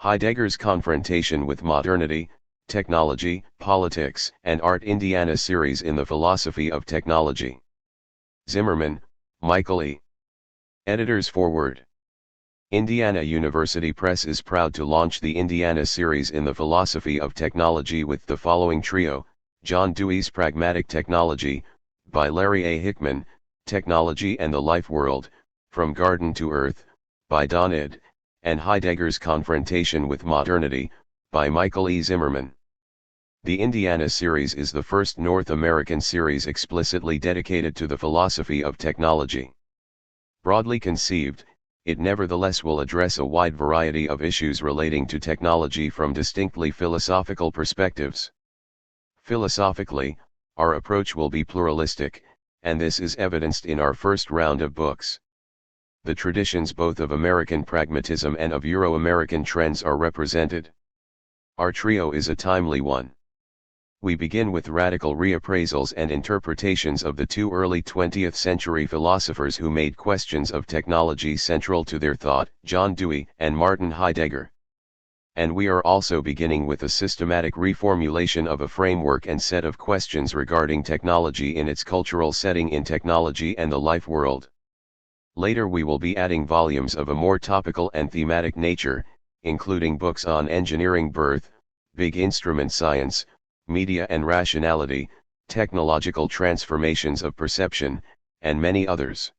Heidegger's Confrontation with Modernity, Technology, Politics, and Art Indiana series in the Philosophy of Technology. Zimmerman, Michael E. Editor's Foreword. Indiana University Press is proud to launch the Indiana series in the Philosophy of Technology with the following trio: John Dewey's Pragmatic Technology, by Larry A. Hickman, Technology and the Life World, From Garden to Earth, by Don Ed, and Heidegger's Confrontation with Modernity, by Michael E. Zimmerman. The Indiana series is the first North American series explicitly dedicated to the philosophy of technology. Broadly conceived, it nevertheless will address a wide variety of issues relating to technology from distinctly philosophical perspectives. Philosophically, our approach will be pluralistic, and this is evidenced in our first round of books. The traditions both of American pragmatism and of Euro-American trends are represented. Our trio is a timely one. We begin with radical reappraisals and interpretations of the two early 20th century philosophers who made questions of technology central to their thought, John Dewey and Martin Heidegger. And we are also beginning with a systematic reformulation of a framework and set of questions regarding technology in its cultural setting in Technology and the Life World. Later we will be adding volumes of a more topical and thematic nature, including books on engineering birth, big instrument science, media and rationality, technological transformations of perception, and many others.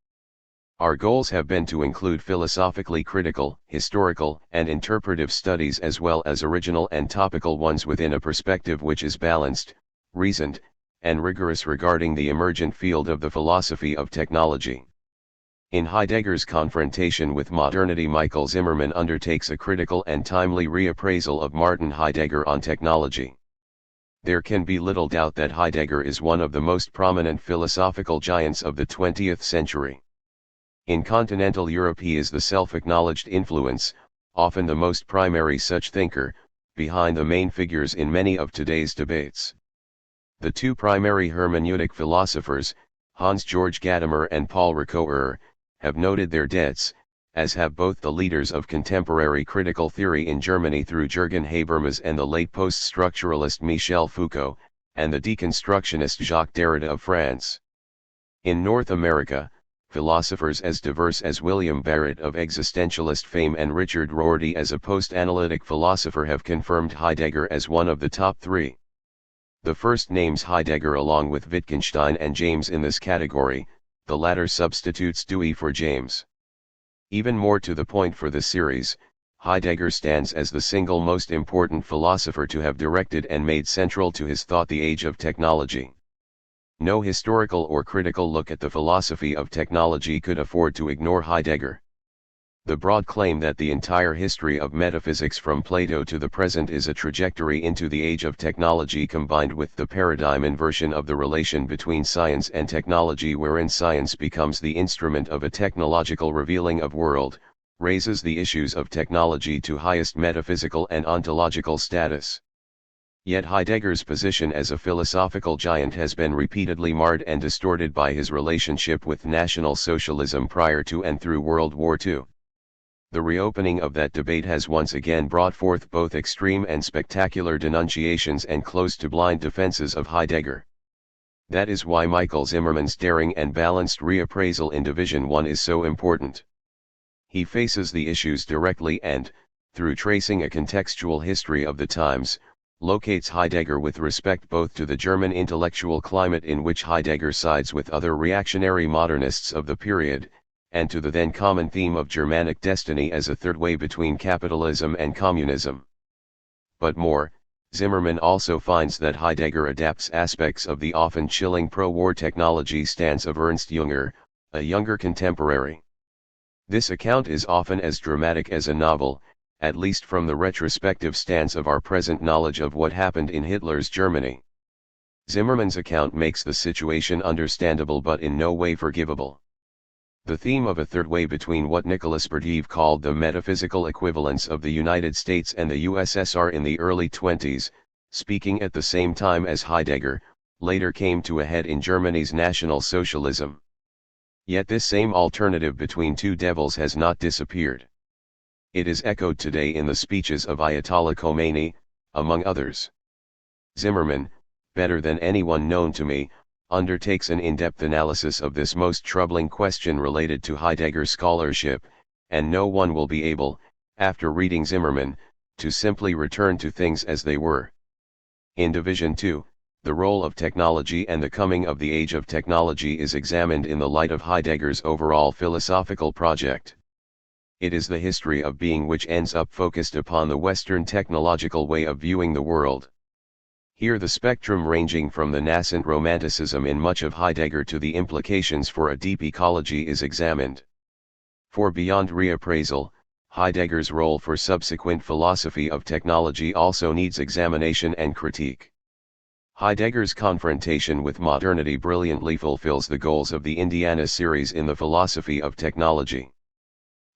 Our goals have been to include philosophically critical, historical, and interpretive studies as well as original and topical ones within a perspective which is balanced, reasoned, and rigorous regarding the emergent field of the philosophy of technology. In Heidegger's Confrontation with Modernity, Michael Zimmerman undertakes a critical and timely reappraisal of Martin Heidegger on technology. There can be little doubt that Heidegger is one of the most prominent philosophical giants of the 20th century. In continental Europe he is the self-acknowledged influence, often the most primary such thinker, behind the main figures in many of today's debates. The two primary hermeneutic philosophers, Hans-Georg Gadamer and Paul Ricoeur, have noted their debts, as have both the leaders of contemporary critical theory in Germany through Jürgen Habermas and the late post-structuralist Michel Foucault, and the deconstructionist Jacques Derrida of France. In North America, philosophers as diverse as William Barrett of existentialist fame and Richard Rorty as a post-analytic philosopher have confirmed Heidegger as one of the top three. The first names Heidegger along with Wittgenstein and James in this category, the latter substitutes Dewey for James. Even more to the point for the series, Heidegger stands as the single most important philosopher to have directed and made central to his thought the age of technology. No historical or critical look at the philosophy of technology could afford to ignore Heidegger. The broad claim that the entire history of metaphysics from Plato to the present is a trajectory into the age of technology combined with the paradigm inversion of the relation between science and technology wherein science becomes the instrument of a technological revealing of world, raises the issues of technology to highest metaphysical and ontological status. Yet Heidegger's position as a philosophical giant has been repeatedly marred and distorted by his relationship with National Socialism prior to and through World War II. The reopening of that debate has once again brought forth both extreme and spectacular denunciations and close to blind defenses of Heidegger. That is why Michael Zimmerman's daring and balanced reappraisal in Division 1 is so important. He faces the issues directly and, through tracing a contextual history of the times, locates Heidegger with respect both to the German intellectual climate in which Heidegger sides with other reactionary modernists of the period, and to the then common theme of Germanic destiny as a third way between capitalism and communism. But more, Zimmerman also finds that Heidegger adapts aspects of the often chilling pro-war technology stance of Ernst Jünger, a younger contemporary. This account is often as dramatic as a novel, at least from the retrospective stance of our present knowledge of what happened in Hitler's Germany. Zimmerman's account makes the situation understandable but in no way forgivable. The theme of a third way between what Nicholas Berdiev called the metaphysical equivalence of the United States and the USSR in the early 20s, speaking at the same time as Heidegger, later came to a head in Germany's National Socialism. Yet this same alternative between two devils has not disappeared. It is echoed today in the speeches of Ayatollah Khomeini, among others. Zimmerman, better than anyone known to me, undertakes an in-depth analysis of this most troubling question related to Heidegger scholarship, and no one will be able, after reading Zimmerman, to simply return to things as they were. In Division 2, the role of technology and the coming of the age of technology is examined in the light of Heidegger's overall philosophical project. It is the history of being which ends up focused upon the Western technological way of viewing the world. Here the spectrum ranging from the nascent romanticism in much of Heidegger to the implications for a deep ecology is examined. For beyond reappraisal, Heidegger's role for subsequent philosophy of technology also needs examination and critique. Heidegger's confrontation with modernity brilliantly fulfills the goals of the Indiana series in the philosophy of technology.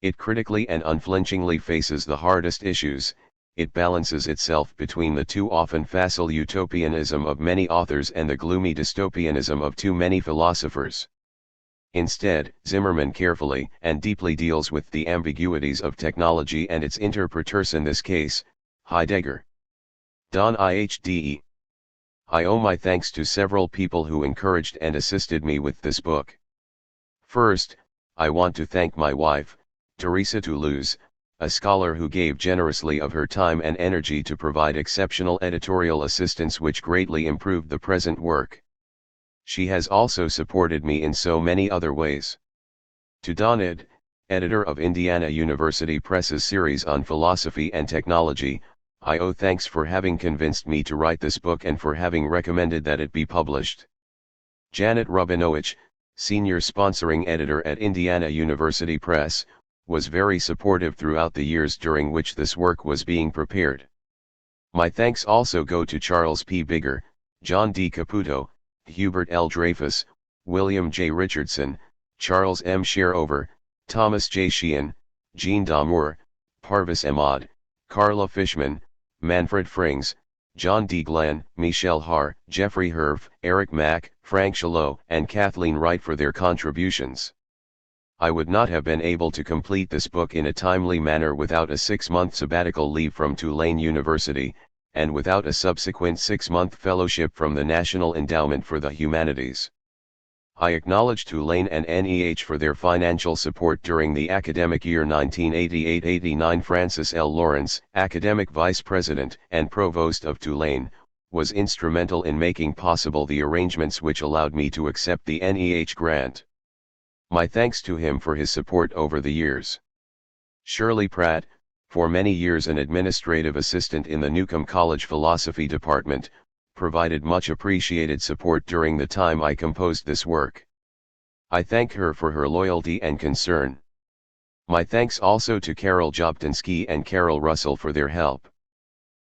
It critically and unflinchingly faces the hardest issues. It balances itself between the too often facile utopianism of many authors and the gloomy dystopianism of too many philosophers. Instead, Zimmerman carefully and deeply deals with the ambiguities of technology and its interpreters, in this case, Heidegger. Don IHDE. I owe my thanks to several people who encouraged and assisted me with this book. First, I want to thank my wife, Teresa Toulouse, a scholar who gave generously of her time and energy to provide exceptional editorial assistance which greatly improved the present work. She has also supported me in so many other ways. To Don Ed, editor of Indiana University Press's series on philosophy and technology, I owe thanks for having convinced me to write this book and for having recommended that it be published. Janet Rubinowicz, senior sponsoring editor at Indiana University Press, was very supportive throughout the years during which this work was being prepared. My thanks also go to Charles P. Bigger, John D. Caputo, Hubert L. Dreyfus, William J. Richardson, Charles M. Shearover, Thomas J. Sheehan, Jean Damour, Parvis Ahmad, Carla Fishman, Manfred Frings, John D. Glenn, Michelle Haar, Jeffrey Herf, Eric Mack, Frank Shalot, and Kathleen Wright for their contributions. I would not have been able to complete this book in a timely manner without a 6-month sabbatical leave from Tulane University, and without a subsequent 6-month fellowship from the National Endowment for the Humanities. I acknowledge Tulane and NEH for their financial support during the academic year 1988-89. Francis L. Lawrence, academic vice president and provost of Tulane, was instrumental in making possible the arrangements which allowed me to accept the NEH grant. My thanks to him for his support over the years. Shirley Pratt, for many years an administrative assistant in the Newcomb College Philosophy Department, provided much appreciated support during the time I composed this work. I thank her for her loyalty and concern. My thanks also to Carol Jobtinsky and Carol Russell for their help.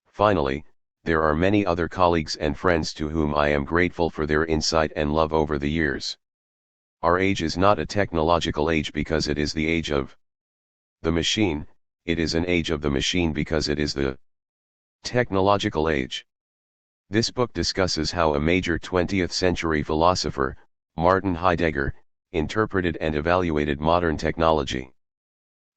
Finally, there are many other colleagues and friends to whom I am grateful for their insight and love over the years. Our age is not a technological age because it is the age of the machine, it is an age of the machine because it is the technological age. This book discusses how a major 20th century philosopher, Martin Heidegger, interpreted and evaluated modern technology.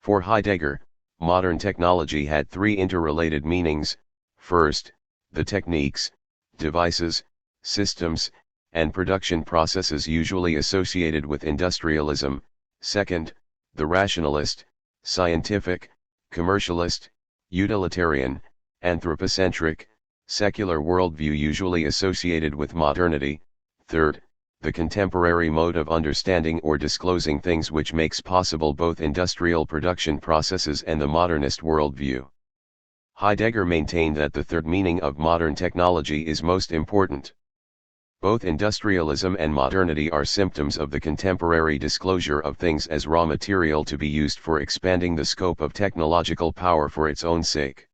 For Heidegger, modern technology had 3 interrelated meanings: first, the techniques, devices, systems, and production processes usually associated with industrialism; second, the rationalist, scientific, commercialist, utilitarian, anthropocentric, secular worldview usually associated with modernity; third, the contemporary mode of understanding or disclosing things which makes possible both industrial production processes and the modernist worldview. Heidegger maintained that the third meaning of modern technology is most important. Both industrialism and modernity are symptoms of the contemporary disclosure of things as raw material to be used for expanding the scope of technological power for its own sake.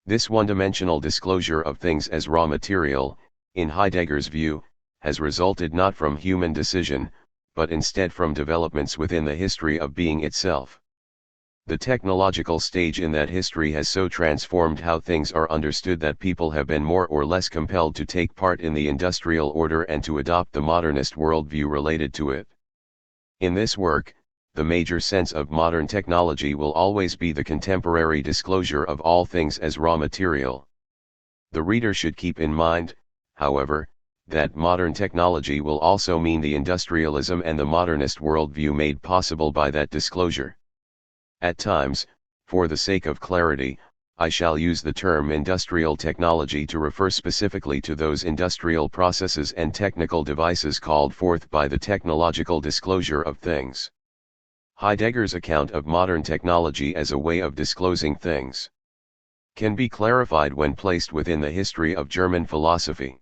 This one-dimensional disclosure of things as raw material, in Heidegger's view, has resulted not from human decision, but instead from developments within the history of being itself. The technological stage in that history has so transformed how things are understood that people have been more or less compelled to take part in the industrial order and to adopt the modernist worldview related to it. In this work, the major sense of modern technology will always be the contemporary disclosure of all things as raw material. The reader should keep in mind, however, that modern technology will also mean the industrialism and the modernist worldview made possible by that disclosure. At times, for the sake of clarity, I shall use the term industrial technology to refer specifically to those industrial processes and technical devices called forth by the technological disclosure of things. Heidegger's account of modern technology as a way of disclosing things can be clarified when placed within the history of German philosophy.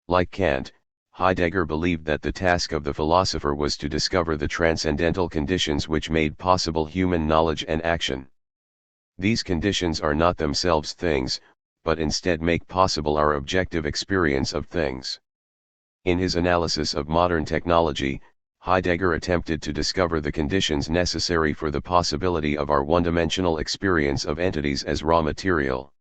Like Kant, Heidegger believed that the task of the philosopher was to discover the transcendental conditions which made possible human knowledge and action. These conditions are not themselves things, but instead make possible our objective experience of things. In his analysis of modern technology, Heidegger attempted to discover the conditions necessary for the possibility of our one-dimensional experience of entities as raw material.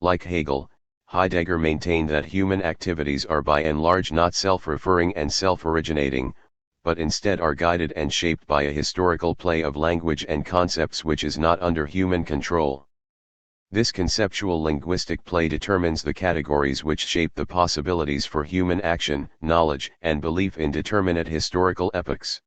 Like Hegel, Heidegger maintained that human activities are by and large not self-referring and self-originating, but instead are guided and shaped by a historical play of language and concepts which is not under human control. This conceptual linguistic play determines the categories which shape the possibilities for human action, knowledge, and belief in determinate historical epochs.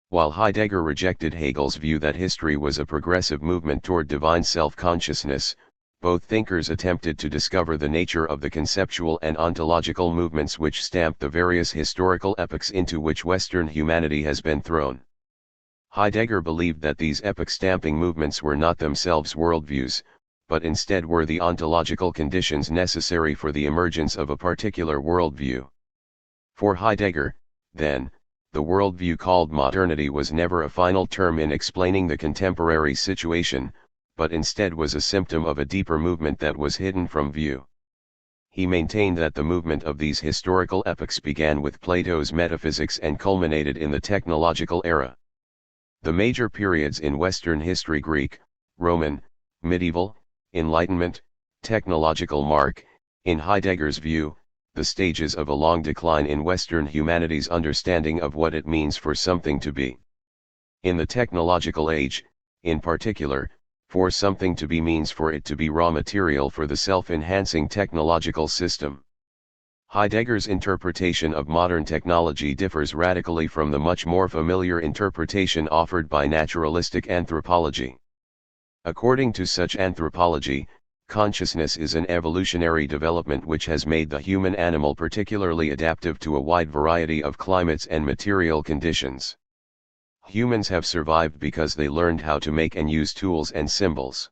While Heidegger rejected Hegel's view that history was a progressive movement toward divine self-consciousness, both thinkers attempted to discover the nature of the conceptual and ontological movements which stamp the various historical epochs into which Western humanity has been thrown. Heidegger believed that these epoch-stamping movements were not themselves worldviews, but instead were the ontological conditions necessary for the emergence of a particular worldview. For Heidegger, then, the worldview called modernity was never a final term in explaining the contemporary situation, but instead was a symptom of a deeper movement that was hidden from view. He maintained that the movement of these historical epochs began with Plato's metaphysics and culminated in the technological era. The major periods in Western history: Greek, Roman, medieval, Enlightenment, technological mark, in Heidegger's view, the stages of a long decline in Western humanity's understanding of what it means for something to be. In the technological age, in particular, for something to be means for it to be raw material for the self-enhancing technological system. Heidegger's interpretation of modern technology differs radically from the much more familiar interpretation offered by naturalistic anthropology. According to such anthropology, consciousness is an evolutionary development which has made the human animal particularly adaptive to a wide variety of climates and material conditions. Humans have survived because they learned how to make and use tools and symbols.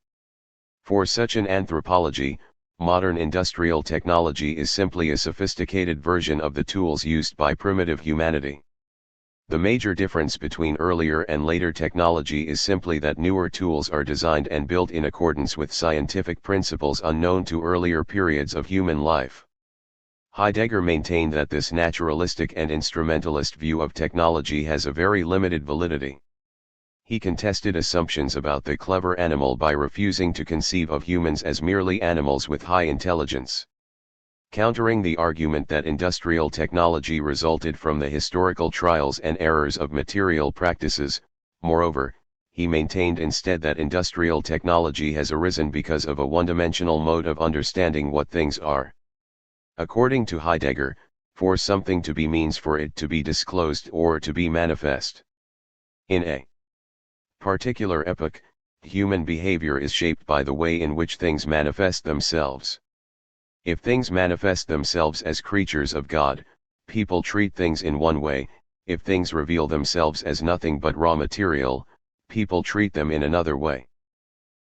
For such an anthropology, modern industrial technology is simply a sophisticated version of the tools used by primitive humanity. The major difference between earlier and later technology is simply that newer tools are designed and built in accordance with scientific principles unknown to earlier periods of human life. Heidegger maintained that this naturalistic and instrumentalist view of technology has a very limited validity. He contested assumptions about the clever animal by refusing to conceive of humans as merely animals with high intelligence. Countering the argument that industrial technology resulted from the historical trials and errors of material practices, moreover, he maintained instead that industrial technology has arisen because of a one-dimensional mode of understanding what things are. According to Heidegger, for something to be means for it to be disclosed or to be manifest. In a particular epoch, human behavior is shaped by the way in which things manifest themselves. If things manifest themselves as creatures of God, people treat things in one way; if things reveal themselves as nothing but raw material, people treat them in another way.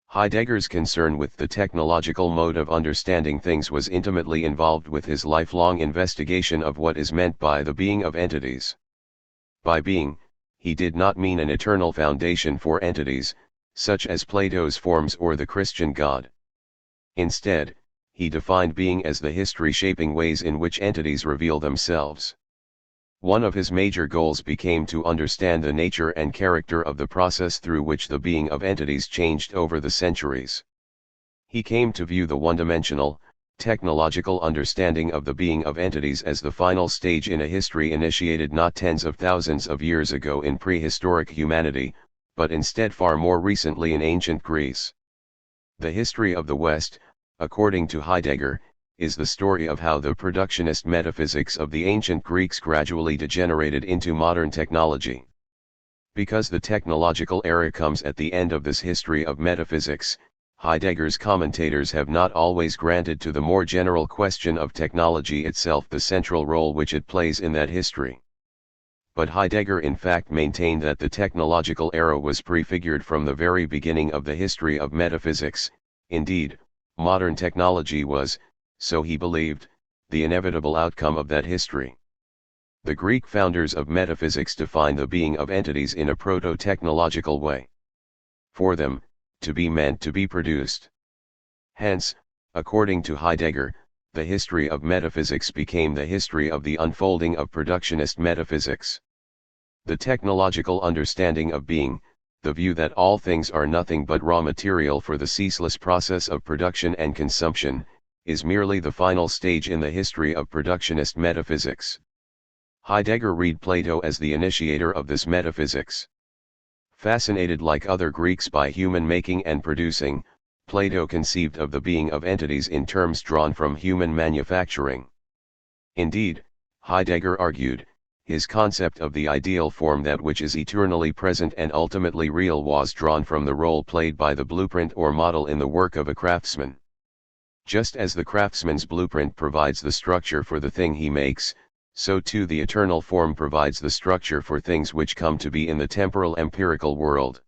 Heidegger's concern with the technological mode of understanding things was intimately involved with his lifelong investigation of what is meant by the being of entities. By being, he did not mean an eternal foundation for entities, such as Plato's forms or the Christian God. Instead, he defined being as the history-shaping ways in which entities reveal themselves. One of his major goals became to understand the nature and character of the process through which the being of entities changed over the centuries. He came to view the one-dimensional, technological understanding of the being of entities as the final stage in a history initiated not tens of thousands of years ago in prehistoric humanity, but instead far more recently in ancient Greece. The history of the West, according to Heidegger, is the story of how the productionist metaphysics of the ancient Greeks gradually degenerated into modern technology. Because the technological era comes at the end of this history of metaphysics, Heidegger's commentators have not always granted to the more general question of technology itself the central role which it plays in that history. But Heidegger in fact maintained that the technological era was prefigured from the very beginning of the history of metaphysics. Indeed, modern technology was, so he believed, the inevitable outcome of that history. The Greek founders of metaphysics defined the being of entities in a proto-technological way. For them, to be meant to be produced. Hence, according to Heidegger, the history of metaphysics became the history of the unfolding of productionist metaphysics. The technological understanding of being, the view that all things are nothing but raw material for the ceaseless process of production and consumption, is merely the final stage in the history of productionist metaphysics. Heidegger read Plato as the initiator of this metaphysics. Fascinated like other Greeks by human making and producing, Plato conceived of the being of entities in terms drawn from human manufacturing. Indeed, Heidegger argued, his concept of the ideal form, that which is eternally present and ultimately real, was drawn from the role played by the blueprint or model in the work of a craftsman. Just as the craftsman's blueprint provides the structure for the thing he makes, so too the eternal form provides the structure for things which come to be in the temporal empirical world.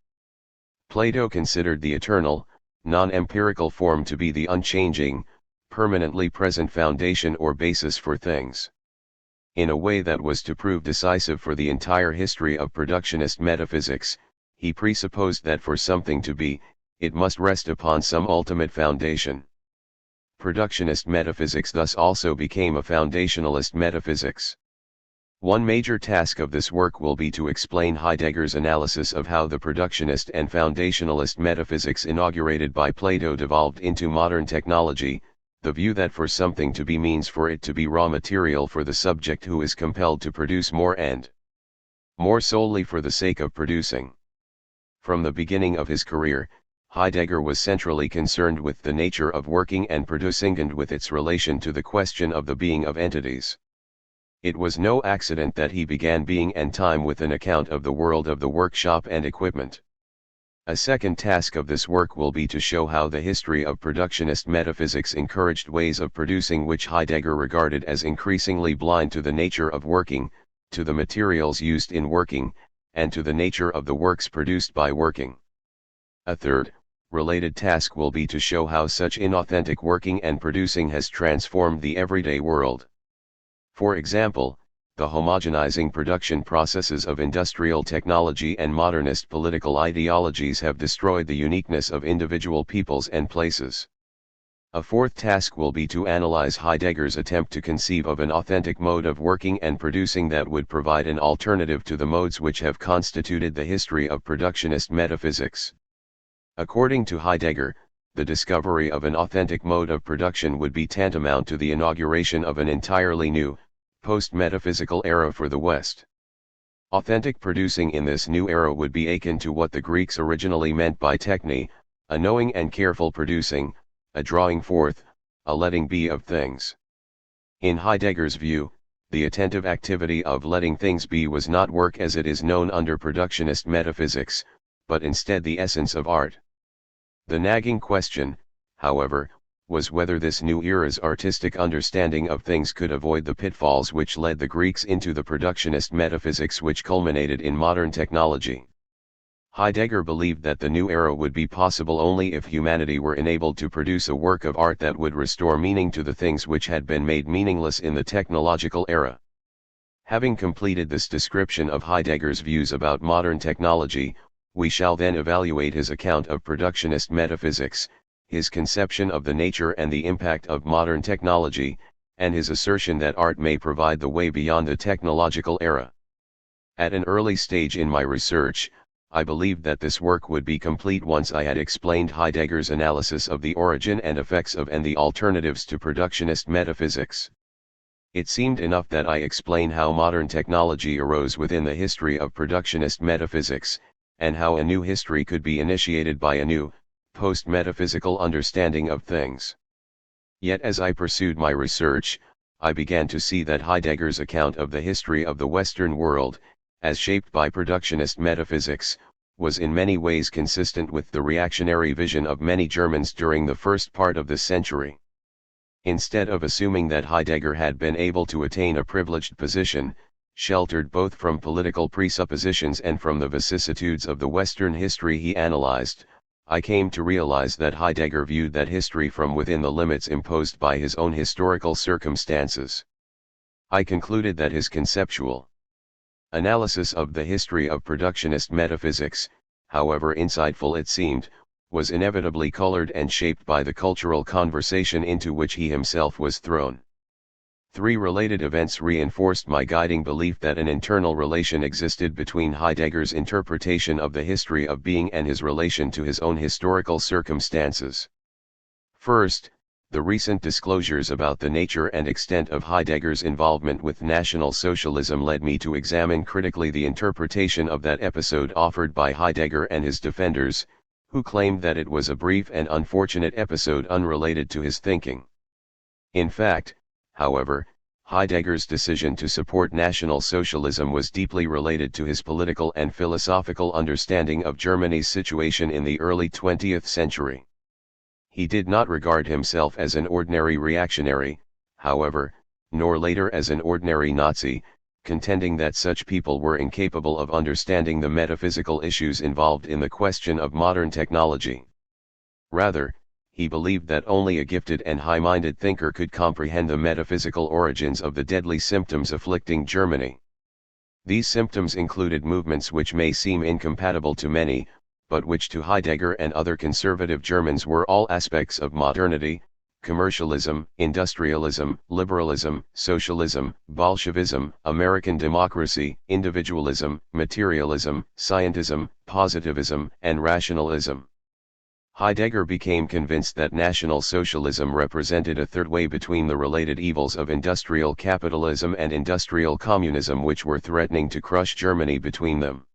Plato considered the eternal, non-empirical form to be the unchanging, permanently present foundation or basis for things. In a way that was to prove decisive for the entire history of productionist metaphysics, he presupposed that for something to be, it must rest upon some ultimate foundation. Productionist metaphysics thus also became a foundationalist metaphysics. One major task of this work will be to explain Heidegger's analysis of how the productionist and foundationalist metaphysics inaugurated by Plato devolved into modern technology, the view that for something to be means for it to be raw material for the subject who is compelled to produce more and more solely for the sake of producing. From the beginning of his career, Heidegger was centrally concerned with the nature of working and producing and with its relation to the question of the being of entities. It was no accident that he began Being and Time with an account of the world of the workshop and equipment. A second task of this work will be to show how the history of productionist metaphysics encouraged ways of producing which Heidegger regarded as increasingly blind to the nature of working, to the materials used in working, and to the nature of the works produced by working. A third, related task will be to show how such inauthentic working and producing has transformed the everyday world. For example, the homogenizing production processes of industrial technology and modernist political ideologies have destroyed the uniqueness of individual peoples and places. A fourth task will be to analyze Heidegger's attempt to conceive of an authentic mode of working and producing that would provide an alternative to the modes which have constituted the history of productionist metaphysics. According to Heidegger, the discovery of an authentic mode of production would be tantamount to the inauguration of an entirely new, post-metaphysical era for the West. Authentic producing in this new era would be akin to what the Greeks originally meant by techne, a knowing and careful producing, a drawing forth, a letting be of things. In Heidegger's view, the attentive activity of letting things be was not work as it is known under productionist metaphysics, but instead the essence of art. The nagging question, however, was whether this new era's artistic understanding of things could avoid the pitfalls which led the Greeks into the productionist metaphysics which culminated in modern technology. Heidegger believed that the new era would be possible only if humanity were enabled to produce a work of art that would restore meaning to the things which had been made meaningless in the technological era. Having completed this description of Heidegger's views about modern technology, we shall then evaluate his account of productionist metaphysics, his conception of the nature and the impact of modern technology, and his assertion that art may provide the way beyond the technological era. At an early stage in my research, I believed that this work would be complete once I had explained Heidegger's analysis of the origin and effects of and the alternatives to productionist metaphysics. It seemed enough that I explain how modern technology arose within the history of productionist metaphysics, and how a new history could be initiated by a new, post-metaphysical understanding of things. Yet as I pursued my research, I began to see that Heidegger's account of the history of the Western world, as shaped by productionist metaphysics, was in many ways consistent with the reactionary vision of many Germans during the first part of this century. Instead of assuming that Heidegger had been able to attain a privileged position, sheltered both from political presuppositions and from the vicissitudes of the Western history he analyzed, I came to realize that Heidegger viewed that history from within the limits imposed by his own historical circumstances. I concluded that his conceptual analysis of the history of productionist metaphysics, however insightful it seemed, was inevitably colored and shaped by the cultural conversation into which he himself was thrown. Three related events reinforced my guiding belief that an internal relation existed between Heidegger's interpretation of the history of being and his relation to his own historical circumstances. First, the recent disclosures about the nature and extent of Heidegger's involvement with National Socialism led me to examine critically the interpretation of that episode offered by Heidegger and his defenders, who claimed that it was a brief and unfortunate episode unrelated to his thinking. In fact, however, Heidegger's decision to support National Socialism was deeply related to his political and philosophical understanding of Germany's situation in the early 20th century. He did not regard himself as an ordinary reactionary, however, nor later as an ordinary Nazi, contending that such people were incapable of understanding the metaphysical issues involved in the question of modern technology. Rather, he believed that only a gifted and high-minded thinker could comprehend the metaphysical origins of the deadly symptoms afflicting Germany. These symptoms included movements which may seem incompatible to many, but which to Heidegger and other conservative Germans were all aspects of modernity: commercialism, industrialism, liberalism, socialism, Bolshevism, American democracy, individualism, materialism, scientism, positivism, and rationalism. Heidegger became convinced that National Socialism represented a third way between the related evils of industrial capitalism and industrial communism which were threatening to crush Germany between them.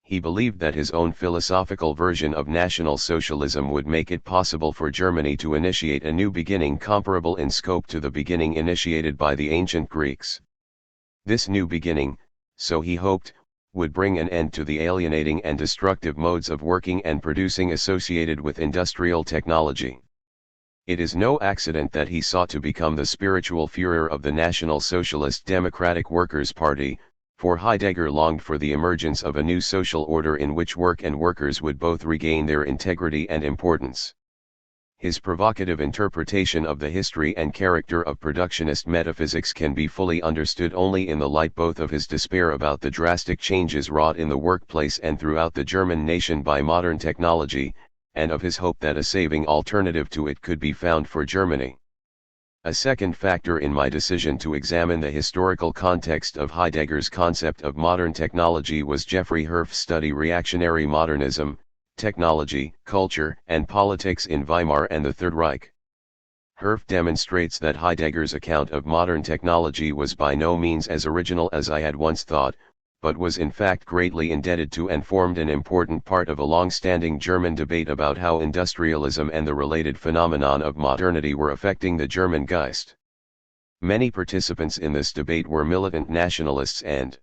He believed that his own philosophical version of National Socialism would make it possible for Germany to initiate a new beginning comparable in scope to the beginning initiated by the ancient Greeks. This new beginning, so he hoped, would bring an end to the alienating and destructive modes of working and producing associated with industrial technology. It is no accident that he sought to become the spiritual Führer of the National Socialist Democratic Workers' Party, for Heidegger longed for the emergence of a new social order in which work and workers would both regain their integrity and importance. His provocative interpretation of the history and character of productionist metaphysics can be fully understood only in the light both of his despair about the drastic changes wrought in the workplace and throughout the German nation by modern technology, and of his hope that a saving alternative to it could be found for Germany. A second factor in my decision to examine the historical context of Heidegger's concept of modern technology was Jeffrey Herf's study Reactionary Modernism, Technology, Culture, and Politics in Weimar and the Third Reich. Herf demonstrates that Heidegger's account of modern technology was by no means as original as I had once thought, but was in fact greatly indebted to and formed an important part of a long-standing German debate about how industrialism and the related phenomenon of modernity were affecting the German Geist. Many participants in this debate were militant nationalists and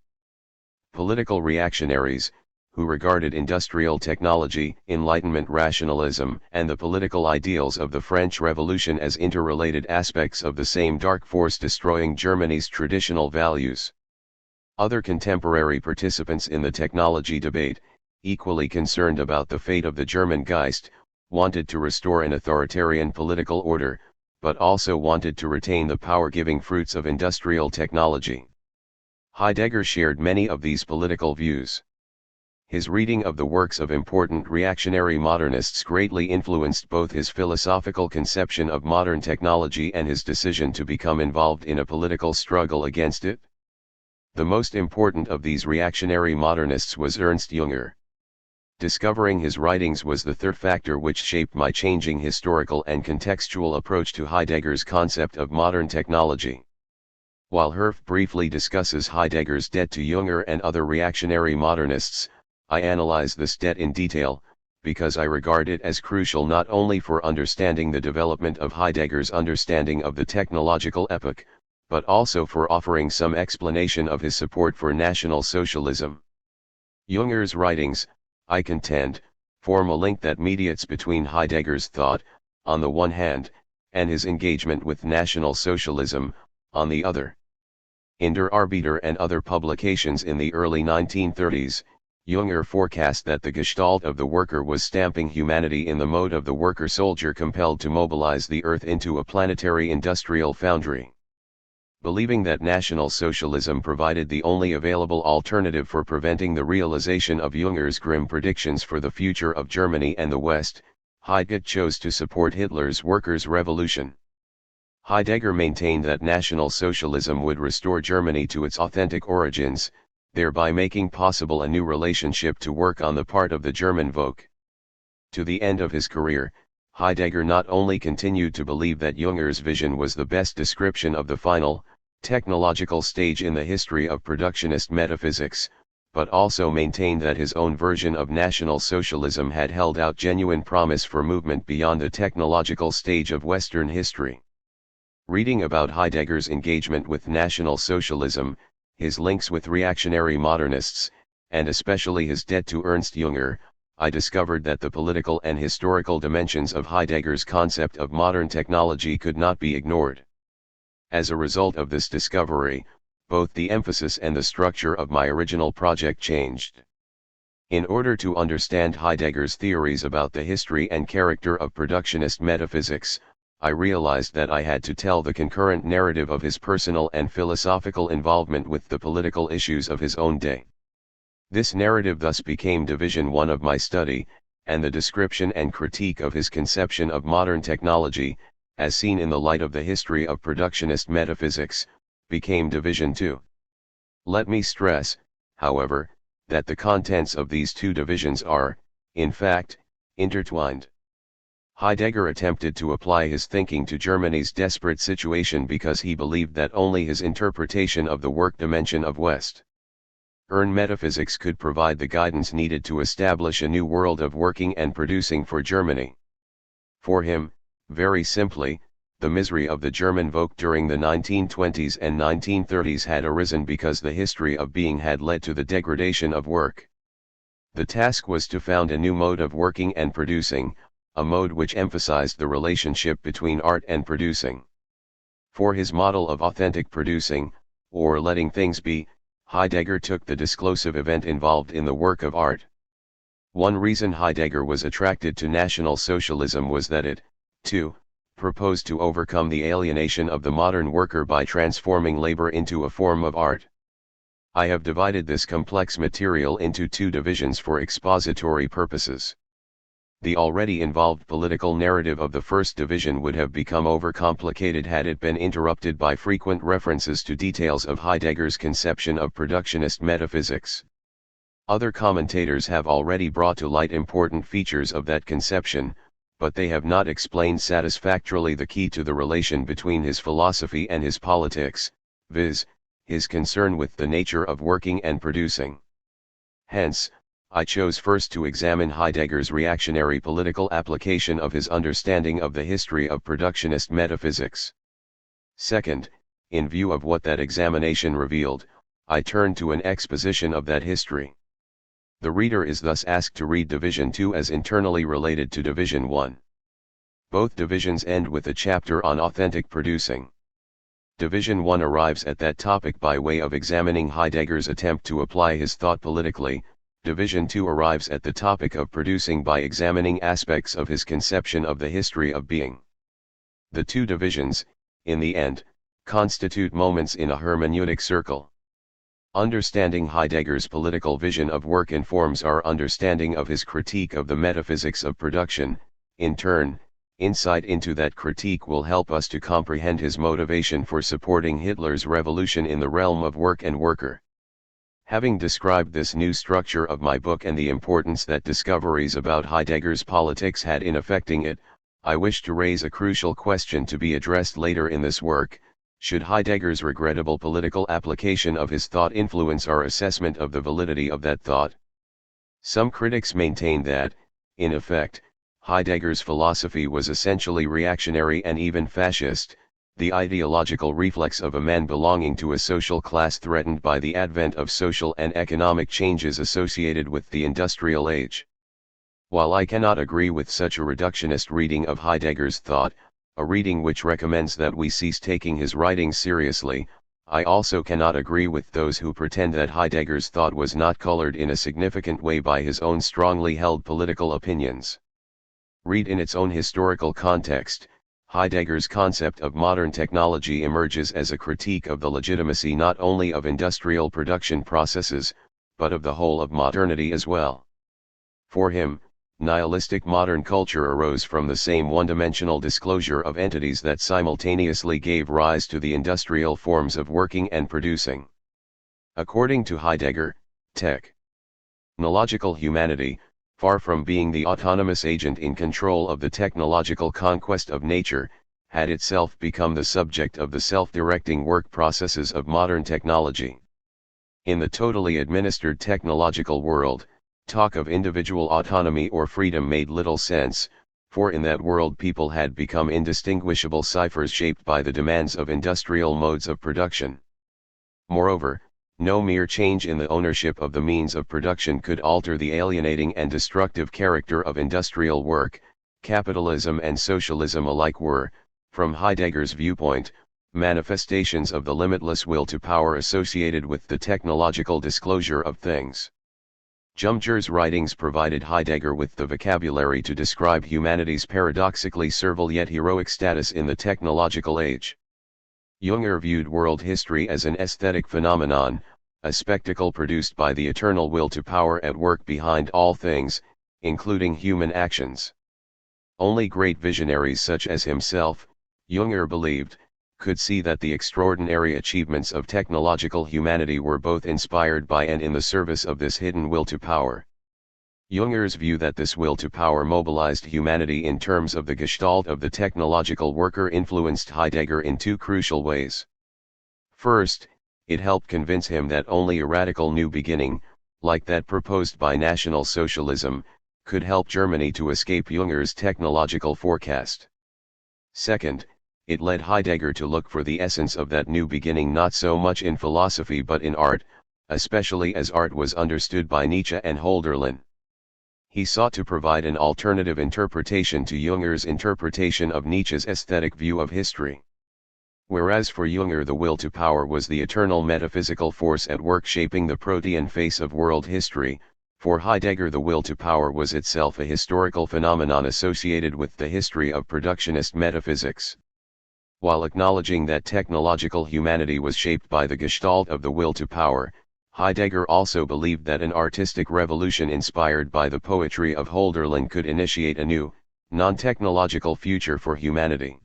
political reactionaries, who regarded industrial technology, Enlightenment rationalism, and the political ideals of the French Revolution as interrelated aspects of the same dark force destroying Germany's traditional values. Other contemporary participants in the technology debate, equally concerned about the fate of the German Geist, wanted to restore an authoritarian political order, but also wanted to retain the power-giving fruits of industrial technology. Heidegger shared many of these political views. His reading of the works of important reactionary modernists greatly influenced both his philosophical conception of modern technology and his decision to become involved in a political struggle against it. The most important of these reactionary modernists was Ernst Jünger. Discovering his writings was the third factor which shaped my changing historical and contextual approach to Heidegger's concept of modern technology. While Herf briefly discusses Heidegger's debt to Jünger and other reactionary modernists, I analyze this debt in detail, because I regard it as crucial not only for understanding the development of Heidegger's understanding of the technological epoch, but also for offering some explanation of his support for National Socialism. Jünger's writings, I contend, form a link that mediates between Heidegger's thought, on the one hand, and his engagement with National Socialism, on the other. In Der Arbeiter and other publications in the early 1930s, Jünger forecast that the gestalt of the worker was stamping humanity in the mode of the worker-soldier compelled to mobilize the earth into a planetary industrial foundry. Believing that National Socialism provided the only available alternative for preventing the realization of Jünger's grim predictions for the future of Germany and the West, Heidegger chose to support Hitler's workers' revolution. Heidegger maintained that National Socialism would restore Germany to its authentic origins, thereby making possible a new relationship to work on the part of the German Volk. To the end of his career, Heidegger not only continued to believe that Jünger's vision was the best description of the final, technological stage in the history of productionist metaphysics, but also maintained that his own version of National Socialism had held out genuine promise for movement beyond the technological stage of Western history. Reading about Heidegger's engagement with National Socialism, his links with reactionary modernists, and especially his debt to Ernst Jünger, I discovered that the political and historical dimensions of Heidegger's concept of modern technology could not be ignored. As a result of this discovery, both the emphasis and the structure of my original project changed. In order to understand Heidegger's theories about the history and character of productionist metaphysics, I realized that I had to tell the concurrent narrative of his personal and philosophical involvement with the political issues of his own day. This narrative thus became Division 1 of my study, and the description and critique of his conception of modern technology, as seen in the light of the history of productionist metaphysics, became Division 2. Let me stress, however, that the contents of these two divisions are, in fact, intertwined. Heidegger attempted to apply his thinking to Germany's desperate situation because he believed that only his interpretation of the work dimension of Western metaphysics could provide the guidance needed to establish a new world of working and producing for Germany. For him, very simply, the misery of the German Volk during the 1920s and 1930s had arisen because the history of being had led to the degradation of work. The task was to found a new mode of working and producing, a mode which emphasized the relationship between art and producing. For his model of authentic producing, or letting things be, Heidegger took the disclosive event involved in the work of art. One reason Heidegger was attracted to National Socialism was that it, too, proposed to overcome the alienation of the modern worker by transforming labor into a form of art. I have divided this complex material into two divisions for expository purposes. The already involved political narrative of the first division would have become overcomplicated had it been interrupted by frequent references to details of Heidegger's conception of productionist metaphysics. Other commentators have already brought to light important features of that conception, but they have not explained satisfactorily the key to the relation between his philosophy and his politics, viz., his concern with the nature of working and producing. Hence, I chose first to examine Heidegger's reactionary political application of his understanding of the history of productionist metaphysics. Second, in view of what that examination revealed, I turned to an exposition of that history. The reader is thus asked to read Division 2 as internally related to Division 1. Both divisions end with a chapter on authentic producing. Division 1 arrives at that topic by way of examining Heidegger's attempt to apply his thought politically. Division 2 arrives at the topic of producing by examining aspects of his conception of the history of being. The two divisions, in the end, constitute moments in a hermeneutic circle. Understanding Heidegger's political vision of work informs our understanding of his critique of the metaphysics of production. In turn, insight into that critique will help us to comprehend his motivation for supporting Hitler's revolution in the realm of work and worker. Having described this new structure of my book and the importance that discoveries about Heidegger's politics had in affecting it, I wish to raise a crucial question to be addressed later in this work: should Heidegger's regrettable political application of his thought influence our assessment of the validity of that thought? Some critics maintain that, in effect, Heidegger's philosophy was essentially reactionary and even fascist, the ideological reflex of a man belonging to a social class threatened by the advent of social and economic changes associated with the industrial age. While I cannot agree with such a reductionist reading of Heidegger's thought, a reading which recommends that we cease taking his writings seriously, I also cannot agree with those who pretend that Heidegger's thought was not colored in a significant way by his own strongly held political opinions. Read in its own historical context, Heidegger's concept of modern technology emerges as a critique of the legitimacy not only of industrial production processes, but of the whole of modernity as well. For him, nihilistic modern culture arose from the same one-dimensional disclosure of entities that simultaneously gave rise to the industrial forms of working and producing. According to Heidegger, technological humanity, far from being the autonomous agent in control of the technological conquest of nature, had itself become the subject of the self-directing work processes of modern technology. In the totally administered technological world, talk of individual autonomy or freedom made little sense, for in that world people had become indistinguishable ciphers shaped by the demands of industrial modes of production. Moreover, no mere change in the ownership of the means of production could alter the alienating and destructive character of industrial work. Capitalism and socialism alike were, from Heidegger's viewpoint, manifestations of the limitless will to power associated with the technological disclosure of things. Jungner's writings provided Heidegger with the vocabulary to describe humanity's paradoxically servile yet heroic status in the technological age. Jungner viewed world history as an aesthetic phenomenon, a spectacle produced by the eternal will to power at work behind all things, including human actions. Only great visionaries such as himself, Jungner believed, could see that the extraordinary achievements of technological humanity were both inspired by and in the service of this hidden will to power. Jungner's view that this will to power mobilized humanity in terms of the gestalt of the technological worker influenced Heidegger in two crucial ways. First, it helped convince him that only a radical new beginning, like that proposed by National Socialism, could help Germany to escape Jungner's technological forecast. Second, it led Heidegger to look for the essence of that new beginning not so much in philosophy but in art, especially as art was understood by Nietzsche and Hölderlin. He sought to provide an alternative interpretation to Jungner's interpretation of Nietzsche's aesthetic view of history. Whereas for Jungner the will to power was the eternal metaphysical force at work shaping the protean face of world history, for Heidegger the will to power was itself a historical phenomenon associated with the history of productionist metaphysics. While acknowledging that technological humanity was shaped by the gestalt of the will to power, Heidegger also believed that an artistic revolution inspired by the poetry of Hölderlin could initiate a new, non-technological future for humanity.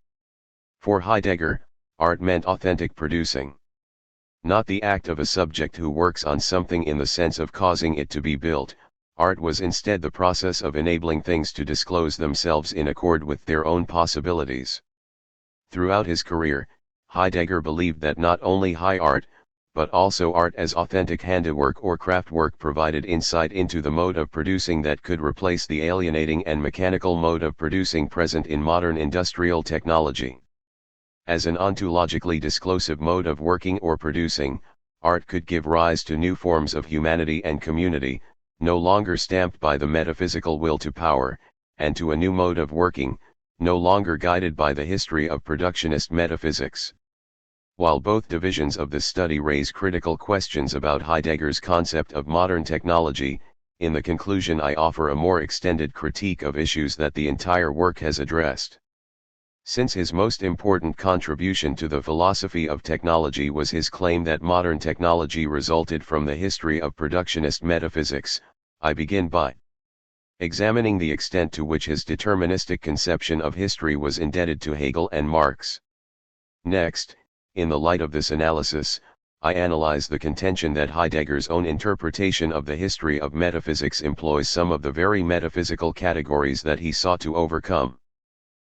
For Heidegger, art meant authentic producing. Not the act of a subject who works on something in the sense of causing it to be built, art was instead the process of enabling things to disclose themselves in accord with their own possibilities. Throughout his career, Heidegger believed that not only high art, but also art as authentic handiwork or craftwork provided insight into the mode of producing that could replace the alienating and mechanical mode of producing present in modern industrial technology. As an ontologically disclosive mode of working or producing, art could give rise to new forms of humanity and community, no longer stamped by the metaphysical will to power, and to a new mode of working, no longer guided by the history of productionist metaphysics. While both divisions of this study raise critical questions about Heidegger's concept of modern technology, in the conclusion I offer a more extended critique of issues that the entire work has addressed. Since his most important contribution to the philosophy of technology was his claim that modern technology resulted from the history of productionist metaphysics, I begin by examining the extent to which his deterministic conception of history was indebted to Hegel and Marx. Next, in the light of this analysis, I analyze the contention that Heidegger's own interpretation of the history of metaphysics employs some of the very metaphysical categories that he sought to overcome.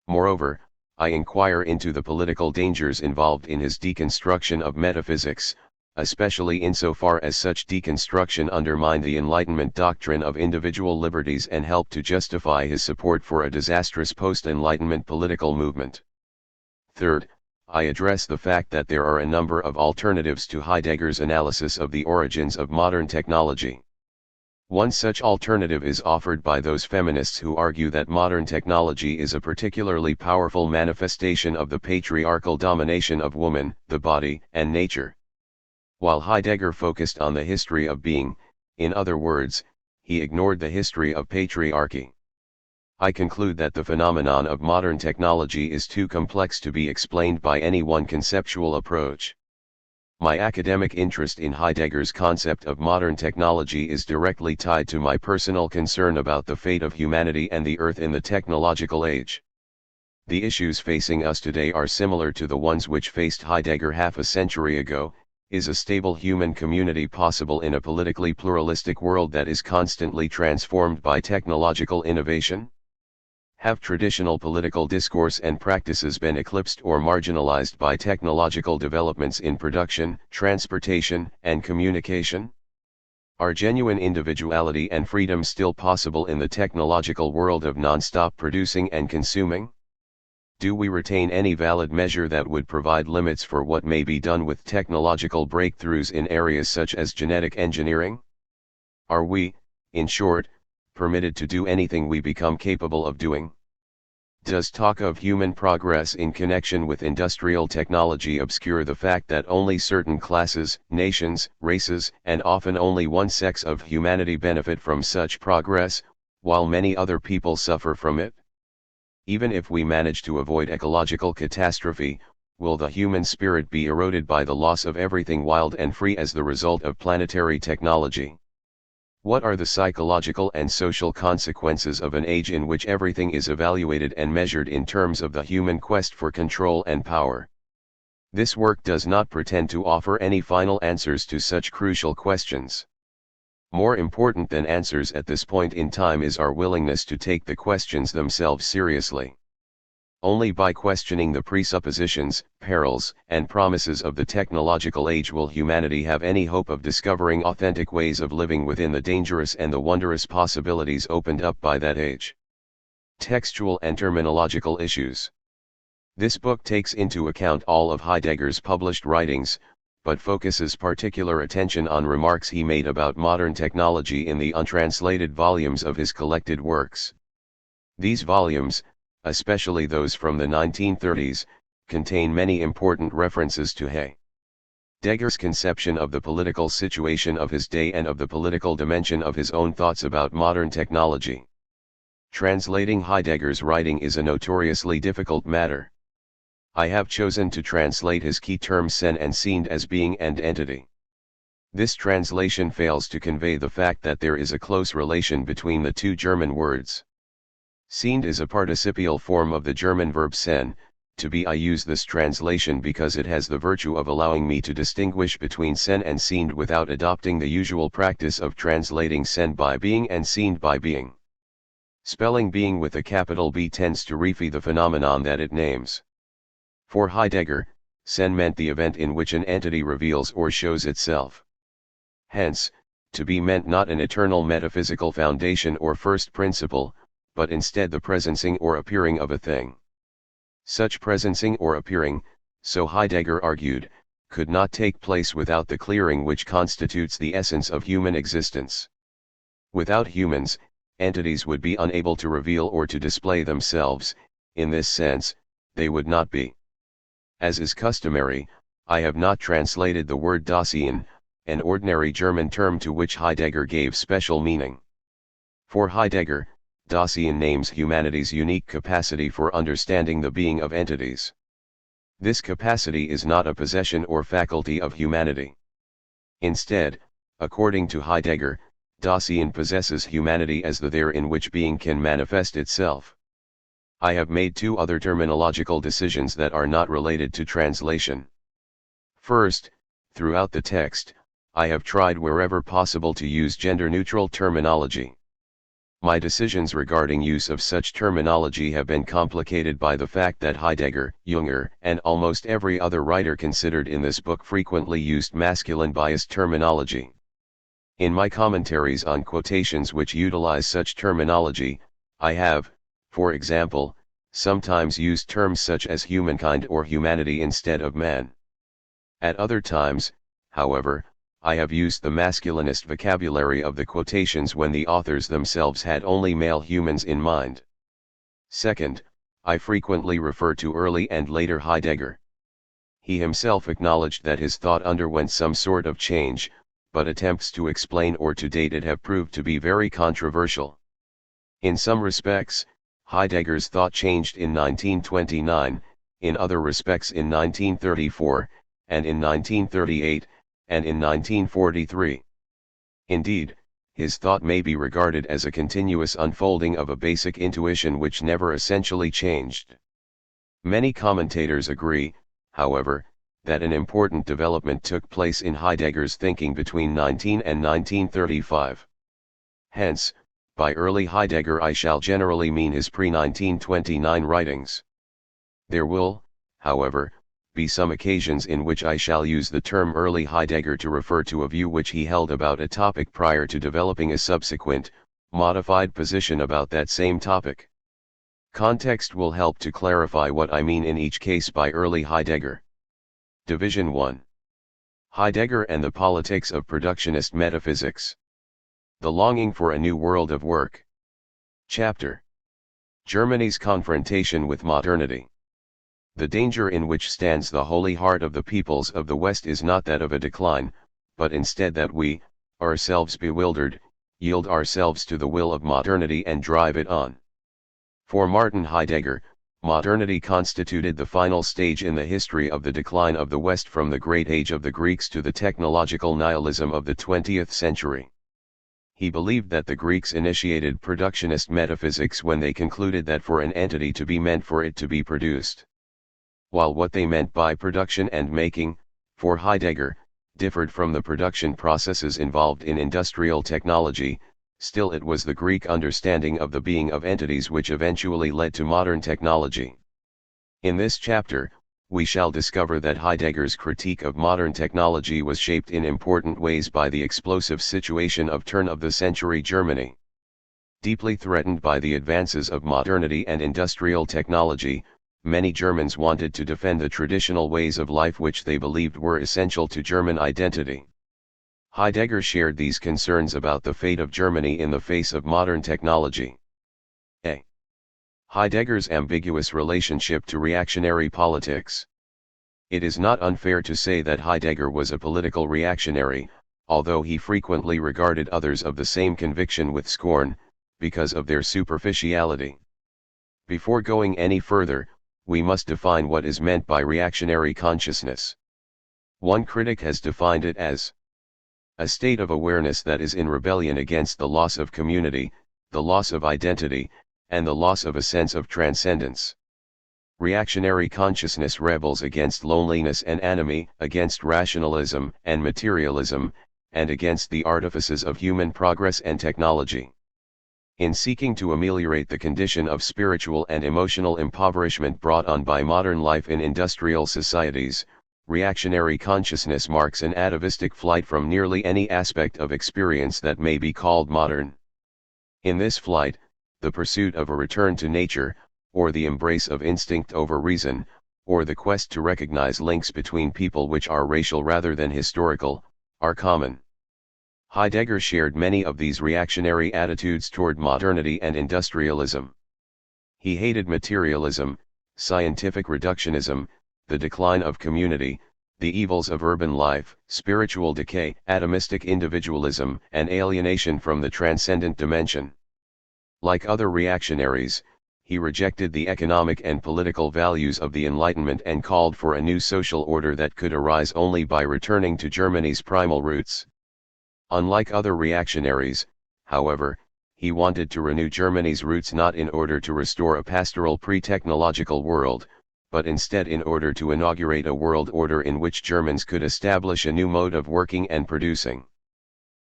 Moreover, I inquire into the political dangers involved in his deconstruction of metaphysics, especially insofar as such deconstruction undermined the Enlightenment doctrine of individual liberties and helped to justify his support for a disastrous post-Enlightenment political movement. Third, I address the fact that there are a number of alternatives to Heidegger's analysis of the origins of modern technology. One such alternative is offered by those feminists who argue that modern technology is a particularly powerful manifestation of the patriarchal domination of woman, the body, and nature. While Heidegger focused on the history of being, in other words, he ignored the history of patriarchy. I conclude that the phenomenon of modern technology is too complex to be explained by any one conceptual approach. My academic interest in Heidegger's concept of modern technology is directly tied to my personal concern about the fate of humanity and the Earth in the technological age. The issues facing us today are similar to the ones which faced Heidegger half a century ago. Is a stable human community possible in a politically pluralistic world that is constantly transformed by technological innovation? Have traditional political discourse and practices been eclipsed or marginalized by technological developments in production, transportation, and communication? Are genuine individuality and freedom still possible in the technological world of non-stop producing and consuming? Do we retain any valid measure that would provide limits for what may be done with technological breakthroughs in areas such as genetic engineering? Are we, in short, permitted to do anything we become capable of doing? Does talk of human progress in connection with industrial technology obscure the fact that only certain classes, nations, races, and often only one sex of humanity benefit from such progress, while many other people suffer from it? Even if we manage to avoid ecological catastrophe, will the human spirit be eroded by the loss of everything wild and free as the result of planetary technology? What are the psychological and social consequences of an age in which everything is evaluated and measured in terms of the human quest for control and power? This work does not pretend to offer any final answers to such crucial questions. More important than answers at this point in time is our willingness to take the questions themselves seriously. Only by questioning the presuppositions, perils, and promises of the technological age will humanity have any hope of discovering authentic ways of living within the dangerous and the wondrous possibilities opened up by that age. Textual and terminological issues. This book takes into account all of Heidegger's published writings, but focuses particular attention on remarks he made about modern technology in the untranslated volumes of his collected works. These volumes, especially those from the 1930s, contain many important references to Heidegger's conception of the political situation of his day and of the political dimension of his own thoughts about modern technology. Translating Heidegger's writing is a notoriously difficult matter. I have chosen to translate his key terms Sein and Sind as being and entity. This translation fails to convey the fact that there is a close relation between the two German words. Sind is a participial form of the German verb sein, to be. I use this translation because it has the virtue of allowing me to distinguish between Sein and Sind without adopting the usual practice of translating Sein by being and Sind by being. Spelling being with a capital B tends to refy the phenomenon that it names. For Heidegger, Sein meant the event in which an entity reveals or shows itself. Hence, to be meant not an eternal metaphysical foundation or first principle, but instead the presencing or appearing of a thing. Such presencing or appearing, so Heidegger argued, could not take place without the clearing which constitutes the essence of human existence. Without humans, entities would be unable to reveal or to display themselves. In this sense, they would not be. As is customary, I have not translated the word Dasein, an ordinary German term to which Heidegger gave special meaning. For Heidegger, Dasein names humanity's unique capacity for understanding the being of entities. This capacity is not a possession or faculty of humanity. Instead, according to Heidegger, Dasein possesses humanity as the there in which being can manifest itself. I have made two other terminological decisions that are not related to translation. First, Throughout the text, I have tried wherever possible to use gender-neutral terminology. My decisions regarding use of such terminology have been complicated by the fact that Heidegger, Junger, and almost every other writer considered in this book frequently used masculine-biased terminology. In my commentaries on quotations which utilize such terminology, I have, for example, sometimes used terms such as humankind or humanity instead of man. At other times, however, I have used the masculinist vocabulary of the quotations when the authors themselves had only male humans in mind. Second, I frequently refer to early and later Heidegger. He himself acknowledged that his thought underwent some sort of change, but attempts to explain or to date it have proved to be very controversial. In some respects, Heidegger's thought changed in 1929, in other respects in 1934, and in 1938, and in 1943. Indeed, his thought may be regarded as a continuous unfolding of a basic intuition which never essentially changed. Many commentators agree, however, that an important development took place in Heidegger's thinking between 19 and 1935. Hence, by early Heidegger I shall generally mean his pre-1929 writings. There will, however, be some occasions in which I shall use the term early Heidegger to refer to a view which he held about a topic prior to developing a subsequent, modified position about that same topic. Context will help to clarify what I mean in each case by early Heidegger. Division 1. Heidegger and the Politics of Productionist Metaphysics. The Longing for a New World of Work. Chapter. Germany's Confrontation with Modernity. The danger in which stands the holy heart of the peoples of the West is not that of a decline, but instead that we, ourselves bewildered, yield ourselves to the will of modernity and drive it on. For Martin Heidegger, modernity constituted the final stage in the history of the decline of the West from the great age of the Greeks to the technological nihilism of the 20th century. He believed that the Greeks initiated productionist metaphysics when they concluded that for an entity to be meant for it to be produced. While what they meant by production and making, for Heidegger, differed from the production processes involved in industrial technology, still it was the Greek understanding of the being of entities which eventually led to modern technology. In this chapter, we shall discover that Heidegger's critique of modern technology was shaped in important ways by the explosive situation of turn-of-the-century Germany. Deeply threatened by the advances of modernity and industrial technology, many Germans wanted to defend the traditional ways of life which they believed were essential to German identity. Heidegger shared these concerns about the fate of Germany in the face of modern technology. A. Heidegger's ambiguous relationship to reactionary politics. It is not unfair to say that Heidegger was a political reactionary, although he frequently regarded others of the same conviction with scorn, because of their superficiality. Before going any further, we must define what is meant by reactionary consciousness. One critic has defined it as a state of awareness that is in rebellion against the loss of community, the loss of identity, and the loss of a sense of transcendence. Reactionary consciousness rebels against loneliness and anomie, against rationalism and materialism, and against the artifices of human progress and technology. In seeking to ameliorate the condition of spiritual and emotional impoverishment brought on by modern life in industrial societies, reactionary consciousness marks an atavistic flight from nearly any aspect of experience that may be called modern. In this flight, the pursuit of a return to nature, or the embrace of instinct over reason, or the quest to recognize links between people which are racial rather than historical, are common. Heidegger shared many of these reactionary attitudes toward modernity and industrialism. He hated materialism, scientific reductionism, the decline of community, the evils of urban life, spiritual decay, atomistic individualism, and alienation from the transcendent dimension. Like other reactionaries, he rejected the economic and political values of the Enlightenment and called for a new social order that could arise only by returning to Germany's primal roots. Unlike other reactionaries, however, he wanted to renew Germany's roots not in order to restore a pastoral pre-technological world, but instead in order to inaugurate a world order in which Germans could establish a new mode of working and producing.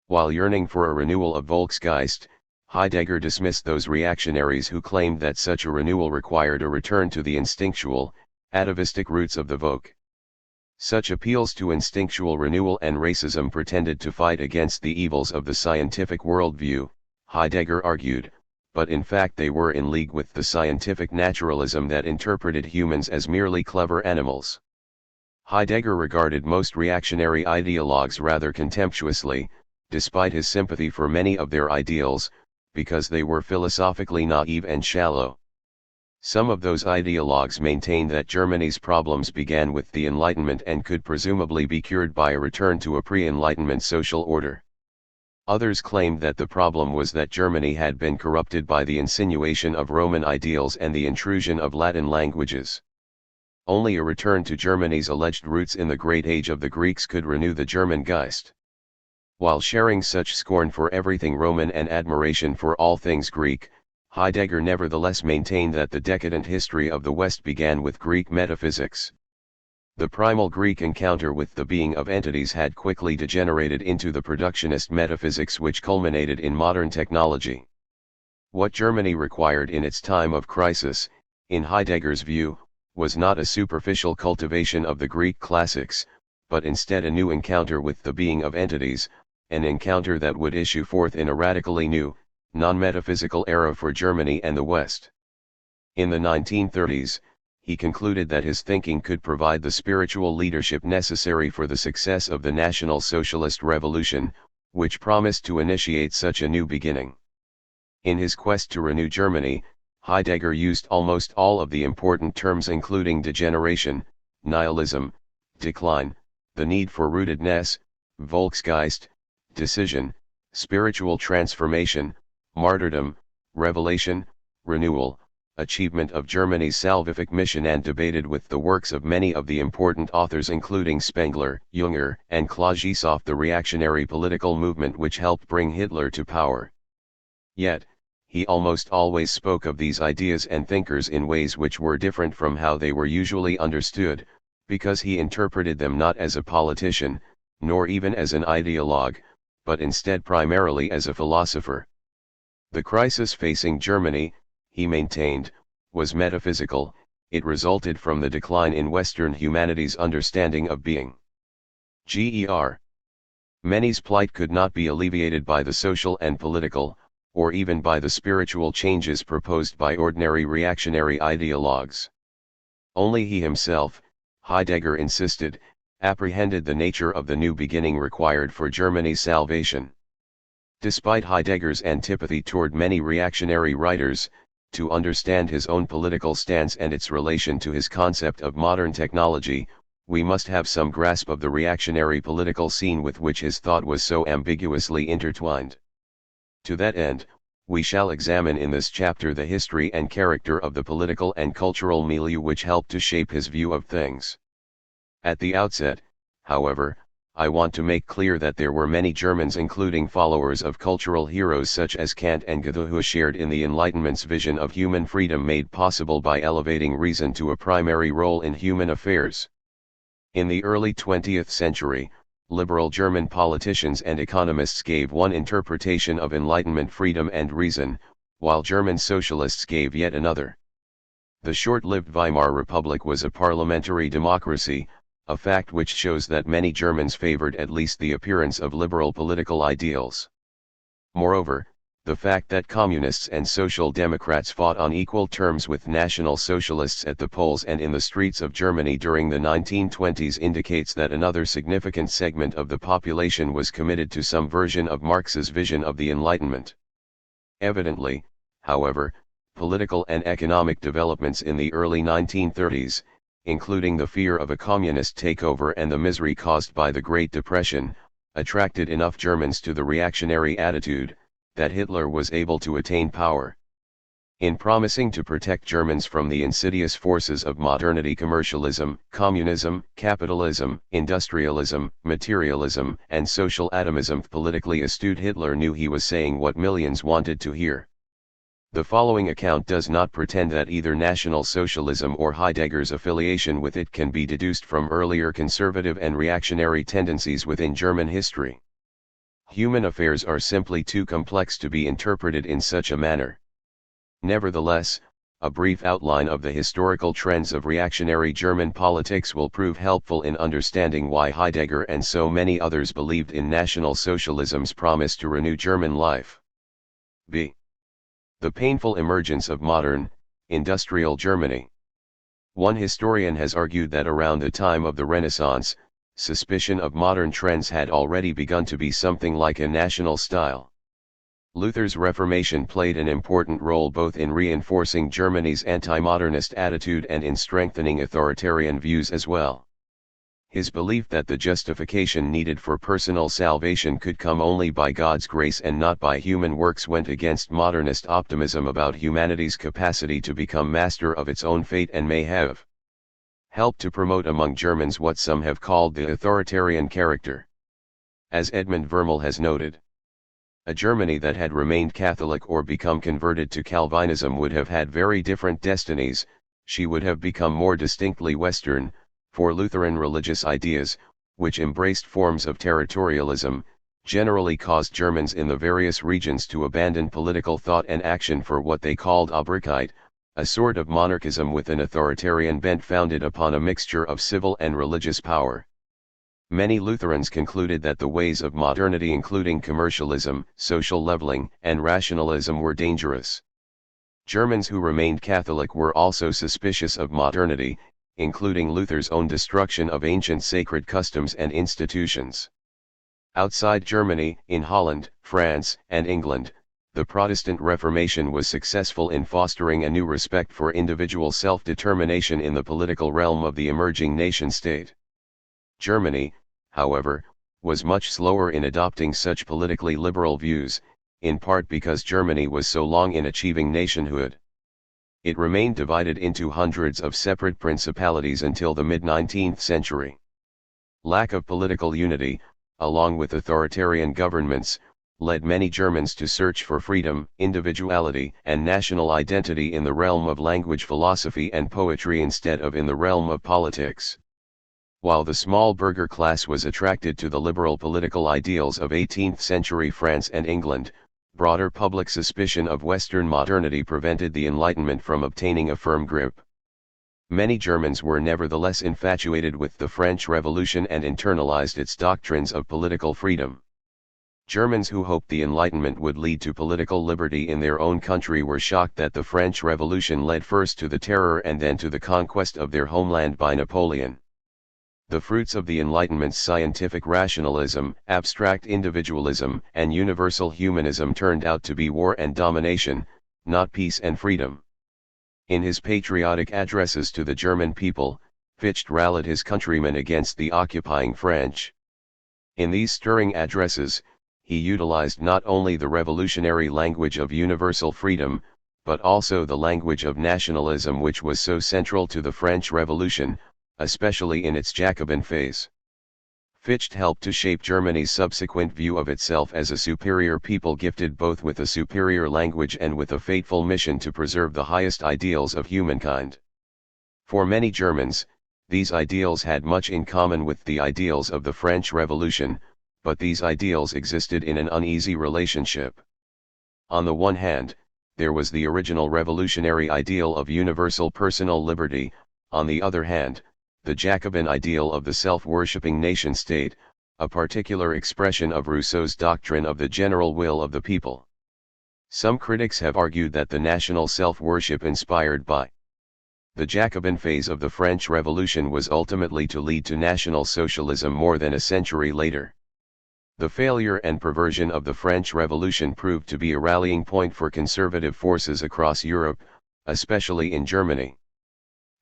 While yearning for a renewal of Volksgeist, Heidegger dismissed those reactionaries who claimed that such a renewal required a return to the instinctual, atavistic roots of the Volk. Such appeals to instinctual renewal and racism pretended to fight against the evils of the scientific worldview, Heidegger argued, but in fact they were in league with the scientific naturalism that interpreted humans as merely clever animals. Heidegger regarded most reactionary ideologues rather contemptuously, despite his sympathy for many of their ideals, because they were philosophically naive and shallow. Some of those ideologues maintained that Germany's problems began with the Enlightenment and could presumably be cured by a return to a pre-Enlightenment social order. Others claimed that the problem was that Germany had been corrupted by the insinuation of Roman ideals and the intrusion of Latin languages. Only a return to Germany's alleged roots in the great age of the Greeks could renew the German Geist. While sharing such scorn for everything Roman and admiration for all things Greek, Heidegger nevertheless maintained that the decadent history of the West began with Greek metaphysics. The primal Greek encounter with the being of entities had quickly degenerated into the productionist metaphysics which culminated in modern technology. What Germany required in its time of crisis, in Heidegger's view, was not a superficial cultivation of the Greek classics, but instead a new encounter with the being of entities, an encounter that would issue forth in a radically new, non-metaphysical era for Germany and the West. In the 1930s, he concluded that his thinking could provide the spiritual leadership necessary for the success of the National Socialist Revolution, which promised to initiate such a new beginning. In his quest to renew Germany, Heidegger used almost all of the important terms including degeneration, nihilism, decline, the need for rootedness, Volksgeist, decision, spiritual transformation, martyrdom, revelation, renewal, achievement of Germany's salvific mission, and debated with the works of many of the important authors including Spengler, Junger, and Klavsov the reactionary political movement which helped bring Hitler to power. Yet, he almost always spoke of these ideas and thinkers in ways which were different from how they were usually understood, because he interpreted them not as a politician, nor even as an ideologue, but instead primarily as a philosopher. The crisis facing Germany, he maintained, was metaphysical. It resulted from the decline in Western humanity's understanding of being. Ger. Many's plight could not be alleviated by the social and political, or even by the spiritual changes proposed by ordinary reactionary ideologues. Only he himself, Heidegger insisted, apprehended the nature of the new beginning required for Germany's salvation. Despite Heidegger's antipathy toward many reactionary writers, to understand his own political stance and its relation to his concept of modern technology, we must have some grasp of the reactionary political scene with which his thought was so ambiguously intertwined. To that end, we shall examine in this chapter the history and character of the political and cultural milieu which helped to shape his view of things. At the outset, however, I want to make clear that there were many Germans including followers of cultural heroes such as Kant and Goethe who shared in the Enlightenment's vision of human freedom made possible by elevating reason to a primary role in human affairs. In the early 20th century, liberal German politicians and economists gave one interpretation of Enlightenment freedom and reason, while German socialists gave yet another. The short-lived Weimar Republic was a parliamentary democracy, a fact which shows that many Germans favored at least the appearance of liberal political ideals. Moreover, the fact that communists and social democrats fought on equal terms with national socialists at the polls and in the streets of Germany during the 1920s indicates that another significant segment of the population was committed to some version of Marx's vision of the Enlightenment. Evidently, however, political and economic developments in the early 1930s, including the fear of a communist takeover and the misery caused by the Great Depression, attracted enough Germans to the reactionary attitude, that Hitler was able to attain power. In promising to protect Germans from the insidious forces of modernity, commercialism, communism, capitalism, industrialism, materialism, and social atomism, politically astute Hitler knew he was saying what millions wanted to hear. The following account does not pretend that either National Socialism or Heidegger's affiliation with it can be deduced from earlier conservative and reactionary tendencies within German history. Human affairs are simply too complex to be interpreted in such a manner. Nevertheless, a brief outline of the historical trends of reactionary German politics will prove helpful in understanding why Heidegger and so many others believed in National Socialism's promise to renew German life. b. The painful emergence of modern, industrial Germany. One historian has argued that around the time of the Renaissance, suspicion of modern trends had already begun to be something like a national style. Luther's Reformation played an important role both in reinforcing Germany's anti-modernist attitude and in strengthening authoritarian views as well. His belief that the justification needed for personal salvation could come only by God's grace and not by human works went against modernist optimism about humanity's capacity to become master of its own fate, and may have helped to promote among Germans what some have called the authoritarian character. As Edmund Vermel has noted, a Germany that had remained Catholic or become converted to Calvinism would have had very different destinies. She would have become more distinctly Western, for Lutheran religious ideas, which embraced forms of territorialism, generally caused Germans in the various regions to abandon political thought and action for what they called Obrigkeit, a sort of monarchism with an authoritarian bent founded upon a mixture of civil and religious power. Many Lutherans concluded that the ways of modernity, including commercialism, social leveling, and rationalism, were dangerous. Germans who remained Catholic were also suspicious of modernity, including Luther's own destruction of ancient sacred customs and institutions. Outside Germany, in Holland, France, and England, the Protestant Reformation was successful in fostering a new respect for individual self-determination in the political realm of the emerging nation-state. Germany, however, was much slower in adopting such politically liberal views, in part because Germany was so long in achieving nationhood. It remained divided into hundreds of separate principalities until the mid-19th century. Lack of political unity, along with authoritarian governments, led many Germans to search for freedom, individuality, and national identity in the realm of language, philosophy, and poetry instead of in the realm of politics. While the small burgher class was attracted to the liberal political ideals of 18th century France and England, broader public suspicion of Western modernity prevented the Enlightenment from obtaining a firm grip. Many Germans were nevertheless infatuated with the French Revolution and internalized its doctrines of political freedom. Germans who hoped the Enlightenment would lead to political liberty in their own country were shocked that the French Revolution led first to the terror and then to the conquest of their homeland by Napoleon. The fruits of the Enlightenment's scientific rationalism, abstract individualism, and universal humanism turned out to be war and domination, not peace and freedom. In his patriotic addresses to the German people, Fichte rallied his countrymen against the occupying French. In these stirring addresses, he utilized not only the revolutionary language of universal freedom, but also the language of nationalism, which was so central to the French Revolution, especially in its Jacobin phase. Fichte helped to shape Germany's subsequent view of itself as a superior people gifted both with a superior language and with a fateful mission to preserve the highest ideals of humankind. For many Germans, these ideals had much in common with the ideals of the French Revolution, but these ideals existed in an uneasy relationship. On the one hand, there was the original revolutionary ideal of universal personal liberty. On the other hand, the Jacobin ideal of the self-worshipping nation-state, a particular expression of Rousseau's doctrine of the general will of the people. Some critics have argued that the national self-worship inspired by the Jacobin phase of the French Revolution was ultimately to lead to National Socialism more than a century later. The failure and perversion of the French Revolution proved to be a rallying point for conservative forces across Europe, especially in Germany.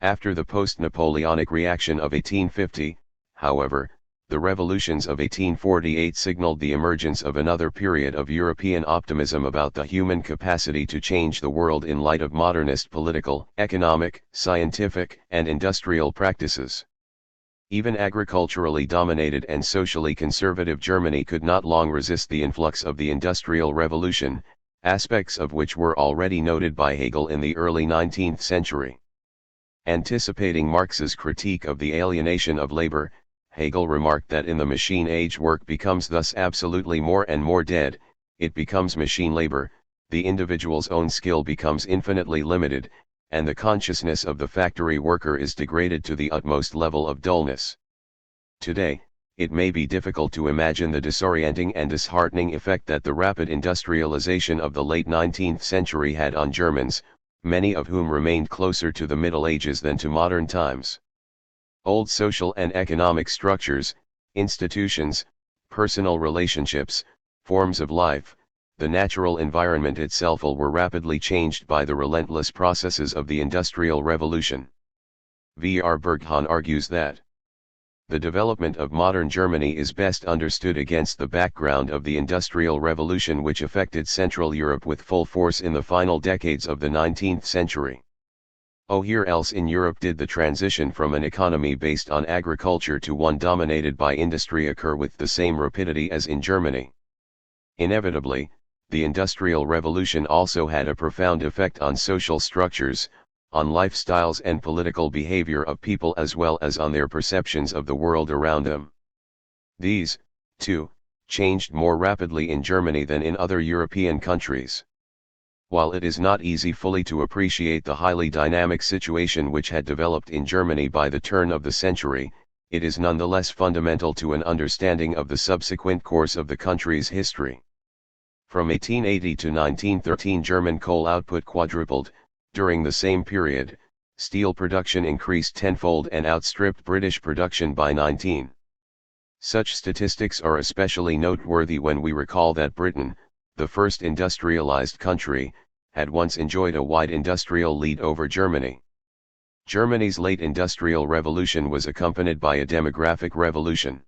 After the post-Napoleonic reaction of 1850, however, the revolutions of 1848 signaled the emergence of another period of European optimism about the human capacity to change the world in light of modernist political, economic, scientific, and industrial practices. Even agriculturally dominated and socially conservative Germany could not long resist the influx of the Industrial Revolution, aspects of which were already noted by Hegel in the early 19th century. Anticipating Marx's critique of the alienation of labor, Hegel remarked that in the machine age work becomes thus absolutely more and more dead, it becomes machine labor, the individual's own skill becomes infinitely limited, and the consciousness of the factory worker is degraded to the utmost level of dullness. Today, it may be difficult to imagine the disorienting and disheartening effect that the rapid industrialization of the late 19th century had on Germans, many of whom remained closer to the Middle Ages than to modern times. Old social and economic structures, institutions, personal relationships, forms of life, the natural environment itself all were rapidly changed by the relentless processes of the Industrial Revolution. V.R. Berghan argues that the development of modern Germany is best understood against the background of the Industrial Revolution which affected Central Europe with full force in the final decades of the 19th century. Here else in Europe did the transition from an economy based on agriculture to one dominated by industry occur with the same rapidity as in Germany. Inevitably, the Industrial Revolution also had a profound effect on social structures, on lifestyles and political behavior of people as well as on their perceptions of the world around them. These, too, changed more rapidly in Germany than in other European countries. While it is not easy fully to appreciate the highly dynamic situation which had developed in Germany by the turn of the century, it is nonetheless fundamental to an understanding of the subsequent course of the country's history. From 1880 to 1913 German coal output quadrupled. During the same period, steel production increased tenfold and outstripped British production by 19. Such statistics are especially noteworthy when we recall that Britain, the first industrialized country, had once enjoyed a wide industrial lead over Germany. Germany's late industrial revolution was accompanied by a demographic revolution.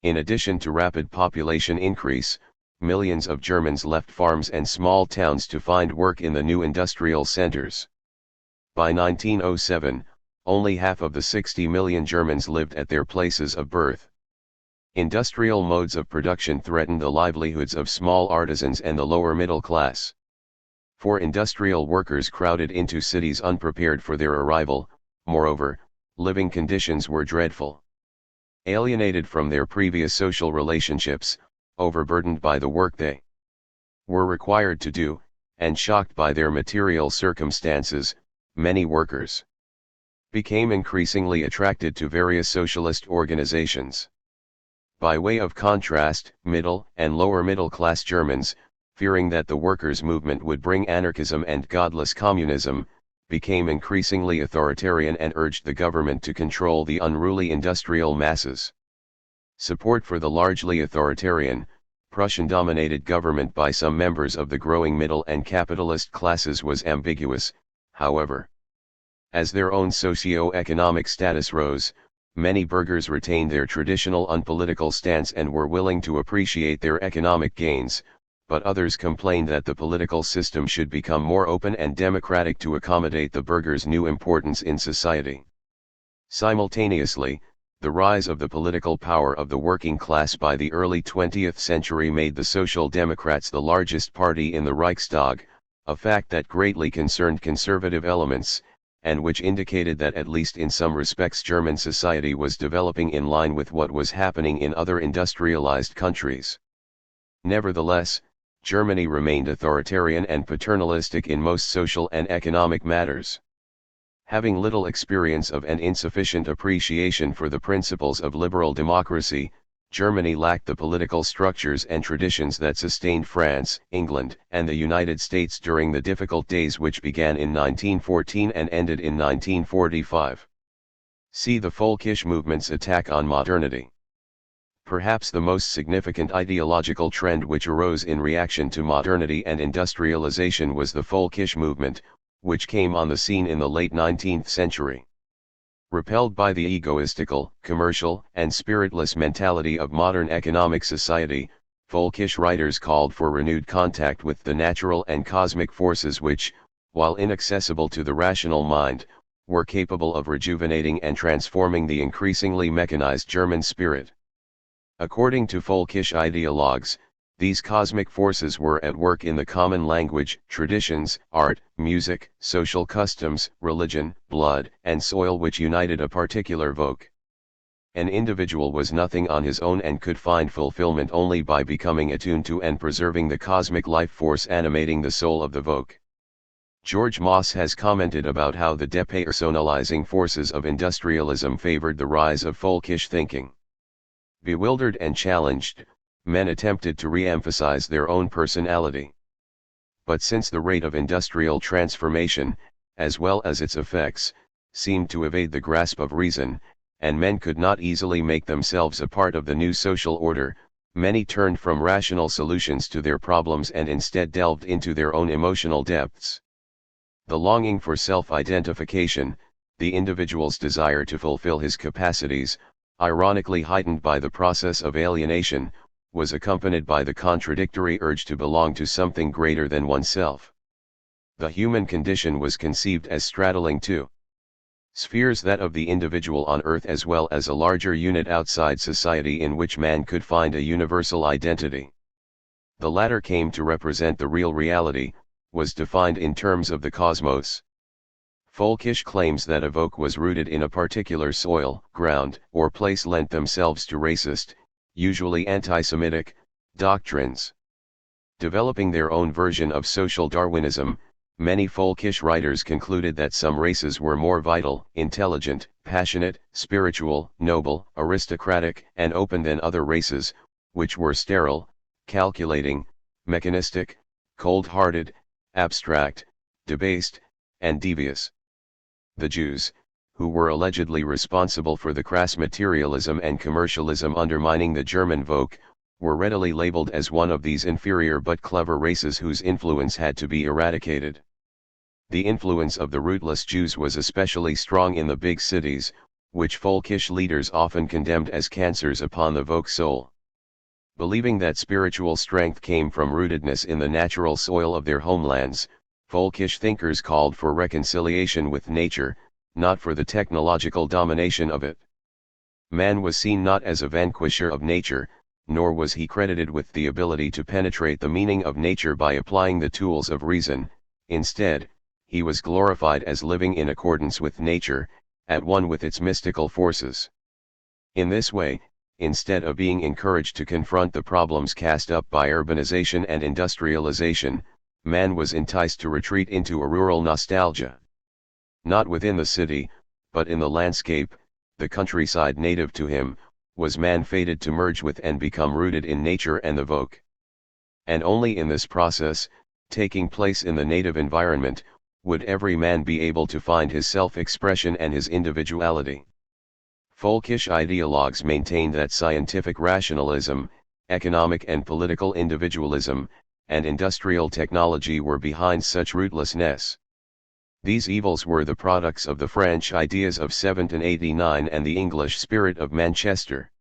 In addition to rapid population increase, millions of Germans left farms and small towns to find work in the new industrial centers. By 1907, only half of the 60 million Germans lived at their places of birth. Industrial modes of production threatened the livelihoods of small artisans and the lower middle class. For industrial workers crowded into cities unprepared for their arrival, moreover, living conditions were dreadful. Alienated from their previous social relationships, overburdened by the work they were required to do, and shocked by their material circumstances, many workers became increasingly attracted to various socialist organizations. By way of contrast, middle and lower middle class Germans, fearing that the workers' movement would bring anarchism and godless communism, became increasingly authoritarian and urged the government to control the unruly industrial masses. Support for the largely authoritarian, Prussian-dominated government by some members of the growing middle and capitalist classes was ambiguous, however. As their own socio-economic status rose, many burghers retained their traditional unpolitical stance and were willing to appreciate their economic gains, but others complained that the political system should become more open and democratic to accommodate the burghers' new importance in society. Simultaneously, the rise of the political power of the working class by the early 20th century made the Social Democrats the largest party in the Reichstag, a fact that greatly concerned conservative elements, and which indicated that at least in some respects German society was developing in line with what was happening in other industrialized countries. Nevertheless, Germany remained authoritarian and paternalistic in most social and economic matters. Having little experience of and insufficient appreciation for the principles of liberal democracy, Germany lacked the political structures and traditions that sustained France, England, and the United States during the difficult days which began in 1914 and ended in 1945. See the Völkisch movement's attack on modernity. Perhaps the most significant ideological trend which arose in reaction to modernity and industrialization was the Völkisch movement, which came on the scene in the late 19th century. Repelled by the egoistical, commercial, and spiritless mentality of modern economic society, Völkisch writers called for renewed contact with the natural and cosmic forces which, while inaccessible to the rational mind, were capable of rejuvenating and transforming the increasingly mechanized German spirit. According to Völkisch ideologues, These cosmic forces were at work in the common language, traditions, art, music, social customs, religion, blood, and soil which united a particular folk. An individual was nothing on his own and could find fulfillment only by becoming attuned to and preserving the cosmic life force animating the soul of the folk. George Moss has commented about how the depersonalizing forces of industrialism favored the rise of folkish thinking. Bewildered and challenged, men attempted to re-emphasize their own personality. But since the rate of industrial transformation, as well as its effects, seemed to evade the grasp of reason, and men could not easily make themselves a part of the new social order, many turned from rational solutions to their problems and instead delved into their own emotional depths. The longing for self-identification, the individual's desire to fulfill his capacities, ironically heightened by the process of alienation, was accompanied by the contradictory urge to belong to something greater than oneself. The human condition was conceived as straddling two spheres, that of the individual on earth as well as a larger unit outside society in which man could find a universal identity. The latter came to represent the real reality, was defined in terms of the cosmos. Folkish claims that a folk was rooted in a particular soil, ground, or place lent themselves to racist, usually anti-Semitic, doctrines. Developing their own version of social Darwinism, many folkish writers concluded that some races were more vital, intelligent, passionate, spiritual, noble, aristocratic, and open than other races, which were sterile, calculating, mechanistic, cold-hearted, abstract, debased, and devious. The Jews, who were allegedly responsible for the crass materialism and commercialism undermining the German folk, were readily labeled as one of these inferior but clever races whose influence had to be eradicated. The influence of the rootless Jews was especially strong in the big cities, which folkish leaders often condemned as cancers upon the folk soul. Believing that spiritual strength came from rootedness in the natural soil of their homelands, folkish thinkers called for reconciliation with nature, not for the technological domination of it. Man was seen not as a vanquisher of nature, nor was he credited with the ability to penetrate the meaning of nature by applying the tools of reason. Instead, he was glorified as living in accordance with nature, at one with its mystical forces. In this way, instead of being encouraged to confront the problems cast up by urbanization and industrialization, man was enticed to retreat into a rural nostalgia. Not within the city, but in the landscape, the countryside native to him, was man fated to merge with and become rooted in nature and the folk. And only in this process, taking place in the native environment, would every man be able to find his self-expression and his individuality. Folkish ideologues maintained that scientific rationalism, economic and political individualism, and industrial technology were behind such rootlessness. These evils were the products of the French ideas of 1789 and the English spirit of Manchester.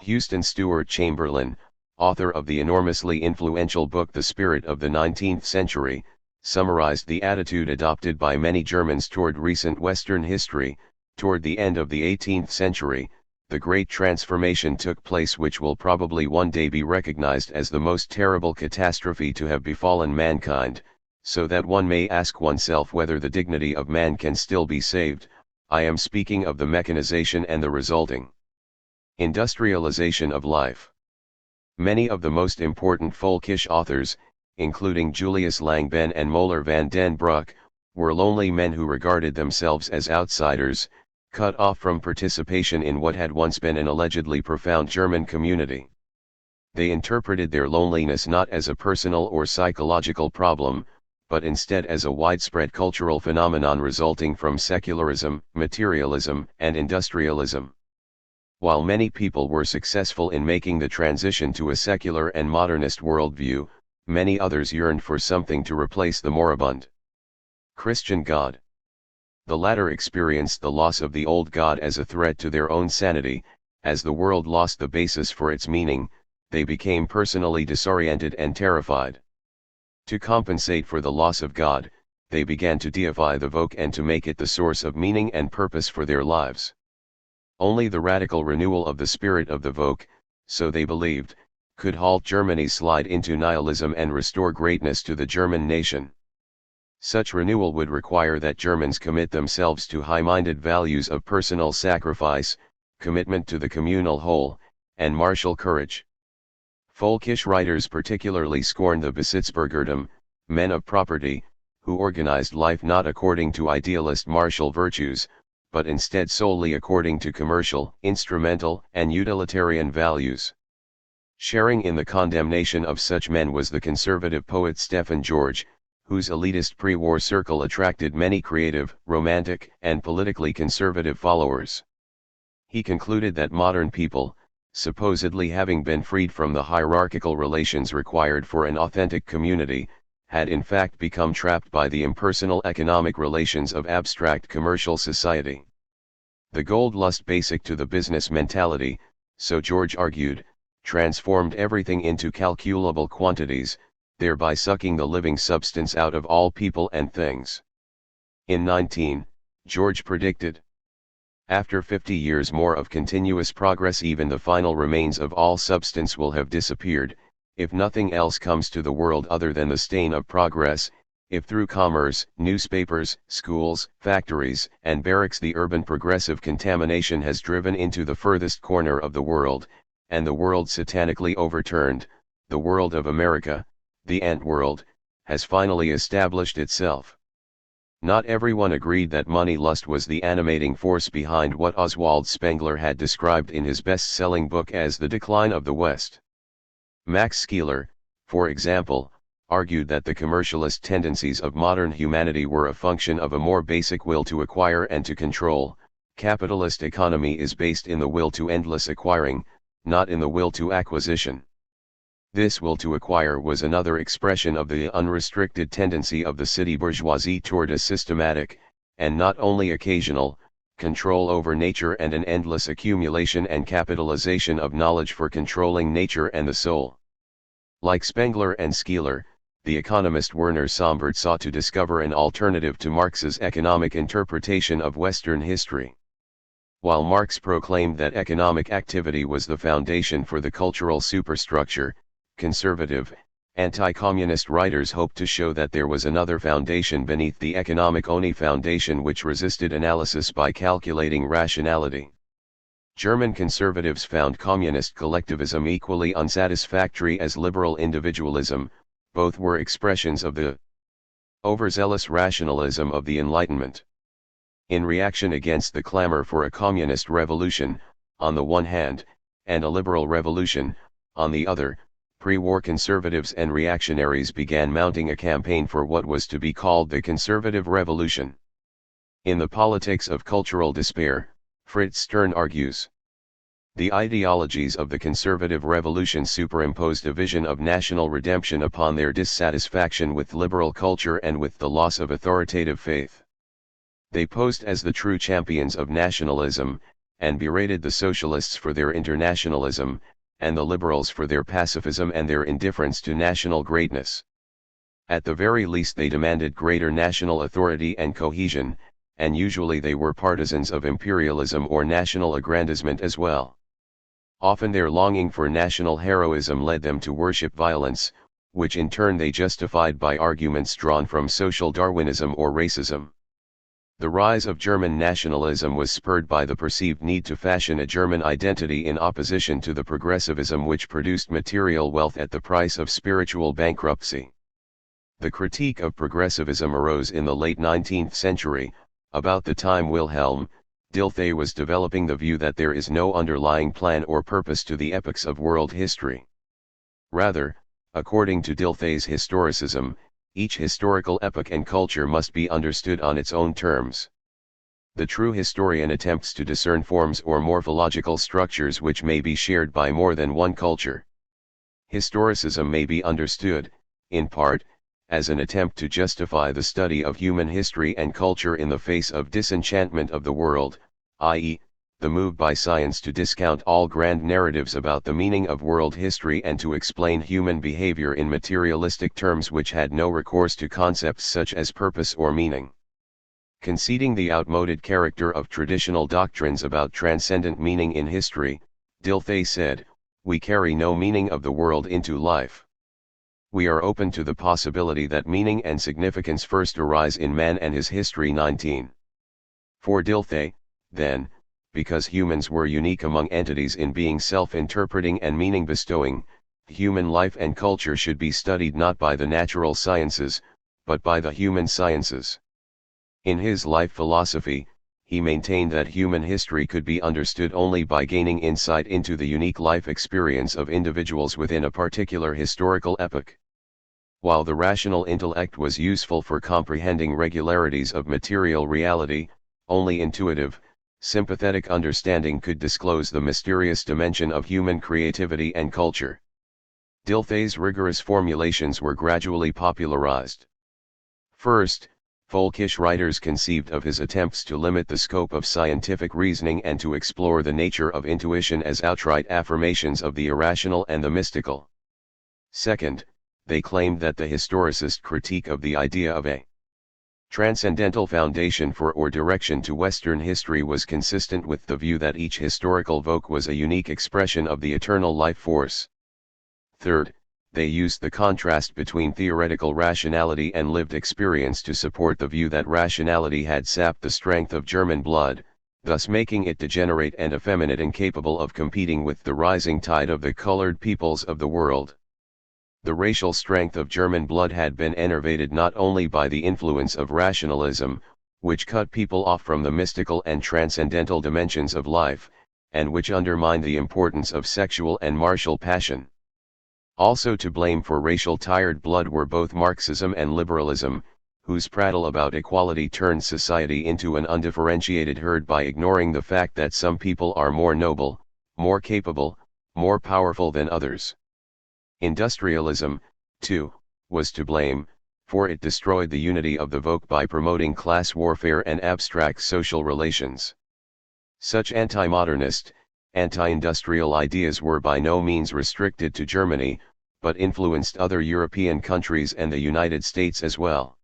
Houston Stewart Chamberlain, author of the enormously influential book The Spirit of the 19th Century, summarized the attitude adopted by many Germans toward recent Western history. Toward the end of the 18th century, the great transformation took place which will probably one day be recognized as the most terrible catastrophe to have befallen mankind, so that one may ask oneself whether the dignity of man can still be saved. I am speaking of the mechanization and the resulting industrialization of life. Many of the most important folkish authors, including Julius Langben and Moeller van den Broek, were lonely men who regarded themselves as outsiders, cut off from participation in what had once been an allegedly profound German community. They interpreted their loneliness not as a personal or psychological problem, but instead as a widespread cultural phenomenon resulting from secularism, materialism, and industrialism. While many people were successful in making the transition to a secular and modernist worldview, many others yearned for something to replace the moribund Christian God. The latter experienced the loss of the old God as a threat to their own sanity. As the world lost the basis for its meaning, they became personally disoriented and terrified. To compensate for the loss of God, they began to deify the folk and to make it the source of meaning and purpose for their lives. Only the radical renewal of the spirit of the folk, so they believed, could halt Germany's slide into nihilism and restore greatness to the German nation. Such renewal would require that Germans commit themselves to high-minded values of personal sacrifice, commitment to the communal whole, and martial courage. Folkish writers particularly scorned the Besitzbürgertum, men of property, who organized life not according to idealist martial virtues, but instead solely according to commercial, instrumental, and utilitarian values. Sharing in the condemnation of such men was the conservative poet Stephen George, whose elitist pre-war circle attracted many creative, romantic, and politically conservative followers. He concluded that modern people, supposedly having been freed from the hierarchical relations required for an authentic community, had in fact become trapped by the impersonal economic relations of abstract commercial society. The gold lust basic to the business mentality, so George argued, transformed everything into calculable quantities, thereby sucking the living substance out of all people and things. In 19, George predicted, after 50 years more of continuous progress even the final remains of all substance will have disappeared, if nothing else comes to the world other than the stain of progress, if through commerce, newspapers, schools, factories, and barracks the urban progressive contamination has driven into the furthest corner of the world, and the world satanically overturned, the world of America, the ant-world, has finally established itself. Not everyone agreed that money lust was the animating force behind what Oswald Spengler had described in his best-selling book as The Decline of the West. Max Skeeler, for example, argued that the commercialist tendencies of modern humanity were a function of a more basic will to acquire and to control. Capitalist economy is based in the will to endless acquiring, not in the will to acquisition. This will to acquire was another expression of the unrestricted tendency of the city bourgeoisie toward a systematic, and not only occasional, control over nature and an endless accumulation and capitalization of knowledge for controlling nature and the soul. Like Spengler and Skeeler, the economist Werner Sombart sought to discover an alternative to Marx's economic interpretation of Western history. While Marx proclaimed that economic activity was the foundation for the cultural superstructure, conservative, anti-communist writers hoped to show that there was another foundation beneath the economic-only foundation which resisted analysis by calculating rationality. German conservatives found communist collectivism equally unsatisfactory as liberal individualism, both were expressions of the overzealous rationalism of the Enlightenment. In reaction against the clamor for a communist revolution, on the one hand, and a liberal revolution, on the other, pre-war conservatives and reactionaries began mounting a campaign for what was to be called the Conservative Revolution. In The Politics of Cultural Despair, Fritz Stern argues, the ideologies of the Conservative Revolution superimposed a vision of national redemption upon their dissatisfaction with liberal culture and with the loss of authoritative faith. They posed as the true champions of nationalism, and berated the socialists for their internationalism, and the liberals for their pacifism and their indifference to national greatness. At the very least they demanded greater national authority and cohesion, and usually they were partisans of imperialism or national aggrandizement as well. Often their longing for national heroism led them to worship violence, which in turn they justified by arguments drawn from social Darwinism or racism. The rise of German nationalism was spurred by the perceived need to fashion a German identity in opposition to the progressivism which produced material wealth at the price of spiritual bankruptcy. The critique of progressivism arose in the late 19th century, about the time Wilhelm Dilthey was developing the view that there is no underlying plan or purpose to the epochs of world history. Rather, according to Dilthey's historicism, each historical epoch and culture must be understood on its own terms. The true historian attempts to discern forms or morphological structures which may be shared by more than one culture. Historicism may be understood, in part, as an attempt to justify the study of human history and culture in the face of disenchantment of the world, i.e., the move by science to discount all grand narratives about the meaning of world history and to explain human behavior in materialistic terms which had no recourse to concepts such as purpose or meaning. Conceding the outmoded character of traditional doctrines about transcendent meaning in history, Dilthey said, we carry no meaning of the world into life. We are open to the possibility that meaning and significance first arise in man and his history. 19. For Dilthey, then, because humans were unique among entities in being self-interpreting and meaning-bestowing, human life and culture should be studied not by the natural sciences, but by the human sciences. In his life philosophy, he maintained that human history could be understood only by gaining insight into the unique life experience of individuals within a particular historical epoch. While the rational intellect was useful for comprehending regularities of material reality, only intuitive, sympathetic understanding could disclose the mysterious dimension of human creativity and culture. Dilthey's rigorous formulations were gradually popularized. First, folkish writers conceived of his attempts to limit the scope of scientific reasoning and to explore the nature of intuition as outright affirmations of the irrational and the mystical. Second, they claimed that the historicist critique of the idea of a transcendental foundation for or direction to Western history was consistent with the view that each historical vogue was a unique expression of the eternal life force. Third, they used the contrast between theoretical rationality and lived experience to support the view that rationality had sapped the strength of German blood, thus making it degenerate and effeminate, incapable of competing with the rising tide of the colored peoples of the world. The racial strength of German blood had been enervated not only by the influence of rationalism, which cut people off from the mystical and transcendental dimensions of life, and which undermined the importance of sexual and martial passion. Also to blame for racial tired blood were both Marxism and liberalism, whose prattle about equality turned society into an undifferentiated herd by ignoring the fact that some people are more noble, more capable, more powerful than others. Industrialism, too, was to blame, for it destroyed the unity of the vogue by promoting class warfare and abstract social relations. Such anti-modernist, anti-industrial ideas were by no means restricted to Germany, but influenced other European countries and the United States as well.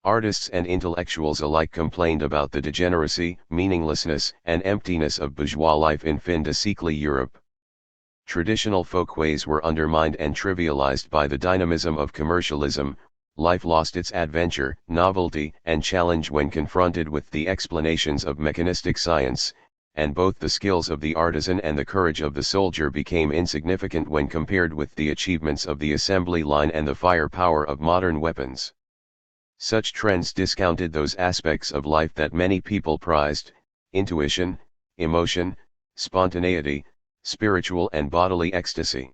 Artists and intellectuals alike complained about the degeneracy, meaninglessness, and emptiness of bourgeois life in fin de siècle Europe. Traditional folkways were undermined and trivialized by the dynamism of commercialism, life lost its adventure, novelty, and challenge when confronted with the explanations of mechanistic science, and both the skills of the artisan and the courage of the soldier became insignificant when compared with the achievements of the assembly line and the firepower of modern weapons. Such trends discounted those aspects of life that many people prized: intuition, emotion, spontaneity, spiritual and bodily ecstasy.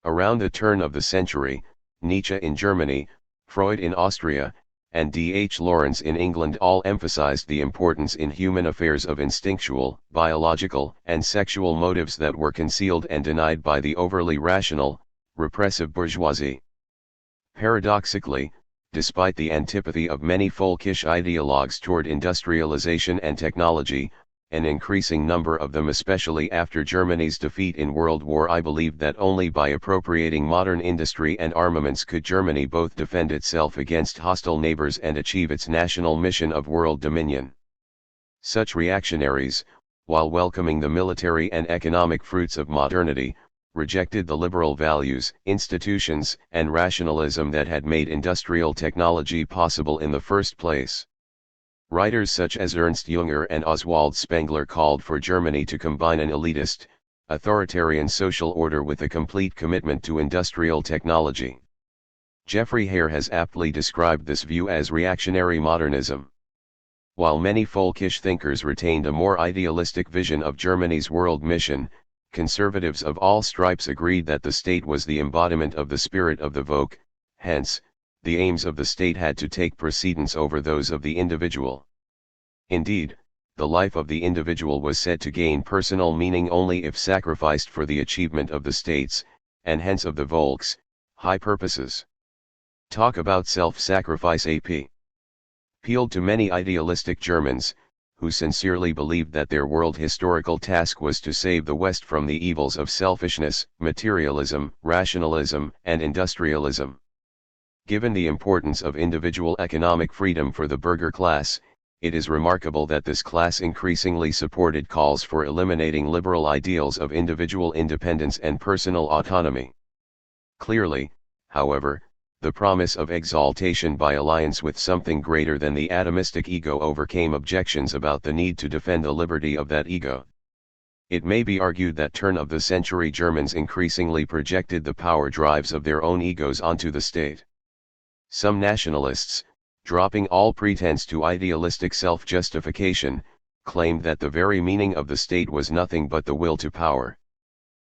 Around the turn of the century, Nietzsche in Germany, Freud in Austria, and D.H. Lawrence in England all emphasized the importance in human affairs of instinctual, biological, and sexual motives that were concealed and denied by the overly rational, repressive bourgeoisie. Paradoxically, despite the antipathy of many folkish ideologues toward industrialization and technology, an increasing number of them, especially after Germany's defeat in World War I, believed that only by appropriating modern industry and armaments could Germany both defend itself against hostile neighbors and achieve its national mission of world dominion. Such reactionaries, while welcoming the military and economic fruits of modernity, rejected the liberal values, institutions, and rationalism that had made industrial technology possible in the first place. Writers such as Ernst Jünger and Oswald Spengler called for Germany to combine an elitist, authoritarian social order with a complete commitment to industrial technology. Geoffrey Hare has aptly described this view as reactionary modernism. While many folkish thinkers retained a more idealistic vision of Germany's world mission, conservatives of all stripes agreed that the state was the embodiment of the spirit of the Vogue, hence, the aims of the state had to take precedence over those of the individual. Indeed, the life of the individual was said to gain personal meaning only if sacrificed for the achievement of the state's, and hence of the Volk's, high purposes. Talk about self-sacrifice appealed to many idealistic Germans, who sincerely believed that their world historical task was to save the West from the evils of selfishness, materialism, rationalism, and industrialism. Given the importance of individual economic freedom for the burgher class, it is remarkable that this class increasingly supported calls for eliminating liberal ideals of individual independence and personal autonomy. Clearly, however, the promise of exaltation by alliance with something greater than the atomistic ego overcame objections about the need to defend the liberty of that ego. It may be argued that turn-of-the-century Germans increasingly projected the power drives of their own egos onto the state. Some nationalists, dropping all pretense to idealistic self-justification, claimed that the very meaning of the state was nothing but the will to power.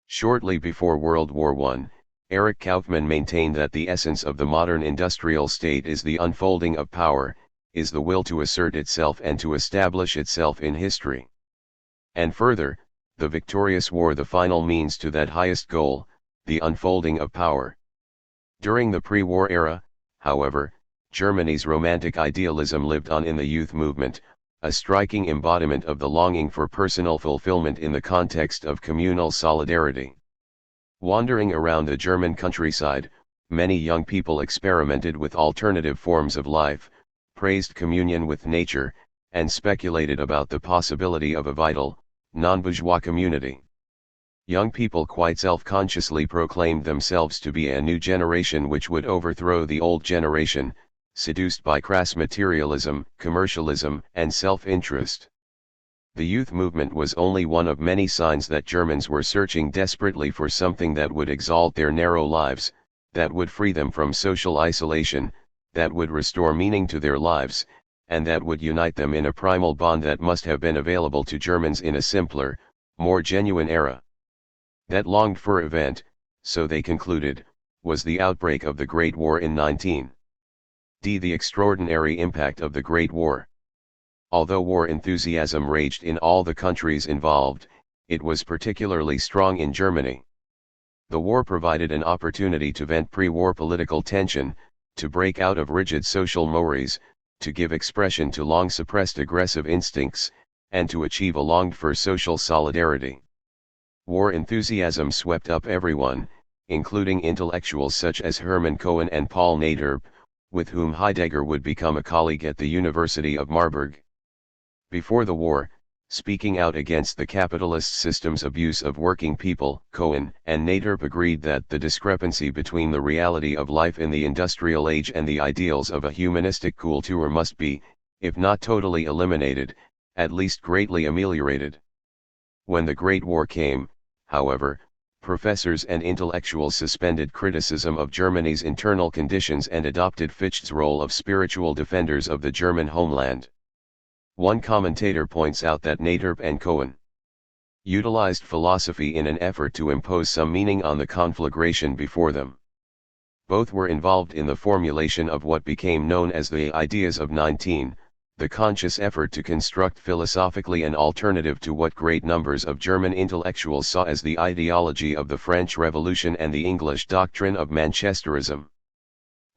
Shortly before World War I, Erich Kaufmann maintained that the essence of the modern industrial state is the unfolding of power, is the will to assert itself and to establish itself in history. And further, the victorious war the final means to that highest goal, the unfolding of power. During the pre-war era, however, Germany's romantic idealism lived on in the youth movement, a striking embodiment of the longing for personal fulfillment in the context of communal solidarity. Wandering around the German countryside, many young people experimented with alternative forms of life, praised communion with nature, and speculated about the possibility of a vital, non-bourgeois community. Young people quite self-consciously proclaimed themselves to be a new generation which would overthrow the old generation, seduced by crass materialism, commercialism, and self-interest. The youth movement was only one of many signs that Germans were searching desperately for something that would exalt their narrow lives, that would free them from social isolation, that would restore meaning to their lives, and that would unite them in a primal bond that must have been available to Germans in a simpler, more genuine era. That longed-for event, so they concluded, was the outbreak of the Great War in 19. The extraordinary impact of the Great War. Although war enthusiasm raged in all the countries involved, it was particularly strong in Germany. The war provided an opportunity to vent pre-war political tension, to break out of rigid social mores, to give expression to long-suppressed aggressive instincts, and to achieve a longed-for social solidarity. War enthusiasm swept up everyone, including intellectuals such as Hermann Cohen and Paul Naderp, with whom Heidegger would become a colleague at the University of Marburg. Before the war, speaking out against the capitalist system's abuse of working people, Cohen and Naderp agreed that the discrepancy between the reality of life in the industrial age and the ideals of a humanistic Kultur must be, if not totally eliminated, at least greatly ameliorated. When the Great War came, however, professors and intellectuals suspended criticism of Germany's internal conditions and adopted Fichte's role of spiritual defenders of the German homeland. One commentator points out that Naderp and Cohen utilized philosophy in an effort to impose some meaning on the conflagration before them. Both were involved in the formulation of what became known as the Ideas of 19, the conscious effort to construct philosophically an alternative to what great numbers of German intellectuals saw as the ideology of the French Revolution and the English doctrine of Manchesterism.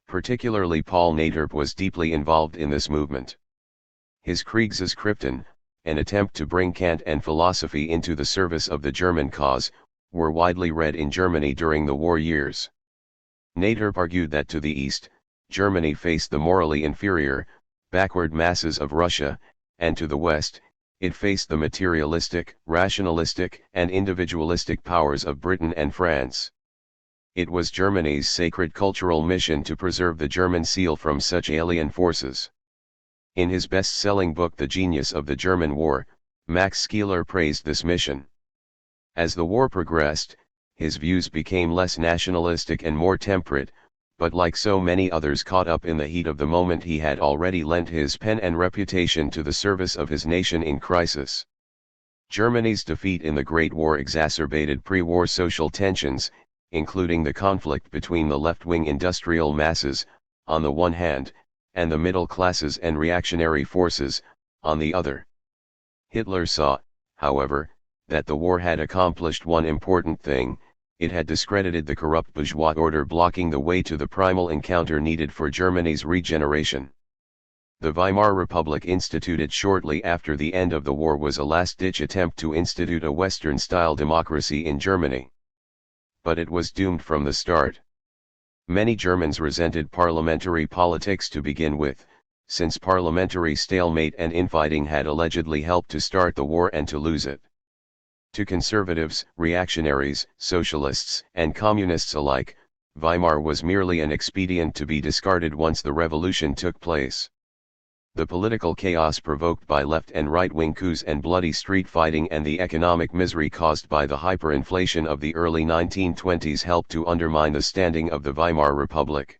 Particularly Paul Naderp was deeply involved in this movement. His Kriegsskriften, an attempt to bring Kant and philosophy into the service of the German cause, were widely read in Germany during the war years. Naderp argued that to the east, Germany faced the morally inferior, backward masses of Russia, and to the west, it faced the materialistic, rationalistic, and individualistic powers of Britain and France. It was Germany's sacred cultural mission to preserve the German seal from such alien forces. In his best-selling book The Genius of the German War, Max Scheler praised this mission. As the war progressed, his views became less nationalistic and more temperate, but like so many others caught up in the heat of the moment he had already lent his pen and reputation to the service of his nation in crisis. Germany's defeat in the Great War exacerbated pre-war social tensions, including the conflict between the left-wing industrial masses, on the one hand, and the middle classes and reactionary forces, on the other. Hitler saw, however, that the war had accomplished one important thing: it had discredited the corrupt bourgeois order blocking the way to the primal encounter needed for Germany's regeneration. The Weimar Republic instituted shortly after the end of the war was a last-ditch attempt to institute a Western-style democracy in Germany. But it was doomed from the start. Many Germans resented parliamentary politics to begin with, since parliamentary stalemate and infighting had allegedly helped to start the war and to lose it. To conservatives, reactionaries, socialists, and communists alike, Weimar was merely an expedient to be discarded once the revolution took place. The political chaos provoked by left and right-wing coups and bloody street fighting and the economic misery caused by the hyperinflation of the early 1920s helped to undermine the standing of the Weimar Republic.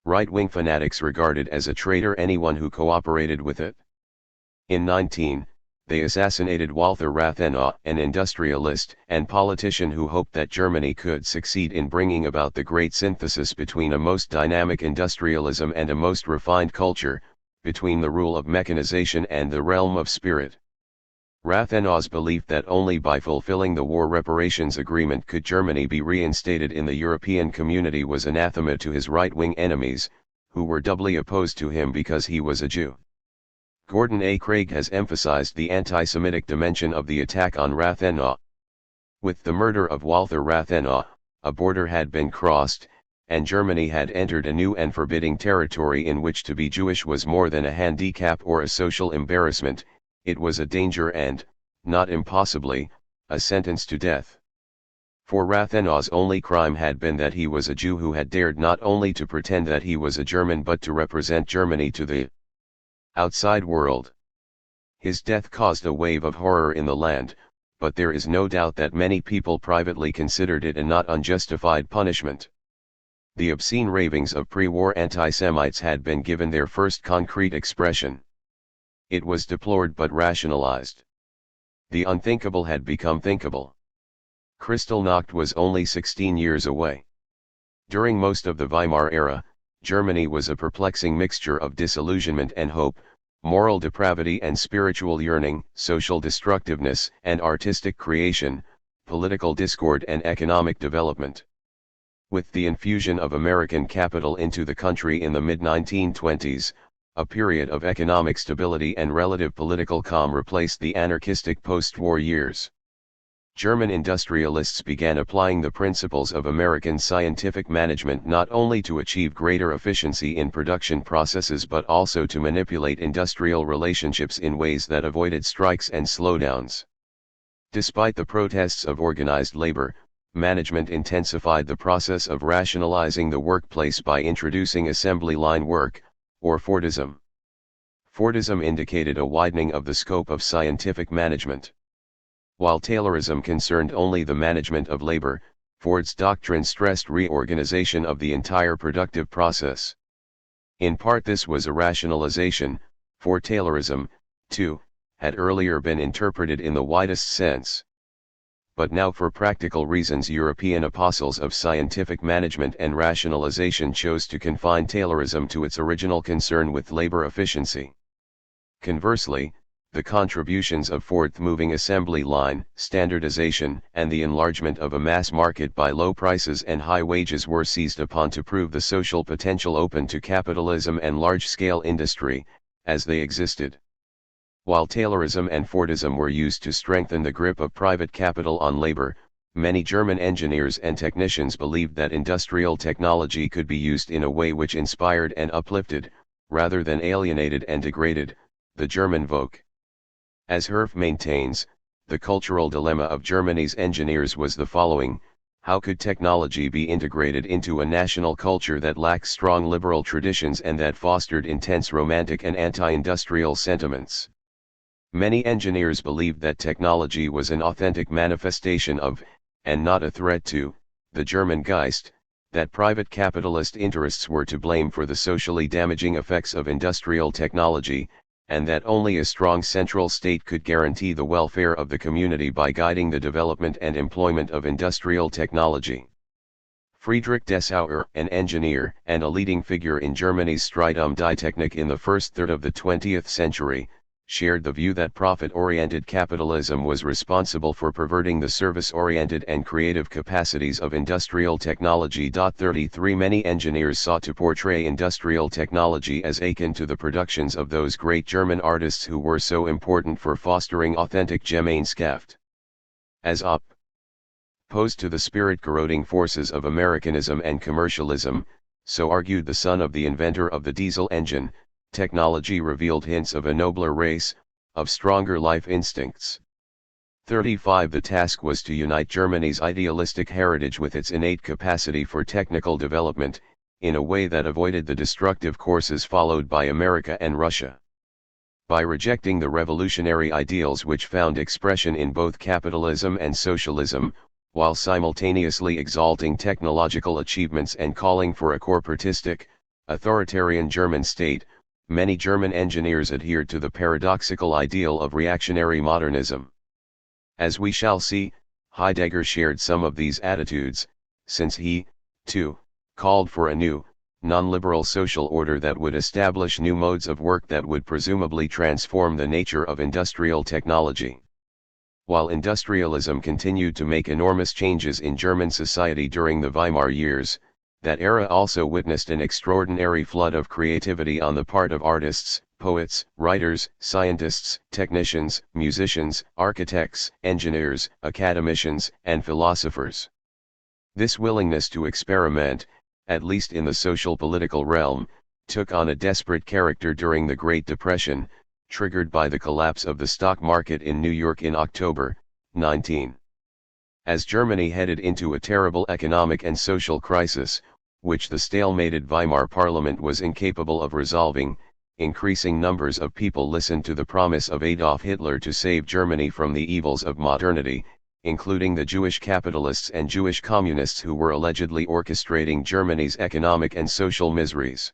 Right-wing fanatics regarded as a traitor anyone who cooperated with it. In 19, they assassinated Walther Rathenau, an industrialist and politician who hoped that Germany could succeed in bringing about the great synthesis between a most dynamic industrialism and a most refined culture, between the rule of mechanization and the realm of spirit. Rathenau's belief that only by fulfilling the war reparations agreement could Germany be reinstated in the European community was anathema to his right-wing enemies, who were doubly opposed to him because he was a Jew. Gordon A. Craig has emphasized the anti-Semitic dimension of the attack on Rathenau. With the murder of Walther Rathenau, a border had been crossed, and Germany had entered a new and forbidding territory in which to be Jewish was more than a handicap or a social embarrassment, it was a danger and, not impossibly, a sentence to death. For Rathenau's only crime had been that he was a Jew who had dared not only to pretend that he was a German but to represent Germany to the outside world. His death caused a wave of horror in the land, but there is no doubt that many people privately considered it a not unjustified punishment. The obscene ravings of pre-war anti-Semites had been given their first concrete expression. It was deplored but rationalized. The unthinkable had become thinkable. Kristallnacht was only 16 years away. During most of the Weimar era, Germany was a perplexing mixture of disillusionment and hope, moral depravity and spiritual yearning, social destructiveness and artistic creation, political discord and economic development. With the infusion of American capital into the country in the mid-1920s, a period of economic stability and relative political calm replaced the anarchistic post-war years. German industrialists began applying the principles of American scientific management not only to achieve greater efficiency in production processes but also to manipulate industrial relationships in ways that avoided strikes and slowdowns. Despite the protests of organized labor, management intensified the process of rationalizing the workplace by introducing assembly line work, or Fordism. Fordism indicated a widening of the scope of scientific management. While Taylorism concerned only the management of labor, Ford's doctrine stressed reorganization of the entire productive process. In part this was a rationalization, for Taylorism, too, had earlier been interpreted in the widest sense. But now for practical reasons European apostles of scientific management and rationalization chose to confine Taylorism to its original concern with labor efficiency. Conversely, the contributions of Ford's moving assembly line, standardization, and the enlargement of a mass market by low prices and high wages were seized upon to prove the social potential open to capitalism and large-scale industry, as they existed. While Taylorism and Fordism were used to strengthen the grip of private capital on labor, many German engineers and technicians believed that industrial technology could be used in a way which inspired and uplifted, rather than alienated and degraded, the German Volk. As Herf maintains, the cultural dilemma of Germany's engineers was the following: how could technology be integrated into a national culture that lacked strong liberal traditions and that fostered intense romantic and anti-industrial sentiments? Many engineers believed that technology was an authentic manifestation of, and not a threat to, the German Geist, that private capitalist interests were to blame for the socially damaging effects of industrial technology, and that only a strong central state could guarantee the welfare of the community by guiding the development and employment of industrial technology. Friedrich Dessauer, an engineer and a leading figure in Germany's Streitum die Technik in the first third of the 20th century, shared the view that profit-oriented capitalism was responsible for perverting the service-oriented and creative capacities of industrial technology. 33 Many engineers sought to portray industrial technology as akin to the productions of those great German artists who were so important for fostering authentic Gemeinschaft. As opposed to the spirit-corroding forces of Americanism and commercialism, so argued the son of the inventor of the diesel engine, technology revealed hints of a nobler race, of stronger life instincts. 35. The task was to unite Germany's idealistic heritage with its innate capacity for technical development, in a way that avoided the destructive courses followed by America and Russia. By rejecting the revolutionary ideals which found expression in both capitalism and socialism, while simultaneously exalting technological achievements and calling for a corporatistic, authoritarian German state, many German engineers adhered to the paradoxical ideal of reactionary modernism. As we shall see, Heidegger shared some of these attitudes, since he, too, called for a new, non-liberal social order that would establish new modes of work that would presumably transform the nature of industrial technology. While industrialism continued to make enormous changes in German society during the Weimar years, that era also witnessed an extraordinary flood of creativity on the part of artists, poets, writers, scientists, technicians, musicians, architects, engineers, academicians, and philosophers. This willingness to experiment, at least in the social-political realm, took on a desperate character during the Great Depression, triggered by the collapse of the stock market in New York in October, 19. As Germany headed into a terrible economic and social crisis, which the stalemated Weimar Parliament was incapable of resolving, increasing numbers of people listened to the promise of Adolf Hitler to save Germany from the evils of modernity, including the Jewish capitalists and Jewish communists who were allegedly orchestrating Germany's economic and social miseries.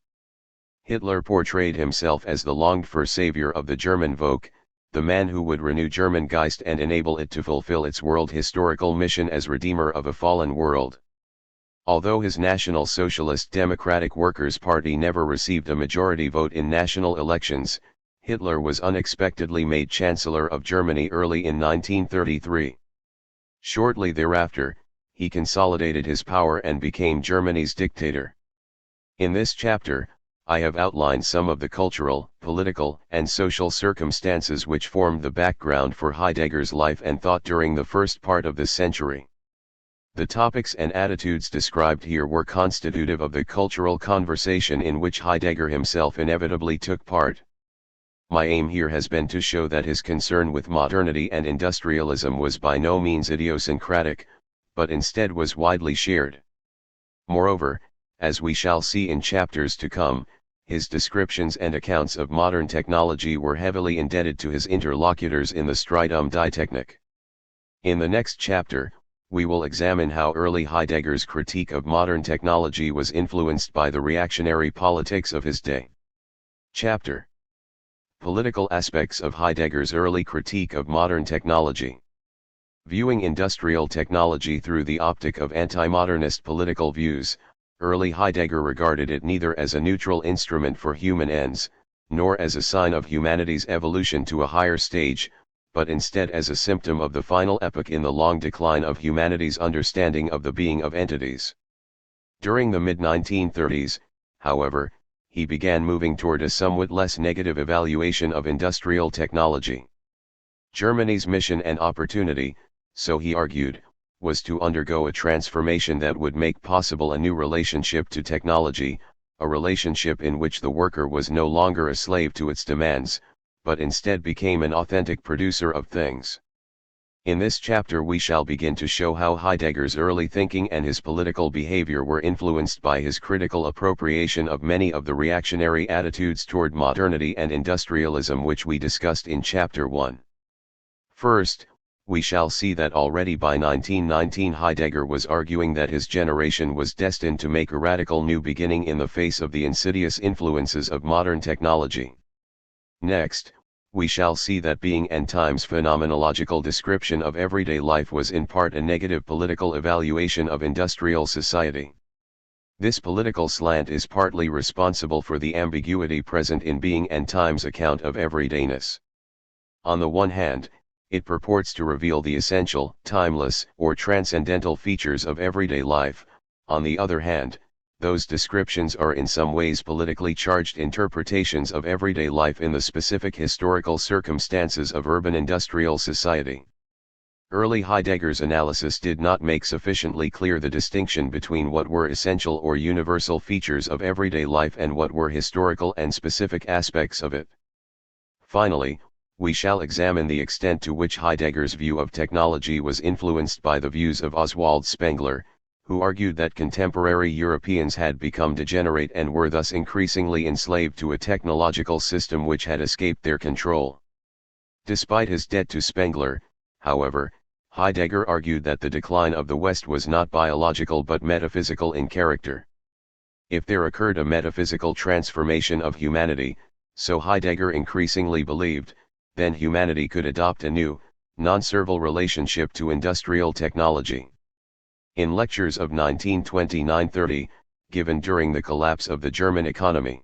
Hitler portrayed himself as the longed-for savior of the German Volk, the man who would renew German Geist and enable it to fulfill its world historical mission as redeemer of a fallen world. Although his National Socialist Democratic Workers' Party never received a majority vote in national elections, Hitler was unexpectedly made Chancellor of Germany early in 1933. Shortly thereafter, he consolidated his power and became Germany's dictator. In this chapter, I have outlined some of the cultural, political, and social circumstances which formed the background for Heidegger's life and thought during the first part of this century. The topics and attitudes described here were constitutive of the cultural conversation in which Heidegger himself inevitably took part. My aim here has been to show that his concern with modernity and industrialism was by no means idiosyncratic, but instead was widely shared. Moreover, as we shall see in chapters to come, his descriptions and accounts of modern technology were heavily indebted to his interlocutors in the Streit Die Technik. In the next chapter, we will examine how early Heidegger's critique of modern technology was influenced by the reactionary politics of his day. Chapter: Political aspects of Heidegger's early critique of modern technology. Viewing industrial technology through the optic of anti-modernist political views, early Heidegger regarded it neither as a neutral instrument for human ends, nor as a sign of humanity's evolution to a higher stage, but instead as a symptom of the final epoch in the long decline of humanity's understanding of the being of entities. During the mid-1930s, however, he began moving toward a somewhat less negative evaluation of industrial technology. Germany's mission and opportunity, so he argued, was to undergo a transformation that would make possible a new relationship to technology, a relationship in which the worker was no longer a slave to its demands, but instead became an authentic producer of things. In this chapter we shall begin to show how Heidegger's early thinking and his political behavior were influenced by his critical appropriation of many of the reactionary attitudes toward modernity and industrialism which we discussed in Chapter 1. First, we shall see that already by 1919 Heidegger was arguing that his generation was destined to make a radical new beginning in the face of the insidious influences of modern technology. Next, we shall see that being and time's phenomenological description of everyday life was in part a negative political evaluation of industrial society. This political slant is partly responsible for the ambiguity present in being and time's account of everydayness. On the one hand, it purports to reveal the essential, timeless, or transcendental features of everyday life. On the other hand, those descriptions are in some ways politically charged interpretations of everyday life in the specific historical circumstances of urban industrial society. Early Heidegger's analysis did not make sufficiently clear the distinction between what were essential or universal features of everyday life and what were historical and specific aspects of it. Finally, we shall examine the extent to which Heidegger's view of technology was influenced by the views of Oswald Spengler, who argued that contemporary Europeans had become degenerate and were thus increasingly enslaved to a technological system which had escaped their control. Despite his debt to Spengler, however, Heidegger argued that the decline of the West was not biological but metaphysical in character. If there occurred a metaphysical transformation of humanity, so Heidegger increasingly believed, then humanity could adopt a new, non-servile relationship to industrial technology. In lectures of 1929-30, given during the collapse of the German economy.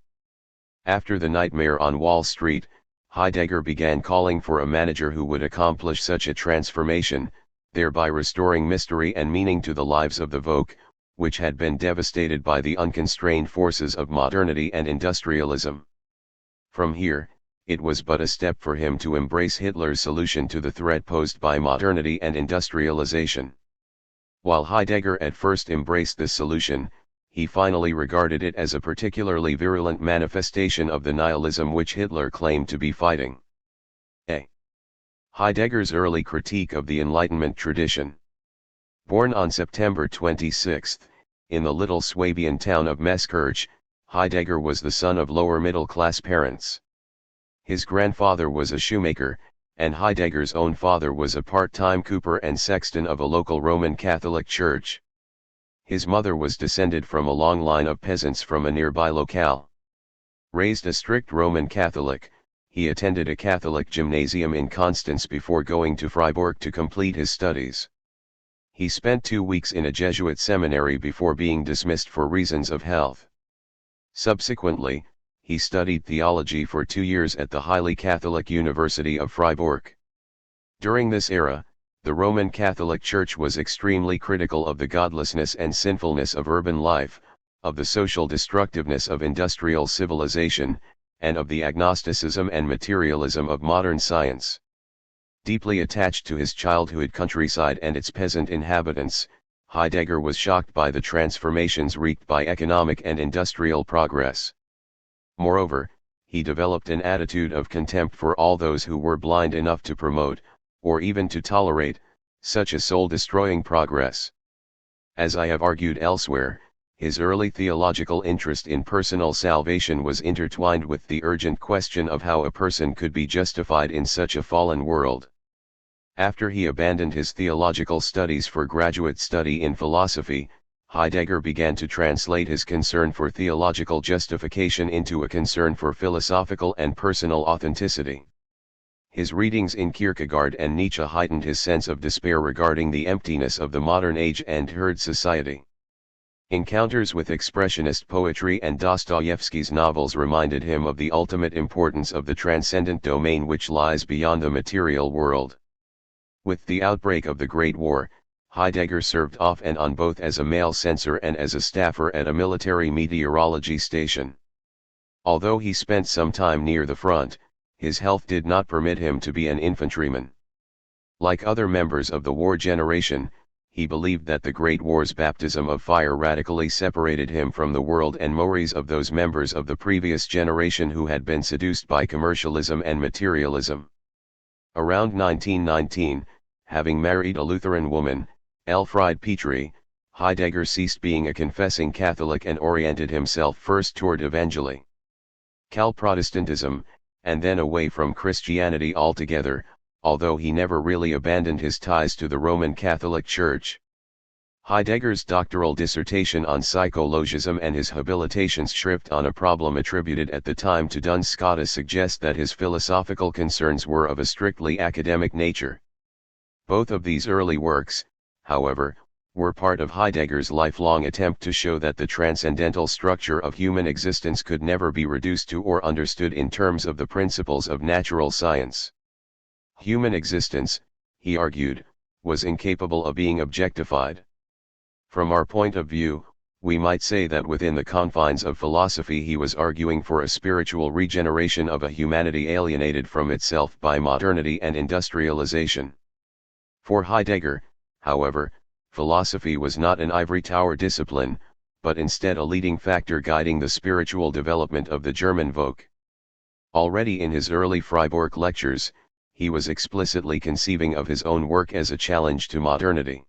After the nightmare on Wall Street, Heidegger began calling for a manager who would accomplish such a transformation, thereby restoring mystery and meaning to the lives of the Volk, which had been devastated by the unconstrained forces of modernity and industrialism. From here, it was but a step for him to embrace Hitler's solution to the threat posed by modernity and industrialization. While Heidegger at first embraced this solution, he finally regarded it as a particularly virulent manifestation of the nihilism which Hitler claimed to be fighting. A. Heidegger's early critique of the Enlightenment tradition. Born on September 26, in the little Swabian town of Meßkirch, Heidegger was the son of lower-middle-class parents. His grandfather was a shoemaker, and Heidegger's own father was a part-time cooper and sexton of a local Roman Catholic church. His mother was descended from a long line of peasants from a nearby locale. Raised a strict Roman Catholic, he attended a Catholic gymnasium in Constance before going to Freiburg to complete his studies. He spent 2 weeks in a Jesuit seminary before being dismissed for reasons of health. Subsequently, he studied theology for 2 years at the highly Catholic University of Freiburg. During this era, the Roman Catholic Church was extremely critical of the godlessness and sinfulness of urban life, of the social destructiveness of industrial civilization, and of the agnosticism and materialism of modern science. Deeply attached to his childhood countryside and its peasant inhabitants, Heidegger was shocked by the transformations wreaked by economic and industrial progress. Moreover, he developed an attitude of contempt for all those who were blind enough to promote, or even to tolerate, such a soul-destroying progress. As I have argued elsewhere, his early theological interest in personal salvation was intertwined with the urgent question of how a person could be justified in such a fallen world. After he abandoned his theological studies for graduate study in philosophy, Heidegger began to translate his concern for theological justification into a concern for philosophical and personal authenticity. His readings in Kierkegaard and Nietzsche heightened his sense of despair regarding the emptiness of the modern age and herd society. Encounters with expressionist poetry and Dostoevsky's novels reminded him of the ultimate importance of the transcendent domain which lies beyond the material world. With the outbreak of the Great War, Heidegger served off and on both as a mail censor and as a staffer at a military meteorology station. Although he spent some time near the front, his health did not permit him to be an infantryman. Like other members of the war generation, he believed that the Great War's baptism of fire radically separated him from the world and mores of those members of the previous generation who had been seduced by commercialism and materialism. Around 1919, having married a Lutheran woman, Elfriede Petri, Heidegger ceased being a confessing Catholic and oriented himself first toward evangelical Protestantism, and then away from Christianity altogether, although he never really abandoned his ties to the Roman Catholic Church. Heidegger's doctoral dissertation on psychologism and his habilitationsschrift on a problem attributed at the time to Duns Scotus suggest that his philosophical concerns were of a strictly academic nature. Both of these early works, however, were part of Heidegger's lifelong attempt to show that the transcendental structure of human existence could never be reduced to or understood in terms of the principles of natural science. Human existence, he argued, was incapable of being objectified. From our point of view, we might say that within the confines of philosophy he was arguing for a spiritual regeneration of a humanity alienated from itself by modernity and industrialization. For Heidegger, however, philosophy was not an ivory tower discipline, but instead a leading factor guiding the spiritual development of the German Volk. Already in his early Freiburg lectures, he was explicitly conceiving of his own work as a challenge to modernity.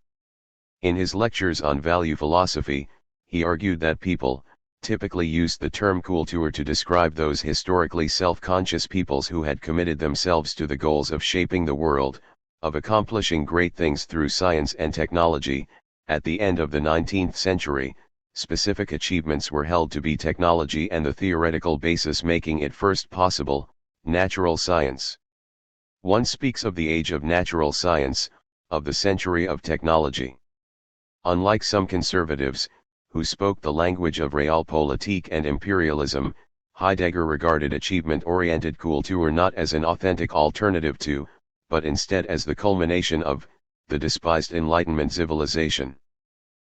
In his lectures on value philosophy, he argued that people typically used the term Kultur to describe those historically self-conscious peoples who had committed themselves to the goals of shaping the world, of accomplishing great things through science and technology. At the end of the 19th century, specific achievements were held to be technology and the theoretical basis making it first possible, natural science. One speaks of the age of natural science, of the century of technology. Unlike some conservatives, who spoke the language of realpolitik and imperialism, Heidegger regarded achievement-oriented Kultur not as an authentic alternative to, but instead as the culmination of, the despised Enlightenment civilization.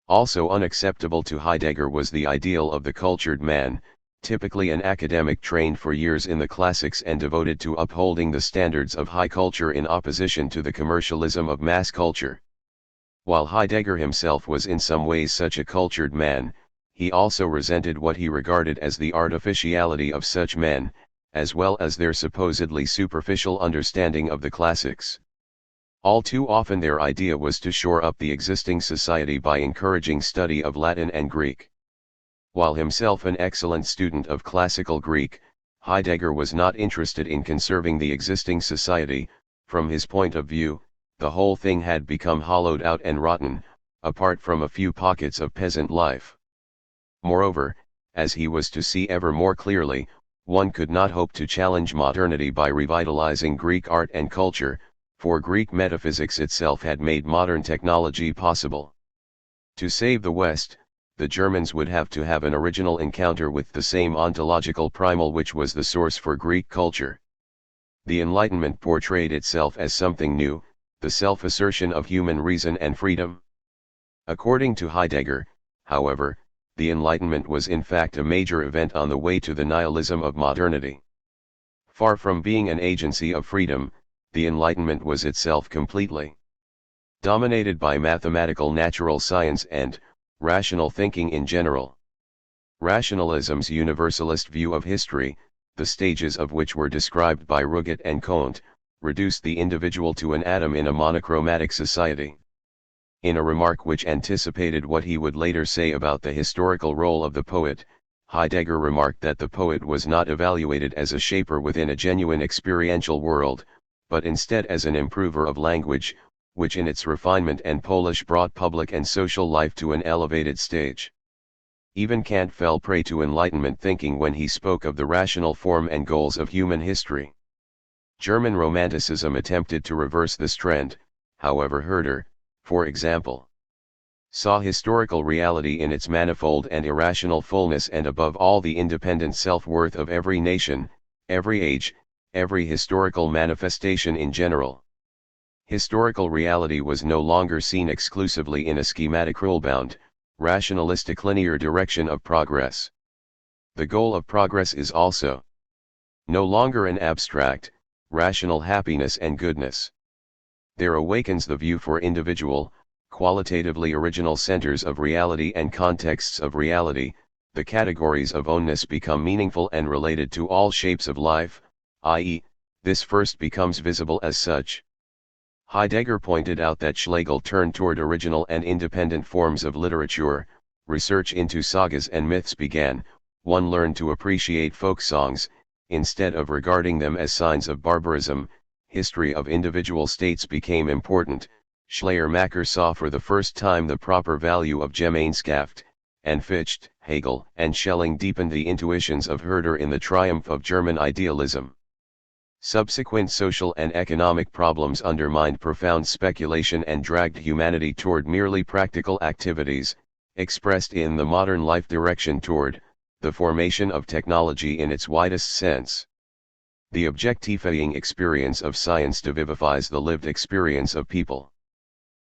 Also unacceptable to Heidegger was the ideal of the cultured man, typically an academic trained for years in the classics and devoted to upholding the standards of high culture in opposition to the commercialism of mass culture. While Heidegger himself was in some ways such a cultured man, he also resented what he regarded as the artificiality of such men, as well as their supposedly superficial understanding of the classics. All too often their idea was to shore up the existing society by encouraging study of Latin and Greek. While himself an excellent student of classical Greek, Heidegger was not interested in conserving the existing society. From his point of view, the whole thing had become hollowed out and rotten, apart from a few pockets of peasant life. Moreover, as he was to see ever more clearly, one could not hope to challenge modernity by revitalizing Greek art and culture, for Greek metaphysics itself had made modern technology possible. To save the West, the Germans would have to have an original encounter with the same ontological primal which was the source for Greek culture. The Enlightenment portrayed itself as something new, the self-assertion of human reason and freedom. According to Heidegger, however, the Enlightenment was in fact a major event on the way to the nihilism of modernity. Far from being an agency of freedom, the Enlightenment was itself completely dominated by mathematical natural science and rational thinking in general. Rationalism's universalist view of history, the stages of which were described by Ruget and Comte, reduced the individual to an atom in a monochromatic society. In a remark which anticipated what he would later say about the historical role of the poet, Heidegger remarked that the poet was not evaluated as a shaper within a genuine experiential world, but instead as an improver of language, which in its refinement and polish brought public and social life to an elevated stage. Even Kant fell prey to Enlightenment thinking when he spoke of the rational form and goals of human history. German Romanticism attempted to reverse this trend, however Herder, for example, saw historical reality in its manifold and irrational fullness and above all the independent self-worth of every nation, every age, every historical manifestation in general. Historical reality was no longer seen exclusively in a schematic rule-bound, rationalistic linear direction of progress. The goal of progress is also no longer an abstract, rational happiness and goodness. There awakens the view for individual, qualitatively original centers of reality and contexts of reality. The categories of ownness become meaningful and related to all shapes of life, i.e., this first becomes visible as such. Heidegger pointed out that Schlegel turned toward original and independent forms of literature. Research into sagas and myths began. One learned to appreciate folk songs, instead of regarding them as signs of barbarism. History of individual states became important. Schleiermacher saw for the first time the proper value of Gemeinschaft, and Fichte, Hegel, and Schelling deepened the intuitions of Herder in the triumph of German idealism. Subsequent social and economic problems undermined profound speculation and dragged humanity toward merely practical activities, expressed in the modern life direction toward the formation of technology in its widest sense. The objectifying experience of science devivifies the lived experience of people.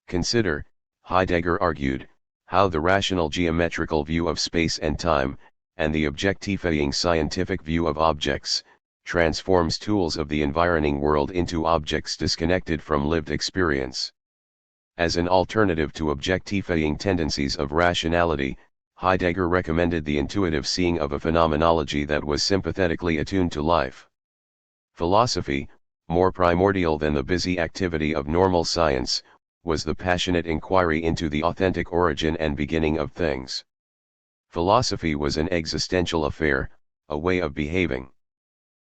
Consider, Heidegger argued, how the rational geometrical view of space and time, and the objectifying scientific view of objects, transforms tools of the environing world into objects disconnected from lived experience. As an alternative to objectifying tendencies of rationality, Heidegger recommended the intuitive seeing of a phenomenology that was sympathetically attuned to life. Philosophy, more primordial than the busy activity of normal science, was the passionate inquiry into the authentic origin and beginning of things. Philosophy was an existential affair, a way of behaving.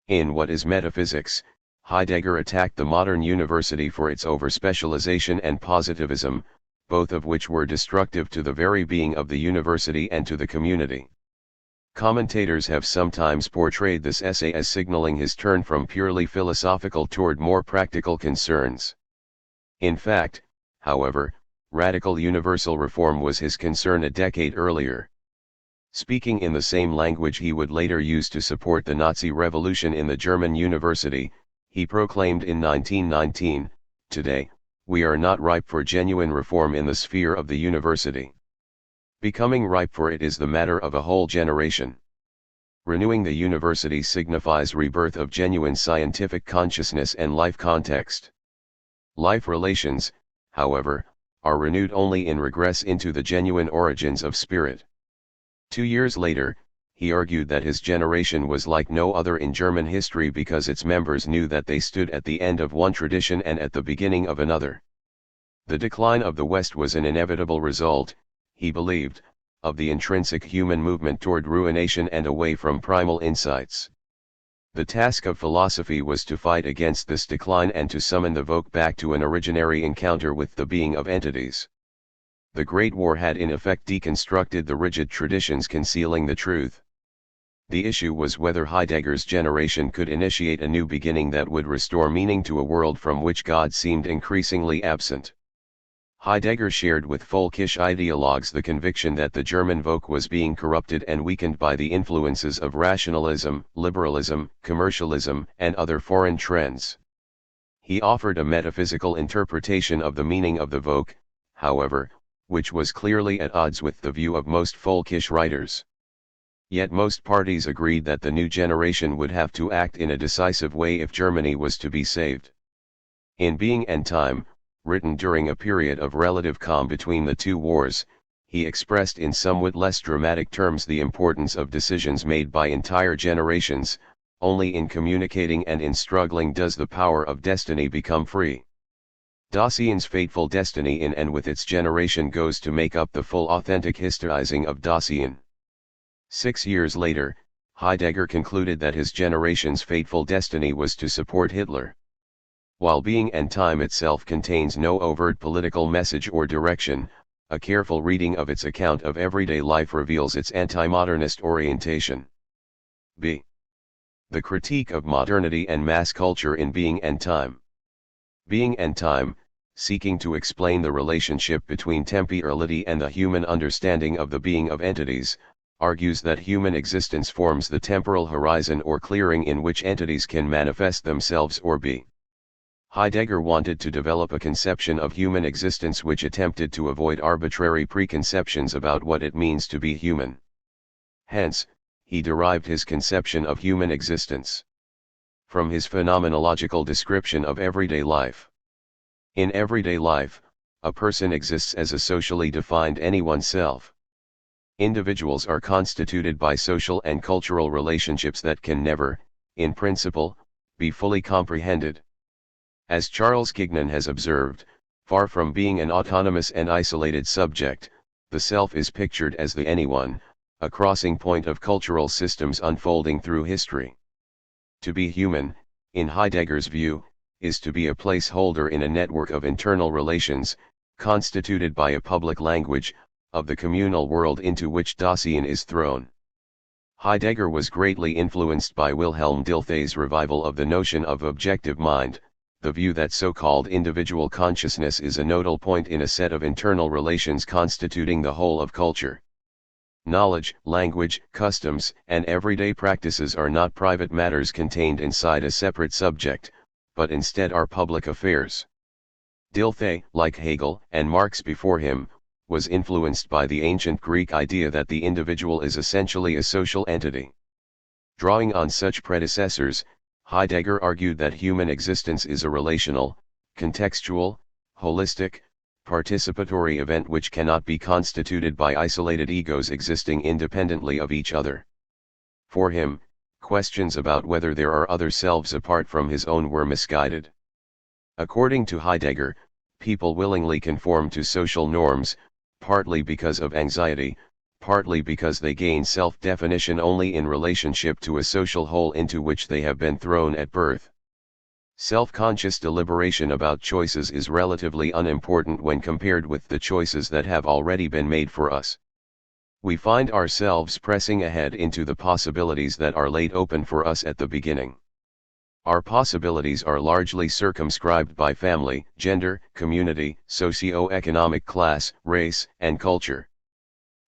In What is Metaphysics, Heidegger attacked the modern university for its overspecialization and positivism, both of which were destructive to the very being of the university and to the community. Commentators have sometimes portrayed this essay as signaling his turn from purely philosophical toward more practical concerns. In fact, however, radical universal reform was his concern a decade earlier. Speaking in the same language he would later use to support the Nazi revolution in the German university, he proclaimed in 1919, "Today, we are not ripe for genuine reform in the sphere of the university. Becoming ripe for it is the matter of a whole generation. Renewing the university signifies rebirth of genuine scientific consciousness and life context. Life relations, however, are renewed only in regress into the genuine origins of spirit." 2 years later, he argued that his generation was like no other in German history because its members knew that they stood at the end of one tradition and at the beginning of another. The decline of the West was an inevitable result, he believed, of the intrinsic human movement toward ruination and away from primal insights. The task of philosophy was to fight against this decline and to summon the vogue back to an originary encounter with the being of entities. The Great War had in effect deconstructed the rigid traditions concealing the truth. The issue was whether Heidegger's generation could initiate a new beginning that would restore meaning to a world from which God seemed increasingly absent. Heidegger shared with folkish ideologues the conviction that the German Volk was being corrupted and weakened by the influences of rationalism, liberalism, commercialism, and other foreign trends. He offered a metaphysical interpretation of the meaning of the Volk, however, which was clearly at odds with the view of most folkish writers. Yet most parties agreed that the new generation would have to act in a decisive way if Germany was to be saved. In Being and Time, written during a period of relative calm between the two wars, he expressed in somewhat less dramatic terms the importance of decisions made by entire generations. Only in communicating and in struggling does the power of destiny become free. Dasein's fateful destiny in and with its generation goes to make up the full authentic historizing of Dasein. 6 years later, Heidegger concluded that his generation's fateful destiny was to support Hitler. While Being and Time itself contains no overt political message or direction, a careful reading of its account of everyday life reveals its anti-modernist orientation. b. The critique of modernity and mass culture in Being and Time. Being and Time, seeking to explain the relationship between temporality and the human understanding of the being of entities, argues that human existence forms the temporal horizon or clearing in which entities can manifest themselves or be. Heidegger wanted to develop a conception of human existence which attempted to avoid arbitrary preconceptions about what it means to be human. Hence, he derived his conception of human existence from his phenomenological description of everyday life. In everyday life, a person exists as a socially defined any-oneself. Individuals are constituted by social and cultural relationships that can never, in principle, be fully comprehended. As Charles Gignon has observed, far from being an autonomous and isolated subject, the self is pictured as the anyone, a crossing point of cultural systems unfolding through history. To be human, in Heidegger's view, is to be a placeholder in a network of internal relations, constituted by a public language, of the communal world into which Dasein is thrown. Heidegger was greatly influenced by Wilhelm Dilthey's revival of the notion of objective mind, the view that so-called individual consciousness is a nodal point in a set of internal relations constituting the whole of culture. Knowledge, language, customs, and everyday practices are not private matters contained inside a separate subject, but instead are public affairs. Dilthey, like Hegel and Marx before him, was influenced by the ancient Greek idea that the individual is essentially a social entity. Drawing on such predecessors, Heidegger argued that human existence is a relational, contextual, holistic, participatory event which cannot be constituted by isolated egos existing independently of each other. For him, questions about whether there are other selves apart from his own were misguided. According to Heidegger, people willingly conform to social norms, partly because of anxiety, partly because they gain self-definition only in relationship to a social whole into which they have been thrown at birth. Self-conscious deliberation about choices is relatively unimportant when compared with the choices that have already been made for us. We find ourselves pressing ahead into the possibilities that are laid open for us at the beginning. Our possibilities are largely circumscribed by family, gender, community, socio-economic class, race, and culture.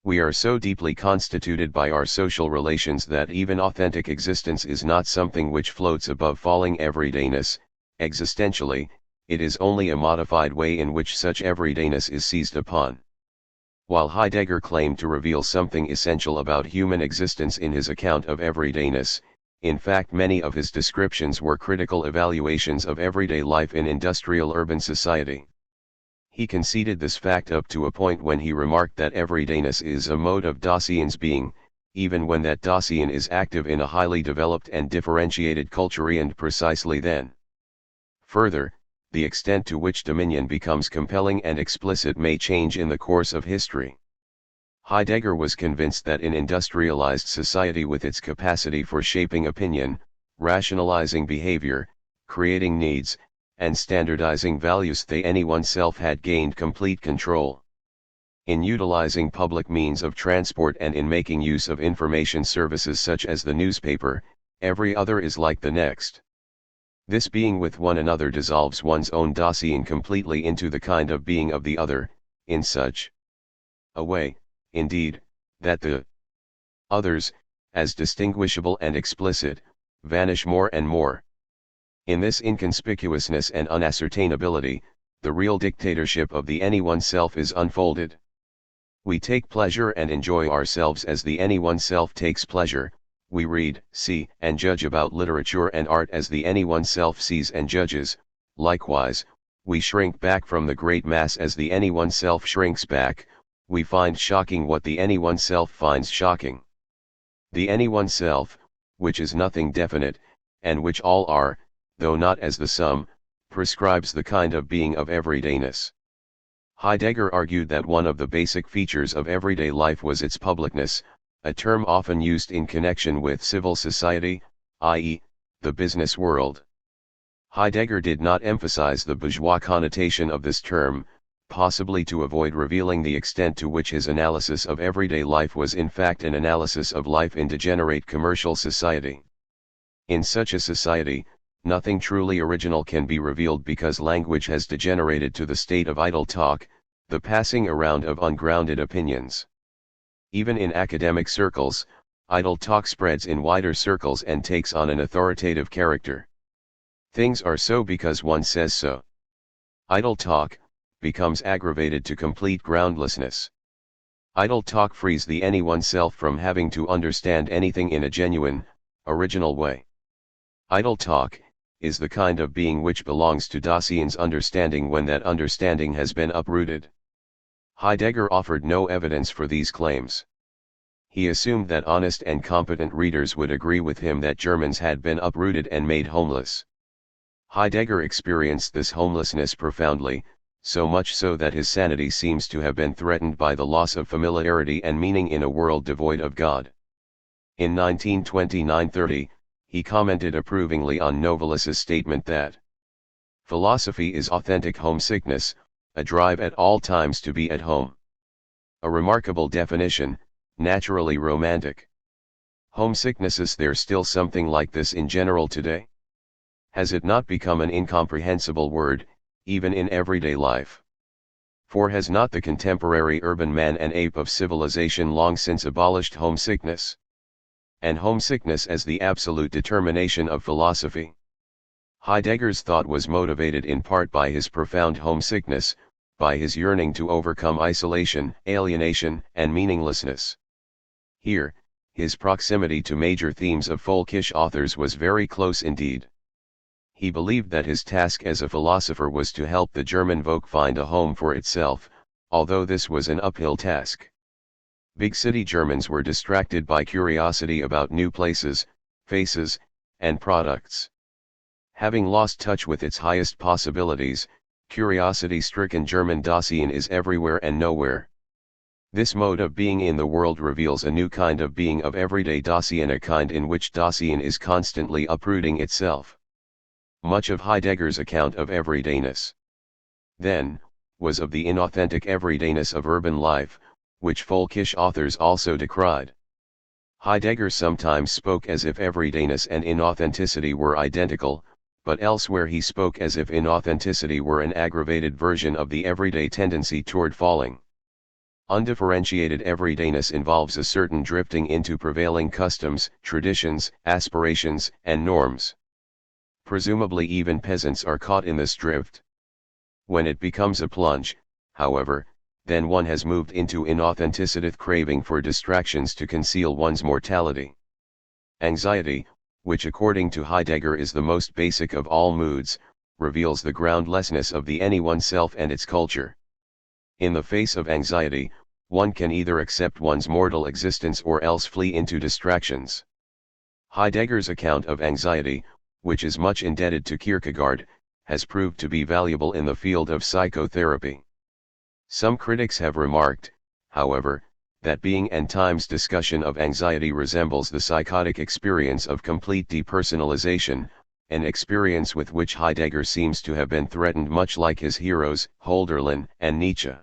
We are so deeply constituted by our social relations that even authentic existence is not something which floats above falling everydayness. Existentially, it is only a modified way in which such everydayness is seized upon. While Heidegger claimed to reveal something essential about human existence in his account of everydayness, in fact many of his descriptions were critical evaluations of everyday life in industrial urban society. He conceded this fact up to a point when he remarked that everydayness is a mode of Dasein's being, even when that Dasein is active in a highly developed and differentiated culture, and precisely then. Further, the extent to which dominion becomes compelling and explicit may change in the course of history. Heidegger was convinced that in industrialized society with its capacity for shaping opinion, rationalizing behavior, creating needs, and standardizing values, anyone self had gained complete control. In utilizing public means of transport and in making use of information services such as the newspaper, every other is like the next. This being with one another dissolves one's own Dasein completely into the kind of being of the other, in such a way, indeed, that the others, as distinguishable and explicit, vanish more and more. In this inconspicuousness and unascertainability, the real dictatorship of the any-one self is unfolded. We take pleasure and enjoy ourselves as the any-one self takes pleasure, we read, see, and judge about literature and art as the any-one self sees and judges. Likewise, we shrink back from the great mass as the any-one self shrinks back. We find shocking what the any-one self finds shocking. The any-one self, which is nothing definite, and which all are, though not as the sum, prescribes the kind of being of everydayness. Heidegger argued that one of the basic features of everyday life was its publicness, a term often used in connection with civil society, i.e., the business world. Heidegger did not emphasize the bourgeois connotation of this term, possibly to avoid revealing the extent to which his analysis of everyday life was in fact an analysis of life in degenerate commercial society. In such a society, nothing truly original can be revealed because language has degenerated to the state of idle talk, the passing around of ungrounded opinions. Even in academic circles, idle talk spreads in wider circles and takes on an authoritative character. Things are so because one says so. Idle talk becomes aggravated to complete groundlessness. Idle talk frees the any-one self from having to understand anything in a genuine, original way. Idle talk is the kind of being which belongs to Dasein's understanding when that understanding has been uprooted. Heidegger offered no evidence for these claims. He assumed that honest and competent readers would agree with him that Germans had been uprooted and made homeless. Heidegger experienced this homelessness profoundly, so much so that his sanity seems to have been threatened by the loss of familiarity and meaning in a world devoid of God. In 1929-30, he commented approvingly on Novalis' statement that philosophy is authentic homesickness, a drive at all times to be at home. A remarkable definition, naturally romantic. Homesickness, is there still something like this in general today? Has it not become an incomprehensible word, even in everyday life? For has not the contemporary urban man and ape of civilization long since abolished homesickness? And homesickness as the absolute determination of philosophy? Heidegger's thought was motivated in part by his profound homesickness, by his yearning to overcome isolation, alienation, and meaninglessness. Here, his proximity to major themes of folkish authors was very close indeed. he believed that his task as a philosopher was to help the German Volk find a home for itself, although this was an uphill task. Big city Germans were distracted by curiosity about new places, faces, and products. Having lost touch with its highest possibilities, curiosity-stricken German Dasein is everywhere and nowhere. This mode of being in the world reveals a new kind of being of everyday Dasein, a kind in which Dasein is constantly uprooting itself. Much of Heidegger's account of everydayness, then, was of the inauthentic everydayness of urban life, which folkish authors also decried. Heidegger sometimes spoke as if everydayness and inauthenticity were identical, but elsewhere he spoke as if inauthenticity were an aggravated version of the everyday tendency toward falling. Undifferentiated everydayness involves a certain drifting into prevailing customs, traditions, aspirations, and norms. Presumably even peasants are caught in this drift. When it becomes a plunge, however, then one has moved into inauthenticity, craving for distractions to conceal one's mortality. Anxiety, which according to Heidegger is the most basic of all moods, reveals the groundlessness of the anyone self and its culture. In the face of anxiety, one can either accept one's mortal existence or else flee into distractions. Heidegger's account of anxiety, which is much indebted to Kierkegaard, has proved to be valuable in the field of psychotherapy. Some critics have remarked, however, that Being and Time's discussion of anxiety resembles the psychotic experience of complete depersonalization, an experience with which Heidegger seems to have been threatened much like his heroes, Hölderlin and Nietzsche.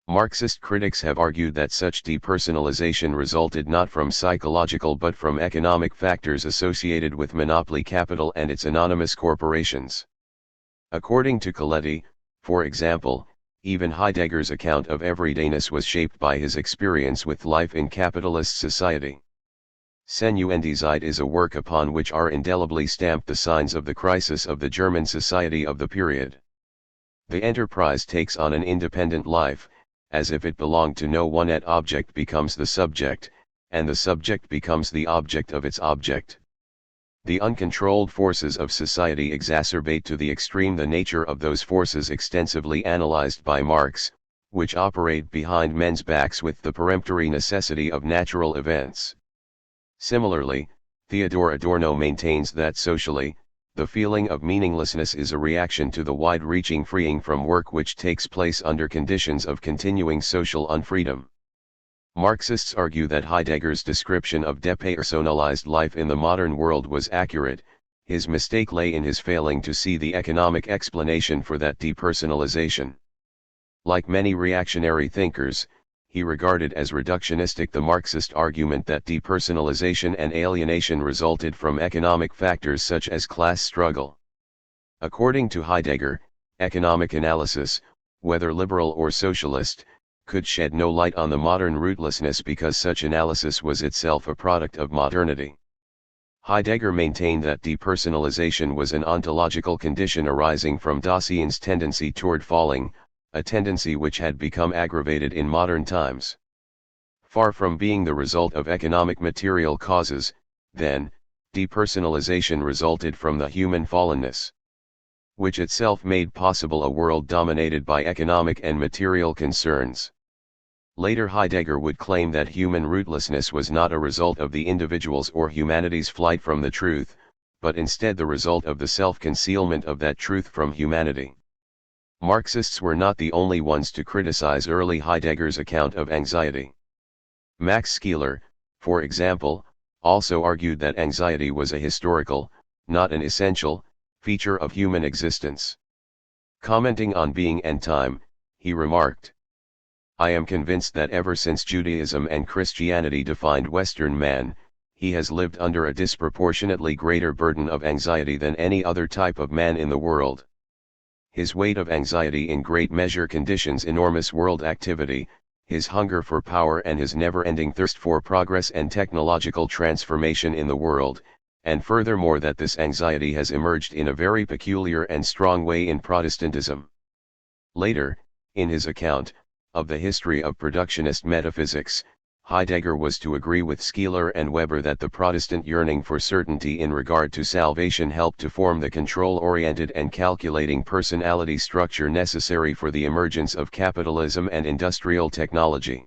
Marxist critics have argued that such depersonalization resulted not from psychological but from economic factors associated with monopoly capital and its anonymous corporations. According to Coletti, for example, even Heidegger's account of everydayness was shaped by his experience with life in capitalist society. Senuendizeit is a work upon which are indelibly stamped the signs of the crisis of the German society of the period. The enterprise takes on an independent life, as if it belonged to no one. An object becomes the subject, and the subject becomes the object of its object. The uncontrolled forces of society exacerbate to the extreme the nature of those forces extensively analyzed by Marx, which operate behind men's backs with the peremptory necessity of natural events. Similarly, Theodor Adorno maintains that socially, the feeling of meaninglessness is a reaction to the wide-reaching freeing from work which takes place under conditions of continuing social unfreedom. Marxists argue that Heidegger's description of depersonalized life in the modern world was accurate. His mistake lay in his failing to see the economic explanation for that depersonalization. Like many reactionary thinkers, he regarded as reductionistic the Marxist argument that depersonalization and alienation resulted from economic factors such as class struggle. According to Heidegger, economic analysis, whether liberal or socialist, could shed no light on the modern rootlessness because such analysis was itself a product of modernity. Heidegger maintained that depersonalization was an ontological condition arising from Dasein's tendency toward falling, a tendency which had become aggravated in modern times. Far from being the result of economic material causes, then, depersonalization resulted from the human fallenness, which itself made possible a world dominated by economic and material concerns. Later Heidegger would claim that human rootlessness was not a result of the individual's or humanity's flight from the truth, but instead the result of the self-concealment of that truth from humanity. Marxists were not the only ones to criticize early Heidegger's account of anxiety. Max Scheler, for example, also argued that anxiety was a historical, not an essential, feature of human existence. Commenting on Being and Time, he remarked, "I am convinced that ever since Judaism and Christianity defined Western man, he has lived under a disproportionately greater burden of anxiety than any other type of man in the world. His weight of anxiety in great measure conditions enormous world activity, his hunger for power and his never-ending thirst for progress and technological transformation in the world, and furthermore that this anxiety has emerged in a very peculiar and strong way in Protestantism." Later, in his account of the history of productionist metaphysics, Heidegger was to agree with Skeeler and Weber that the Protestant yearning for certainty in regard to salvation helped to form the control-oriented and calculating personality structure necessary for the emergence of capitalism and industrial technology.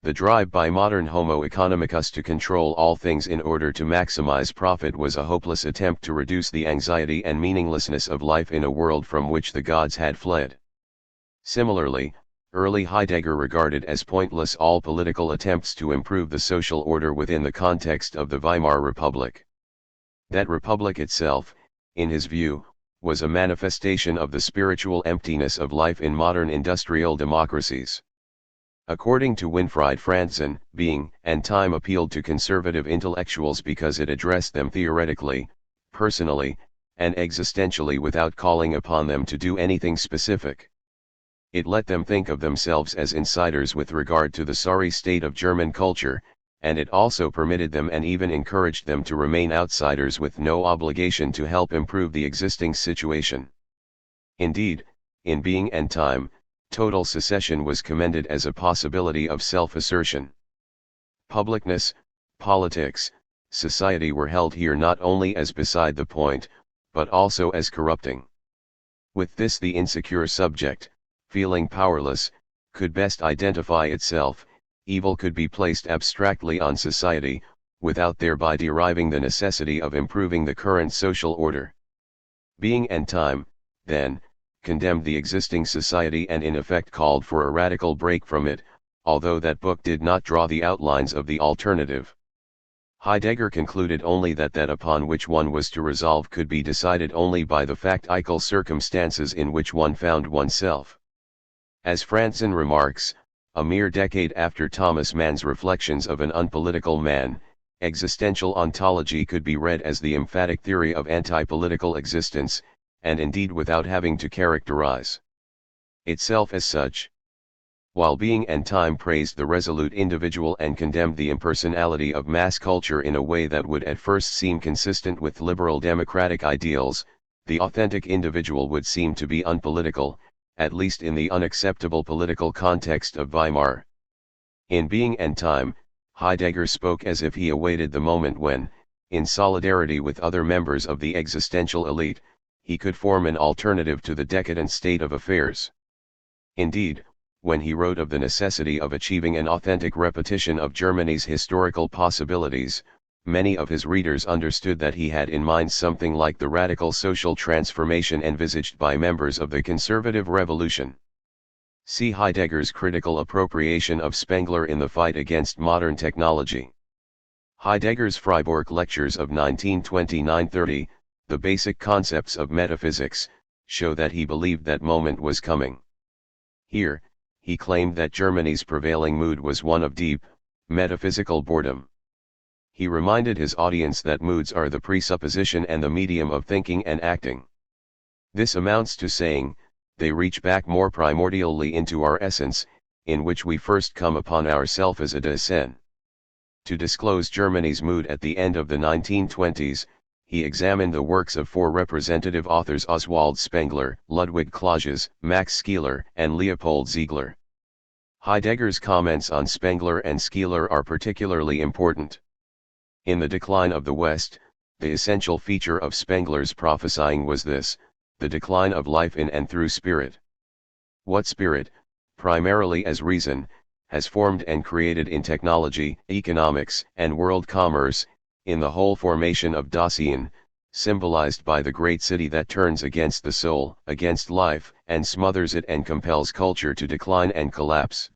The drive by modern Homo economicus to control all things in order to maximize profit was a hopeless attempt to reduce the anxiety and meaninglessness of life in a world from which the gods had fled. Similarly, early Heidegger regarded as pointless all political attempts to improve the social order within the context of the Weimar Republic. That republic itself, in his view, was a manifestation of the spiritual emptiness of life in modern industrial democracies. According to Winfried Franzen, Being and Time appealed to conservative intellectuals because it addressed them theoretically, personally, and existentially without calling upon them to do anything specific. It let them think of themselves as insiders with regard to the sorry state of German culture, and it also permitted them and even encouraged them to remain outsiders with no obligation to help improve the existing situation. Indeed, in Being and Time, total secession was commended as a possibility of self-assertion. Publicness, politics, society were held here not only as beside the point, but also as corrupting. With this the insecure subject, feeling powerless, could best identify itself. Evil could be placed abstractly on society, without thereby deriving the necessity of improving the current social order. Being and Time, then, condemned the existing society and in effect called for a radical break from it, although that book did not draw the outlines of the alternative. Heidegger concluded only that that upon which one was to resolve could be decided only by the factical circumstances in which one found oneself. As Franzen remarks, a mere decade after Thomas Mann's Reflections of an Unpolitical Man, existential ontology could be read as the emphatic theory of anti-political existence, and indeed without having to characterize itself as such. While Being and Time praised the resolute individual and condemned the impersonality of mass culture in a way that would at first seem consistent with liberal democratic ideals, the authentic individual would seem to be unpolitical, at least in the unacceptable political context of Weimar. In Being and Time, Heidegger spoke as if he awaited the moment when, in solidarity with other members of the existential elite, he could form an alternative to the decadent state of affairs. Indeed, when he wrote of the necessity of achieving an authentic repetition of Germany's historical possibilities, many of his readers understood that he had in mind something like the radical social transformation envisaged by members of the conservative revolution. See Heidegger's critical appropriation of Spengler in the fight against modern technology. Heidegger's Freiburg lectures of 1929-30, The Basic Concepts of Metaphysics, show that he believed that moment was coming. Here, he claimed that Germany's prevailing mood was one of deep, metaphysical boredom. He reminded his audience that moods are the presupposition and the medium of thinking and acting. This amounts to saying, they reach back more primordially into our essence, in which we first come upon ourself as a descent. To disclose Germany's mood at the end of the 1920s, he examined the works of four representative authors: Oswald Spengler, Ludwig Clausius, Max Skeeler, and Leopold Ziegler. Heidegger's comments on Spengler and Skeeler are particularly important. In The Decline of the West, the essential feature of Spengler's prophesying was this: the decline of life in and through spirit. What spirit, primarily as reason, has formed and created in technology, economics, and world commerce, in the whole formation of Dasein, symbolized by the great city that turns against the soul, against life, and smothers it and compels culture to decline and collapse.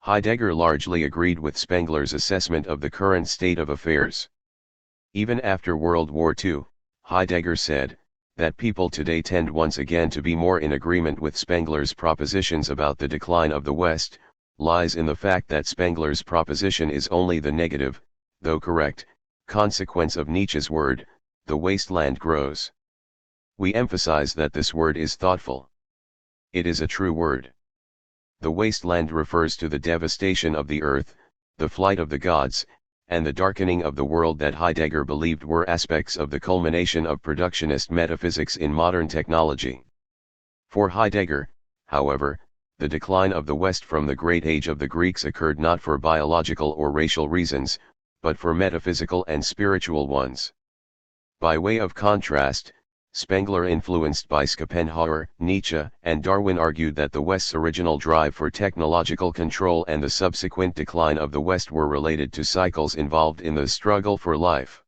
Heidegger largely agreed with Spengler's assessment of the current state of affairs. Even after World War II, Heidegger said, that people today tend once again to be more in agreement with Spengler's propositions about the decline of the West, lies in the fact that Spengler's proposition is only the negative, though correct, consequence of Nietzsche's word, the wasteland grows. We emphasize that this word is thoughtful. It is a true word. The wasteland refers to the devastation of the earth, the flight of the gods, and the darkening of the world that Heidegger believed were aspects of the culmination of productionist metaphysics in modern technology. For Heidegger, however, the decline of the West from the Great Age of the Greeks occurred not for biological or racial reasons, but for metaphysical and spiritual ones. By way of contrast, Spengler, influenced by Schopenhauer, Nietzsche, and Darwin, argued that the West's original drive for technological control and the subsequent decline of the West were related to cycles involved in the struggle for life.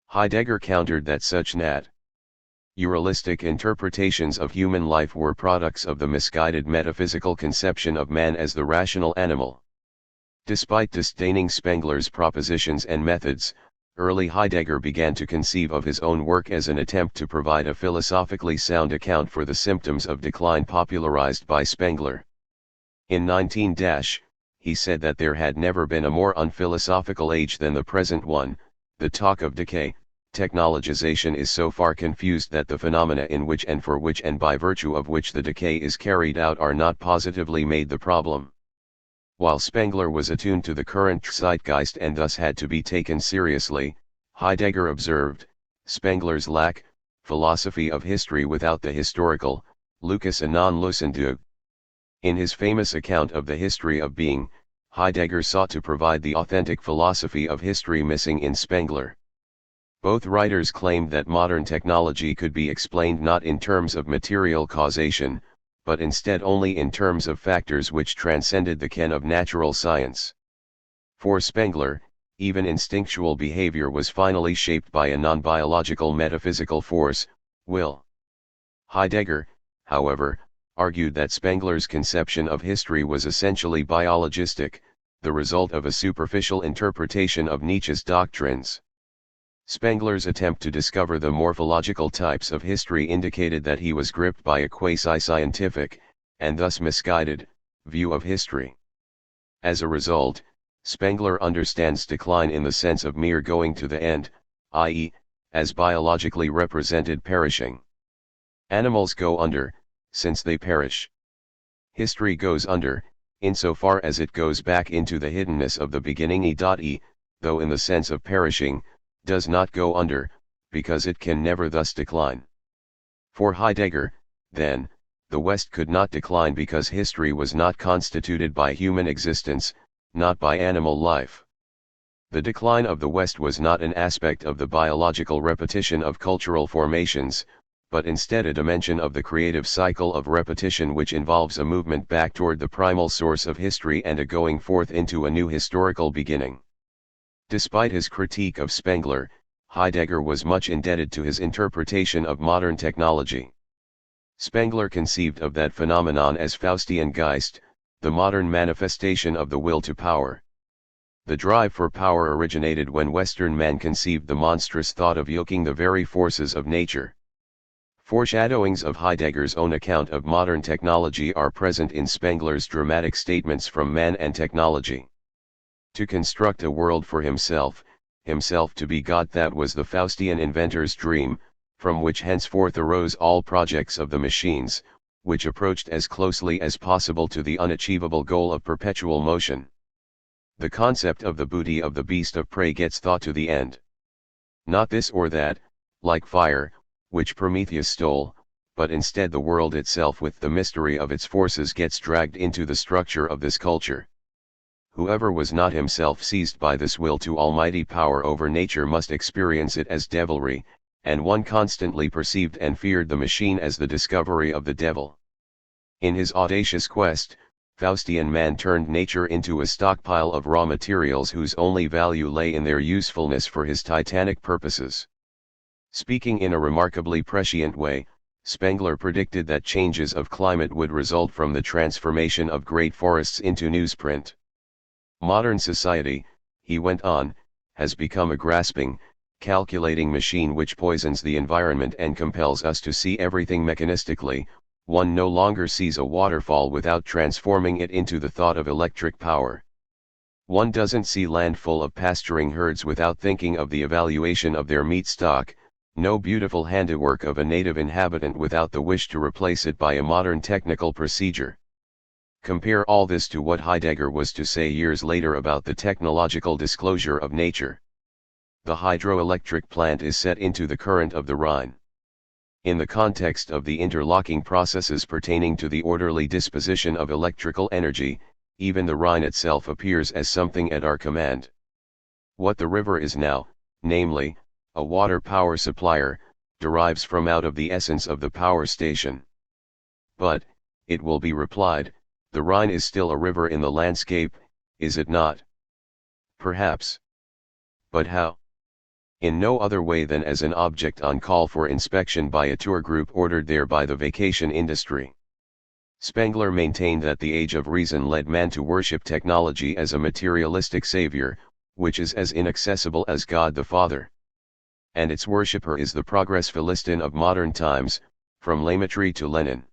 Heidegger countered that such naturalistic interpretations of human life were products of the misguided metaphysical conception of man as the rational animal. Despite disdaining Spengler's propositions and methods, early Heidegger began to conceive of his own work as an attempt to provide a philosophically sound account for the symptoms of decline popularized by Spengler. In 19 he said that there had never been a more unphilosophical age than the present one. The talk of decay, technologization is so far confused that the phenomena in which and for which and by virtue of which the decay is carried out are not positively made the problem. While Spengler was attuned to the current zeitgeist and thus had to be taken seriously, Heidegger observed, Spengler's lack, philosophy of history without the historical, Lucas a non-Lusendug. In his famous account of the history of being, Heidegger sought to provide the authentic philosophy of history missing in Spengler. Both writers claimed that modern technology could be explained not in terms of material causation, but instead only in terms of factors which transcended the ken of natural science. For Spengler, even instinctual behavior was finally shaped by a non-biological metaphysical force, will. Heidegger, however, argued that Spengler's conception of history was essentially biologistic, the result of a superficial interpretation of Nietzsche's doctrines. Spengler's attempt to discover the morphological types of history indicated that he was gripped by a quasi-scientific, and thus misguided, view of history. As a result, Spengler understands decline in the sense of mere going to the end, i.e., as biologically represented perishing. Animals go under, since they perish. History goes under, insofar as it goes back into the hiddenness of the beginning though in the sense of perishing, does not go under, because it can never thus decline. For Heidegger, then, the West could not decline because history was not constituted by human existence, not by animal life. The decline of the West was not an aspect of the biological repetition of cultural formations, but instead a dimension of the creative cycle of repetition which involves a movement back toward the primal source of history and a going forth into a new historical beginning. Despite his critique of Spengler, Heidegger was much indebted to his interpretation of modern technology. Spengler conceived of that phenomenon as Faustian Geist, the modern manifestation of the will to power. The drive for power originated when Western man conceived the monstrous thought of yoking the very forces of nature. Foreshadowings of Heidegger's own account of modern technology are present in Spengler's dramatic statements from Man and Technology. To construct a world for himself to be God, that was the Faustian inventor's dream, from which henceforth arose all projects of the machines, which approached as closely as possible to the unachievable goal of perpetual motion. The concept of the booty of the beast of prey gets thought to the end. Not this or that, like fire, which Prometheus stole, but instead the world itself with the mystery of its forces gets dragged into the structure of this culture. Whoever was not himself seized by this will to almighty power over nature must experience it as devilry, and one constantly perceived and feared the machine as the discovery of the devil. In his audacious quest, Faustian man turned nature into a stockpile of raw materials whose only value lay in their usefulness for his titanic purposes. Speaking in a remarkably prescient way, Spengler predicted that changes of climate would result from the transformation of great forests into newsprint. Modern society, he went on, has become a grasping, calculating machine which poisons the environment and compels us to see everything mechanistically. One no longer sees a waterfall without transforming it into the thought of electric power. One doesn't see land full of pasturing herds without thinking of the evaluation of their meat stock, no beautiful handiwork of a native inhabitant without the wish to replace it by a modern technical procedure. Compare all this to what Heidegger was to say years later about the technological disclosure of nature. The hydroelectric plant is set into the current of the Rhine. In the context of the interlocking processes pertaining to the orderly disposition of electrical energy, even the Rhine itself appears as something at our command. What the river is now, namely, a water power supplier, derives from out of the essence of the power station. But, it will be replied, the Rhine is still a river in the landscape, is it not? Perhaps. But how? In no other way than as an object on call for inspection by a tour group ordered there by the vacation industry. Spengler maintained that the age of reason led man to worship technology as a materialistic savior, which is as inaccessible as God the Father. And its worshipper is the progress Philistine of modern times, from Laymetry to Lenin.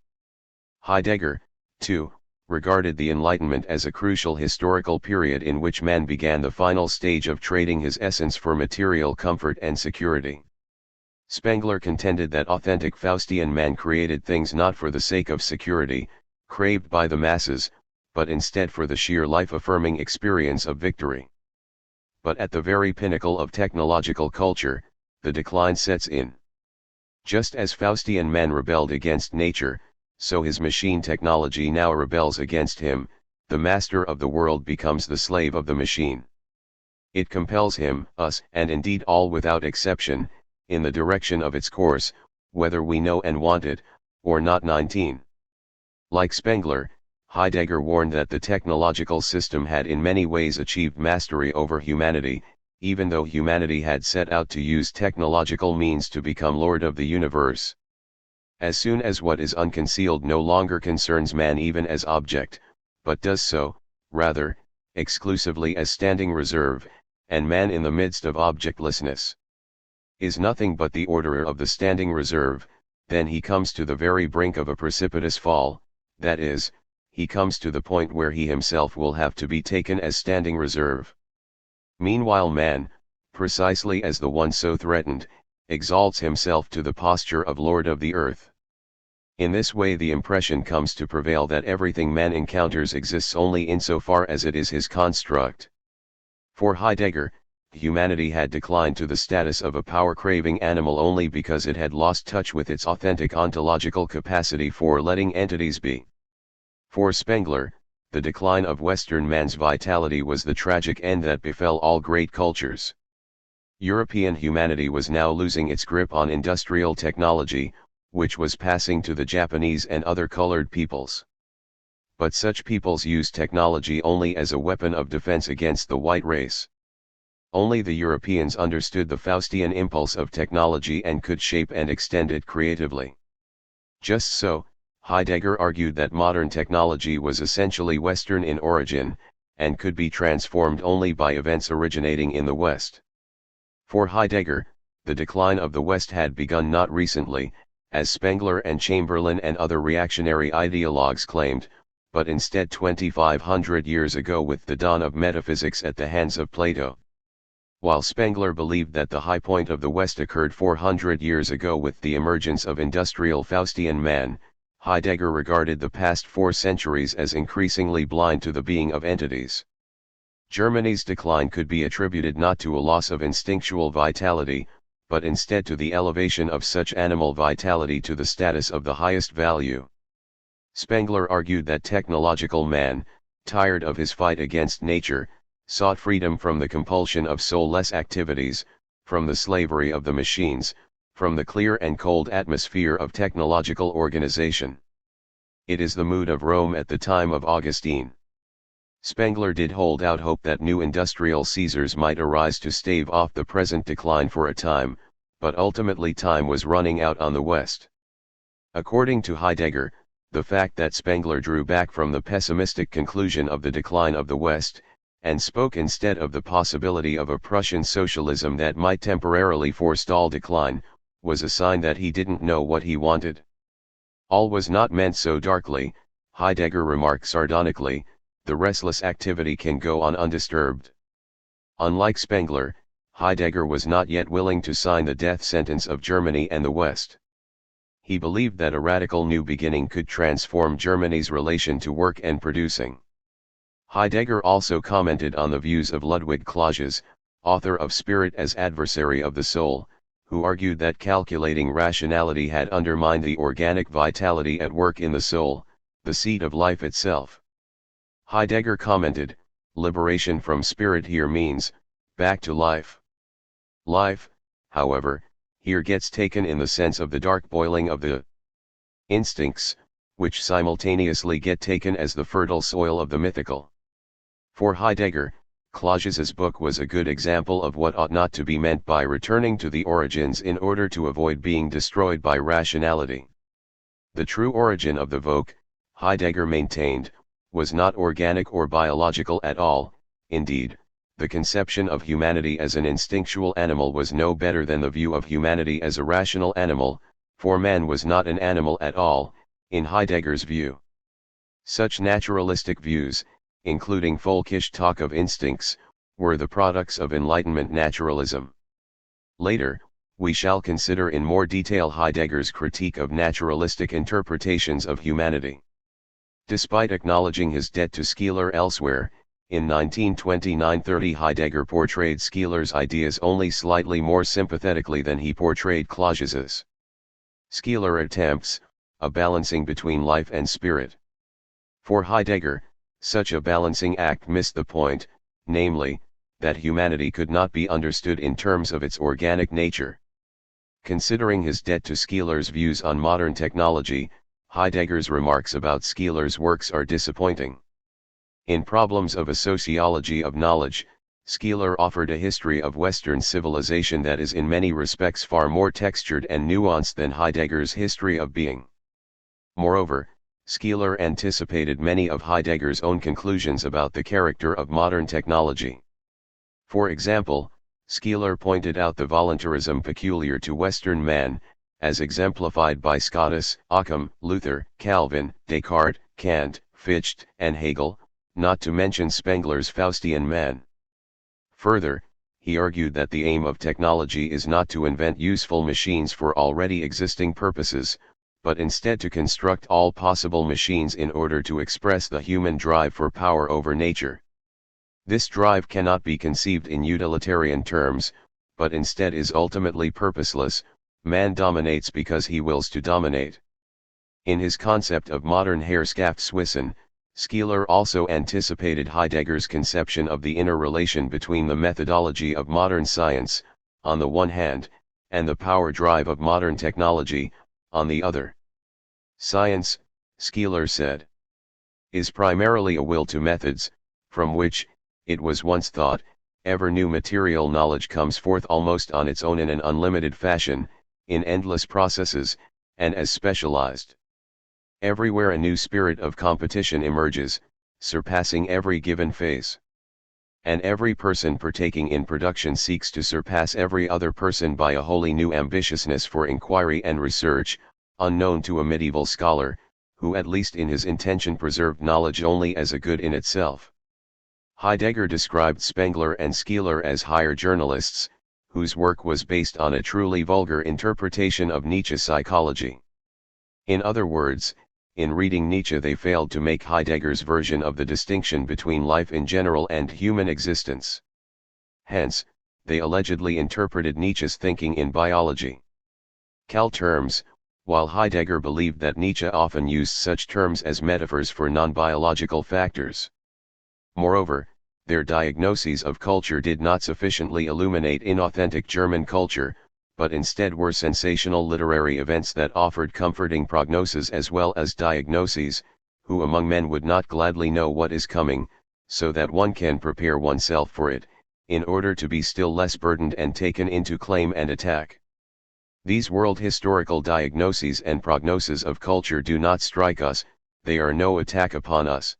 Heidegger, too, regarded the Enlightenment as a crucial historical period in which man began the final stage of trading his essence for material comfort and security. Spengler contended that authentic Faustian man created things not for the sake of security, craved by the masses, but instead for the sheer life-affirming experience of victory. But at the very pinnacle of technological culture, the decline sets in. Just as Faustian man rebelled against nature, so his machine technology now rebels against him. The master of the world becomes the slave of the machine. It compels him, us, and indeed all without exception, in the direction of its course, whether we know and want it, or not. 19. Like Spengler, Heidegger warned that the technological system had in many ways achieved mastery over humanity, even though humanity had set out to use technological means to become lord of the universe. As soon as what is unconcealed no longer concerns man even as object, but does so, rather, exclusively as standing reserve, and man in the midst of objectlessness is nothing but the orderer of the standing reserve, then he comes to the very brink of a precipitous fall, that is, he comes to the point where he himself will have to be taken as standing reserve. Meanwhile man, precisely as the one so threatened, exalts himself to the posture of lord of the earth. In this way the impression comes to prevail that everything man encounters exists only insofar as it is his construct. For Heidegger, humanity had declined to the status of a power-craving animal only because it had lost touch with its authentic ontological capacity for letting entities be. For Spengler, the decline of Western man's vitality was the tragic end that befell all great cultures. European humanity was now losing its grip on industrial technology, which was passing to the Japanese and other colored peoples. But such peoples used technology only as a weapon of defense against the white race. Only the Europeans understood the Faustian impulse of technology and could shape and extend it creatively. Just so, Heidegger argued that modern technology was essentially Western in origin, and could be transformed only by events originating in the West. For Heidegger, the decline of the West had begun not recently, as Spengler and Chamberlain and other reactionary ideologues claimed, but instead 2,500 years ago with the dawn of metaphysics at the hands of Plato. While Spengler believed that the high point of the West occurred 400 years ago with the emergence of industrial Faustian man, Heidegger regarded the past 4 centuries as increasingly blind to the being of entities. Germany's decline could be attributed not to a loss of instinctual vitality, but instead to the elevation of such animal vitality to the status of the highest value. Spengler argued that technological man, tired of his fight against nature, sought freedom from the compulsion of soulless activities, from the slavery of the machines, from the clear and cold atmosphere of technological organization. It is the mood of Rome at the time of Augustine. Spengler did hold out hope that new industrial Caesars might arise to stave off the present decline for a time, but ultimately time was running out on the West. According to Heidegger, the fact that Spengler drew back from the pessimistic conclusion of the decline of the West, and spoke instead of the possibility of a Prussian socialism that might temporarily forestall decline, was a sign that he didn't know what he wanted. All was not meant so darkly, Heidegger remarked sardonically, the restless activity can go on undisturbed. Unlike Spengler, Heidegger was not yet willing to sign the death sentence of Germany and the West. He believed that a radical new beginning could transform Germany's relation to work and producing. Heidegger also commented on the views of Ludwig Clausius, author of Spirit as Adversary of the Soul, who argued that calculating rationality had undermined the organic vitality at work in the soul, the seat of life itself. Heidegger commented, "Liberation from spirit here means, back to life." Life, however, here gets taken in the sense of the dark boiling of the instincts, which simultaneously get taken as the fertile soil of the mythical. For Heidegger, Clausius's book was a good example of what ought not to be meant by returning to the origins in order to avoid being destroyed by rationality. The true origin of the Volk, Heidegger maintained, was not organic or biological at all. Indeed, the conception of humanity as an instinctual animal was no better than the view of humanity as a rational animal, for man was not an animal at all, in Heidegger's view. Such naturalistic views, including folkish talk of instincts, were the products of Enlightenment naturalism. Later, we shall consider in more detail Heidegger's critique of naturalistic interpretations of humanity. Despite acknowledging his debt to Skeeler elsewhere, in 1929-30 Heidegger portrayed Skeeler's ideas only slightly more sympathetically than he portrayed Clausius's. Skeeler attempts a balancing between life and spirit. For Heidegger, such a balancing act missed the point, namely, that humanity could not be understood in terms of its organic nature. Considering his debt to Skeeler's views on modern technology, Heidegger's remarks about Skeeler's works are disappointing. In Problems of a Sociology of Knowledge, Skeeler offered a history of Western civilization that is in many respects far more textured and nuanced than Heidegger's history of being. Moreover, Skeeler anticipated many of Heidegger's own conclusions about the character of modern technology. For example, Skeeler pointed out the voluntarism peculiar to Western man, as exemplified by Scotus, Occam, Luther, Calvin, Descartes, Kant, Fichte, and Hegel, not to mention Spengler's Faustian man. Further, he argued that the aim of technology is not to invent useful machines for already existing purposes, but instead to construct all possible machines in order to express the human drive for power over nature. This drive cannot be conceived in utilitarian terms, but instead is ultimately purposeless. Man dominates because he wills to dominate. In his concept of modern Herrschaftswissen, Skeeler also anticipated Heidegger's conception of the inner relation between the methodology of modern science, on the one hand, and the power drive of modern technology, on the other. Science, Skeeler said, is primarily a will to methods, from which, it was once thought, ever new material knowledge comes forth almost on its own in an unlimited fashion, in endless processes, and as specialized. Everywhere a new spirit of competition emerges, surpassing every given phase. And every person partaking in production seeks to surpass every other person by a wholly new ambitiousness for inquiry and research, unknown to a medieval scholar, who at least in his intention preserved knowledge only as a good in itself. Heidegger described Spengler and Skeeler as higher journalists, whose work was based on a truly vulgar interpretation of Nietzsche's psychology. In other words, in reading Nietzsche they failed to make Heidegger's version of the distinction between life in general and human existence. Hence, they allegedly interpreted Nietzsche's thinking in biology. Cal terms, while Heidegger believed that Nietzsche often used such terms as metaphors for non-biological factors. Moreover, their diagnoses of culture did not sufficiently illuminate inauthentic German culture, but instead were sensational literary events that offered comforting prognoses as well as diagnoses. Who among men would not gladly know what is coming, so that one can prepare oneself for it, in order to be still less burdened and taken into claim and attack? These world historical diagnoses and prognoses of culture do not strike us, they are no attack upon us.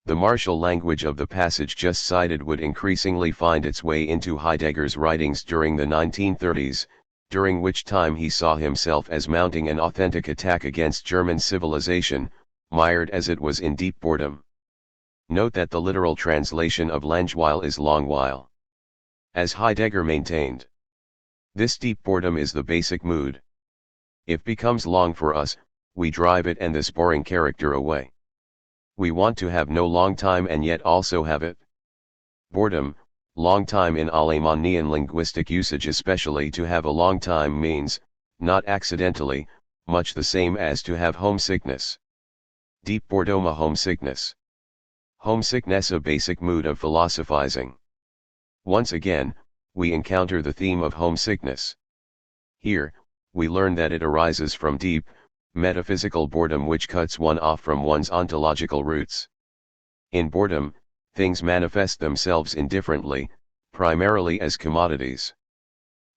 The martial language of the passage just cited would increasingly find its way into Heidegger's writings during the 1930s, during which time he saw himself as mounting an authentic attack against German civilization, mired as it was in deep boredom. Note that the literal translation of Langweil is long while. As Heidegger maintained, this deep boredom is the basic mood. If becomes long for us, we drive it and this boring character away. We want to have no long time and yet also have it. Boredom, Long time in Alemannian linguistic usage, especially to have a long time, means, not accidentally, much the same as to have homesickness. Deep boredom, a homesickness. Homesickness, a basic mood of philosophizing. Once again, we encounter the theme of homesickness. Here, we learn that it arises from deep, metaphysical boredom which cuts one off from one's ontological roots. In boredom, things manifest themselves indifferently, primarily as commodities.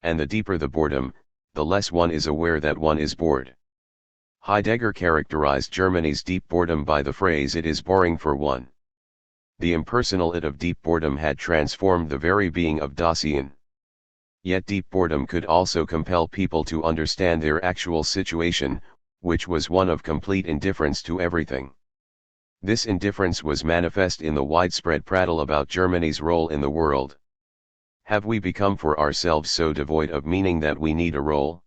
And the deeper the boredom, the less one is aware that one is bored. Heidegger characterized Germany's deep boredom by the phrase, "It is boring for one." The impersonal it of deep boredom had transformed the very being of Dasein. Yet deep boredom could also compel people to understand their actual situation, which was one of complete indifference to everything. This indifference was manifest in the widespread prattle about Germany's role in the world. Have we become for ourselves so devoid of meaning that we need a role?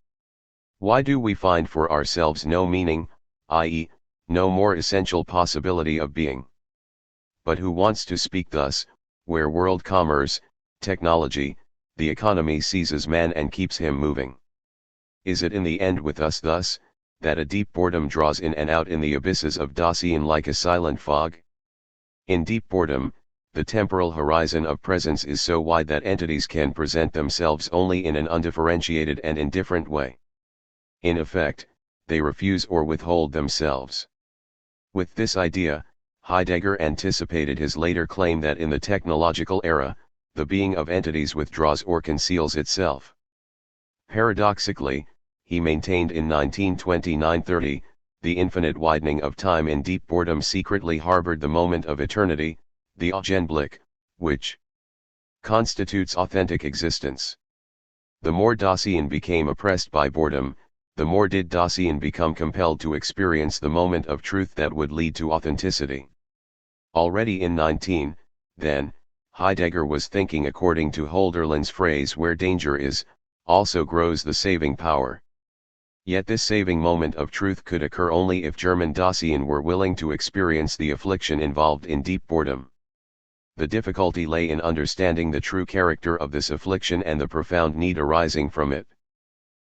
Why do we find for ourselves no meaning, i.e., no more essential possibility of being? But who wants to speak thus, where world commerce, technology, the economy seizes man and keeps him moving? Is it in the end with us thus, that a deep boredom draws in and out in the abysses of Dasein like a silent fog? In deep boredom, the temporal horizon of presence is so wide that entities can present themselves only in an undifferentiated and indifferent way. In effect, they refuse or withhold themselves. With this idea, Heidegger anticipated his later claim that in the technological era, the being of entities withdraws or conceals itself. Paradoxically, he maintained in 1929-30, the infinite widening of time in deep boredom secretly harbored the moment of eternity, the Augenblick, which constitutes authentic existence. The more Dasein became oppressed by boredom, the more did Dasein become compelled to experience the moment of truth that would lead to authenticity. Already in 19, then, Heidegger was thinking according to Hölderlin's phrase, "Where danger is, also grows the saving power." Yet this saving moment of truth could occur only if German Dasein were willing to experience the affliction involved in deep boredom. The difficulty lay in understanding the true character of this affliction and the profound need arising from it.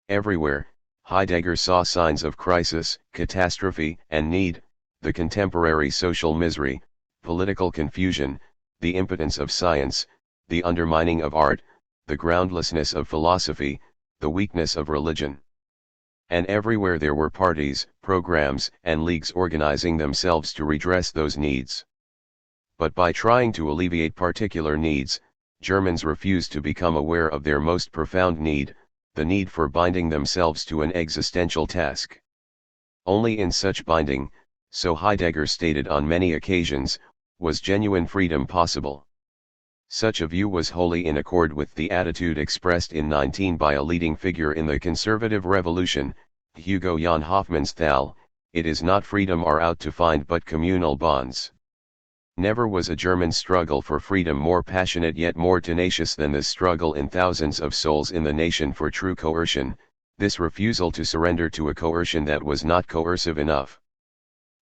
Everywhere, Heidegger saw signs of crisis, catastrophe, and need: the contemporary social misery, political confusion, the impotence of science, the undermining of art, the groundlessness of philosophy, the weakness of religion. And everywhere there were parties, programs, and leagues organizing themselves to redress those needs. But by trying to alleviate particular needs, Germans refused to become aware of their most profound need, the need for binding themselves to an existential task. Only in such binding, so Heidegger stated on many occasions, was genuine freedom possible. Such a view was wholly in accord with the attitude expressed in 19 by a leading figure in the conservative revolution, Hugo Jan Hofmannsthal: "It is not freedom are out to find but communal bonds." Never was a German struggle for freedom more passionate yet more tenacious than this struggle in thousands of souls in the nation for true coercion, this refusal to surrender to a coercion that was not coercive enough.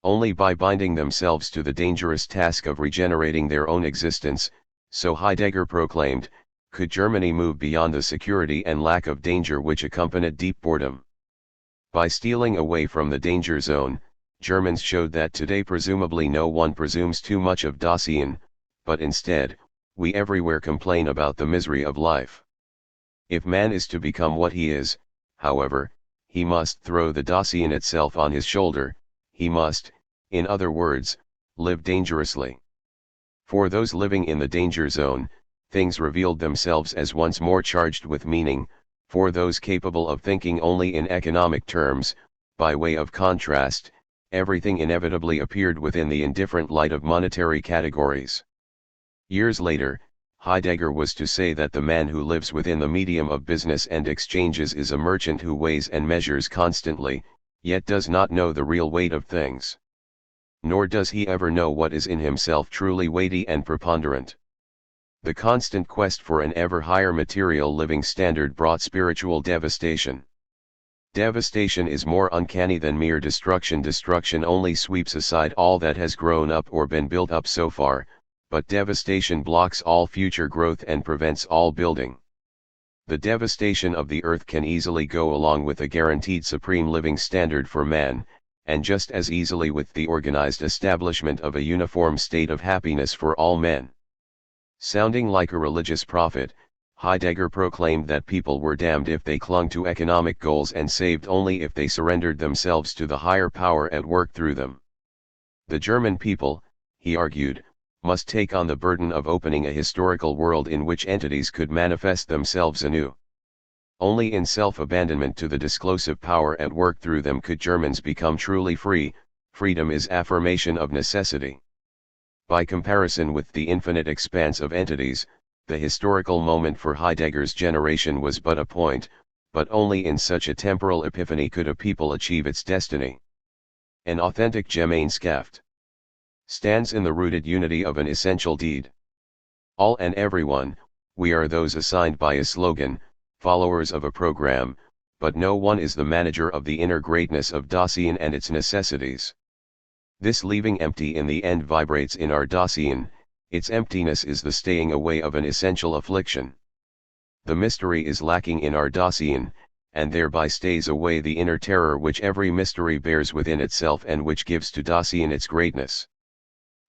Only by binding themselves to the dangerous task of regenerating their own existence, so Heidegger proclaimed, could Germany move beyond the security and lack of danger which accompanied deep boredom. By stealing away from the danger zone, Germans showed that today presumably no one presumes too much of Dasein, but instead, we everywhere complain about the misery of life. If man is to become what he is, however, he must throw the Dasein itself on his shoulder, he must, in other words, live dangerously. For those living in the danger zone, things revealed themselves as once more charged with meaning; for those capable of thinking only in economic terms, by way of contrast, everything inevitably appeared within the indifferent light of monetary categories. Years later, Heidegger was to say that the man who lives within the medium of business and exchanges is a merchant who weighs and measures constantly, yet does not know the real weight of things. Nor does he ever know what is in himself truly weighty and preponderant. The constant quest for an ever higher material living standard brought spiritual devastation. Devastation is more uncanny than mere destruction. Destruction only sweeps aside all that has grown up or been built up so far, but devastation blocks all future growth and prevents all building. The devastation of the earth can easily go along with a guaranteed supreme living standard for man, and just as easily with the organized establishment of a uniform state of happiness for all men. Sounding like a religious prophet, Heidegger proclaimed that people were damned if they clung to economic goals and saved only if they surrendered themselves to the higher power at work through them. The German people, he argued, must take on the burden of opening a historical world in which entities could manifest themselves anew. Only in self-abandonment to the disclosive power at work through them could Germans become truly free. Freedom is affirmation of necessity. By comparison with the infinite expanse of entities, the historical moment for Heidegger's generation was but a point, but only in such a temporal epiphany could a people achieve its destiny. An authentic Gemeinschaft stands in the rooted unity of an essential deed. All and everyone, we are those assigned by a slogan, followers of a program, but no one is the manager of the inner greatness of Dasein and its necessities. This leaving empty in the end vibrates in our Dasein, its emptiness is the staying away of an essential affliction. The mystery is lacking in our Dasein, and thereby stays away the inner terror which every mystery bears within itself and which gives to Dasein its greatness.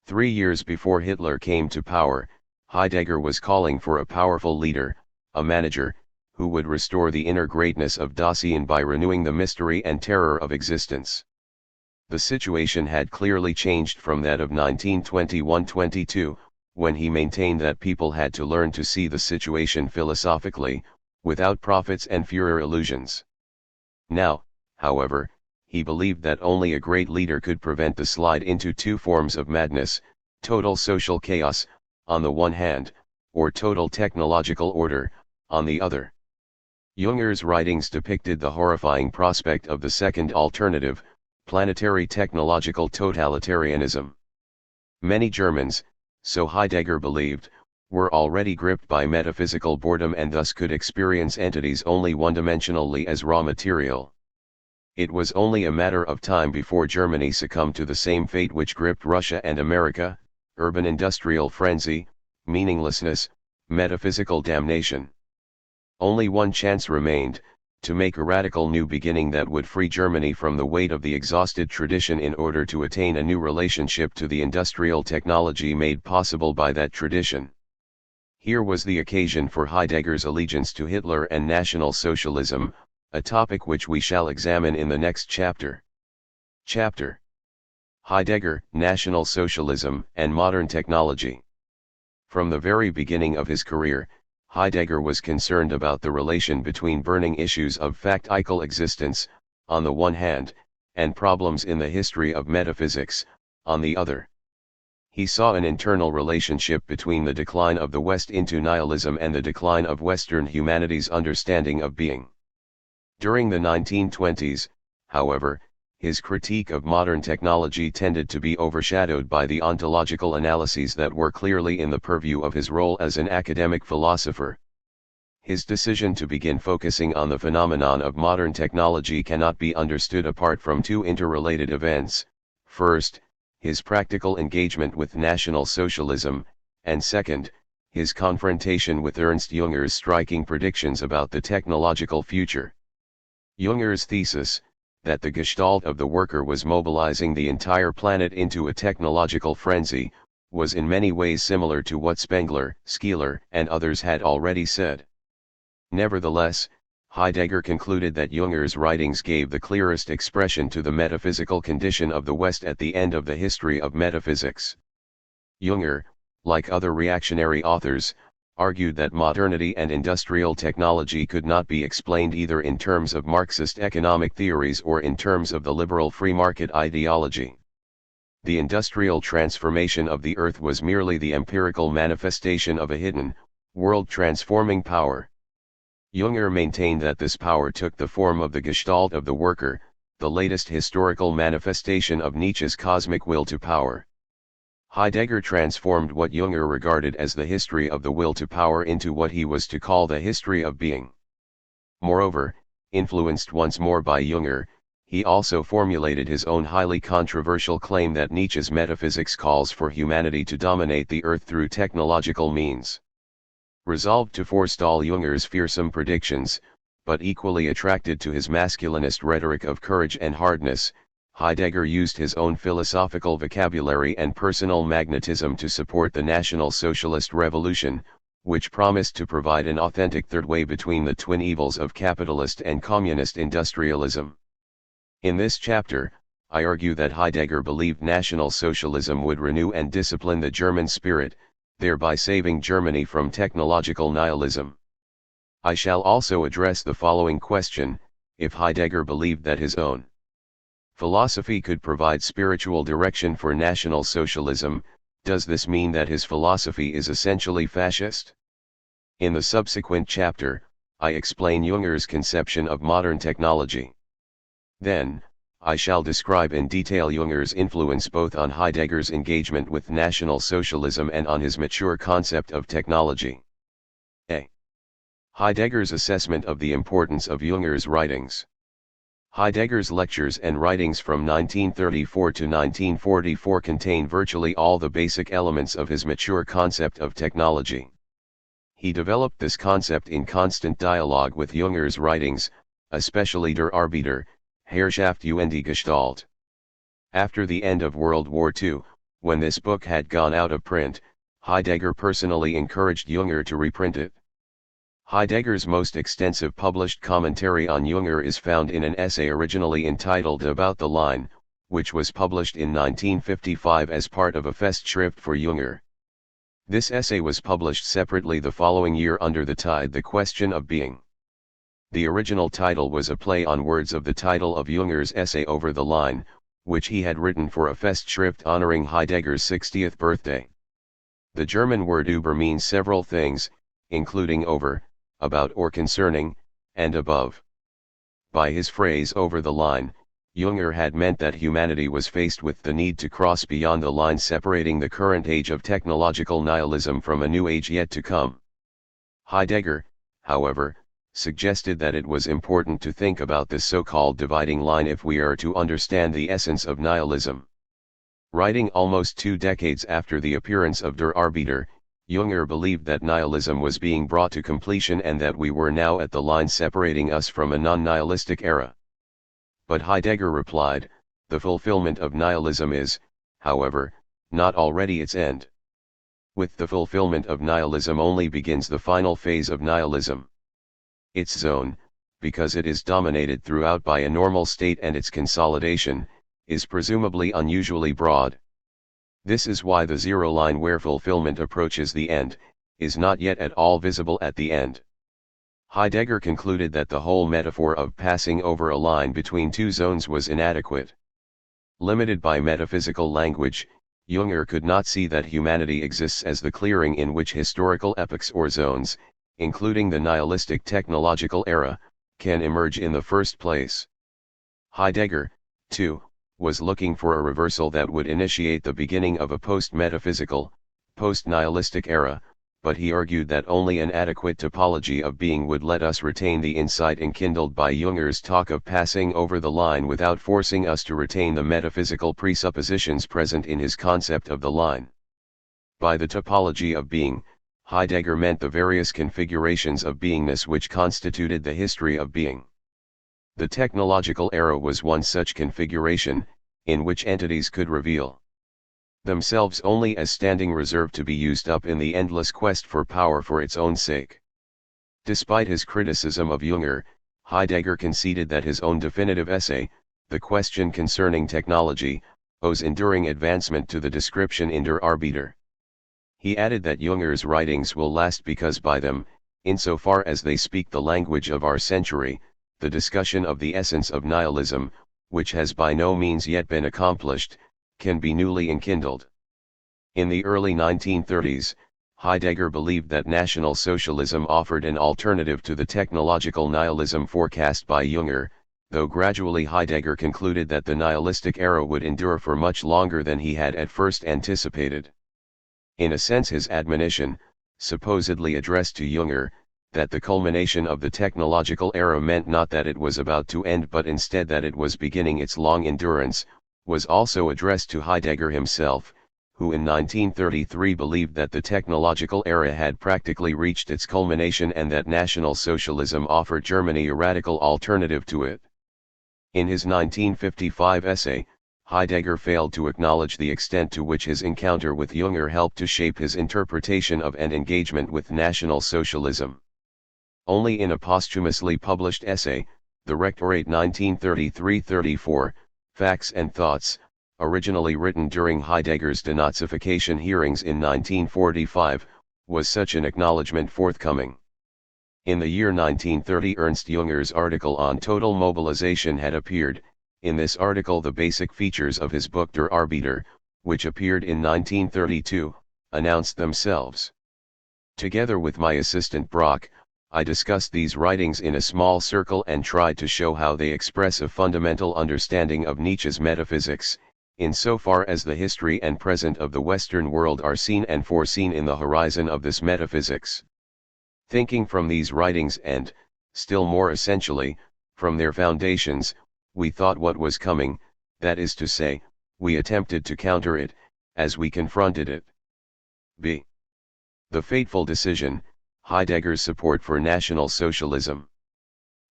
3 years before Hitler came to power, Heidegger was calling for a powerful leader, a manager, who would restore the inner greatness of Dasein by renewing the mystery and terror of existence. The situation had clearly changed from that of 1921-22, when he maintained that people had to learn to see the situation philosophically, without prophets and Führer illusions. Now, however, he believed that only a great leader could prevent the slide into two forms of madness, total social chaos, on the one hand, or total technological order, on the other. Junger's writings depicted the horrifying prospect of the second alternative, planetary technological totalitarianism. Many Germans, so Heidegger believed, were already gripped by metaphysical boredom and thus could experience entities only one-dimensionally as raw material. It was only a matter of time before Germany succumbed to the same fate which gripped Russia and America, urban industrial frenzy, meaninglessness, metaphysical damnation. Only one chance remained, to make a radical new beginning that would free Germany from the weight of the exhausted tradition in order to attain a new relationship to the industrial technology made possible by that tradition. Here was the occasion for Heidegger's allegiance to Hitler and National Socialism, a topic which we shall examine in the next chapter. Heidegger, National Socialism and Modern Technology. From the very beginning of his career, Heidegger was concerned about the relation between burning issues of factical existence, on the one hand, and problems in the history of metaphysics, on the other. He saw an internal relationship between the decline of the West into nihilism and the decline of Western humanity's understanding of being. During the 1920s, however, his critique of modern technology tended to be overshadowed by the ontological analyses that were clearly in the purview of his role as an academic philosopher. His decision to begin focusing on the phenomenon of modern technology cannot be understood apart from two interrelated events: first, his practical engagement with National Socialism, and second, his confrontation with Ernst Junger's striking predictions about the technological future. Junger's thesis, that the gestalt of the worker was mobilizing the entire planet into a technological frenzy, was in many ways similar to what Spengler, Skeeler, and others had already said. Nevertheless, Heidegger concluded that Junger's writings gave the clearest expression to the metaphysical condition of the West at the end of the history of metaphysics. Junger, like other reactionary authors, argued that modernity and industrial technology could not be explained either in terms of Marxist economic theories or in terms of the liberal free market ideology. The industrial transformation of the earth was merely the empirical manifestation of a hidden, world-transforming power. Junger maintained that this power took the form of the gestalt of the worker, the latest historical manifestation of Nietzsche's cosmic will to power. Heidegger transformed what Junger regarded as the history of the will to power into what he was to call the history of being. Moreover, influenced once more by Junger, He also formulated his own highly controversial claim that Nietzsche's metaphysics calls for humanity to dominate the earth through technological means. Resolved to forestall Junger's fearsome predictions, but equally attracted to his masculinist rhetoric of courage and hardness, Heidegger used his own philosophical vocabulary and personal magnetism to support the National Socialist Revolution, which promised to provide an authentic third way between the twin evils of capitalist and communist industrialism. In this chapter, I argue that Heidegger believed National Socialism would renew and discipline the German spirit, thereby saving Germany from technological nihilism. I shall also address the following question: if Heidegger believed that his own philosophy could provide spiritual direction for National Socialism, does this mean that his philosophy is essentially fascist? In the subsequent chapter, I explain Junger's conception of modern technology. Then, I shall describe in detail Junger's influence both on Heidegger's engagement with National Socialism and on his mature concept of technology. A. Heidegger's assessment of the importance of Junger's writings. Heidegger's lectures and writings from 1934 to 1944 contain virtually all the basic elements of his mature concept of technology. He developed this concept in constant dialogue with Junger's writings, especially Der Arbeiter, Herrschaft und die Gestalt. After the end of World War II, when this book had gone out of print, Heidegger personally encouraged Junger to reprint it. Heidegger's most extensive published commentary on Junger is found in an essay originally entitled About the Line, which was published in 1955 as part of a Festschrift for Junger. This essay was published separately the following year under the title The Question of Being. The original title was a play on words of the title of Junger's essay Over the Line, which he had written for a Festschrift honoring Heidegger's 60th birthday. The German word über means several things, including over, about or concerning, and above. By his phrase over the line, Junger had meant that humanity was faced with the need to cross beyond the line separating the current age of technological nihilism from a new age yet to come. Heidegger, however, suggested that it was important to think about this so-called dividing line if we are to understand the essence of nihilism. Writing almost 2 decades after the appearance of Der Arbeiter, Junger believed that nihilism was being brought to completion and that we were now at the line separating us from a non-nihilistic era. But Heidegger replied, the fulfillment of nihilism is, however, not already its end. With the fulfillment of nihilism only begins the final phase of nihilism. Its zone, because it is dominated throughout by a normal state and its consolidation, is presumably unusually broad. This is why the zero line where fulfillment approaches the end, is not yet at all visible at the end. Heidegger concluded that the whole metaphor of passing over a line between two zones was inadequate. Limited by metaphysical language, Junger could not see that humanity exists as the clearing in which historical epochs or zones, including the nihilistic technological era, can emerge in the first place. Heidegger, too, was looking for a reversal that would initiate the beginning of a post-metaphysical, post-nihilistic era, but he argued that only an adequate topology of being would let us retain the insight enkindled by Junger's talk of passing over the line without forcing us to retain the metaphysical presuppositions present in his concept of the line. By the topology of being, Heidegger meant the various configurations of beingness which constituted the history of being. The technological era was one such configuration, in which entities could reveal themselves only as standing reserved to be used up in the endless quest for power for its own sake. Despite his criticism of Junger, Heidegger conceded that his own definitive essay, The Question Concerning Technology, owes enduring advancement to the description in Der Arbeiter. He added that Junger's writings will last because by them, insofar as they speak the language of our century, the discussion of the essence of nihilism, which has by no means yet been accomplished, can be newly enkindled. In the early 1930s, Heidegger believed that National Socialism offered an alternative to the technological nihilism forecast by Junger, though gradually Heidegger concluded that the nihilistic era would endure for much longer than he had at first anticipated. In a sense his admonition, supposedly addressed to Junger, that the culmination of the technological era meant not that it was about to end but instead that it was beginning its long endurance, was also addressed to Heidegger himself, who in 1933 believed that the technological era had practically reached its culmination and that National Socialism offered Germany a radical alternative to it. In his 1955 essay, Heidegger failed to acknowledge the extent to which his encounter with Jünger helped to shape his interpretation of and engagement with National Socialism. Only in a posthumously published essay, The Rectorate 1933-34, Facts and Thoughts, originally written during Heidegger's denazification hearings in 1945, was such an acknowledgement forthcoming. In the year 1930, Ernst Jünger's article on total mobilization had appeared. In this article, the basic features of his book Der Arbeiter, which appeared in 1932, announced themselves. Together with my assistant Brock, I discussed these writings in a small circle and tried to show how they express a fundamental understanding of Nietzsche's metaphysics, insofar as the history and present of the Western world are seen and foreseen in the horizon of this metaphysics. Thinking from these writings and, still more essentially, from their foundations, we thought what was coming, that is to say, we attempted to counter it, as we confronted it. b. The fateful decision, Heidegger's support for National Socialism.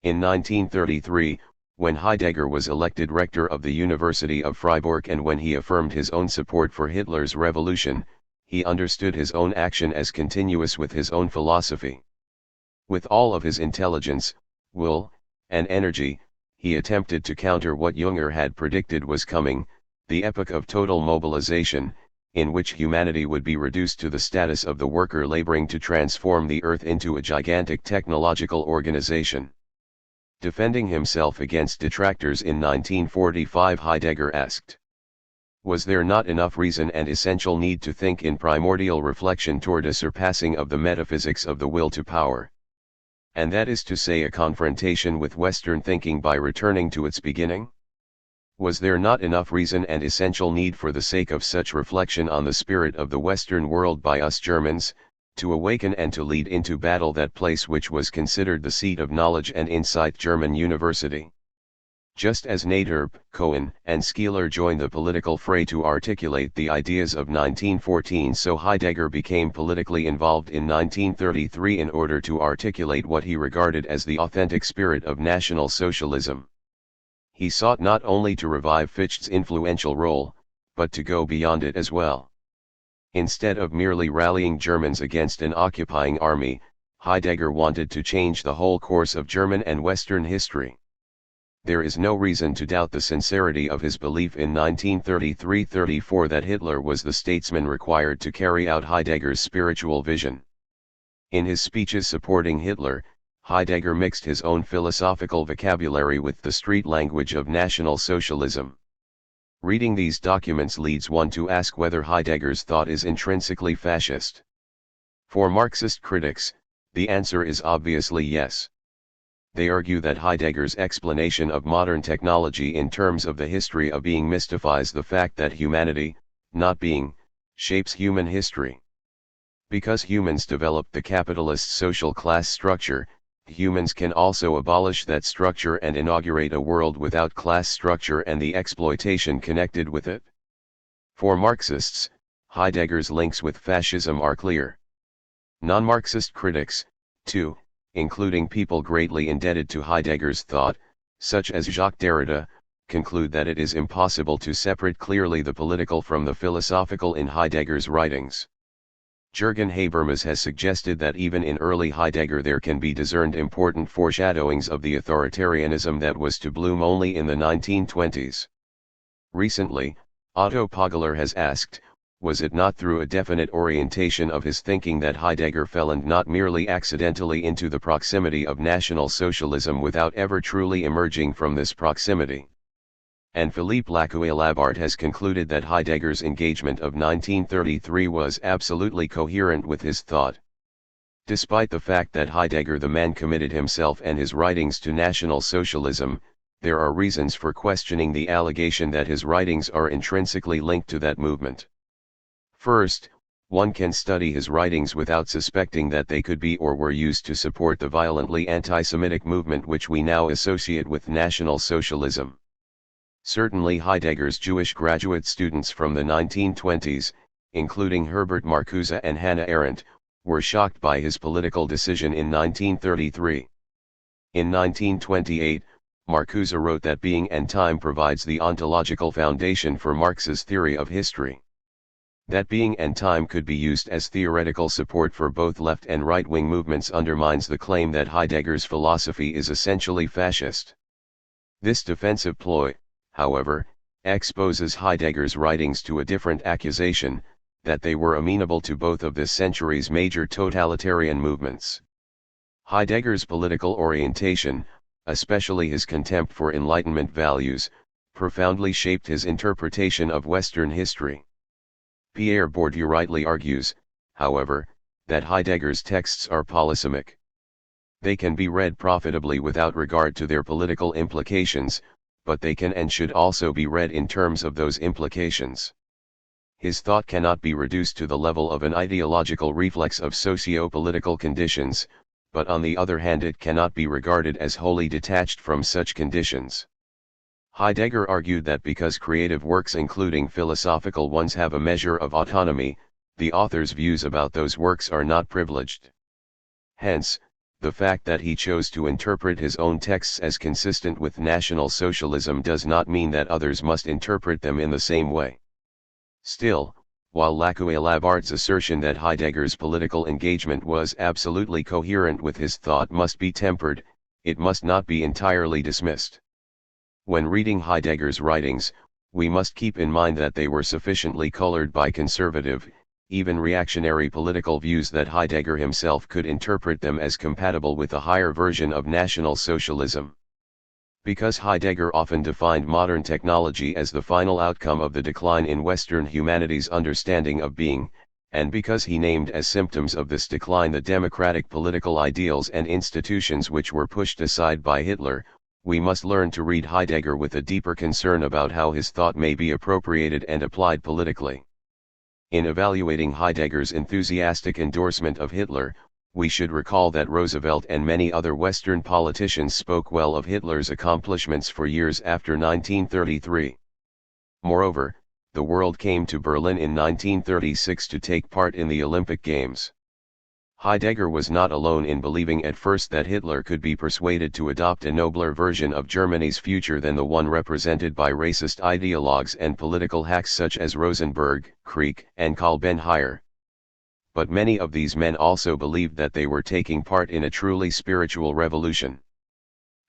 In 1933, when Heidegger was elected rector of the University of Freiburg and when he affirmed his own support for Hitler's revolution, he understood his own action as continuous with his own philosophy. With all of his intelligence, will, and energy, he attempted to counter what Jünger had predicted was coming, the epoch of total mobilization, in which humanity would be reduced to the status of the worker laboring to transform the earth into a gigantic technological organization. Defending himself against detractors in 1945, Heidegger asked, "Was there not enough reason and essential need to think in primordial reflection toward a surpassing of the metaphysics of the will to power? And that is to say a confrontation with Western thinking by returning to its beginning? Was there not enough reason and essential need for the sake of such reflection on the spirit of the Western world by us Germans, to awaken and to lead into battle that place which was considered the seat of knowledge and insight, German University?" Just as Nader, Cohen, and Skeeler joined the political fray to articulate the ideas of 1914, so Heidegger became politically involved in 1933 in order to articulate what he regarded as the authentic spirit of National Socialism. He sought not only to revive Fichte's influential role, but to go beyond it as well. Instead of merely rallying Germans against an occupying army, Heidegger wanted to change the whole course of German and Western history. There is no reason to doubt the sincerity of his belief in 1933-34 that Hitler was the statesman required to carry out Heidegger's spiritual vision. In his speeches supporting Hitler, Heidegger mixed his own philosophical vocabulary with the street language of National Socialism. Reading these documents leads one to ask whether Heidegger's thought is intrinsically fascist. For Marxist critics, the answer is obviously yes. They argue that Heidegger's explanation of modern technology in terms of the history of being mystifies the fact that humanity, not being, shapes human history. Because humans developed the capitalist social class structure, humans can also abolish that structure and inaugurate a world without class structure and the exploitation connected with it. For Marxists, Heidegger's links with fascism are clear. Non-Marxist critics, too, including people greatly indebted to Heidegger's thought, such as Jacques Derrida, conclude that it is impossible to separate clearly the political from the philosophical in Heidegger's writings. Jürgen Habermas has suggested that even in early Heidegger there can be discerned important foreshadowings of the authoritarianism that was to bloom only in the 1920s. Recently, Otto Poggeler has asked, was it not through a definite orientation of his thinking that Heidegger fell and not merely accidentally into the proximity of National Socialism without ever truly emerging from this proximity? And Philippe Lacoué-Labart has concluded that Heidegger's engagement of 1933 was absolutely coherent with his thought. Despite the fact that Heidegger the man committed himself and his writings to National Socialism, there are reasons for questioning the allegation that his writings are intrinsically linked to that movement. First, One can study his writings without suspecting that they could be or were used to support the violently anti-Semitic movement which we now associate with National Socialism. Certainly Heidegger's Jewish graduate students from the 1920s, including Herbert Marcuse and Hannah Arendt, were shocked by his political decision in 1933. In 1928, Marcuse wrote that being and time provides the ontological foundation for Marx's theory of history. That being and time could be used as theoretical support for both left and right-wing movements undermines the claim that Heidegger's philosophy is essentially fascist. This defensive ploy, however, exposes Heidegger's writings to a different accusation, that they were amenable to both of this century's major totalitarian movements. Heidegger's political orientation, especially his contempt for Enlightenment values, profoundly shaped his interpretation of Western history. Pierre Bourdieu rightly argues, however, that Heidegger's texts are polysemic. They can be read profitably without regard to their political implications, but they can and should also be read in terms of those implications. His thought cannot be reduced to the level of an ideological reflex of socio-political conditions, but on the other hand it cannot be regarded as wholly detached from such conditions. Heidegger argued that because creative works including philosophical ones have a measure of autonomy, the author's views about those works are not privileged. Hence, the fact that he chose to interpret his own texts as consistent with National Socialism does not mean that others must interpret them in the same way. Still, while Lacaille-Labart's assertion that Heidegger's political engagement was absolutely coherent with his thought must be tempered, it must not be entirely dismissed. When reading Heidegger's writings, we must keep in mind that they were sufficiently colored by conservative, even reactionary political views that Heidegger himself could interpret them as compatible with a higher version of National Socialism. Because Heidegger often defined modern technology as the final outcome of the decline in Western humanity's understanding of being, and because he named as symptoms of this decline the democratic political ideals and institutions which were pushed aside by Hitler, we must learn to read Heidegger with a deeper concern about how his thought may be appropriated and applied politically. In evaluating Heidegger's enthusiastic endorsement of Hitler, we should recall that Roosevelt and many other Western politicians spoke well of Hitler's accomplishments for years after 1933. Moreover, the world came to Berlin in 1936 to take part in the Olympic Games. Heidegger was not alone in believing at first that Hitler could be persuaded to adopt a nobler version of Germany's future than the one represented by racist ideologues and political hacks such as Rosenberg, Krieg, and Karl Benhier. But many of these men also believed that they were taking part in a truly spiritual revolution.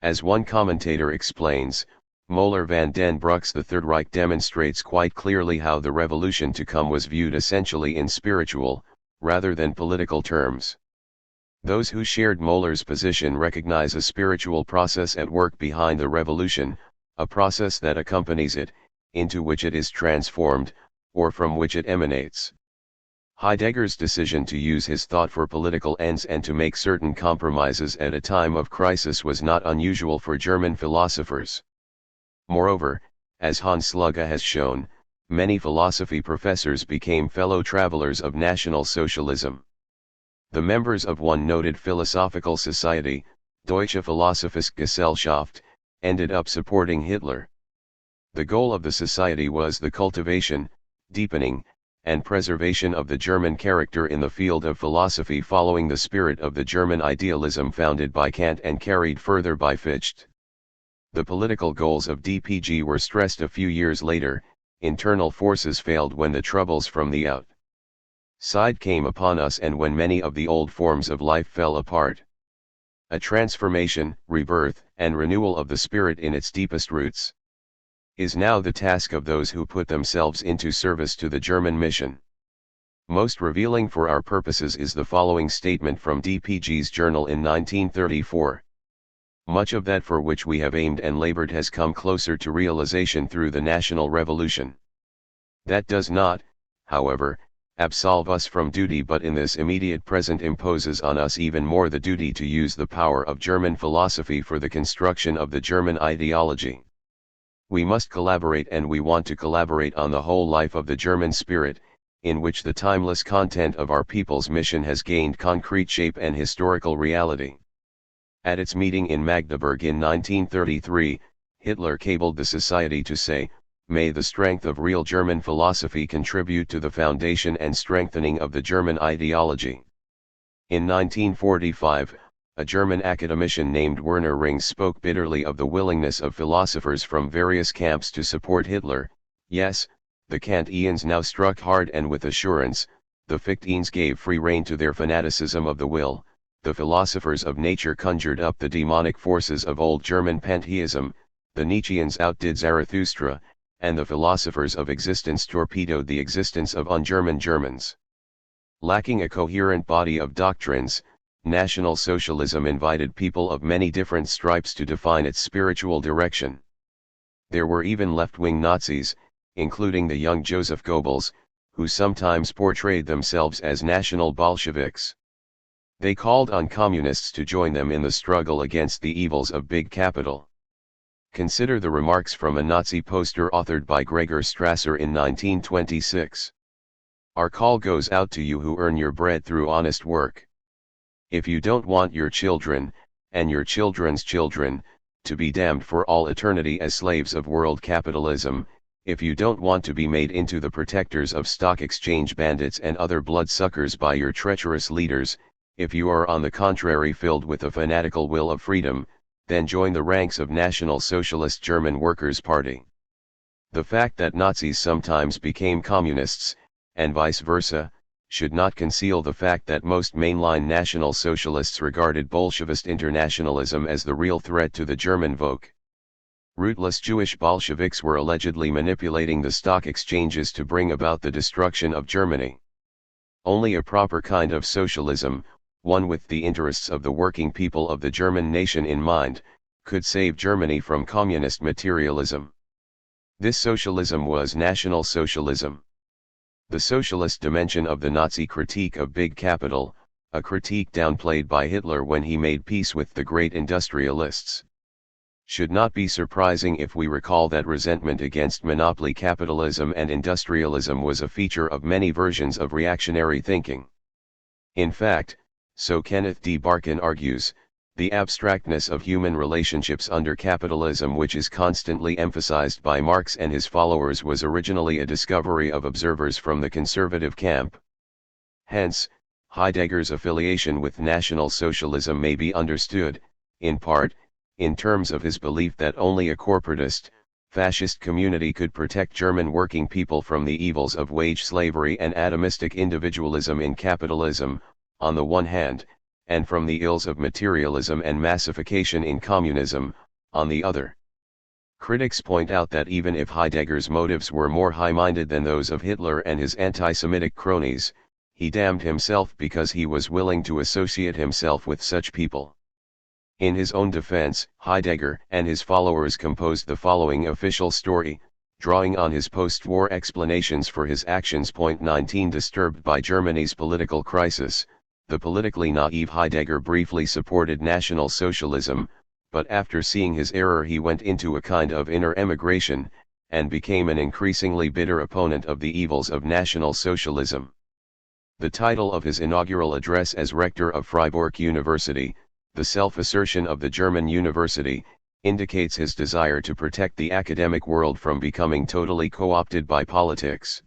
As one commentator explains, Moeller van den Broek's The Third Reich demonstrates quite clearly how the revolution to come was viewed essentially in spiritual, rather than political terms. Those who shared Moeller's position recognize a spiritual process at work behind the revolution, a process that accompanies it, into which it is transformed, or from which it emanates. Heidegger's decision to use his thought for political ends and to make certain compromises at a time of crisis was not unusual for German philosophers. Moreover, as Hans Slugge has shown, many philosophy professors became fellow travelers of National Socialism. The members of one noted philosophical society, Deutsche Philosophische Gesellschaft, ended up supporting Hitler. The goal of the society was the cultivation, deepening, and preservation of the German character in the field of philosophy following the spirit of the German idealism founded by Kant and carried further by Fichte. The political goals of DPG were stressed a few years later. Internal forces failed when the troubles from the outside came upon us and when many of the old forms of life fell apart. A transformation, rebirth, and renewal of the spirit in its deepest roots is now the task of those who put themselves into service to the German mission. Most revealing for our purposes is the following statement from DPG's journal in 1934. Much of that for which we have aimed and labored has come closer to realization through the national revolution. That does not, however, absolve us from duty, but in this immediate present imposes on us even more the duty to use the power of German philosophy for the construction of the German ideology. We must collaborate, and we want to collaborate on the whole life of the German spirit, in which the timeless content of our people's mission has gained concrete shape and historical reality. At its meeting in Magdeburg in 1933, Hitler cabled the society to say, "May the strength of real German philosophy contribute to the foundation and strengthening of the German ideology." In 1945, a German academician named Werner Rings spoke bitterly of the willingness of philosophers from various camps to support Hitler. Yes, the Kantians now struck hard and with assurance, the Fichteans gave free rein to their fanaticism of the will, the philosophers of nature conjured up the demonic forces of old German pantheism, the Nietzscheans outdid Zarathustra, and the philosophers of existence torpedoed the existence of un-German Germans. Lacking a coherent body of doctrines, National Socialism invited people of many different stripes to define its spiritual direction. There were even left-wing Nazis, including the young Joseph Goebbels, who sometimes portrayed themselves as National Bolsheviks. They called on communists to join them in the struggle against the evils of big capital. Consider the remarks from a Nazi poster authored by Gregor Strasser in 1926. "Our call goes out to you who earn your bread through honest work. If you don't want your children, and your children's children, to be damned for all eternity as slaves of world capitalism, if you don't want to be made into the protectors of stock exchange bandits and other bloodsuckers by your treacherous leaders, if you are on the contrary filled with a fanatical will of freedom, then join the ranks of National Socialist German Workers' Party." The fact that Nazis sometimes became communists, and vice versa, should not conceal the fact that most mainline National Socialists regarded Bolshevist internationalism as the real threat to the German Volk. Rootless Jewish Bolsheviks were allegedly manipulating the stock exchanges to bring about the destruction of Germany. Only a proper kind of socialism, one with the interests of the working people of the German nation in mind, could save Germany from communist materialism. This socialism was National Socialism. The socialist dimension of the Nazi critique of big capital, a critique downplayed by Hitler when he made peace with the great industrialists. Should not be surprising if we recall that resentment against monopoly capitalism and industrialism was a feature of many versions of reactionary thinking. In fact, so Kenneth D. Barkin argues, the abstractness of human relationships under capitalism, which is constantly emphasized by Marx and his followers, was originally a discovery of observers from the conservative camp. Hence, Heidegger's affiliation with National Socialism may be understood, in part, in terms of his belief that only a corporatist, fascist community could protect German working people from the evils of wage slavery and atomistic individualism in capitalism, on the one hand, and from the ills of materialism and massification in communism, on the other. Critics point out that even if Heidegger's motives were more high-minded than those of Hitler and his anti-Semitic cronies, he damned himself because he was willing to associate himself with such people. In his own defense, Heidegger and his followers composed the following official story, drawing on his post-war explanations for his actions. 19 Disturbed by Germany's political crisis, the politically naive Heidegger briefly supported National Socialism, but after seeing his error he went into a kind of inner emigration, and became an increasingly bitter opponent of the evils of National Socialism. The title of his inaugural address as rector of Freiburg University, "The Self-Assertion of the German University," indicates his desire to protect the academic world from becoming totally co-opted by politics.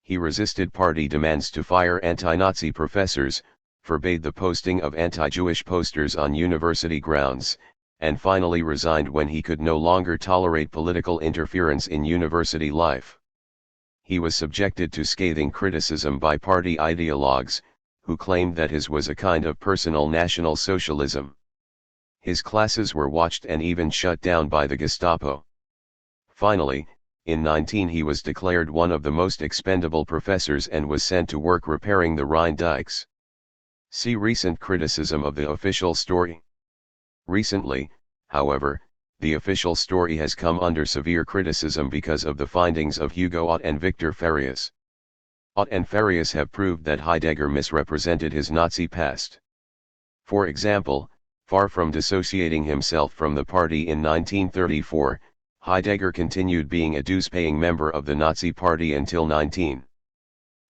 He resisted party demands to fire anti-Nazi professors, forbade the posting of anti-Jewish posters on university grounds, and finally resigned when he could no longer tolerate political interference in university life. He was subjected to scathing criticism by party ideologues, who claimed that his was a kind of personal National Socialism. His classes were watched and even shut down by the Gestapo. Finally, in 19 he was declared one of the most expendable professors and was sent to work repairing the Rhine dikes. See recent criticism of the official story. Recently, however, the official story has come under severe criticism because of the findings of Hugo Ott and Victor Farias. Ott and Farias have proved that Heidegger misrepresented his Nazi past. For example, far from dissociating himself from the party in 1934, Heidegger continued being a dues-paying member of the Nazi Party until 19.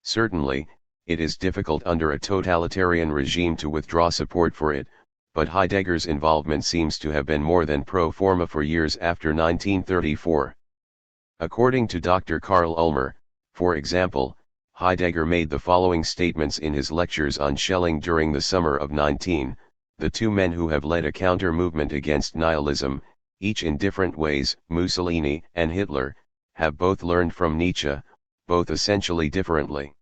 Certainly, it is difficult under a totalitarian regime to withdraw support for it, but Heidegger's involvement seems to have been more than pro forma for years after 1934. According to Dr. Karl Ulmer, for example, Heidegger made the following statements in his lectures on Schelling during the summer of 19, the two men who have led a counter-movement against nihilism, each in different ways, Mussolini and Hitler, have both learned from Nietzsche, both essentially differently.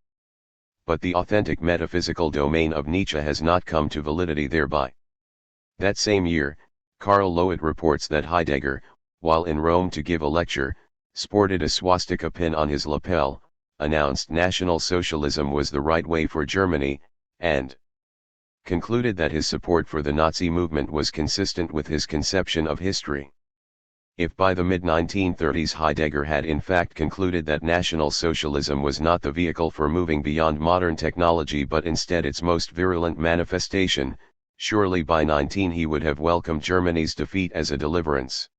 But the authentic metaphysical domain of Nietzsche has not come to validity thereby. That same year, Karl Loewe reports that Heidegger, while in Rome to give a lecture, sported a swastika pin on his lapel, announced National Socialism was the right way for Germany, and concluded that his support for the Nazi movement was consistent with his conception of history. If by the mid-1930s Heidegger had in fact concluded that National Socialism was not the vehicle for moving beyond modern technology but instead its most virulent manifestation, surely by 19 he would have welcomed Germany's defeat as a deliverance.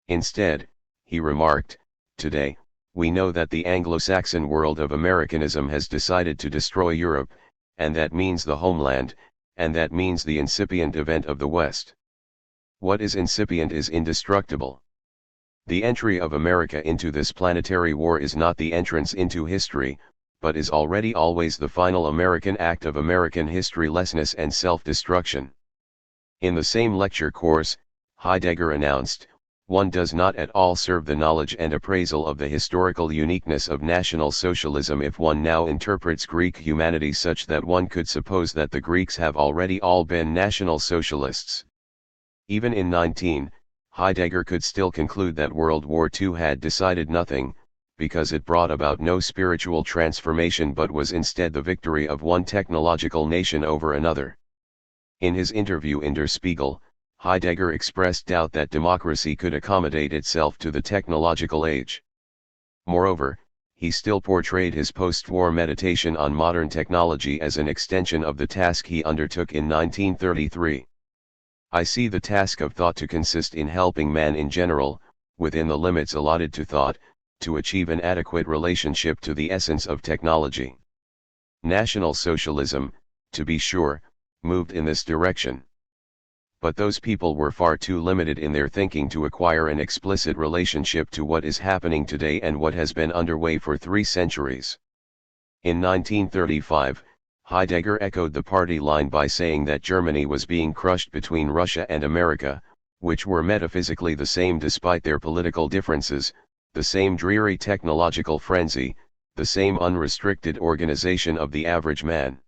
Instead, he remarked, "Today, we know that the Anglo-Saxon world of Americanism has decided to destroy Europe, and that means the homeland, and that means the incipient event of the West. What is incipient is indestructible. The entry of America into this planetary war is not the entrance into history, but is already always the final American act of American historylessness and self-destruction." In the same lecture course, Heidegger announced, "One does not at all serve the knowledge and appraisal of the historical uniqueness of National Socialism if one now interprets Greek humanity such that one could suppose that the Greeks have already all been National Socialists." Even in 19, Heidegger could still conclude that World War II had decided nothing, because it brought about no spiritual transformation but was instead the victory of one technological nation over another. In his interview in Der Spiegel, Heidegger expressed doubt that democracy could accommodate itself to the technological age. Moreover, he still portrayed his post-war meditation on modern technology as an extension of the task he undertook in 1933. "I see the task of thought to consist in helping man in general, within the limits allotted to thought, to achieve an adequate relationship to the essence of technology." National Socialism, to be sure, moved in this direction. But those people were far too limited in their thinking to acquire an explicit relationship to what is happening today and what has been underway for 3 centuries. In 1935, Heidegger echoed the party line by saying that Germany was being crushed between Russia and America, which were metaphysically the same despite their political differences, the same dreary technological frenzy, the same unrestricted organization of the average man.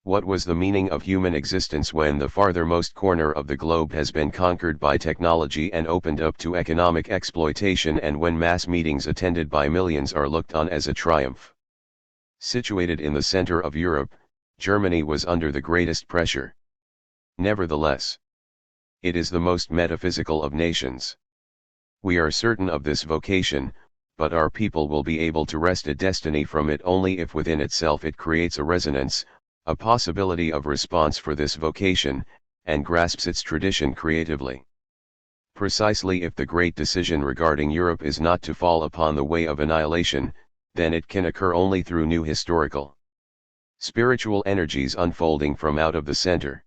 What was the meaning of human existence when the farthermost corner of the globe has been conquered by technology and opened up to economic exploitation, and when mass meetings attended by millions are looked on as a triumph? Situated in the center of Europe, Germany was under the greatest pressure. Nevertheless, it is the most metaphysical of nations. We are certain of this vocation, but our people will be able to wrest a destiny from it only if within itself it creates a resonance, a possibility of response for this vocation, and grasps its tradition creatively. Precisely if the great decision regarding Europe is not to fall upon the way of annihilation, then it can occur only through new historical, spiritual energies unfolding from out of the center.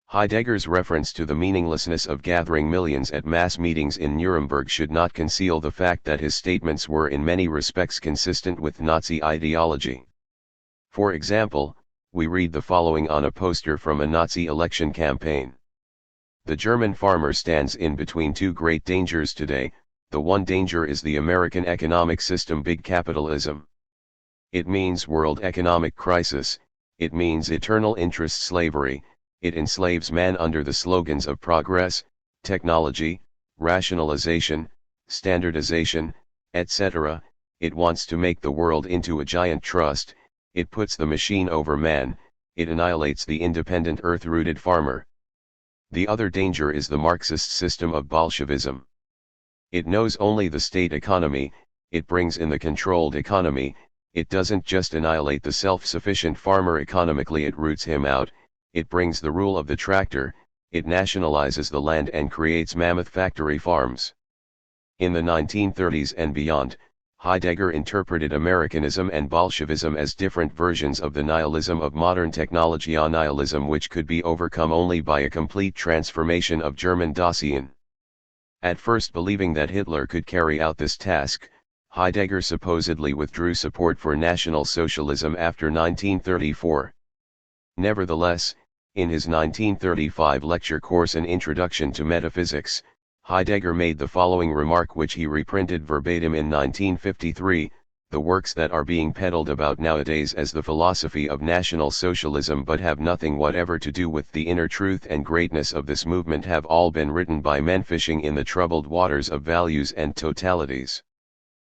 Heidegger's reference to the meaninglessness of gathering millions at mass meetings in Nuremberg should not conceal the fact that his statements were in many respects consistent with Nazi ideology. For example, we read the following on a poster from a Nazi election campaign. "The German farmer stands in between 2 great dangers today. The one danger is the American economic system, big capitalism. It means world economic crisis, it means eternal interest slavery, it enslaves man under the slogans of progress, technology, rationalization, standardization, etc. It wants to make the world into a giant trust, it puts the machine over man, it annihilates the independent earth-rooted farmer. The other danger is the Marxist system of Bolshevism. It knows only the state economy, it brings in the controlled economy, it doesn't just annihilate the self-sufficient farmer economically, it roots him out, it brings the rule of the tractor, it nationalizes the land and creates mammoth factory farms." In the 1930s and beyond, Heidegger interpreted Americanism and Bolshevism as different versions of the nihilism of modern technology, a nihilism which could be overcome only by a complete transformation of German Dasein. At first believing that Hitler could carry out this task, Heidegger supposedly withdrew support for National Socialism after 1934. Nevertheless, in his 1935 lecture course An Introduction to Metaphysics, Heidegger made the following remark which he reprinted verbatim in 1953, "The works that are being peddled about nowadays as the philosophy of National Socialism but have nothing whatever to do with the inner truth and greatness of this movement have all been written by men fishing in the troubled waters of values and totalities."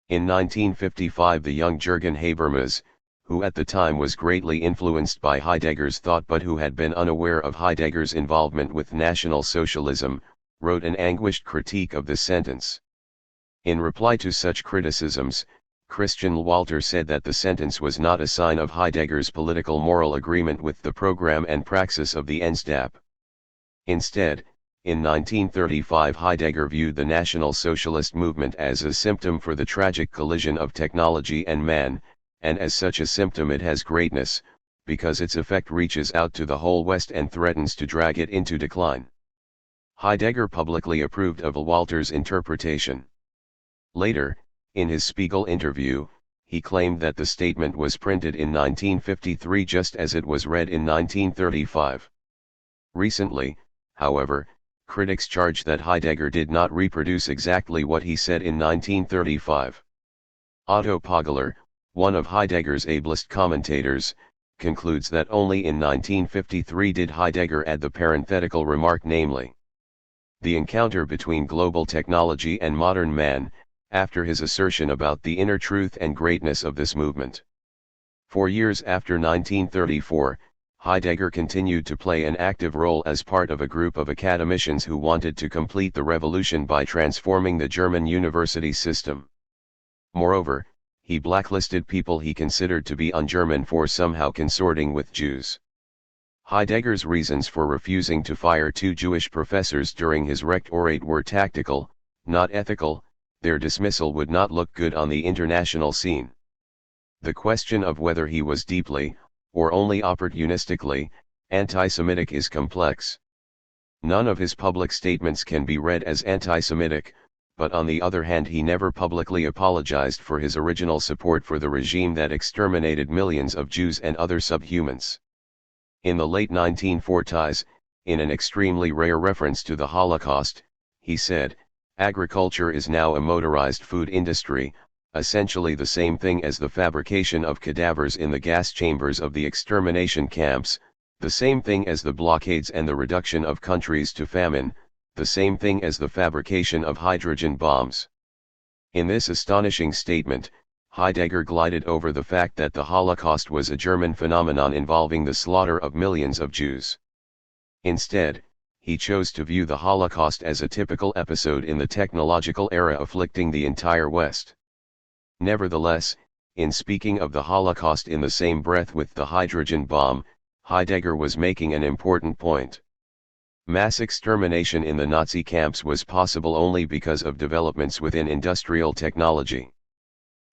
In 1955 the young Jürgen Habermas, who at the time was greatly influenced by Heidegger's thought but who had been unaware of Heidegger's involvement with National Socialism, wrote an anguished critique of this sentence. In reply to such criticisms, Christian Walter said that the sentence was not a sign of Heidegger's political moral agreement with the program and praxis of the NSDAP. Instead, in 1935 Heidegger viewed the National Socialist movement as a symptom for the tragic collision of technology and man, and as such a symptom it has greatness, because its effect reaches out to the whole West and threatens to drag it into decline. Heidegger publicly approved of Walter's interpretation. Later, in his Spiegel interview, he claimed that the statement was printed in 1953 just as it was read in 1935. Recently, however, critics charge that Heidegger did not reproduce exactly what he said in 1935. Otto Poggeler, one of Heidegger's ablest commentators, concludes that only in 1953 did Heidegger add the parenthetical remark, namely, "The encounter between global technology and modern man," after his assertion about the inner truth and greatness of this movement. 4 years after 1934, Heidegger continued to play an active role as part of a group of academicians who wanted to complete the revolution by transforming the German university system. Moreover, he blacklisted people he considered to be un-German for somehow consorting with Jews. Heidegger's reasons for refusing to fire 2 Jewish professors during his rectorate were tactical, not ethical. Their dismissal would not look good on the international scene. The question of whether he was deeply, or only opportunistically, anti-Semitic is complex. None of his public statements can be read as anti-Semitic, but on the other hand he never publicly apologized for his original support for the regime that exterminated millions of Jews and other subhumans. In the late 1940s, in an extremely rare reference to the Holocaust, he said, "Agriculture is now a motorized food industry, essentially the same thing as the fabrication of cadavers in the gas chambers of the extermination camps, the same thing as the blockades and the reduction of countries to famine, the same thing as the fabrication of hydrogen bombs." In this astonishing statement, Heidegger glided over the fact that the Holocaust was a German phenomenon involving the slaughter of millions of Jews. Instead, he chose to view the Holocaust as a typical episode in the technological era afflicting the entire West. Nevertheless, in speaking of the Holocaust in the same breath with the hydrogen bomb, Heidegger was making an important point. Mass extermination in the Nazi camps was possible only because of developments within industrial technology.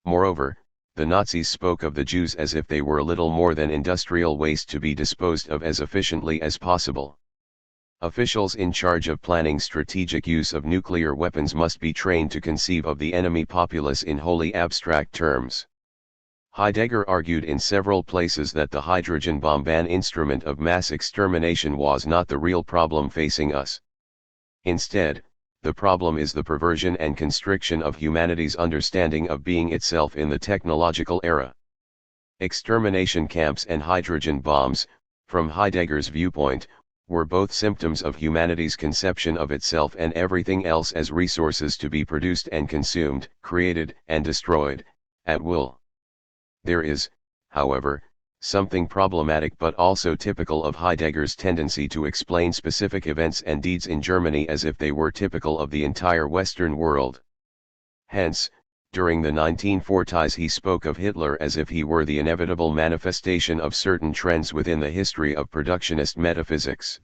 Moreover, the Nazis spoke of the Jews as if they were little more than industrial waste to be disposed of as efficiently as possible. Officials in charge of planning strategic use of nuclear weapons must be trained to conceive of the enemy populace in wholly abstract terms. Heidegger argued in several places that the hydrogen bomb, an instrument of mass extermination, was not the real problem facing us. Instead, the problem is the perversion and constriction of humanity's understanding of being itself in the technological era. Extermination camps and hydrogen bombs, from Heidegger's viewpoint, were both symptoms of humanity's conception of itself and everything else as resources to be produced and consumed, created and destroyed, at will. There is, however, something problematic but also typical of Heidegger's tendency to explain specific events and deeds in Germany as if they were typical of the entire Western world. Hence, during the 1940s he spoke of Hitler as if he were the inevitable manifestation of certain trends within the history of productionist metaphysics.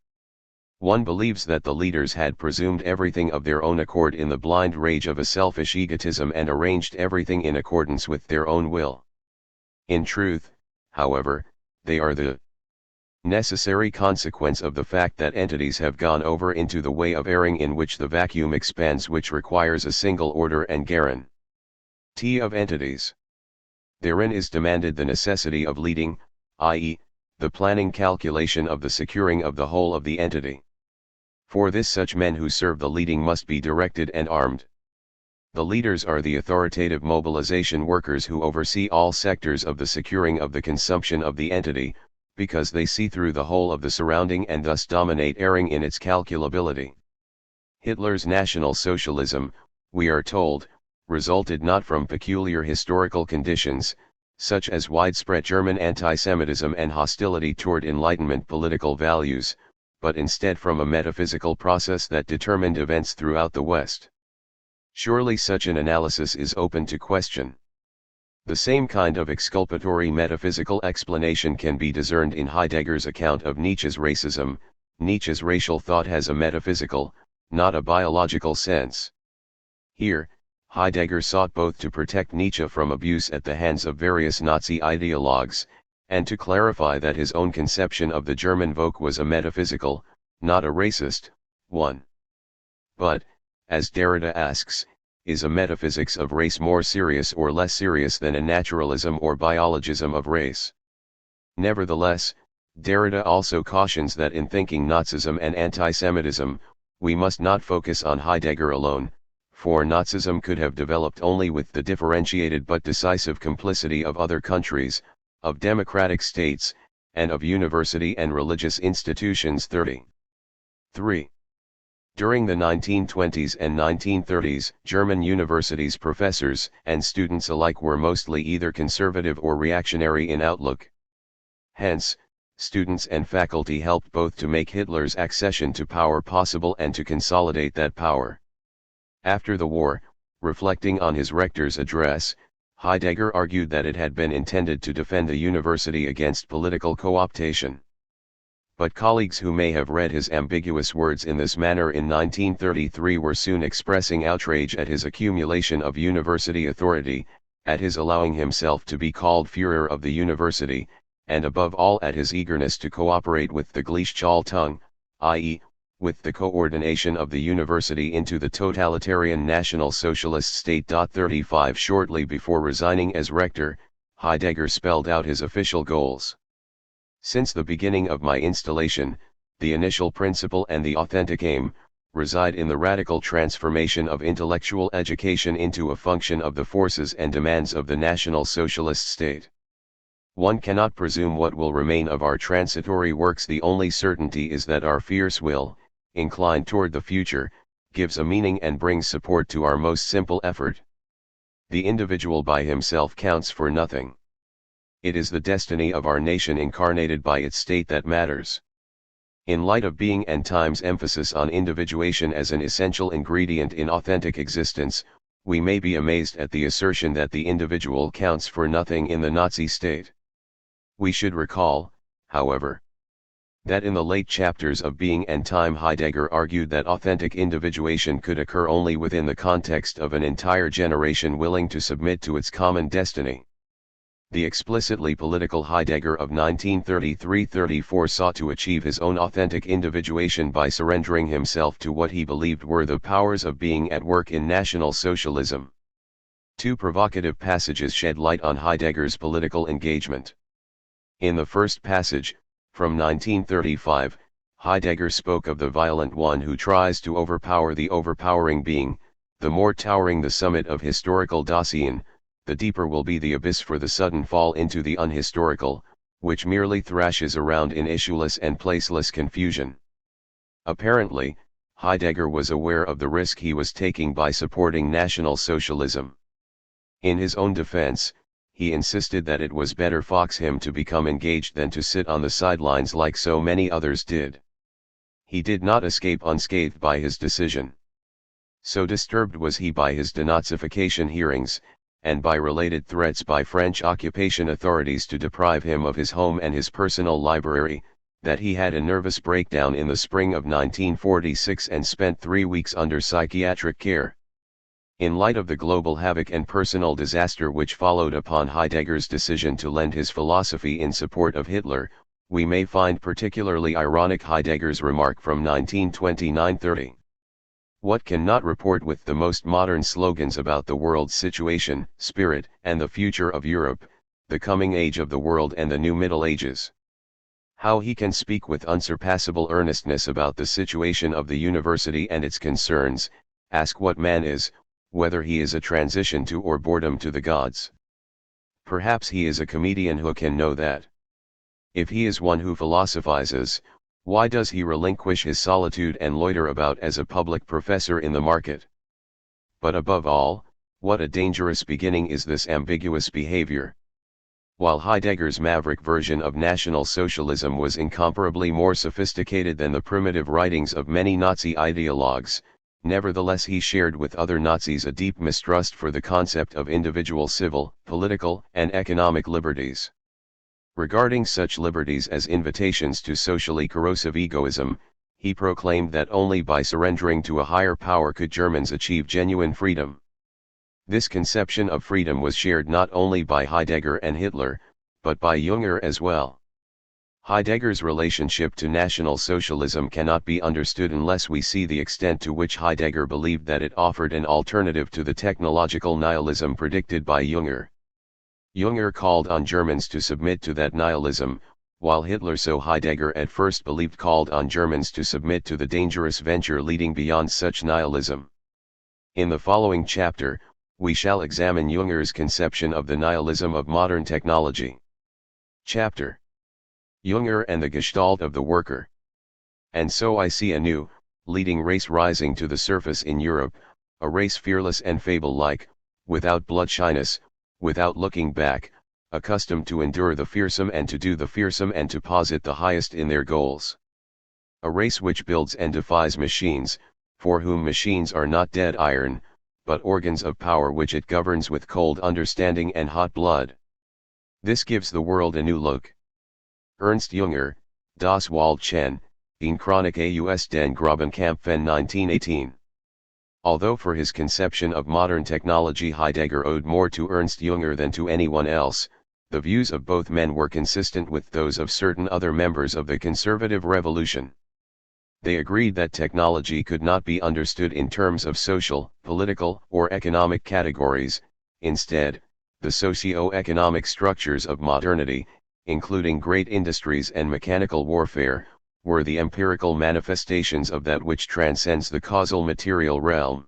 One believes that the leaders had presumed everything of their own accord in the blind rage of a selfish egotism and arranged everything in accordance with their own will. In truth, however, they are the necessary consequence of the fact that entities have gone over into the way of erring in which the vacuum expands, which requires a single order and guarantee of entities. Therein is demanded the necessity of leading, i.e., the planning calculation of the securing of the whole of the entity. For this such men who serve the leading must be directed and armed. The leaders are the authoritative mobilization workers who oversee all sectors of the securing of the consumption of the entity, because they see through the whole of the surrounding and thus dominate erring in its calculability. Hitler's National Socialism, we are told, resulted not from peculiar historical conditions, such as widespread German anti-Semitism and hostility toward Enlightenment political values, but instead from a metaphysical process that determined events throughout the West. Surely such an analysis is open to question. The same kind of exculpatory metaphysical explanation can be discerned in Heidegger's account of Nietzsche's racism. Nietzsche's racial thought has a metaphysical, not a biological sense. Here, Heidegger sought both to protect Nietzsche from abuse at the hands of various Nazi ideologues, and to clarify that his own conception of the German Volk was a metaphysical, not a racist, one. But, as Derrida asks, is a metaphysics of race more serious or less serious than a naturalism or biologism of race? Nevertheless, Derrida also cautions that in thinking Nazism and antisemitism, we must not focus on Heidegger alone, for Nazism could have developed only with the differentiated but decisive complicity of other countries, of democratic states, and of university and religious institutions. 33. During the 1920s and 1930s, German universities' professors and students alike were mostly either conservative or reactionary in outlook. Hence, students and faculty helped both to make Hitler's accession to power possible and to consolidate that power. After the war, reflecting on his rector's address, Heidegger argued that it had been intended to defend the university against political co-optation. But colleagues who may have read his ambiguous words in this manner in 1933 were soon expressing outrage at his accumulation of university authority, at his allowing himself to be called Führer of the university, and above all at his eagerness to cooperate with the Gleichschaltung, i.e., with the coordination of the university into the totalitarian National Socialist state. 35 Shortly before resigning as rector, Heidegger spelled out his official goals. Since the beginning of my installation, the initial principle and the authentic aim, reside in the radical transformation of intellectual education into a function of the forces and demands of the National Socialist state. One cannot presume what will remain of our transitory works. The only certainty is that our fierce will, inclined toward the future, gives a meaning and brings support to our most simple effort. The individual by himself counts for nothing. It is the destiny of our nation incarnated by its state that matters. In light of Being and Time's emphasis on individuation as an essential ingredient in authentic existence, we may be amazed at the assertion that the individual counts for nothing in the Nazi state. We should recall, however, that in the late chapters of Being and Time Heidegger argued that authentic individuation could occur only within the context of an entire generation willing to submit to its common destiny. The explicitly political Heidegger of 1933-34 sought to achieve his own authentic individuation by surrendering himself to what he believed were the powers of being at work in National Socialism. Two provocative passages shed light on Heidegger's political engagement. In the first passage, from 1935, Heidegger spoke of the violent one who tries to overpower the overpowering being. The more towering the summit of historical Dasein, the deeper will be the abyss for the sudden fall into the unhistorical, which merely thrashes around in issueless and placeless confusion. Apparently, Heidegger was aware of the risk he was taking by supporting National Socialism. In his own defense, he insisted that it was better for him to become engaged than to sit on the sidelines like so many others did. He did not escape unscathed by his decision. So disturbed was he by his denazification hearings, and by related threats by French occupation authorities to deprive him of his home and his personal library, that he had a nervous breakdown in the spring of 1946 and spent 3 weeks under psychiatric care. In light of the global havoc and personal disaster which followed upon Heidegger's decision to lend his philosophy in support of Hitler, we may find particularly ironic Heidegger's remark from 1929-30. What can not report with the most modern slogans about the world's situation, spirit, and the future of Europe, the coming age of the world and the new Middle Ages? How he can speak with unsurpassable earnestness about the situation of the university and its concerns, ask what man is, whether he is a transition to or boredom to the gods. Perhaps he is a comedian who can know that. If he is one who philosophizes, why does he relinquish his solitude and loiter about as a public professor in the market? But above all, what a dangerous beginning is this ambiguous behavior. While Heidegger's maverick version of National Socialism was incomparably more sophisticated than the primitive writings of many Nazi ideologues, nevertheless he shared with other Nazis a deep mistrust for the concept of individual civil, political, and economic liberties. Regarding such liberties as invitations to socially corrosive egoism, he proclaimed that only by surrendering to a higher power could Germans achieve genuine freedom. This conception of freedom was shared not only by Heidegger and Hitler, but by Jünger as well. Heidegger's relationship to National Socialism cannot be understood unless we see the extent to which Heidegger believed that it offered an alternative to the technological nihilism predicted by Jünger. Jünger called on Germans to submit to that nihilism, while Hitler, so Heidegger at first believed, called on Germans to submit to the dangerous venture leading beyond such nihilism. In the following chapter, we shall examine Jünger's conception of the nihilism of modern technology. Chapter: Jünger and the Gestalt of the Worker. And so I see a new, leading race rising to the surface in Europe, a race fearless and fable-like, without bloodshyness, without looking back, accustomed to endure the fearsome and to do the fearsome and to posit the highest in their goals. A race which builds and defies machines, for whom machines are not dead iron, but organs of power which it governs with cold understanding and hot blood. This gives the world a new look. Ernst Jünger, Das Waldchen, in Chronik aus den Grabenkämpfen 1918. Although for his conception of modern technology Heidegger owed more to Ernst Jünger than to anyone else, the views of both men were consistent with those of certain other members of the conservative revolution. They agreed that technology could not be understood in terms of social, political, or economic categories. Instead, the socio-economic structures of modernity, including great industries and mechanical warfare, were the empirical manifestations of that which transcends the causal material realm.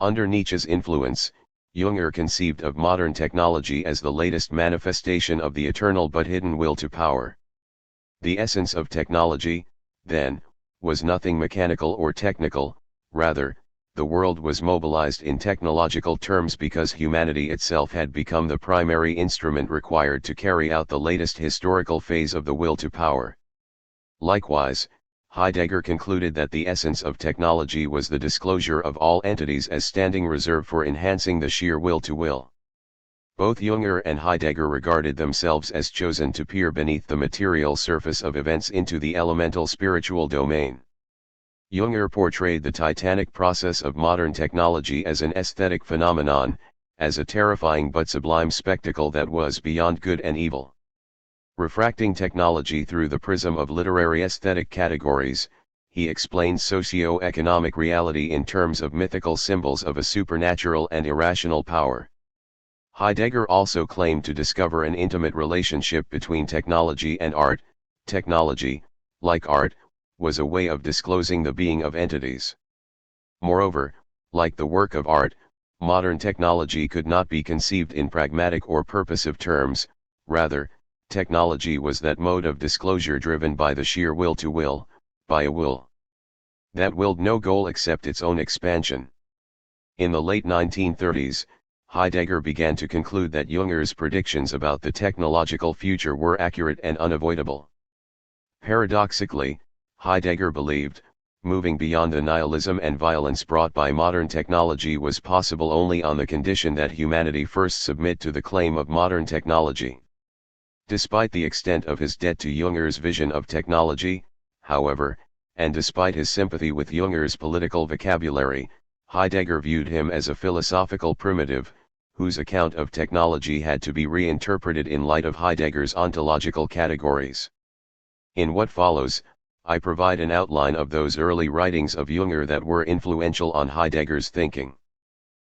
Under Nietzsche's influence, Jünger conceived of modern technology as the latest manifestation of the eternal but hidden will to power. The essence of technology, then, was nothing mechanical or technical, rather, the world was mobilized in technological terms because humanity itself had become the primary instrument required to carry out the latest historical phase of the will to power. Likewise, Heidegger concluded that the essence of technology was the disclosure of all entities as standing reserve for enhancing the sheer will to will. Both Jünger and Heidegger regarded themselves as chosen to peer beneath the material surface of events into the elemental spiritual domain. Jünger portrayed the titanic process of modern technology as an aesthetic phenomenon, as a terrifying but sublime spectacle that was beyond good and evil. Refracting technology through the prism of literary aesthetic categories, he explained socio-economic reality in terms of mythical symbols of a supernatural and irrational power. Heidegger also claimed to discover an intimate relationship between technology and art. Technology, like art, was a way of disclosing the being of entities. Moreover, like the work of art, modern technology could not be conceived in pragmatic or purposive terms. Rather, technology was that mode of disclosure driven by the sheer will to will, by a will that willed no goal except its own expansion. In the late 1930s, Heidegger began to conclude that Jünger's predictions about the technological future were accurate and unavoidable. Paradoxically, Heidegger believed, moving beyond the nihilism and violence brought by modern technology was possible only on the condition that humanity first submit to the claim of modern technology. Despite the extent of his debt to Junger's vision of technology, however, and despite his sympathy with Junger's political vocabulary, Heidegger viewed him as a philosophical primitive, whose account of technology had to be reinterpreted in light of Heidegger's ontological categories. In what follows, I provide an outline of those early writings of Junger that were influential on Heidegger's thinking.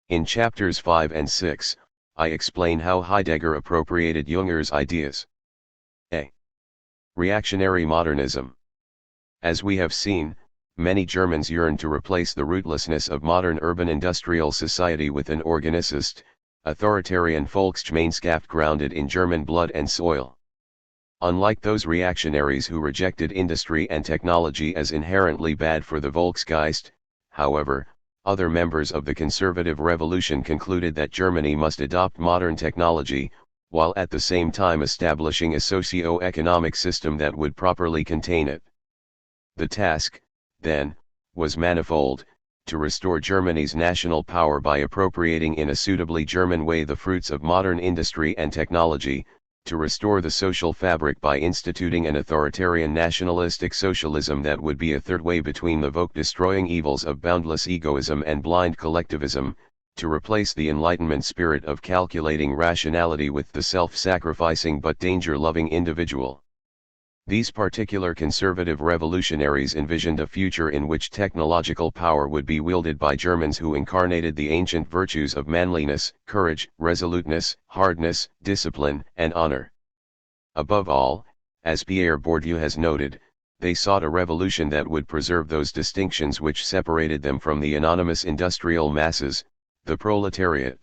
In chapters 5 and 6, I explain how Heidegger appropriated Junger's ideas. A. Reactionary modernism. As we have seen, many Germans yearn to replace the rootlessness of modern urban industrial society with an organicist, authoritarian Volksgemeinschaft grounded in German blood and soil. Unlike those reactionaries who rejected industry and technology as inherently bad for the Volksgeist, however, other members of the conservative revolution concluded that Germany must adopt modern technology, while at the same time establishing a socio-economic system that would properly contain it. The task, then, was manifold: to restore Germany's national power by appropriating in a suitably German way the fruits of modern industry and technology, to restore the social fabric by instituting an authoritarian nationalistic socialism that would be a third way between the Volk-destroying evils of boundless egoism and blind collectivism, to replace the Enlightenment spirit of calculating rationality with the self-sacrificing but danger-loving individual. These particular conservative revolutionaries envisioned a future in which technological power would be wielded by Germans who incarnated the ancient virtues of manliness, courage, resoluteness, hardness, discipline, and honor. Above all, as Pierre Bourdieu has noted, they sought a revolution that would preserve those distinctions which separated them from the anonymous industrial masses, the proletariat.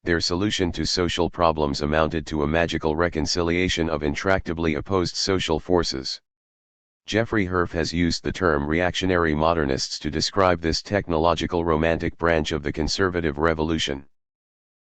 Their solution to social problems amounted to a magical reconciliation of intractably opposed social forces. Jeffrey Herf has used the term reactionary modernists to describe this technological romantic branch of the conservative revolution.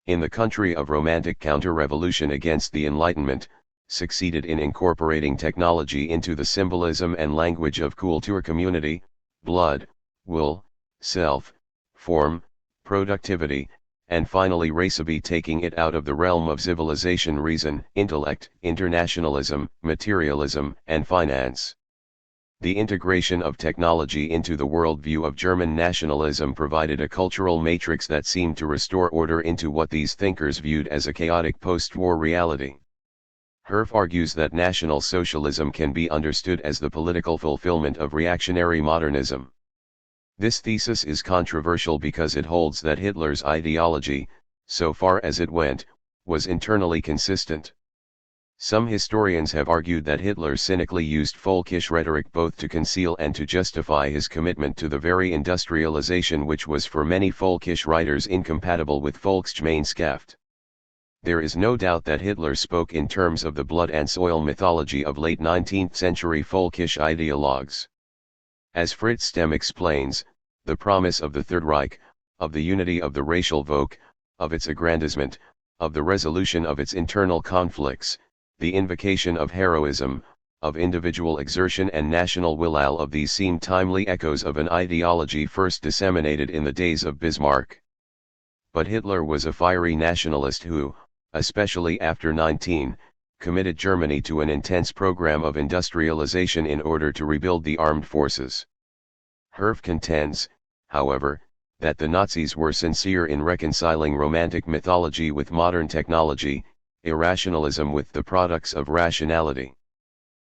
In the country of romantic counter-revolution against the Enlightenment, succeeded in incorporating technology into the symbolism and language of Kultur community, blood, will, self, form, productivity, and finally raceaby, taking it out of the realm of civilization, reason, intellect, internationalism, materialism, and finance. The integration of technology into the worldview of German nationalism provided a cultural matrix that seemed to restore order into what these thinkers viewed as a chaotic post-war reality. Herf argues that National Socialism can be understood as the political fulfillment of reactionary modernism. This thesis is controversial because it holds that Hitler's ideology, so far as it went, was internally consistent. Some historians have argued that Hitler cynically used folkish rhetoric both to conceal and to justify his commitment to the very industrialization which was for many folkish writers incompatible with Volksgemeinschaft. There is no doubt that Hitler spoke in terms of the blood and soil mythology of late 19th century folkish ideologues. As Fritz Stem explains, the promise of the Third Reich, of the unity of the racial Volk, of its aggrandizement, of the resolution of its internal conflicts, the invocation of heroism, of individual exertion and national will, all of these seem timely echoes of an ideology first disseminated in the days of Bismarck. But Hitler was a fiery nationalist who, especially after 19, committed Germany to an intense program of industrialization in order to rebuild the armed forces. Herf contends, however, that the Nazis were sincere in reconciling romantic mythology with modern technology, irrationalism with the products of rationality.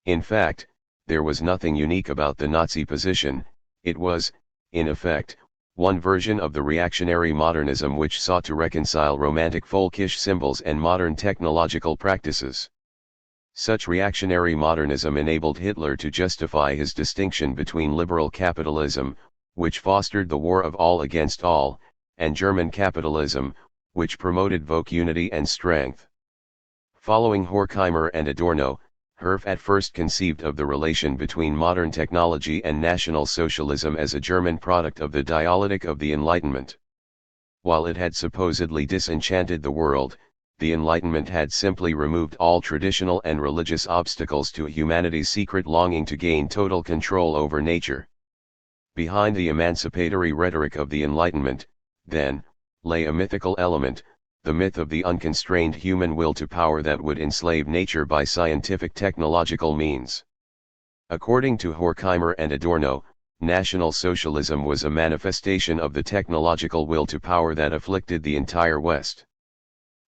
In fact, there was nothing unique about the Nazi position. It was, in effect, one version of the reactionary modernism which sought to reconcile romantic folkish symbols and modern technological practices. Such reactionary modernism enabled Hitler to justify his distinction between liberal capitalism, which fostered the war of all against all, and German capitalism, which promoted Volk unity and strength. Following Horkheimer and Adorno, Herf at first conceived of the relation between modern technology and National Socialism as a German product of the dialectic of the Enlightenment. While it had supposedly disenchanted the world, the Enlightenment had simply removed all traditional and religious obstacles to humanity's secret longing to gain total control over nature. Behind the emancipatory rhetoric of the Enlightenment, then, lay a mythical element, the myth of the unconstrained human will to power that would enslave nature by scientific technological means. According to Horkheimer and Adorno, National Socialism was a manifestation of the technological will to power that afflicted the entire West.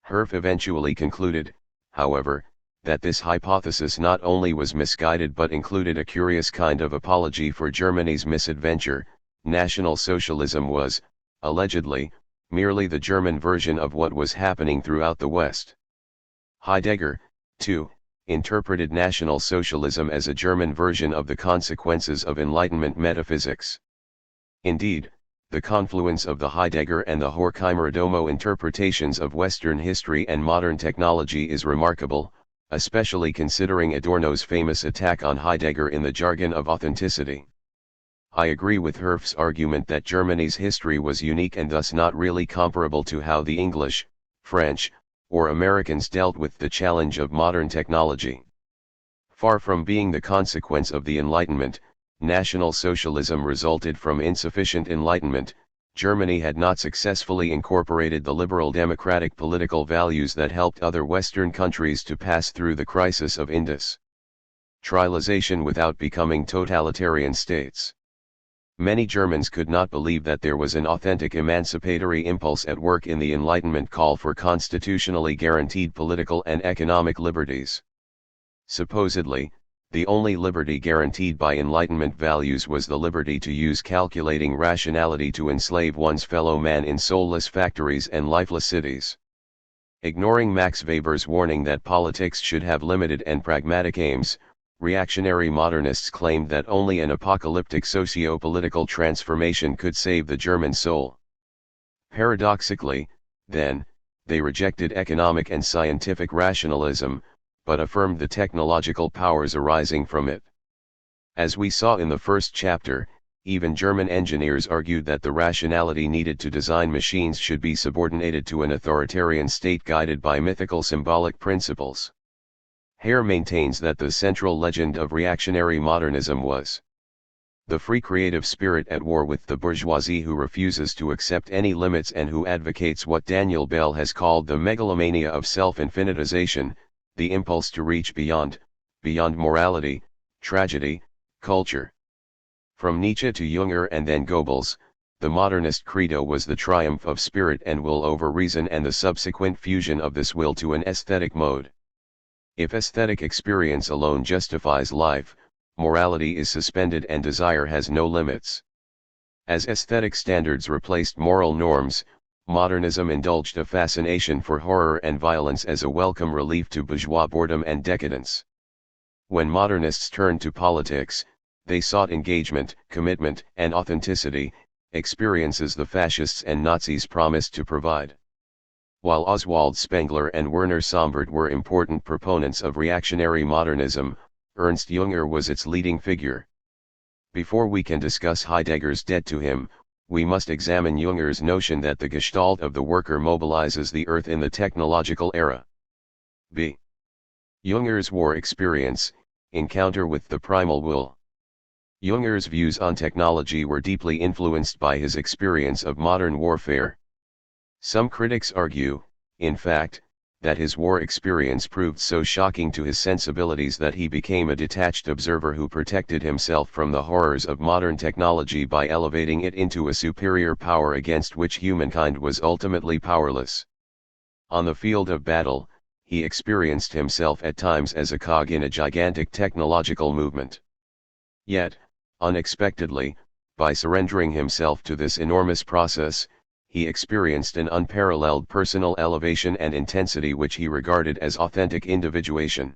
Herf eventually concluded, however, that this hypothesis not only was misguided but included a curious kind of apology for Germany's misadventure. National Socialism was, allegedly, merely the German version of what was happening throughout the West. Heidegger, too, interpreted National Socialism as a German version of the consequences of Enlightenment metaphysics. Indeed, the confluence of the Heidegger and the Horkheimer-Adorno interpretations of Western history and modern technology is remarkable, especially considering Adorno's famous attack on Heidegger in the jargon of authenticity. I agree with Herf's argument that Germany's history was unique and thus not really comparable to how the English, French, or Americans dealt with the challenge of modern technology. Far from being the consequence of the Enlightenment, National Socialism resulted from insufficient enlightenment. Germany had not successfully incorporated the liberal democratic political values that helped other Western countries to pass through the crisis of industrialization without becoming totalitarian states. Many Germans could not believe that there was an authentic emancipatory impulse at work in the Enlightenment call for constitutionally guaranteed political and economic liberties. Supposedly, the only liberty guaranteed by Enlightenment values was the liberty to use calculating rationality to enslave one's fellow man in soulless factories and lifeless cities. Ignoring Max Weber's warning that politics should have limited and pragmatic aims, reactionary modernists claimed that only an apocalyptic socio-political transformation could save the German soul. Paradoxically, then, they rejected economic and scientific rationalism, but affirmed the technological powers arising from it. As we saw in the first chapter, even German engineers argued that the rationality needed to design machines should be subordinated to an authoritarian state guided by mythical symbolic principles. Hare maintains that the central legend of reactionary modernism was the free creative spirit at war with the bourgeoisie who refuses to accept any limits and who advocates what Daniel Bell has called the megalomania of self-infinitization, the impulse to reach beyond morality, tragedy, culture. From Nietzsche to Junger and then Goebbels, the modernist credo was the triumph of spirit and will over reason and the subsequent fusion of this will to an aesthetic mode. If aesthetic experience alone justifies life, morality is suspended and desire has no limits. As aesthetic standards replaced moral norms, modernism indulged a fascination for horror and violence as a welcome relief to bourgeois boredom and decadence. When modernists turned to politics, they sought engagement, commitment, and authenticity, experiences the fascists and Nazis promised to provide. While Oswald Spengler and Werner Sombart were important proponents of reactionary modernism, Ernst Junger was its leading figure. Before we can discuss Heidegger's debt to him, we must examine Junger's notion that the gestalt of the worker mobilizes the earth in the technological era. b. Junger's war experience, encounter with the primal will. Junger's views on technology were deeply influenced by his experience of modern warfare. Some critics argue, in fact, that his war experience proved so shocking to his sensibilities that he became a detached observer who protected himself from the horrors of modern technology by elevating it into a superior power against which humankind was ultimately powerless. On the field of battle, he experienced himself at times as a cog in a gigantic technological movement. Yet, unexpectedly, by surrendering himself to this enormous process, he experienced an unparalleled personal elevation and intensity which he regarded as authentic individuation.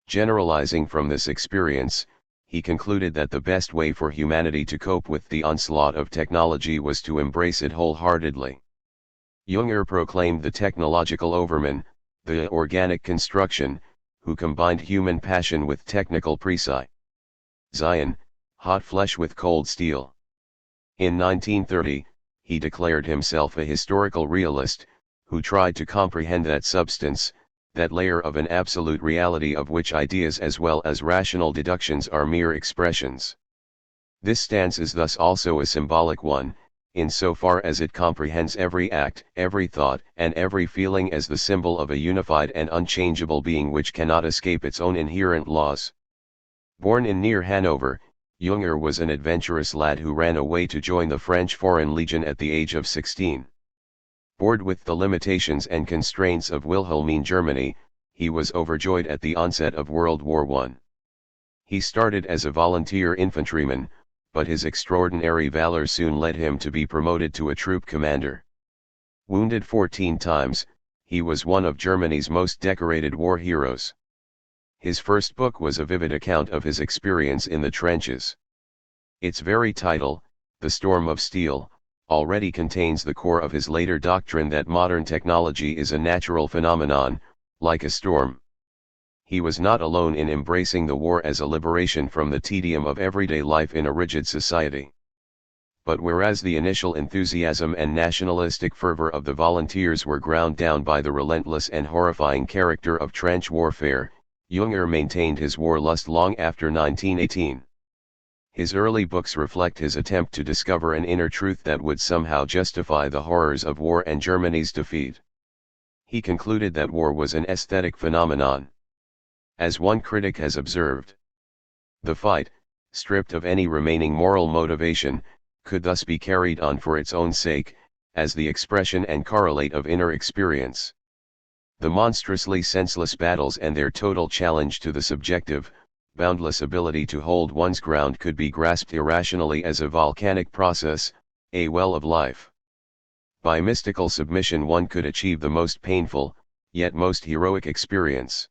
Generalizing from this experience, he concluded that the best way for humanity to cope with the onslaught of technology was to embrace it wholeheartedly. Junger proclaimed the technological overman, the organic construction, who combined human passion with technical precision, hot flesh with cold steel. In 1930, he declared himself a historical realist, who tried to comprehend that substance, that layer of an absolute reality of which ideas as well as rational deductions are mere expressions. This stance is thus also a symbolic one, insofar as it comprehends every act, every thought, and every feeling as the symbol of a unified and unchangeable being which cannot escape its own inherent laws. Born in near Hanover, Jünger was an adventurous lad who ran away to join the French Foreign Legion at the age of 16. Bored with the limitations and constraints of Wilhelmine Germany, he was overjoyed at the onset of World War I. He started as a volunteer infantryman, but his extraordinary valor soon led him to be promoted to a troop commander. Wounded 14 times, he was one of Germany's most decorated war heroes. His first book was a vivid account of his experience in the trenches. Its very title, The Storm of Steel, already contains the core of his later doctrine that modern technology is a natural phenomenon, like a storm. He was not alone in embracing the war as a liberation from the tedium of everyday life in a rigid society. But whereas the initial enthusiasm and nationalistic fervor of the volunteers were ground down by the relentless and horrifying character of trench warfare, Jünger maintained his war lust long after 1918. His early books reflect his attempt to discover an inner truth that would somehow justify the horrors of war and Germany's defeat. He concluded that war was an aesthetic phenomenon. As one critic has observed, the fight, stripped of any remaining moral motivation, could thus be carried on for its own sake, as the expression and correlate of inner experience. The monstrously senseless battles and their total challenge to the subjective, boundless ability to hold one's ground could be grasped irrationally as a volcanic process, a well of life. By mystical submission one could achieve the most painful, yet most heroic experience.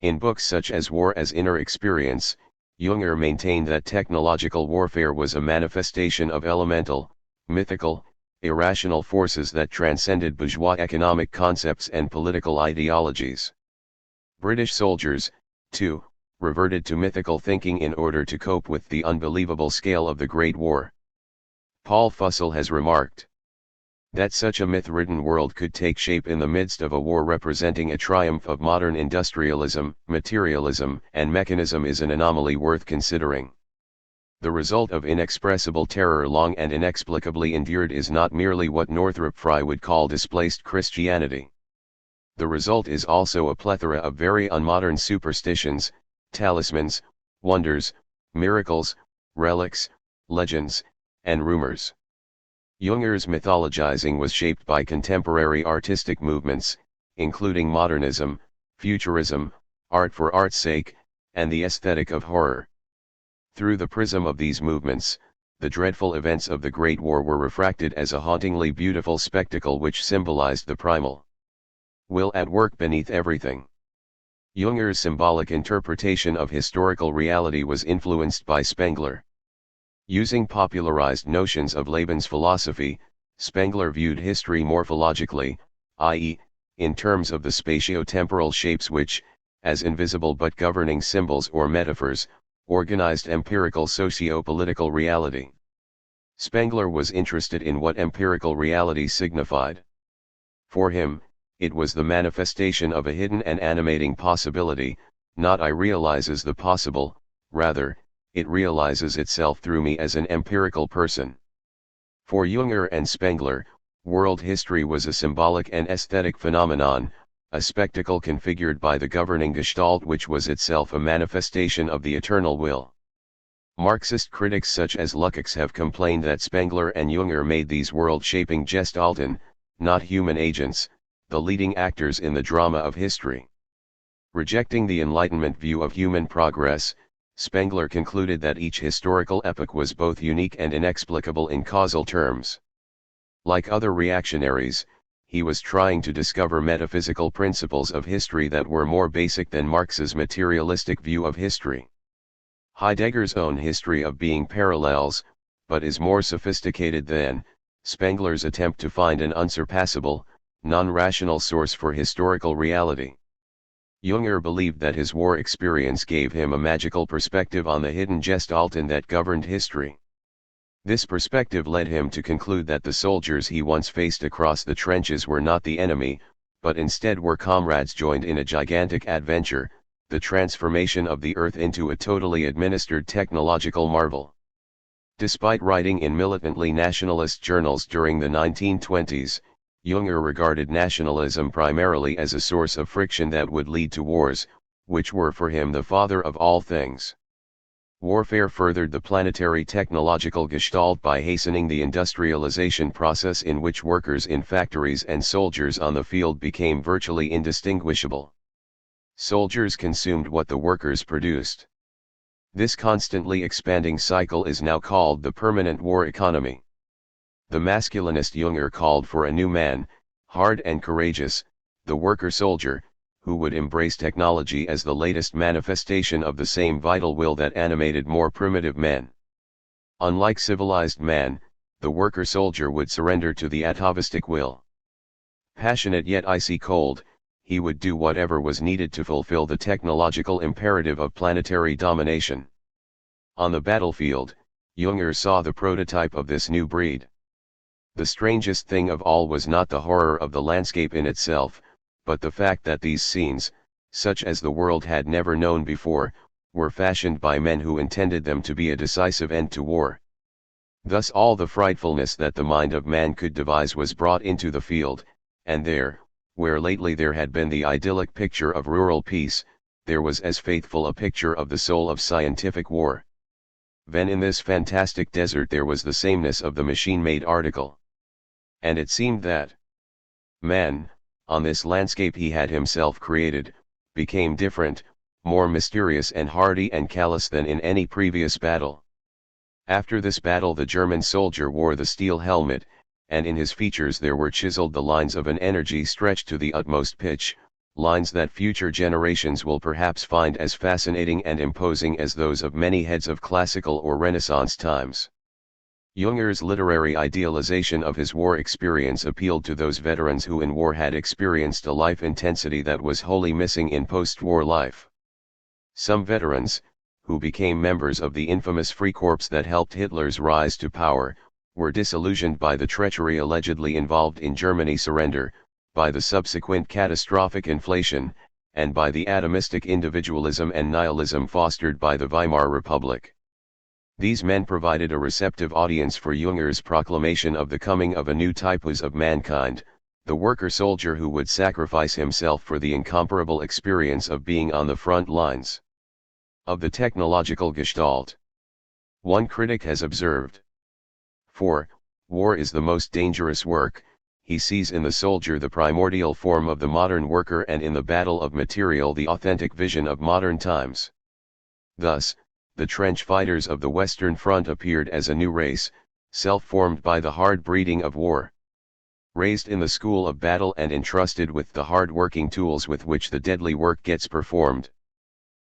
In books such as War as Inner Experience, Jünger maintained that technological warfare was a manifestation of elemental, mythical, irrational forces that transcended bourgeois economic concepts and political ideologies. British soldiers, too, reverted to mythical thinking in order to cope with the unbelievable scale of the Great War. Paul Fussell has remarked that such a myth-ridden world could take shape in the midst of a war representing a triumph of modern industrialism, materialism, and mechanism is an anomaly worth considering. The result of inexpressible terror long and inexplicably endured is not merely what Northrop Frye would call displaced Christianity. The result is also a plethora of very unmodern superstitions, talismans, wonders, miracles, relics, legends, and rumors. Jünger's mythologizing was shaped by contemporary artistic movements, including modernism, futurism, art for art's sake, and the aesthetic of horror. Through the prism of these movements, the dreadful events of the Great War were refracted as a hauntingly beautiful spectacle which symbolized the primal will at work beneath everything. Jünger's symbolic interpretation of historical reality was influenced by Spengler. Using popularized notions of Laban's philosophy, Spengler viewed history morphologically, i.e., in terms of the spatio-temporal shapes which, as invisible but governing symbols or metaphors, organized empirical socio-political reality. Spengler was interested in what empirical reality signified. For him, it was the manifestation of a hidden and animating possibility, not I realizes the possible, rather, it realizes itself through me as an empirical person. For Jünger and Spengler, world history was a symbolic and aesthetic phenomenon, a spectacle configured by the governing gestalt which was itself a manifestation of the eternal will. Marxist critics such as Lukács have complained that Spengler and Jünger made these world-shaping Gestalten, not human agents, the leading actors in the drama of history. Rejecting the Enlightenment view of human progress, Spengler concluded that each historical epoch was both unique and inexplicable in causal terms. Like other reactionaries, he was trying to discover metaphysical principles of history that were more basic than Marx's materialistic view of history. Heidegger's own history of being parallels, but is more sophisticated than Spengler's attempt to find an unsurpassable, non-rational source for historical reality. Jünger believed that his war experience gave him a magical perspective on the hidden Gestalten that governed history. This perspective led him to conclude that the soldiers he once faced across the trenches were not the enemy, but instead were comrades joined in a gigantic adventure, the transformation of the Earth into a totally administered technological marvel. Despite writing in militantly nationalist journals during the 1920s, Junger regarded nationalism primarily as a source of friction that would lead to wars, which were for him the father of all things. Warfare furthered the planetary technological gestalt by hastening the industrialization process in which workers in factories and soldiers on the field became virtually indistinguishable. Soldiers consumed what the workers produced. This constantly expanding cycle is now called the permanent war economy. The masculinist Junger called for a new man, hard and courageous, the worker soldier, who would embrace technology as the latest manifestation of the same vital will that animated more primitive men. Unlike civilized man, the worker soldier would surrender to the atavistic will. Passionate yet icy cold, he would do whatever was needed to fulfill the technological imperative of planetary domination. On the battlefield, Junger saw the prototype of this new breed. The strangest thing of all was not the horror of the landscape in itself, but the fact that these scenes, such as the world had never known before, were fashioned by men who intended them to be a decisive end to war. Thus all the frightfulness that the mind of man could devise was brought into the field, and there, where lately there had been the idyllic picture of rural peace, there was as faithful a picture of the soul of scientific war. Then in this fantastic desert there was the sameness of the machine-made article. And it seemed that man, on this landscape he had himself created, became different, more mysterious and hardy and callous than in any previous battle. After this battle the German soldier wore the steel helmet, and in his features there were chiseled the lines of an energy stretched to the utmost pitch, lines that future generations will perhaps find as fascinating and imposing as those of many heads of classical or Renaissance times. Junger's literary idealization of his war experience appealed to those veterans who in war had experienced a life intensity that was wholly missing in post-war life. Some veterans, who became members of the infamous Freikorps that helped Hitler's rise to power, were disillusioned by the treachery allegedly involved in Germany's surrender, by the subsequent catastrophic inflation, and by the atomistic individualism and nihilism fostered by the Weimar Republic. These men provided a receptive audience for Junger's proclamation of the coming of a new typus of mankind, the worker soldier who would sacrifice himself for the incomparable experience of being on the front lines of the technological gestalt. One critic has observed, "For, war is the most dangerous work, he sees in the soldier the primordial form of the modern worker and in the battle of material the authentic vision of modern times." Thus, the trench fighters of the Western Front appeared as a new race, self-formed by the hard breeding of war. Raised in the school of battle and entrusted with the hard-working tools with which the deadly work gets performed.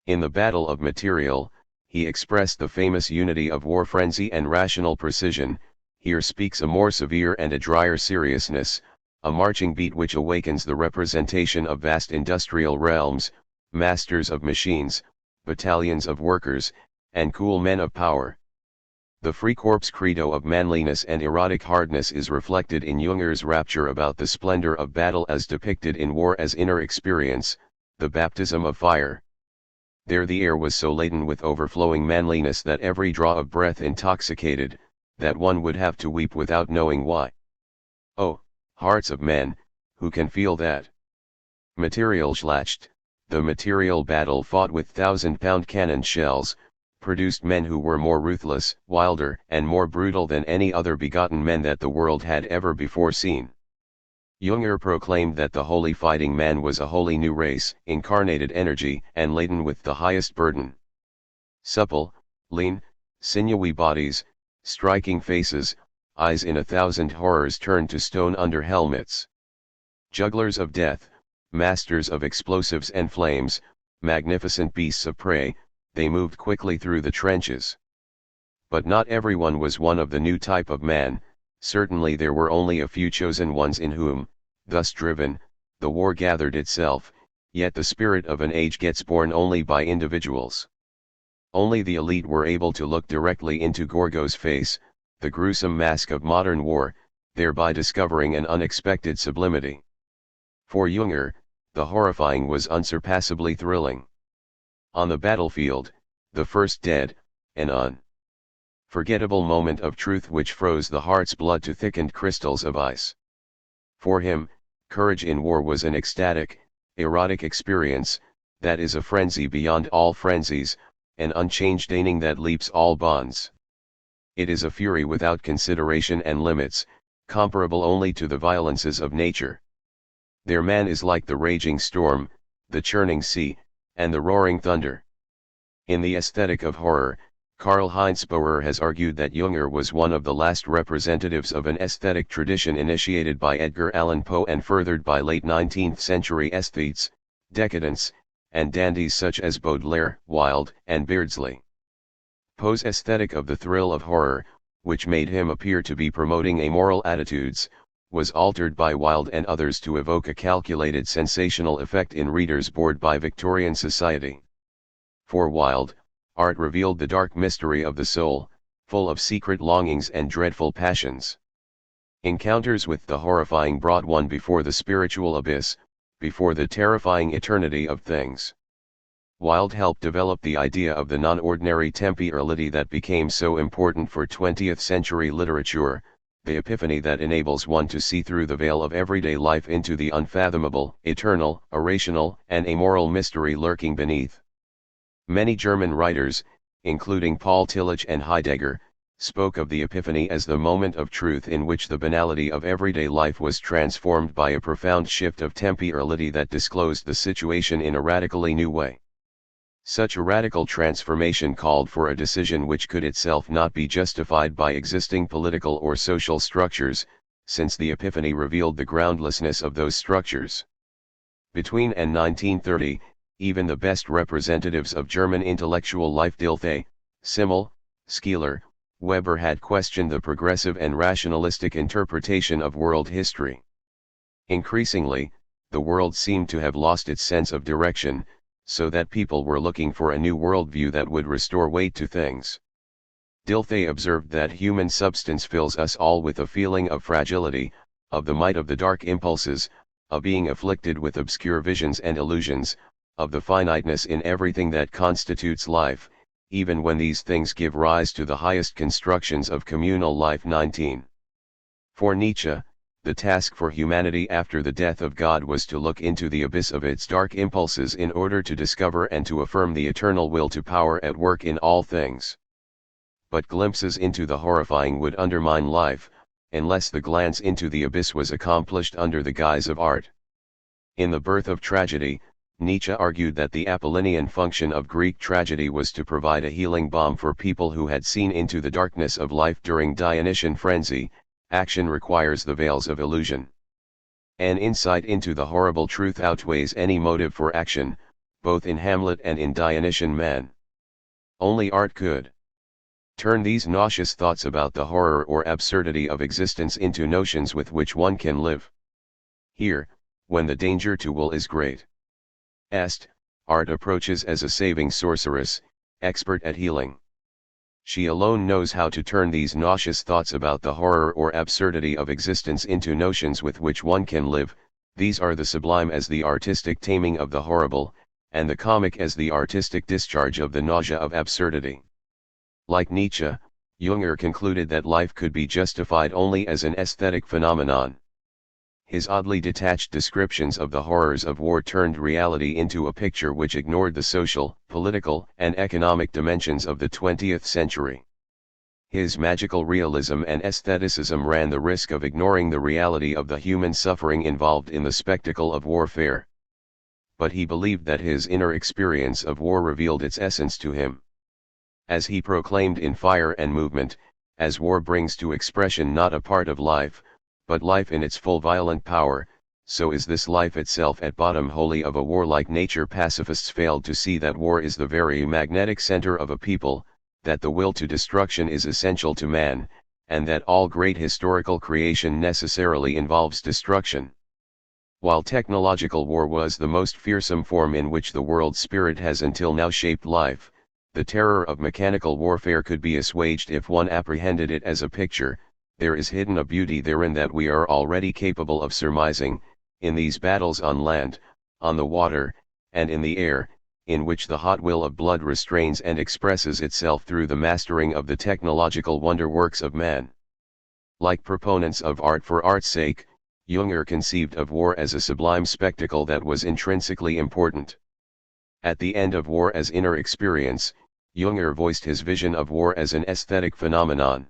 In the battle of material, he expressed the famous unity of war frenzy and rational precision. Here speaks a more severe and a drier seriousness, a marching beat which awakens the representation of vast industrial realms, masters of machines, battalions of workers, and cool men of power. The Freikorps credo of manliness and erotic hardness is reflected in Junger's rapture about the splendor of battle as depicted in war as inner experience, the baptism of fire. There the air was so laden with overflowing manliness that every draw of breath intoxicated, that one would have to weep without knowing why. Oh, hearts of men, who can feel that? Materialschlacht, the material battle fought with 1,000-pound cannon shells, produced men who were more ruthless, wilder, and more brutal than any other begotten men that the world had ever before seen. Junger proclaimed that the holy fighting man was a wholly new race, incarnated energy, and laden with the highest burden. Supple, lean, sinewy bodies, striking faces, eyes in 1,000 horrors turned to stone under helmets. Jugglers of death, masters of explosives and flames, magnificent beasts of prey, they moved quickly through the trenches. But not everyone was one of the new type of man, certainly there were only a few chosen ones in whom, thus driven, the war gathered itself, yet the spirit of an age gets born only by individuals. Only the elite were able to look directly into Gorgo's face, the gruesome mask of modern war, thereby discovering an unexpected sublimity. For Junger, the horrifying was unsurpassably thrilling. On the battlefield, the first dead, and forgettable moment of truth which froze the heart's blood to thickened crystals of ice. For him, courage in war was an ecstatic, erotic experience, that is a frenzy beyond all frenzies, an unchanged deigning that leaps all bonds. It is a fury without consideration and limits, comparable only to the violences of nature. Their man is like the raging storm, the churning sea, and the roaring thunder. In the aesthetic of horror, Karl-Heinz Boer has argued that Junger was one of the last representatives of an aesthetic tradition initiated by Edgar Allan Poe and furthered by late 19th century aesthetes, decadents, and dandies such as Baudelaire, Wilde, and Beardsley. Poe's aesthetic of the thrill of horror, which made him appear to be promoting amoral attitudes, was altered by Wilde and others to evoke a calculated sensational effect in readers bored by Victorian society. For Wilde, art revealed the dark mystery of the soul, full of secret longings and dreadful passions. Encounters with the horrifying brought one before the spiritual abyss, before the terrifying eternity of things. Wilde helped develop the idea of the non-ordinary temporality that became so important for 20th century literature, the epiphany that enables one to see through the veil of everyday life into the unfathomable, eternal, irrational, and amoral mystery lurking beneath. Many German writers, including Paul Tillich and Heidegger, spoke of the epiphany as the moment of truth in which the banality of everyday life was transformed by a profound shift of temporality that disclosed the situation in a radically new way. Such a radical transformation called for a decision which could itself not be justified by existing political or social structures, since the epiphany revealed the groundlessness of those structures. Between and 1930, even the best representatives of German intellectual life Dilthey, Simmel, Schiller, Weber had questioned the progressive and rationalistic interpretation of world history. Increasingly, the world seemed to have lost its sense of direction, so that people were looking for a new worldview that would restore weight to things. Dilthey observed that human substance fills us all with a feeling of fragility, of the might of the dark impulses, of being afflicted with obscure visions and illusions, of the finiteness in everything that constitutes life, even when these things give rise to the highest constructions of communal life. 19. For Nietzsche, the task for humanity after the death of God was to look into the abyss of its dark impulses in order to discover and to affirm the eternal will to power at work in all things. But glimpses into the horrifying would undermine life, unless the glance into the abyss was accomplished under the guise of art. In The Birth of Tragedy, Nietzsche argued that the Apollonian function of Greek tragedy was to provide a healing balm for people who had seen into the darkness of life during Dionysian frenzy. Action requires the veils of illusion. An insight into the horrible truth outweighs any motive for action, both in Hamlet and in Dionysian man. Only art could turn these nauseous thoughts about the horror or absurdity of existence into notions with which one can live. Here, when the danger to will is great, art approaches as a saving sorceress, expert at healing. She alone knows how to turn these nauseous thoughts about the horror or absurdity of existence into notions with which one can live. These are the sublime as the artistic taming of the horrible, and the comic as the artistic discharge of the nausea of absurdity. Like Nietzsche, Junger concluded that life could be justified only as an aesthetic phenomenon. His oddly detached descriptions of the horrors of war turned reality into a picture which ignored the social, political, and economic dimensions of the 20th century. His magical realism and aestheticism ran the risk of ignoring the reality of the human suffering involved in the spectacle of warfare. But he believed that his inner experience of war revealed its essence to him. As he proclaimed in Fire and Movement, as war brings to expression not a part of life, but life in its full violent power, so is this life itself at bottom wholly of a warlike nature. Pacifists failed to see that war is the very magnetic center of a people, that the will to destruction is essential to man, and that all great historical creation necessarily involves destruction. While technological war was the most fearsome form in which the world spirit has until now shaped life, the terror of mechanical warfare could be assuaged if one apprehended it as a picture. There is hidden a beauty therein that we are already capable of surmising, in these battles on land, on the water, and in the air, in which the hot will of blood restrains and expresses itself through the mastering of the technological wonderworks of man. Like proponents of art for art's sake, Jünger conceived of war as a sublime spectacle that was intrinsically important. At the end of war as inner experience, Jünger voiced his vision of war as an aesthetic phenomenon.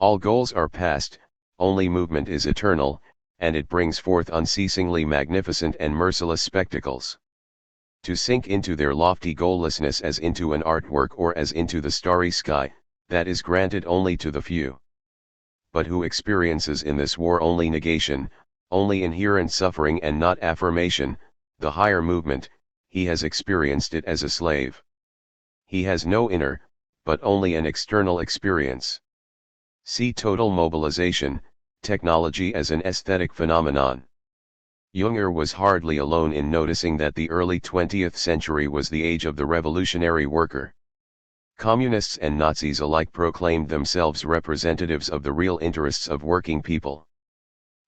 All goals are past, only movement is eternal, and it brings forth unceasingly magnificent and merciless spectacles. To sink into their lofty goallessness as into an artwork or as into the starry sky, that is granted only to the few. But who experiences in this war only negation, only inherent suffering and not affirmation, the higher movement, he has experienced it as a slave. He has no inner, but only an external experience. See Total Mobilization, Technology as an Aesthetic Phenomenon. Jünger was hardly alone in noticing that the early 20th century was the age of the revolutionary worker. Communists and Nazis alike proclaimed themselves representatives of the real interests of working people.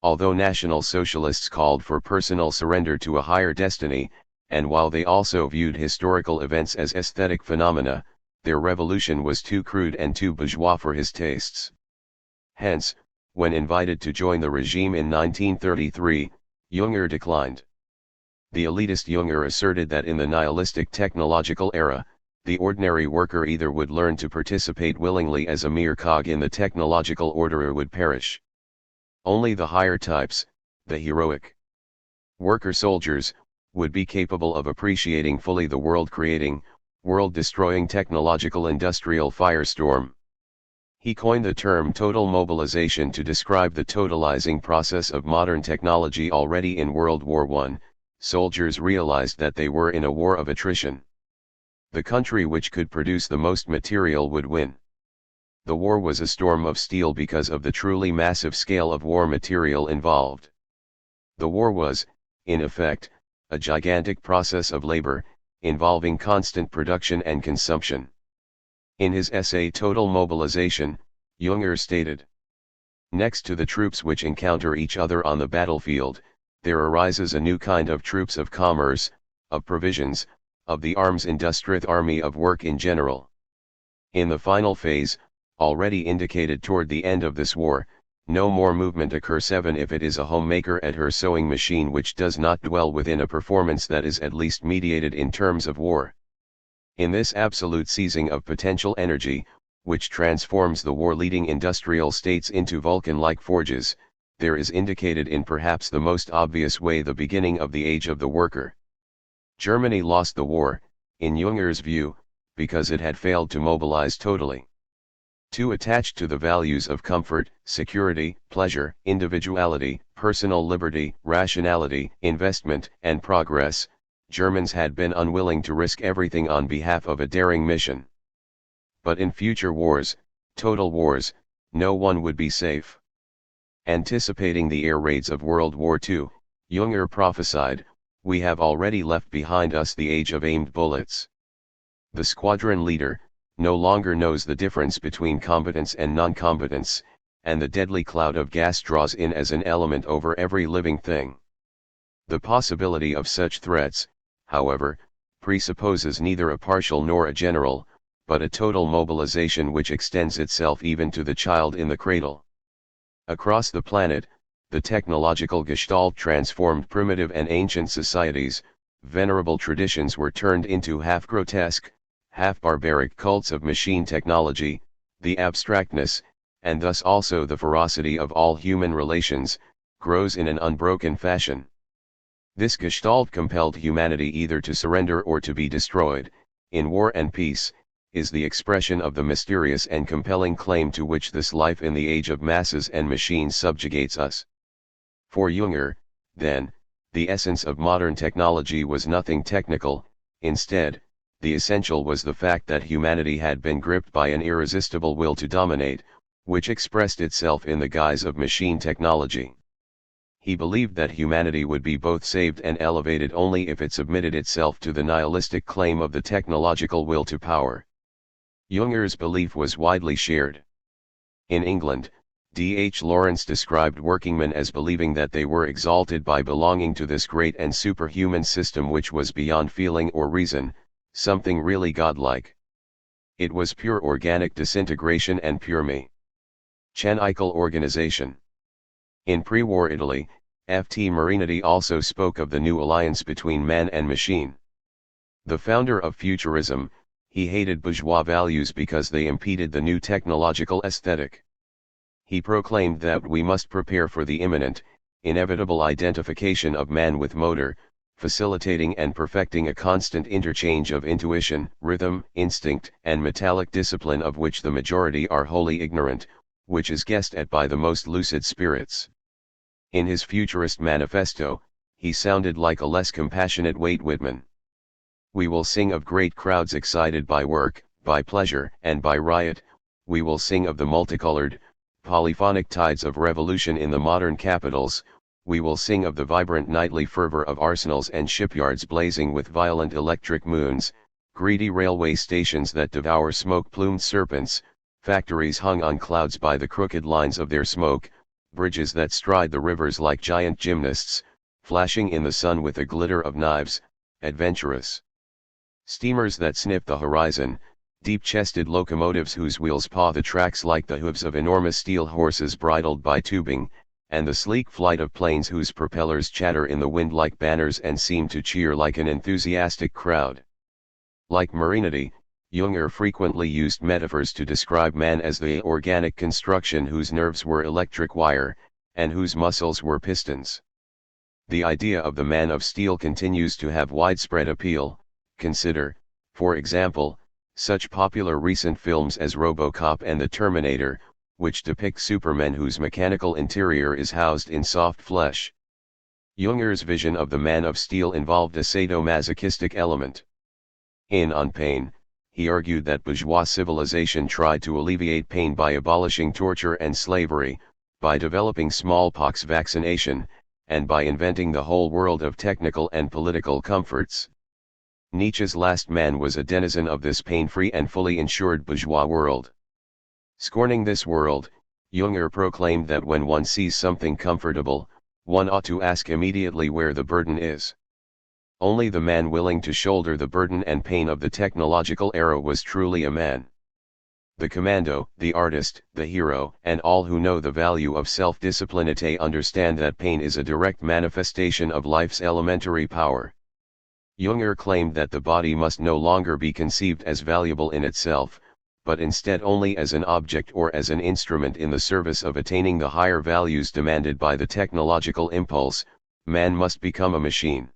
Although National Socialists called for personal surrender to a higher destiny, and while they also viewed historical events as aesthetic phenomena, their revolution was too crude and too bourgeois for his tastes. Hence, when invited to join the regime in 1933, Jünger declined. The elitist Jünger asserted that in the nihilistic technological era, the ordinary worker either would learn to participate willingly as a mere cog in the technological order or would perish. Only the higher types, the heroic worker soldiers, would be capable of appreciating fully the world-creating, world-destroying technological industrial firestorm. He coined the term total mobilization to describe the totalizing process of modern technology. Already in World War I, soldiers realized that they were in a war of attrition. The country which could produce the most material would win. The war was a storm of steel because of the truly massive scale of war material involved. The war was, in effect, a gigantic process of labor, involving constant production and consumption. In his essay Total Mobilization, Jünger stated, "Next to the troops which encounter each other on the battlefield, there arises a new kind of troops of commerce, of provisions, of the arms industry army of work in general. In the final phase, already indicated toward the end of this war, no more movement occurs even if it is a homemaker at her sewing machine which does not dwell within a performance that is at least mediated in terms of war. In this absolute seizing of potential energy, which transforms the war-leading industrial states into Vulcan-like forges, there is indicated in perhaps the most obvious way the beginning of the age of the worker. Germany lost the war, in Jünger's view, because it had failed to mobilize totally. Too attached to the values of comfort, security, pleasure, individuality, personal liberty, rationality, investment, and progress, Germans had been unwilling to risk everything on behalf of a daring mission. But in future wars, total wars, no one would be safe. Anticipating the air raids of World War II, Jünger prophesied, "We have already left behind us the age of aimed bullets. The squadron leader no longer knows the difference between combatants and non-combatants, and the deadly cloud of gas draws in as an element over every living thing. The possibility of such threats, however, presupposes neither a partial nor a general, but a total mobilization which extends itself even to the child in the cradle." Across the planet, the technological gestalt transformed primitive and ancient societies. Venerable traditions were turned into half-grotesque, half-barbaric cults of machine technology. The abstractness, and thus also the ferocity of all human relations, grows in an unbroken fashion. This gestalt compelled humanity either to surrender or to be destroyed, in war and peace, is the expression of the mysterious and compelling claim to which this life in the age of masses and machines subjugates us. For Jünger, then, the essence of modern technology was nothing technical. Instead, the essential was the fact that humanity had been gripped by an irresistible will to dominate, which expressed itself in the guise of machine technology. He believed that humanity would be both saved and elevated only if it submitted itself to the nihilistic claim of the technological will to power. Jünger's belief was widely shared. In England, D.H. Lawrence described workingmen as believing that they were exalted by belonging to this great and superhuman system which was beyond feeling or reason, something really godlike. It was pure organic disintegration and pure me. Chanical organization. In pre-war Italy, F.T. Marinetti also spoke of the new alliance between man and machine. The founder of futurism, he hated bourgeois values because they impeded the new technological aesthetic. He proclaimed that we must prepare for the imminent, inevitable identification of man with motor, facilitating and perfecting a constant interchange of intuition, rhythm, instinct, and metallic discipline of which the majority are wholly ignorant, which is guessed at by the most lucid spirits. In his futurist manifesto, he sounded like a less compassionate Walt Whitman. We will sing of great crowds excited by work, by pleasure, and by riot. We will sing of the multicolored, polyphonic tides of revolution in the modern capitals. We will sing of the vibrant nightly fervor of arsenals and shipyards blazing with violent electric moons, greedy railway stations that devour smoke-plumed serpents, factories hung on clouds by the crooked lines of their smoke, bridges that stride the rivers like giant gymnasts, flashing in the sun with a glitter of knives, adventurous steamers that sniff the horizon, deep-chested locomotives whose wheels paw the tracks like the hooves of enormous steel horses bridled by tubing, and the sleek flight of planes whose propellers chatter in the wind like banners and seem to cheer like an enthusiastic crowd. Like Marinetti, Junger frequently used metaphors to describe man as the organic construction whose nerves were electric wire, and whose muscles were pistons. The idea of the man of steel continues to have widespread appeal. Consider, for example, such popular recent films as RoboCop and The Terminator, which depict supermen whose mechanical interior is housed in soft flesh. Junger's vision of the man of steel involved a sadomasochistic element. In On Pain, he argued that bourgeois civilization tried to alleviate pain by abolishing torture and slavery, by developing smallpox vaccination, and by inventing the whole world of technical and political comforts. Nietzsche's last man was a denizen of this pain-free and fully insured bourgeois world. Scorning this world, Junger proclaimed that when one sees something comfortable, one ought to ask immediately where the burden is. Only the man willing to shoulder the burden and pain of the technological era was truly a man. The commando, the artist, the hero, and all who know the value of self-disciplinity understand that pain is a direct manifestation of life's elementary power. Junger claimed that the body must no longer be conceived as valuable in itself, but instead only as an object or as an instrument in the service of attaining the higher values demanded by the technological impulse. Man must become a machine.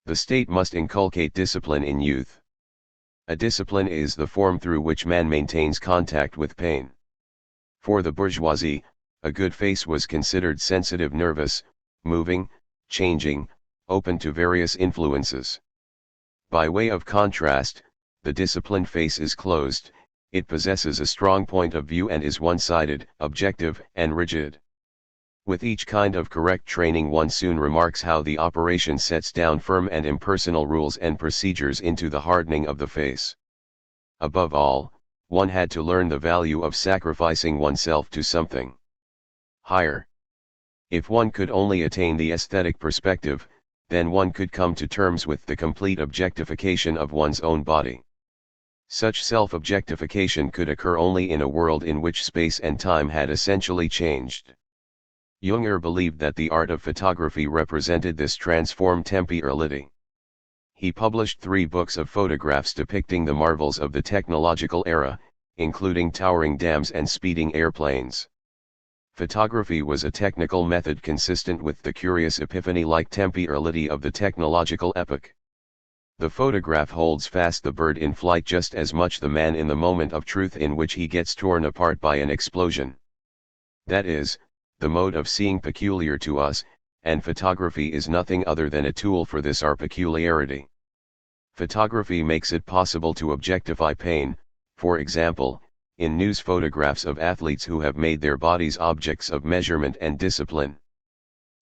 The state must inculcate discipline in youth. A discipline is the form through which man maintains contact with pain. For the bourgeoisie, a good face was considered sensitive, nervous, moving, changing, open to various influences. By way of contrast, the disciplined face is closed, it possesses a strong point of view and is one-sided, objective, and rigid. With each kind of correct training one soon remarks how the operation sets down firm and impersonal rules and procedures into the hardening of the face. Above all, one had to learn the value of sacrificing oneself to something higher. If one could only attain the aesthetic perspective, then one could come to terms with the complete objectification of one's own body. Such self-objectification could occur only in a world in which space and time had essentially changed. Junger believed that the art of photography represented this transformed temporality. He published 3 books of photographs depicting the marvels of the technological era, including towering dams and speeding airplanes. Photography was a technical method consistent with the curious epiphany-like temporality of the technological epoch. The photograph holds fast the bird in flight just as much the man in the moment of truth in which he gets torn apart by an explosion. That is, the mode of seeing peculiar to us, and photography is nothing other than a tool for this our peculiarity. Photography makes it possible to objectify pain, for example, in news photographs of athletes who have made their bodies objects of measurement and discipline.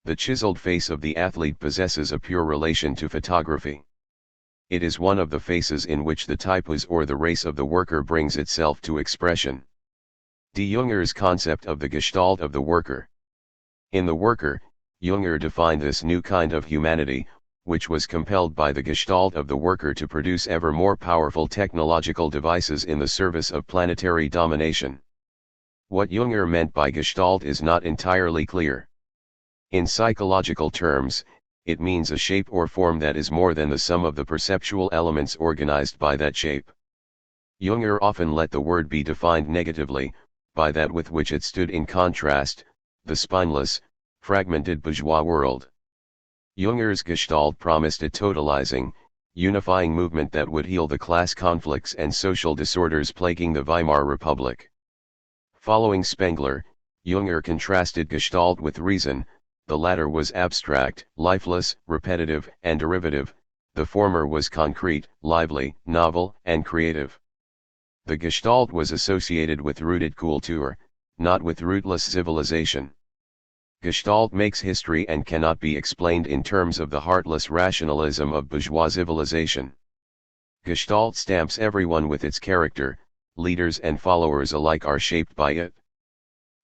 The chiseled face of the athlete possesses a pure relation to photography. It is one of the faces in which the typos or the race of the worker brings itself to expression. De Junger's concept of the Gestalt of the worker. In the worker, Junger defined this new kind of humanity, which was compelled by the Gestalt of the worker to produce ever more powerful technological devices in the service of planetary domination. What Junger meant by Gestalt is not entirely clear. In psychological terms, it means a shape or form that is more than the sum of the perceptual elements organized by that shape. Junger often let the word be defined negatively, by that with which it stood in contrast, the spineless, fragmented bourgeois world. Junger's Gestalt promised a totalizing, unifying movement that would heal the class conflicts and social disorders plaguing the Weimar Republic. Following Spengler, Junger contrasted Gestalt with reason. The latter was abstract, lifeless, repetitive, and derivative; the former was concrete, lively, novel, and creative. The Gestalt was associated with rooted Kultur, not with rootless civilization. Gestalt makes history and cannot be explained in terms of the heartless rationalism of bourgeois civilization. Gestalt stamps everyone with its character; leaders and followers alike are shaped by it.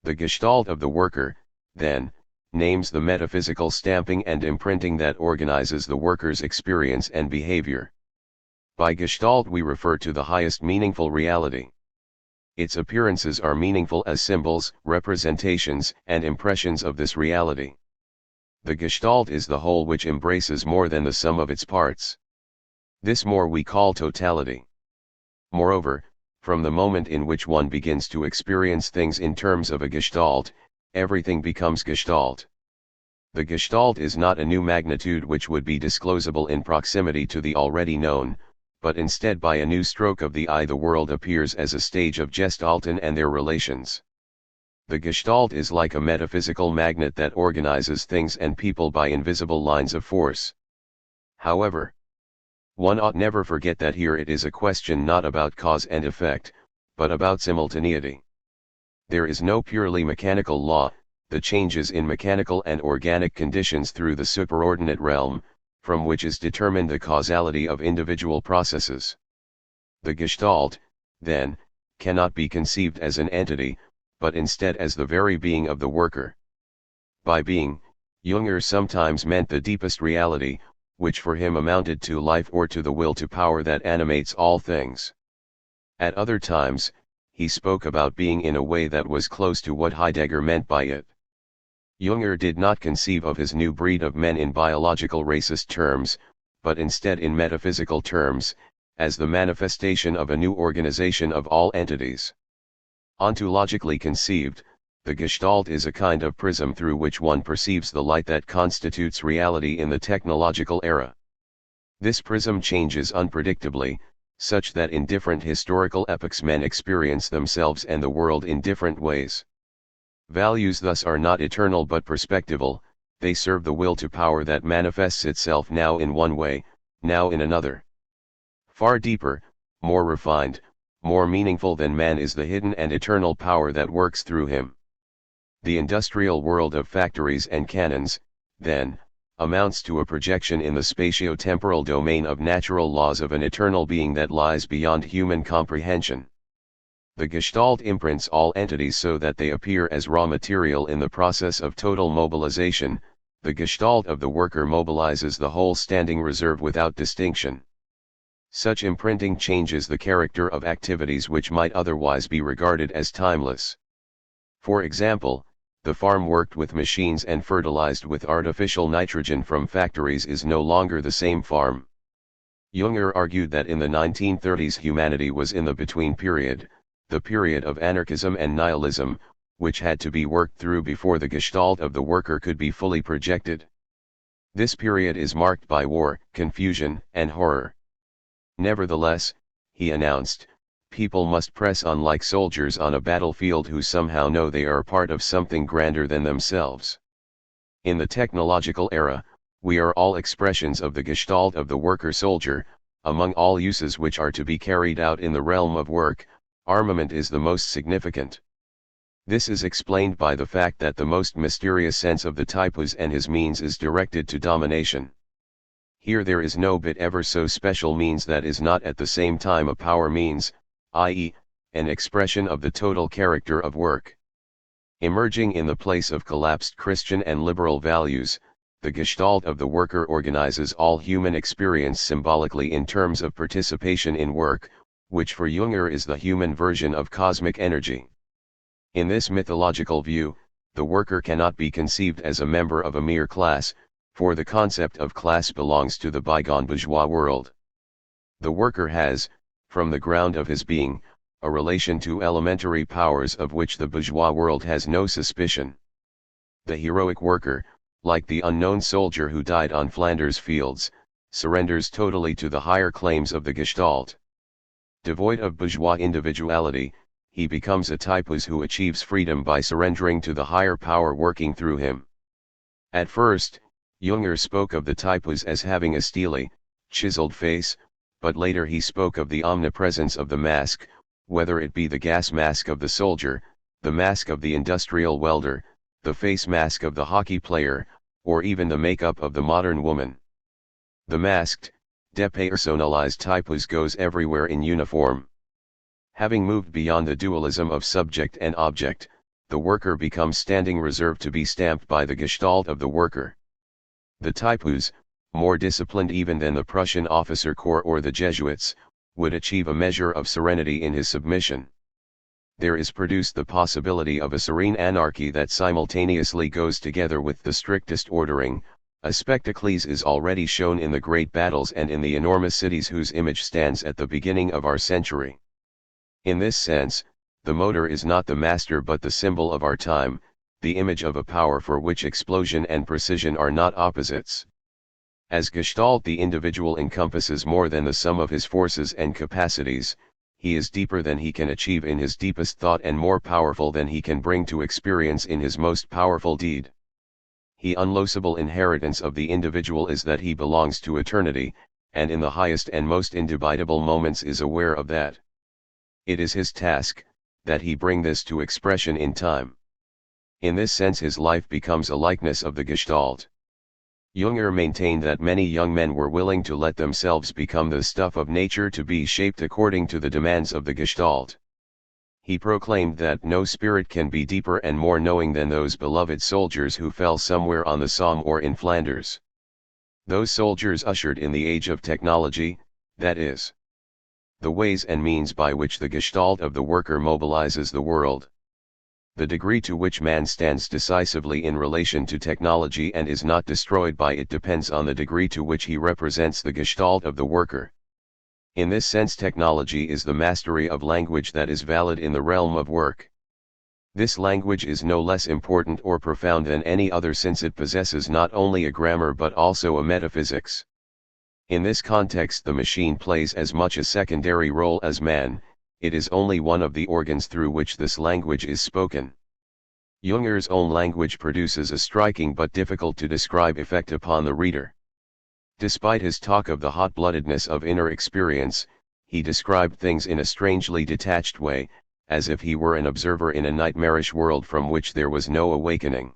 The Gestalt of the worker, then, names the metaphysical stamping and imprinting that organizes the worker's experience and behavior. By Gestalt we refer to the highest meaningful reality. Its appearances are meaningful as symbols, representations, and impressions of this reality. The Gestalt is the whole which embraces more than the sum of its parts. This more we call totality. Moreover, from the moment in which one begins to experience things in terms of a Gestalt, everything becomes Gestalt. The Gestalt is not a new magnitude which would be disclosable in proximity to the already known, but instead by a new stroke of the eye the world appears as a stage of Gestalten and their relations. The Gestalt is like a metaphysical magnet that organizes things and people by invisible lines of force. However, one ought never forget that here it is a question not about cause and effect, but about simultaneity. There is no purely mechanical law, the changes in mechanical and organic conditions through the superordinate realm, from which is determined the causality of individual processes. The Gestalt, then, cannot be conceived as an entity, but instead as the very being of the worker. By being, Junger sometimes meant the deepest reality, which for him amounted to life or to the will to power that animates all things. At other times, he spoke about being in a way that was close to what Heidegger meant by it. Junger did not conceive of his new breed of men in biological racist terms, but instead in metaphysical terms, as the manifestation of a new organization of all entities. Ontologically conceived, the Gestalt is a kind of prism through which one perceives the light that constitutes reality in the technological era. This prism changes unpredictably, such that in different historical epochs men experience themselves and the world in different ways. Values thus are not eternal but perspectival; they serve the will to power that manifests itself now in one way, now in another. Far deeper, more refined, more meaningful than man is the hidden and eternal power that works through him. The industrial world of factories and cannons, then, amounts to a projection in the spatio-temporal domain of natural laws of an eternal being that lies beyond human comprehension. The Gestalt imprints all entities so that they appear as raw material in the process of total mobilization. The Gestalt of the worker mobilizes the whole standing reserve without distinction. Such imprinting changes the character of activities which might otherwise be regarded as timeless. For example, the farm worked with machines and fertilized with artificial nitrogen from factories is no longer the same farm. Junger argued that in the 1930s humanity was in the between period, the period of anarchism and nihilism, which had to be worked through before the Gestalt of the worker could be fully projected. This period is marked by war, confusion, and horror. Nevertheless, he announced, people must press on like soldiers on a battlefield who somehow know they are part of something grander than themselves. In the technological era, we are all expressions of the Gestalt of the worker-soldier. Among all uses which are to be carried out in the realm of work, armament is the most significant. This is explained by the fact that the most mysterious sense of the typus and his means is directed to domination. Here there is no bit ever so special means that is not at the same time a power means, i.e., an expression of the total character of work. Emerging in the place of collapsed Christian and liberal values, the Gestalt of the worker organizes all human experience symbolically in terms of participation in work, which for Jünger is the human version of cosmic energy. In this mythological view, the worker cannot be conceived as a member of a mere class, for the concept of class belongs to the bygone bourgeois world. The worker has, from the ground of his being, a relation to elementary powers of which the bourgeois world has no suspicion. The heroic worker, like the unknown soldier who died on Flanders fields, surrenders totally to the higher claims of the Gestalt. Devoid of bourgeois individuality, he becomes a typus who achieves freedom by surrendering to the higher power working through him. At first, Jünger spoke of the typus as having a steely, chiseled face, but later he spoke of the omnipresence of the mask, whether it be the gas mask of the soldier, the mask of the industrial welder, the face mask of the hockey player, or even the makeup of the modern woman. The masked, depersonalized typus goes everywhere in uniform. Having moved beyond the dualism of subject and object, the worker becomes standing reserve to be stamped by the Gestalt of the worker. The typus, more disciplined even than the Prussian officer corps or the Jesuits, would achieve a measure of serenity in his submission. There is produced the possibility of a serene anarchy that simultaneously goes together with the strictest ordering. A spectacles is already shown in the great battles and in the enormous cities whose image stands at the beginning of our century. In this sense, the motor is not the master but the symbol of our time, the image of a power for which explosion and precision are not opposites. As Gestalt, the individual encompasses more than the sum of his forces and capacities. He is deeper than he can achieve in his deepest thought and more powerful than he can bring to experience in his most powerful deed. The unlosable inheritance of the individual is that he belongs to eternity, and in the highest and most indubitable moments is aware of that. It is his task, that he bring this to expression in time. In this sense his life becomes a likeness of the Gestalt. Jünger maintained that many young men were willing to let themselves become the stuff of nature to be shaped according to the demands of the Gestalt. He proclaimed that no spirit can be deeper and more knowing than those beloved soldiers who fell somewhere on the Somme or in Flanders. Those soldiers ushered in the age of technology, that is, the ways and means by which the Gestalt of the worker mobilizes the world. The degree to which man stands decisively in relation to technology and is not destroyed by it depends on the degree to which he represents the Gestalt of the worker. In this sense technology is the mastery of language that is valid in the realm of work. This language is no less important or profound than any other since it possesses not only a grammar but also a metaphysics. In this context the machine plays as much a secondary role as man. It is only one of the organs through which this language is spoken. Jünger's own language produces a striking but difficult to describe effect upon the reader. Despite his talk of the hot-bloodedness of inner experience, he described things in a strangely detached way, as if he were an observer in a nightmarish world from which there was no awakening.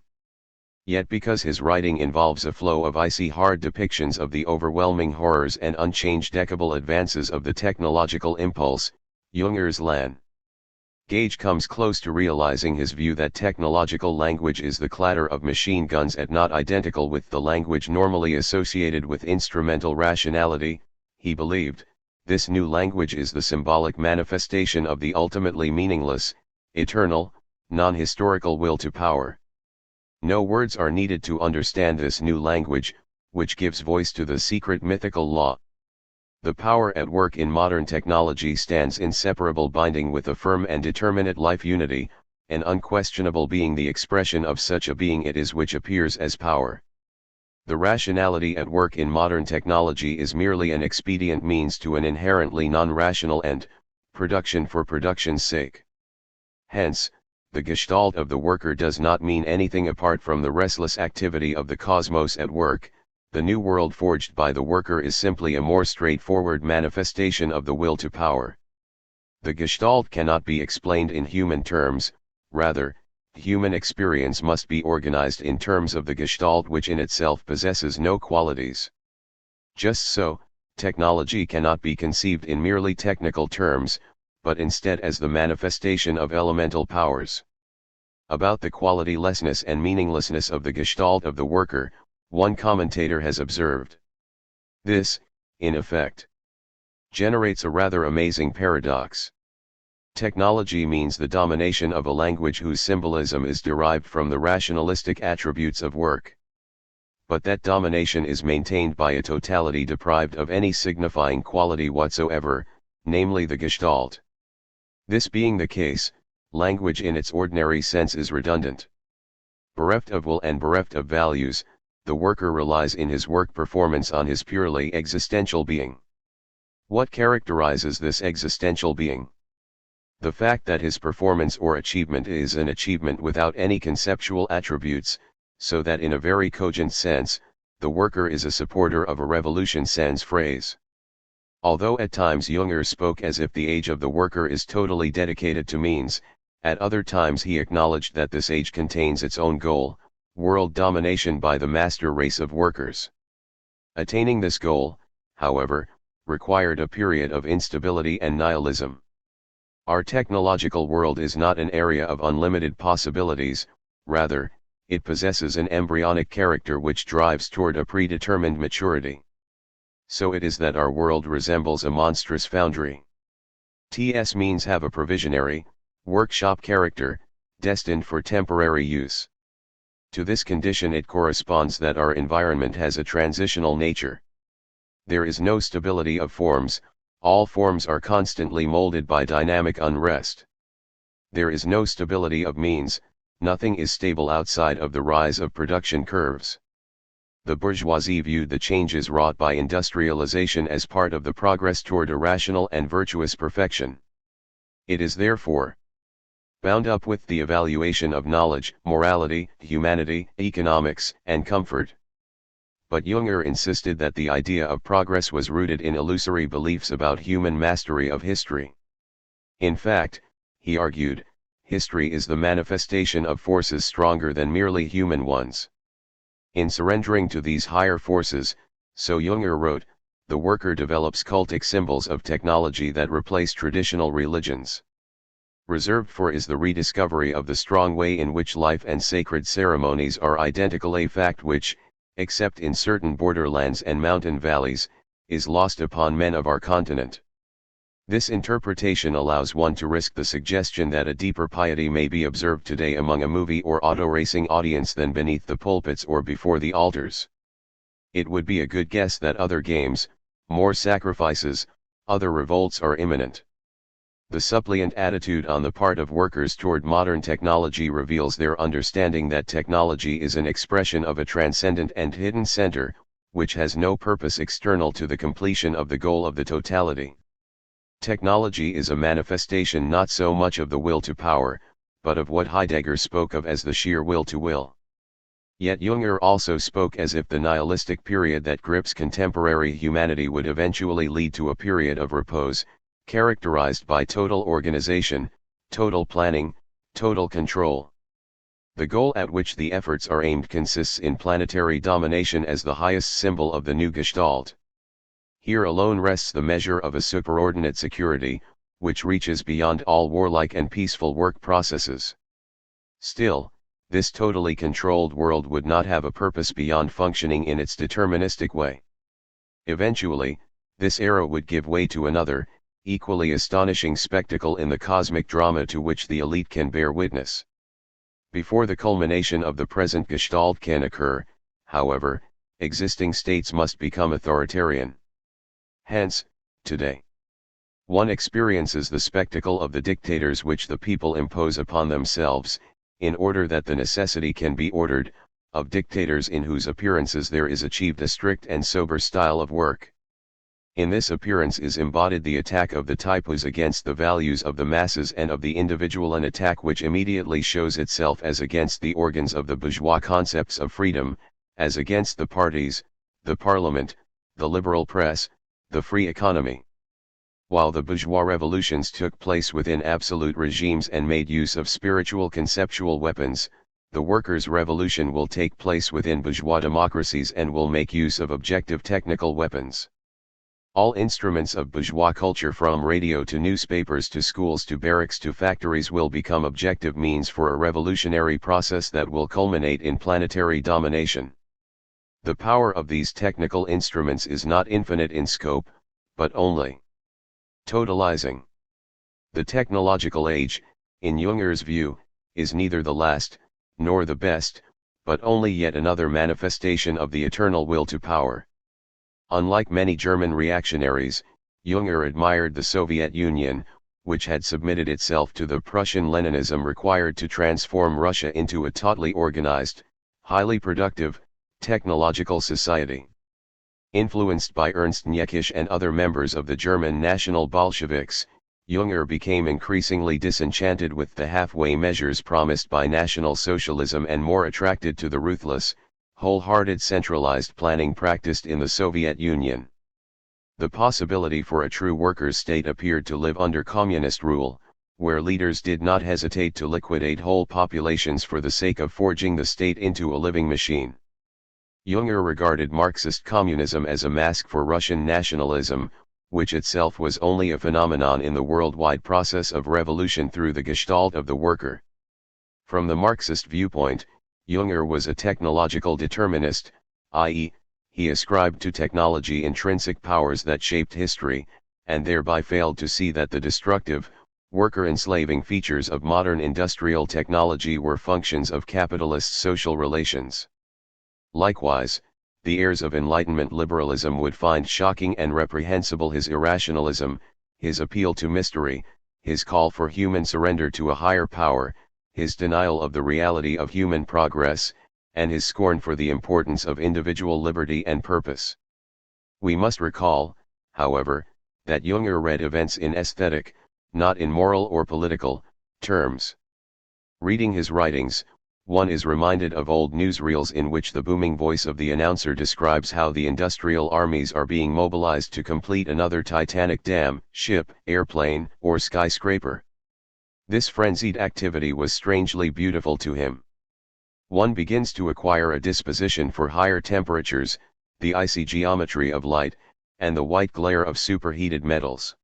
Yet because his writing involves a flow of icy hard depictions of the overwhelming horrors and unchangeable advances of the technological impulse, Jünger's language comes close to realizing his view that technological language is the clatter of machine guns and not identical with the language normally associated with instrumental rationality. He believed, this new language is the symbolic manifestation of the ultimately meaningless, eternal, non-historical will to power. No words are needed to understand this new language, which gives voice to the secret mythical law. The power at work in modern technology stands inseparable binding with a firm and determinate life unity, an unquestionable being the expression of such a being it is which appears as power. The rationality at work in modern technology is merely an expedient means to an inherently non-rational end, production for production's sake. Hence, the Gestalt of the worker does not mean anything apart from the restless activity of the cosmos at work. The new world forged by the worker is simply a more straightforward manifestation of the will to power. The Gestalt cannot be explained in human terms, rather, human experience must be organized in terms of the Gestalt which in itself possesses no qualities. Just so, technology cannot be conceived in merely technical terms, but instead as the manifestation of elemental powers. About the qualitylessness and meaninglessness of the gestalt of the worker, one commentator has observed. This, in effect, generates a rather amazing paradox. Technology means the domination of a language whose symbolism is derived from the rationalistic attributes of work. But that domination is maintained by a totality deprived of any signifying quality whatsoever, namely the gestalt. This being the case, language in its ordinary sense is redundant. Bereft of will and bereft of values, the worker relies in his work performance on his purely existential being. What characterizes this existential being? The fact that his performance or achievement is an achievement without any conceptual attributes, so that in a very cogent sense, the worker is a supporter of a revolution sans phrase. Although at times Junger spoke as if the age of the worker is totally dedicated to means, at other times he acknowledged that this age contains its own goal, world domination by the master race of workers. Attaining this goal, however, required a period of instability and nihilism. Our technological world is not an area of unlimited possibilities, rather, it possesses an embryonic character which drives toward a predetermined maturity. So it is that our world resembles a monstrous foundry. TS means have a provisionary, workshop character, destined for temporary use. To this condition it corresponds that our environment has a transitional nature. There is no stability of forms, all forms are constantly molded by dynamic unrest. There is no stability of means, nothing is stable outside of the rise of production curves. The bourgeoisie viewed the changes wrought by industrialization as part of the progress toward a rational and virtuous perfection. It is therefore bound up with the evaluation of knowledge, morality, humanity, economics, and comfort. But Junger insisted that the idea of progress was rooted in illusory beliefs about human mastery of history. In fact, he argued, history is the manifestation of forces stronger than merely human ones. In surrendering to these higher forces, so Junger wrote, the worker develops cultic symbols of technology that replace traditional religions. Reserved for is the rediscovery of the strong way in which life and sacred ceremonies are identical, a fact which, except in certain borderlands and mountain valleys, is lost upon men of our continent. This interpretation allows one to risk the suggestion that a deeper piety may be observed today among a movie or auto racing audience than beneath the pulpits or before the altars. It would be a good guess that other games, more sacrifices, other revolts are imminent. The suppliant attitude on the part of workers toward modern technology reveals their understanding that technology is an expression of a transcendent and hidden center, which has no purpose external to the completion of the goal of the totality. Technology is a manifestation not so much of the will to power, but of what Heidegger spoke of as the sheer will to will. Yet Junger also spoke as if the nihilistic period that grips contemporary humanity would eventually lead to a period of repose, characterized by total organization, total planning, total control. The goal at which the efforts are aimed consists in planetary domination as the highest symbol of the new Gestalt. Here alone rests the measure of a superordinate security, which reaches beyond all warlike and peaceful work processes. Still, this totally controlled world would not have a purpose beyond functioning in its deterministic way. Eventually, this era would give way to another, equally astonishing spectacle in the cosmic drama to which the elite can bear witness. Before the culmination of the present Gestalt can occur, however, existing states must become authoritarian. Hence, today, one experiences the spectacle of the dictators which the people impose upon themselves, in order that the necessity can be ordered, of dictators in whose appearances there is achieved a strict and sober style of work. In this appearance is embodied the attack of the typos against the values of the masses and of the individual, an attack which immediately shows itself as against the organs of the bourgeois concepts of freedom, as against the parties, the parliament, the liberal press, the free economy. While the bourgeois revolutions took place within absolute regimes and made use of spiritual conceptual weapons, the workers' revolution will take place within bourgeois democracies and will make use of objective technical weapons. All instruments of bourgeois culture, from radio to newspapers to schools to barracks to factories, will become objective means for a revolutionary process that will culminate in planetary domination. The power of these technical instruments is not infinite in scope, but only totalizing. The technological age, in Junger's view, is neither the last, nor the best, but only yet another manifestation of the eternal will to power. Unlike many German reactionaries, Junger admired the Soviet Union, which had submitted itself to the Prussian Leninism required to transform Russia into a tautly organized, highly productive, technological society. Influenced by Ernst Niekisch and other members of the German National Bolsheviks, Junger became increasingly disenchanted with the halfway measures promised by National Socialism and more attracted to the ruthless, wholehearted centralized planning practiced in the Soviet Union. The possibility for a true workers' state appeared to live under communist rule, where leaders did not hesitate to liquidate whole populations for the sake of forging the state into a living machine. Junger regarded Marxist communism as a mask for Russian nationalism, which itself was only a phenomenon in the worldwide process of revolution through the gestalt of the worker. From the Marxist viewpoint, Junger was a technological determinist, i.e., he ascribed to technology intrinsic powers that shaped history, and thereby failed to see that the destructive, worker-enslaving features of modern industrial technology were functions of capitalist social relations. Likewise, the heirs of Enlightenment liberalism would find shocking and reprehensible his irrationalism, his appeal to mystery, his call for human surrender to a higher power, his denial of the reality of human progress, and his scorn for the importance of individual liberty and purpose. We must recall, however, that Junger read events in aesthetic, not in moral or political, terms. Reading his writings, one is reminded of old newsreels in which the booming voice of the announcer describes how the industrial armies are being mobilized to complete another titanic dam, ship, airplane, or skyscraper. This frenzied activity was strangely beautiful to him. One begins to acquire a disposition for higher temperatures, the icy geometry of light, and the white glare of superheated metals.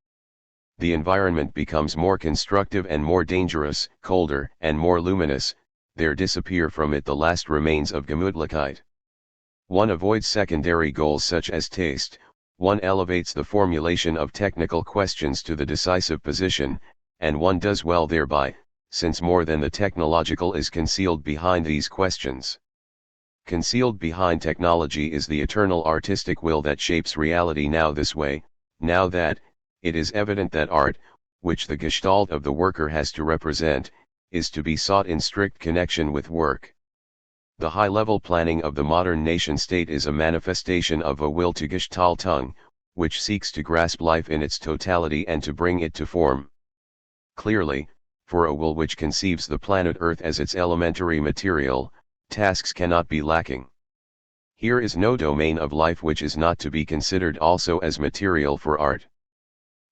The environment becomes more constructive and more dangerous, colder and more luminous, there disappear from it the last remains of Gemütlichkeit. One avoids secondary goals such as taste, one elevates the formulation of technical questions to the decisive position, and one does well thereby, since more than the technological is concealed behind these questions. Concealed behind technology is the eternal artistic will that shapes reality now this way, now that. It is evident that art, which the gestalt of the worker has to represent, is to be sought in strict connection with work. The high-level planning of the modern nation-state is a manifestation of a will to Gestaltung, which seeks to grasp life in its totality and to bring it to form. Clearly, for a will which conceives the planet Earth as its elementary material, tasks cannot be lacking. Here is no domain of life which is not to be considered also as material for art.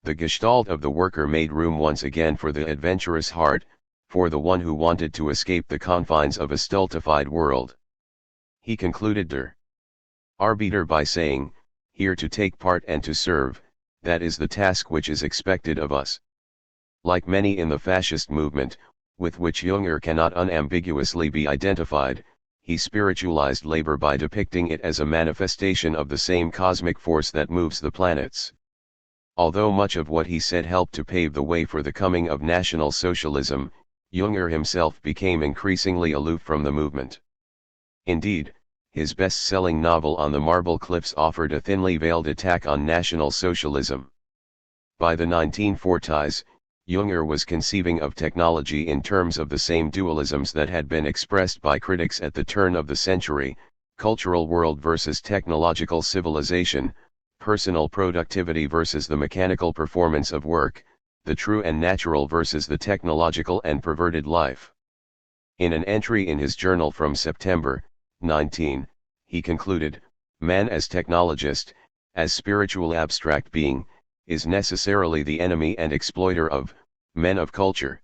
The gestalt of the worker made room once again for the adventurous heart, for the one who wanted to escape the confines of a stultified world. He concluded der Arbeiter by saying, here to take part and to serve, that is the task which is expected of us. Like many in the fascist movement, with which Junger cannot unambiguously be identified, he spiritualized labor by depicting it as a manifestation of the same cosmic force that moves the planets. Although much of what he said helped to pave the way for the coming of National Socialism, Junger himself became increasingly aloof from the movement. Indeed, his best-selling novel On the Marble Cliffs offered a thinly veiled attack on National Socialism. By the 1940s, Junger was conceiving of technology in terms of the same dualisms that had been expressed by critics at the turn of the century: cultural world versus technological civilization, personal productivity versus the mechanical performance of work, the true and natural versus the technological and perverted life. In an entry in his journal from September 19, he concluded, "Man as technologist, as spiritual abstract being, is necessarily the enemy and exploiter of men of culture.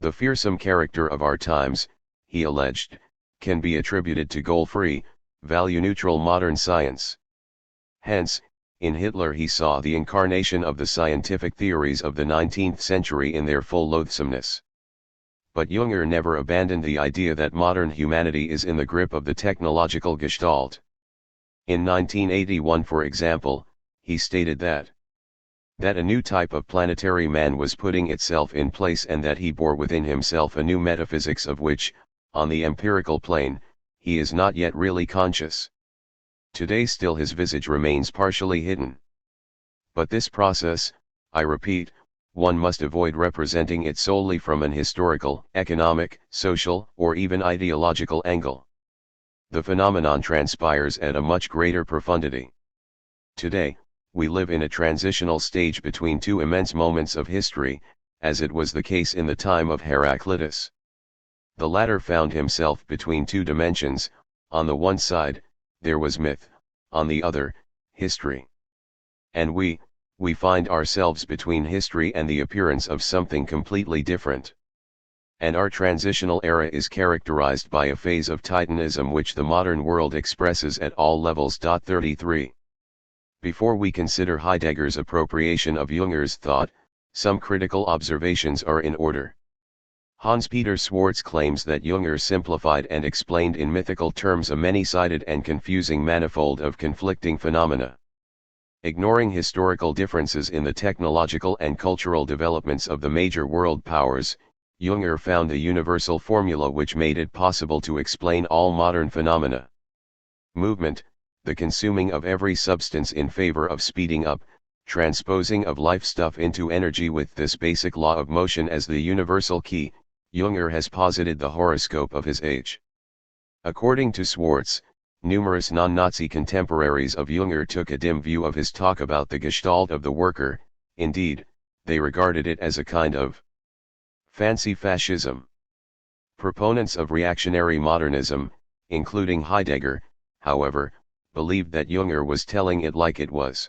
The fearsome character of our times," he alleged, "can be attributed to goal-free, value-neutral modern science. Hence, In Hitler he saw the incarnation of the scientific theories of the 19th century in their full loathsomeness. But Jünger never abandoned the idea that modern humanity is in the grip of the technological gestalt. In 1981, for example, he stated that a new type of planetary man was putting itself in place and that he bore within himself a new metaphysics of which, on the empirical plane, he is not yet really conscious. Today still his visage remains partially hidden. But this process, I repeat, one must avoid representing it solely from an historical, economic, social, or even ideological angle. The phenomenon transpires at a much greater profundity. Today, we live in a transitional stage between two immense moments of history, as it was the case in the time of Heraclitus. The latter found himself between two dimensions. On the one side, there was myth, on the other, history. And we find ourselves between history and the appearance of something completely different. And our transitional era is characterized by a phase of Titanism which the modern world expresses at all levels. 33. Before we consider Heidegger's appropriation of Jünger's thought, some critical observations are in order. Hans-Peter Schwarz claims that Jünger simplified and explained in mythical terms a many-sided and confusing manifold of conflicting phenomena. Ignoring historical differences in the technological and cultural developments of the major world powers, Jünger found the universal formula which made it possible to explain all modern phenomena. Movement, the consuming of every substance in favor of speeding up, transposing of life stuff into energy with this basic law of motion as the universal key, Jünger has posited the horoscope of his age. According to Schwarz, numerous non-Nazi contemporaries of Jünger took a dim view of his talk about the gestalt of the worker. Indeed, they regarded it as a kind of fancy fascism. Proponents of reactionary modernism, including Heidegger, however, believed that Jünger was telling it like it was.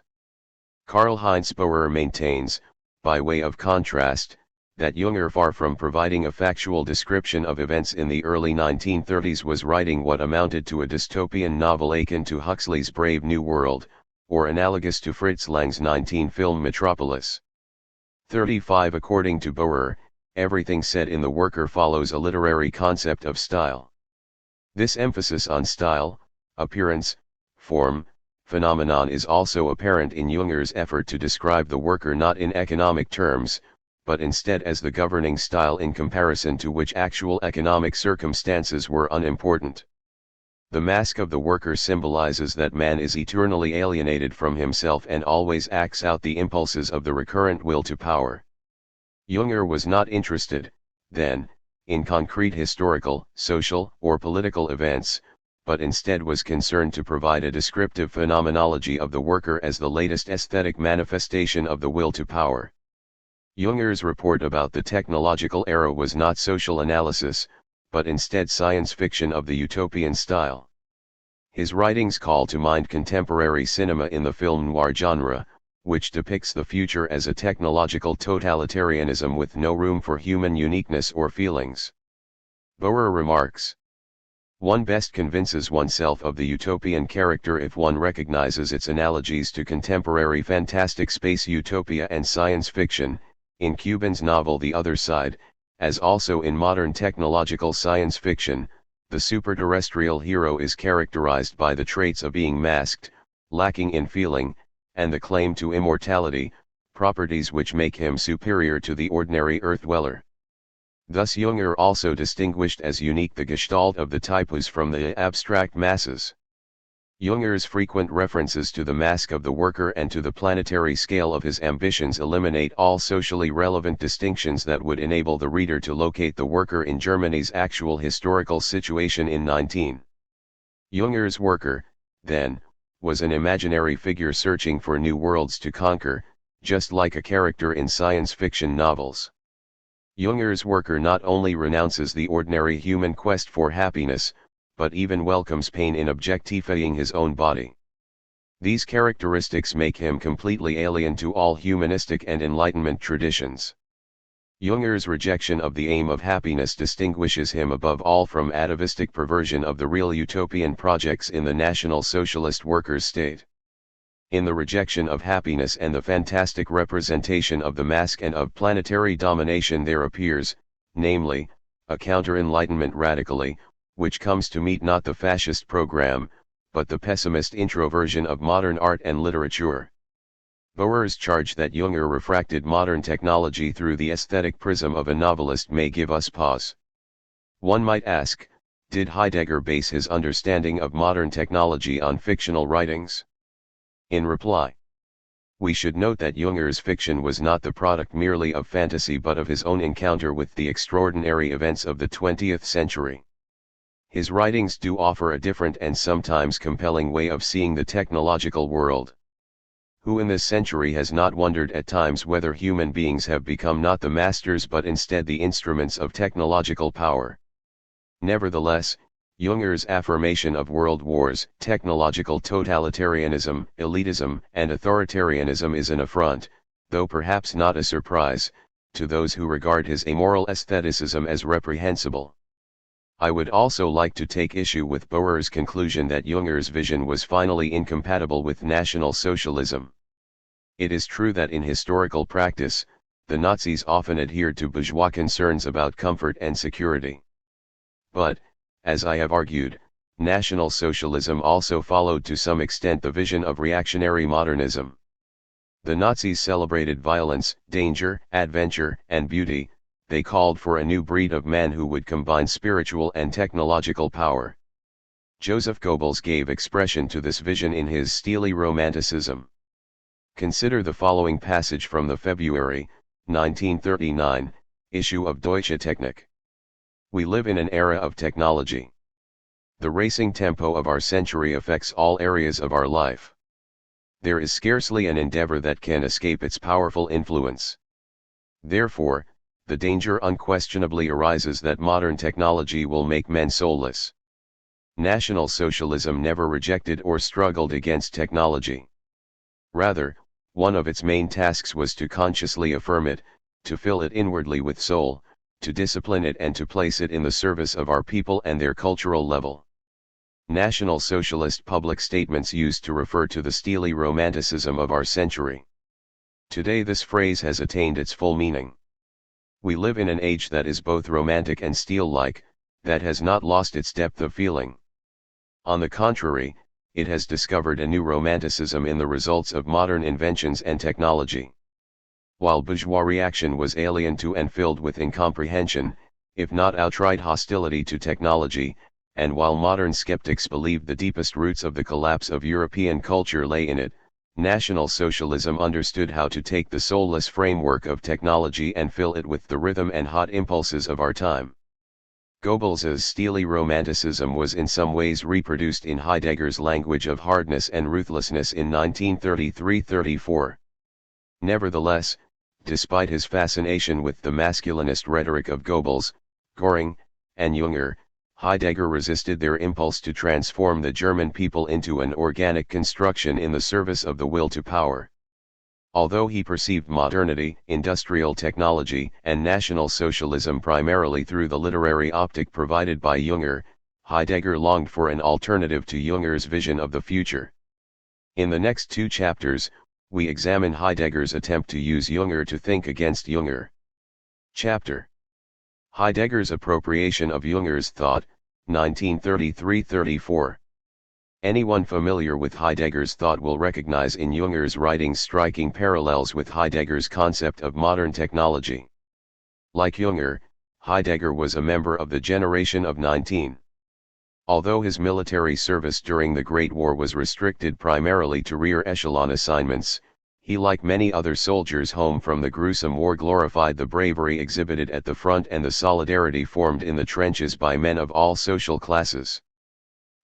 Karl-Heinz Bauer maintains, by way of contrast, that Jünger, far from providing a factual description of events in the early 1930s, was writing what amounted to a dystopian novel akin to Huxley's Brave New World, or analogous to Fritz Lang's 19 film Metropolis. 35. According to Bauer, everything said in The Worker follows a literary concept of style. This emphasis on style, appearance, form, phenomenon is also apparent in Jünger's effort to describe the worker not in economic terms, but instead as the governing style in comparison to which actual economic circumstances were unimportant. The mask of the worker symbolizes that man is eternally alienated from himself and always acts out the impulses of the recurrent will to power. Jünger was not interested, then, in concrete historical, social, or political events, but instead was concerned to provide a descriptive phenomenology of the worker as the latest aesthetic manifestation of the will to power. Jünger's report about the technological era was not social analysis, but instead science fiction of the utopian style. His writings call to mind contemporary cinema in the film noir genre, which depicts the future as a technological totalitarianism with no room for human uniqueness or feelings. Bauer remarks, "One best convinces oneself of the utopian character if one recognizes its analogies to contemporary fantastic space utopia and science fiction, in Kuban's novel The Other Side, as also in modern technological science fiction. The superterrestrial hero is characterized by the traits of being masked, lacking in feeling, and the claim to immortality, properties which make him superior to the ordinary earth dweller." Thus Jünger also distinguished as unique the gestalt of the typus from the abstract masses. Jünger's frequent references to the mask of the worker and to the planetary scale of his ambitions eliminate all socially relevant distinctions that would enable the reader to locate the worker in Germany's actual historical situation in 19. Jünger's worker, then, was an imaginary figure searching for new worlds to conquer, just like a character in science fiction novels. Jünger's worker not only renounces the ordinary human quest for happiness, but even welcomes pain in objectifying his own body. These characteristics make him completely alien to all humanistic and Enlightenment traditions. Jünger's rejection of the aim of happiness distinguishes him above all from atavistic perversion of the real utopian projects in the National Socialist Workers' State. In the rejection of happiness and the fantastic representation of the mask and of planetary domination there appears, namely, a counter-enlightenment radically, which comes to meet not the fascist program, but the pessimist introversion of modern art and literature. Bauer's charge that Junger refracted modern technology through the aesthetic prism of a novelist may give us pause. One might ask, did Heidegger base his understanding of modern technology on fictional writings? In reply, we should note that Junger's fiction was not the product merely of fantasy but of his own encounter with the extraordinary events of the 20th century. His writings do offer a different and sometimes compelling way of seeing the technological world. Who in this century has not wondered at times whether human beings have become not the masters but instead the instruments of technological power? Nevertheless, Junger's affirmation of world wars, technological totalitarianism, elitism, and authoritarianism is an affront, though perhaps not a surprise, to those who regard his amoral aestheticism as reprehensible. I would also like to take issue with Bauer's conclusion that Junger's vision was finally incompatible with National Socialism. It is true that in historical practice, the Nazis often adhered to bourgeois concerns about comfort and security. But, as I have argued, National Socialism also followed to some extent the vision of reactionary modernism. The Nazis celebrated violence, danger, adventure, and beauty. They called for a new breed of man who would combine spiritual and technological power. Joseph Goebbels gave expression to this vision in his steely romanticism. Consider the following passage from the February, 1939, issue of Deutsche Technik. We live in an era of technology. The racing tempo of our century affects all areas of our life. There is scarcely an endeavor that can escape its powerful influence. Therefore, the danger unquestionably arises that modern technology will make men soulless. National Socialism never rejected or struggled against technology. Rather, one of its main tasks was to consciously affirm it, to fill it inwardly with soul, to discipline it and to place it in the service of our people and their cultural level. National Socialist public statements used to refer to the steely romanticism of our century. Today this phrase has attained its full meaning. We live in an age that is both romantic and steel-like, that has not lost its depth of feeling. On the contrary, it has discovered a new romanticism in the results of modern inventions and technology. While bourgeois reaction was alien to and filled with incomprehension, if not outright hostility to technology, and while modern skeptics believed the deepest roots of the collapse of European culture lay in it, National Socialism understood how to take the soulless framework of technology and fill it with the rhythm and hot impulses of our time. Goebbels's steely romanticism was in some ways reproduced in Heidegger's language of hardness and ruthlessness in 1933-34. Nevertheless, despite his fascination with the masculinist rhetoric of Goebbels, Göring, and Junger, Heidegger resisted their impulse to transform the German people into an organic construction in the service of the will to power. Although he perceived modernity, industrial technology, and National Socialism primarily through the literary optic provided by Junger, Heidegger longed for an alternative to Junger's vision of the future. In the next two chapters, we examine Heidegger's attempt to use Junger to think against Junger. Chapter: Heidegger's appropriation of Junger's thought, 1933-34. Anyone familiar with Heidegger's thought will recognize in Junger's writings striking parallels with Heidegger's concept of modern technology. Like Junger, Heidegger was a member of the generation of 19. Although his military service during the Great War was restricted primarily to rear echelon assignments, he, like many other soldiers home from the gruesome war, glorified the bravery exhibited at the front and the solidarity formed in the trenches by men of all social classes.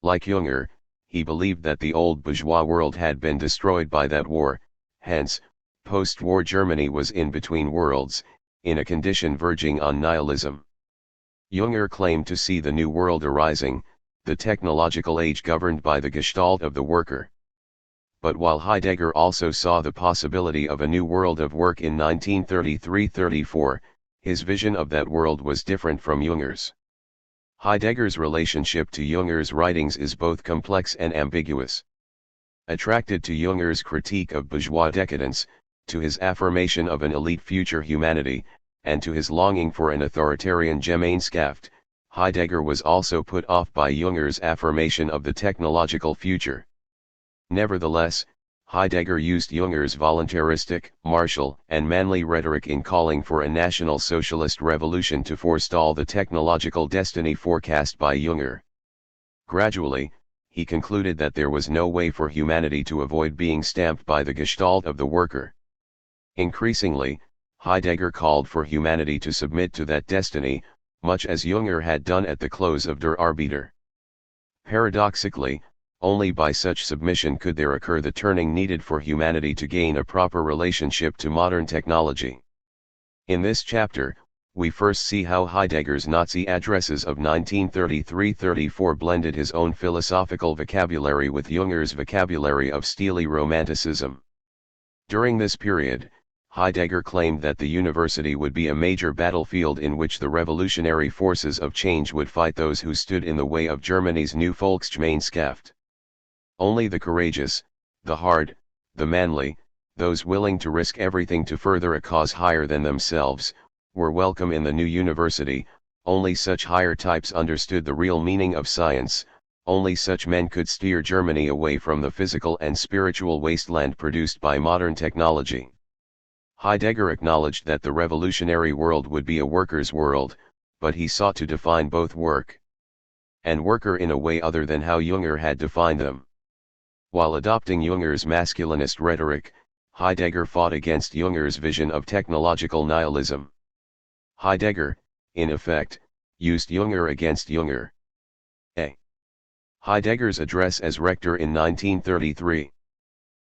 Like Junger, he believed that the old bourgeois world had been destroyed by that war, hence, post-war Germany was in between worlds, in a condition verging on nihilism. Junger claimed to see the new world arising, the technological age governed by the gestalt of the worker. But while Heidegger also saw the possibility of a new world of work in 1933-34, his vision of that world was different from Junger's. Heidegger's relationship to Junger's writings is both complex and ambiguous. Attracted to Junger's critique of bourgeois decadence, to his affirmation of an elite future humanity, and to his longing for an authoritarian Gemeinschaft, Heidegger was also put off by Junger's affirmation of the technological future. Nevertheless, Heidegger used Junger's voluntaristic, martial, and manly rhetoric in calling for a national socialist revolution to forestall the technological destiny forecast by Junger. Gradually, he concluded that there was no way for humanity to avoid being stamped by the gestalt of the worker. Increasingly, Heidegger called for humanity to submit to that destiny, much as Junger had done at the close of Der Arbeiter. Paradoxically, only by such submission could there occur the turning needed for humanity to gain a proper relationship to modern technology. In this chapter, we first see how Heidegger's Nazi addresses of 1933-34 blended his own philosophical vocabulary with Junger's vocabulary of steely romanticism. During this period, Heidegger claimed that the university would be a major battlefield in which the revolutionary forces of change would fight those who stood in the way of Germany's new Volksgemeinschaft. Only the courageous, the hard, the manly, those willing to risk everything to further a cause higher than themselves, were welcome in the new university. Only such higher types understood the real meaning of science, only such men could steer Germany away from the physical and spiritual wasteland produced by modern technology. Heidegger acknowledged that the revolutionary world would be a worker's world, but he sought to define both work and worker in a way other than how Junger had defined them. While adopting Junger's masculinist rhetoric, Heidegger fought against Junger's vision of technological nihilism. Heidegger, in effect, used Junger against Junger. A. Heidegger's address as rector in 1933.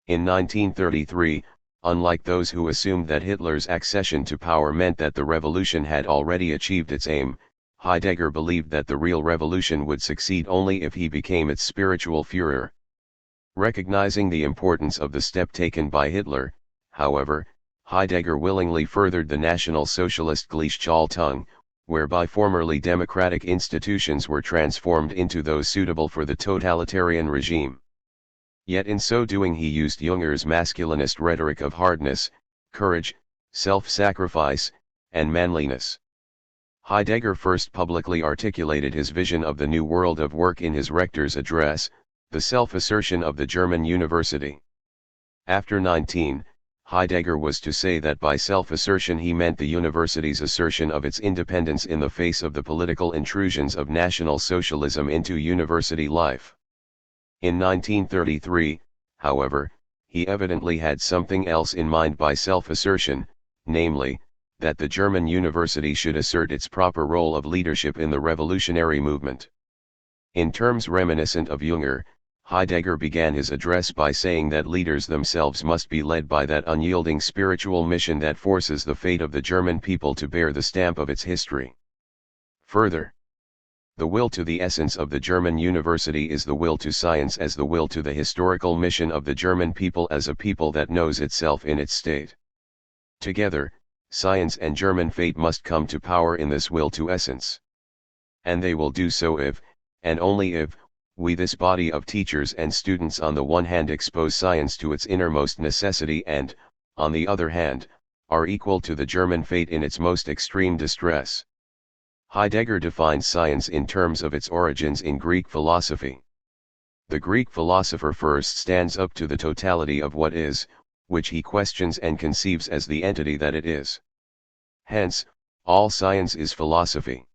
In 1933, unlike those who assumed that Hitler's accession to power meant that the revolution had already achieved its aim, Heidegger believed that the real revolution would succeed only if he became its spiritual Führer. Recognizing the importance of the step taken by Hitler, however, Heidegger willingly furthered the National Socialist Gleichschaltung, whereby formerly democratic institutions were transformed into those suitable for the totalitarian regime. Yet in so doing he used Junger's masculinist rhetoric of hardness, courage, self-sacrifice, and manliness. Heidegger first publicly articulated his vision of the new world of work in his rector's address, The Self-Assertion of the German University. After 19, Heidegger was to say that by self-assertion he meant the university's assertion of its independence in the face of the political intrusions of National Socialism into university life. In 1933, however, he evidently had something else in mind by self-assertion, namely, that the German university should assert its proper role of leadership in the revolutionary movement. In terms reminiscent of Junger, Heidegger began his address by saying that leaders themselves must be led by that unyielding spiritual mission that forces the fate of the German people to bear the stamp of its history. Further, the will to the essence of the German university is the will to science as the will to the historical mission of the German people as a people that knows itself in its state. Together, science and German fate must come to power in this will to essence. And they will do so if, and only if, we this body of teachers and students on the one hand expose science to its innermost necessity and, on the other hand, are equal to the German fate in its most extreme distress. Heidegger defines science in terms of its origins in Greek philosophy. The Greek philosopher first stands up to the totality of what is, which he questions and conceives as the entity that it is. Hence, all science is philosophy.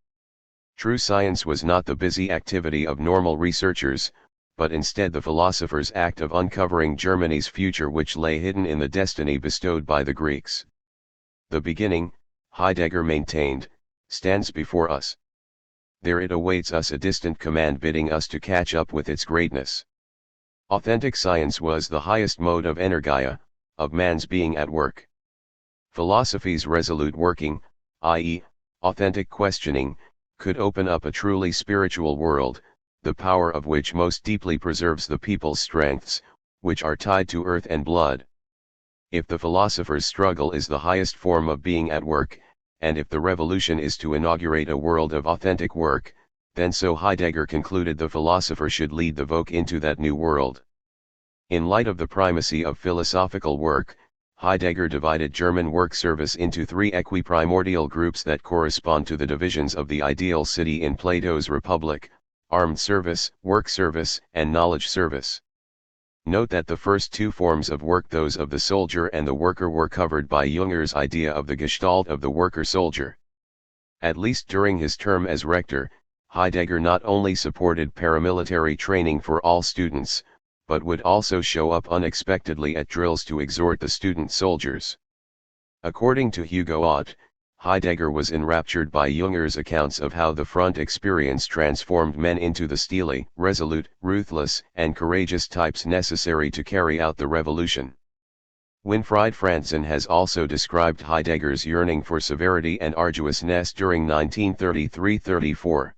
True science was not the busy activity of normal researchers, but instead the philosopher's act of uncovering Germany's future which lay hidden in the destiny bestowed by the Greeks. The beginning, Heidegger maintained, stands before us. There it awaits us a distant command bidding us to catch up with its greatness. Authentic science was the highest mode of energia, of man's being at work. Philosophy's resolute working, i.e., authentic questioning, could open up a truly spiritual world, the power of which most deeply preserves the people's strengths, which are tied to earth and blood. If the philosopher's struggle is the highest form of being at work, and if the revolution is to inaugurate a world of authentic work, then so Heidegger concluded the philosopher should lead the Volk into that new world. In light of the primacy of philosophical work, Heidegger divided German work service into three equiprimordial groups that correspond to the divisions of the ideal city in Plato's Republic: armed service, work service, and knowledge service. Note that the first two forms of work, those of the soldier and the worker, were covered by Junger's idea of the gestalt of the worker-soldier. At least during his term as rector, Heidegger not only supported paramilitary training for all students, but would also show up unexpectedly at drills to exhort the student soldiers. According to Hugo Ott, Heidegger was enraptured by Junger's accounts of how the front experience transformed men into the steely, resolute, ruthless, and courageous types necessary to carry out the revolution. Winfried Franzen has also described Heidegger's yearning for severity and arduousness during 1933-34.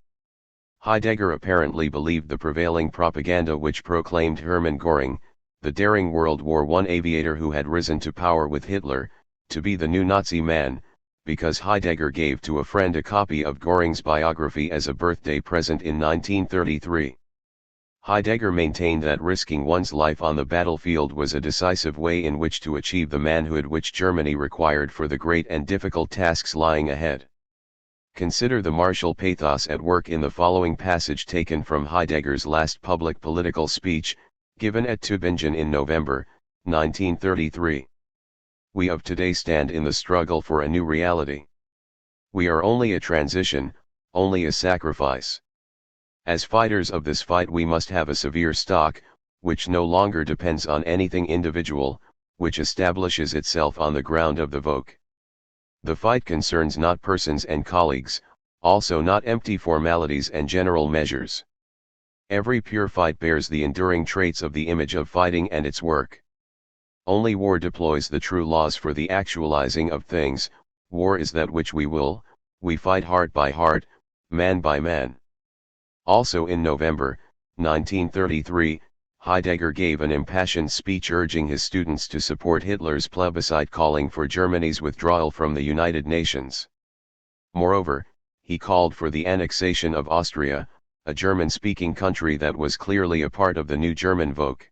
Heidegger apparently believed the prevailing propaganda which proclaimed Hermann Göring, the daring World War I aviator who had risen to power with Hitler, to be the new Nazi man, because Heidegger gave to a friend a copy of Göring's biography as a birthday present in 1933. Heidegger maintained that risking one's life on the battlefield was a decisive way in which to achieve the manhood which Germany required for the great and difficult tasks lying ahead. Consider the martial pathos at work in the following passage taken from Heidegger's last public political speech, given at Tübingen in November, 1933. We of today stand in the struggle for a new reality. We are only a transition, only a sacrifice. As fighters of this fight we must have a severe stock, which no longer depends on anything individual, which establishes itself on the ground of the Volk. The fight concerns not persons and colleagues, also not empty formalities and general measures. Every pure fight bears the enduring traits of the image of fighting and its work. Only war deploys the true laws for the actualizing of things. War is that which we fight heart by heart, man by man. Also in November, 1933, Heidegger gave an impassioned speech urging his students to support Hitler's plebiscite calling for Germany's withdrawal from the United Nations. Moreover, he called for the annexation of Austria, a German-speaking country that was clearly a part of the new German Volk.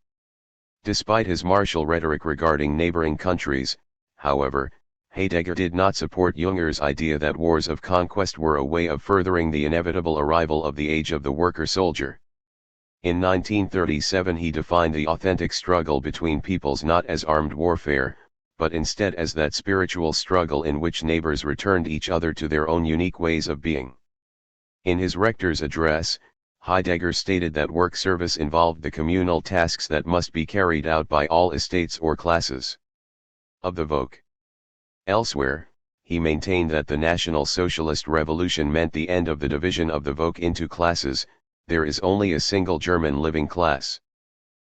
Despite his martial rhetoric regarding neighboring countries, however, Heidegger did not support Junger's idea that wars of conquest were a way of furthering the inevitable arrival of the age of the worker-soldier. In 1937 he defined the authentic struggle between peoples not as armed warfare, but instead as that spiritual struggle in which neighbors returned each other to their own unique ways of being. In his rector's address, Heidegger stated that work service involved the communal tasks that must be carried out by all estates or classes of the Volk. Elsewhere, he maintained that the National Socialist Revolution meant the end of the division of the Volk into classes. There is only a single German living class.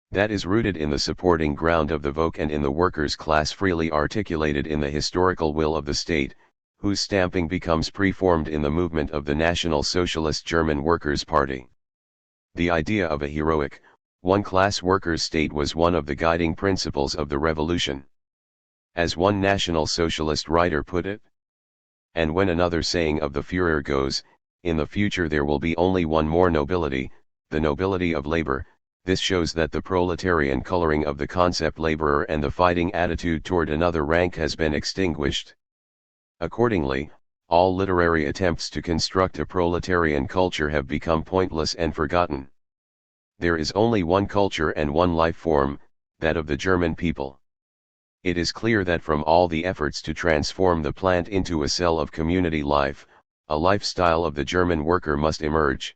That is rooted in the supporting ground of the Volk and in the workers' class freely articulated in the historical will of the state, whose stamping becomes preformed in the movement of the National Socialist German Workers' Party. The idea of a heroic, one-class workers' state was one of the guiding principles of the revolution. As one National Socialist writer put it, and when another saying of the Führer goes, in the future there will be only one more nobility, the nobility of labor. This shows that the proletarian coloring of the concept laborer and the fighting attitude toward another rank has been extinguished. Accordingly, all literary attempts to construct a proletarian culture have become pointless and forgotten. There is only one culture and one life form, that of the German people. It is clear that from all the efforts to transform the plant into a cell of community life, a lifestyle of the German worker must emerge.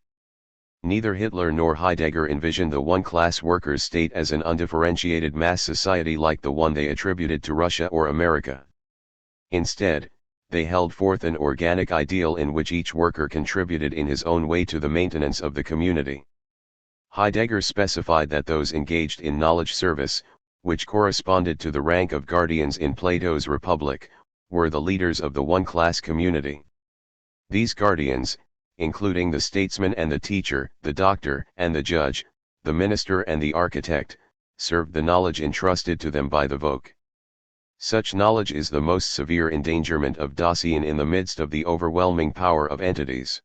Neither Hitler nor Heidegger envisioned the one-class workers' state as an undifferentiated mass society like the one they attributed to Russia or America. Instead, they held forth an organic ideal in which each worker contributed in his own way to the maintenance of the community. Heidegger specified that those engaged in knowledge service, which corresponded to the rank of guardians in Plato's Republic, were the leaders of the one-class community. These guardians, including the statesman and the teacher, the doctor and the judge, the minister and the architect, served the knowledge entrusted to them by the Volk. Such knowledge is the most severe endangerment of Dasein in the midst of the overwhelming power of entities.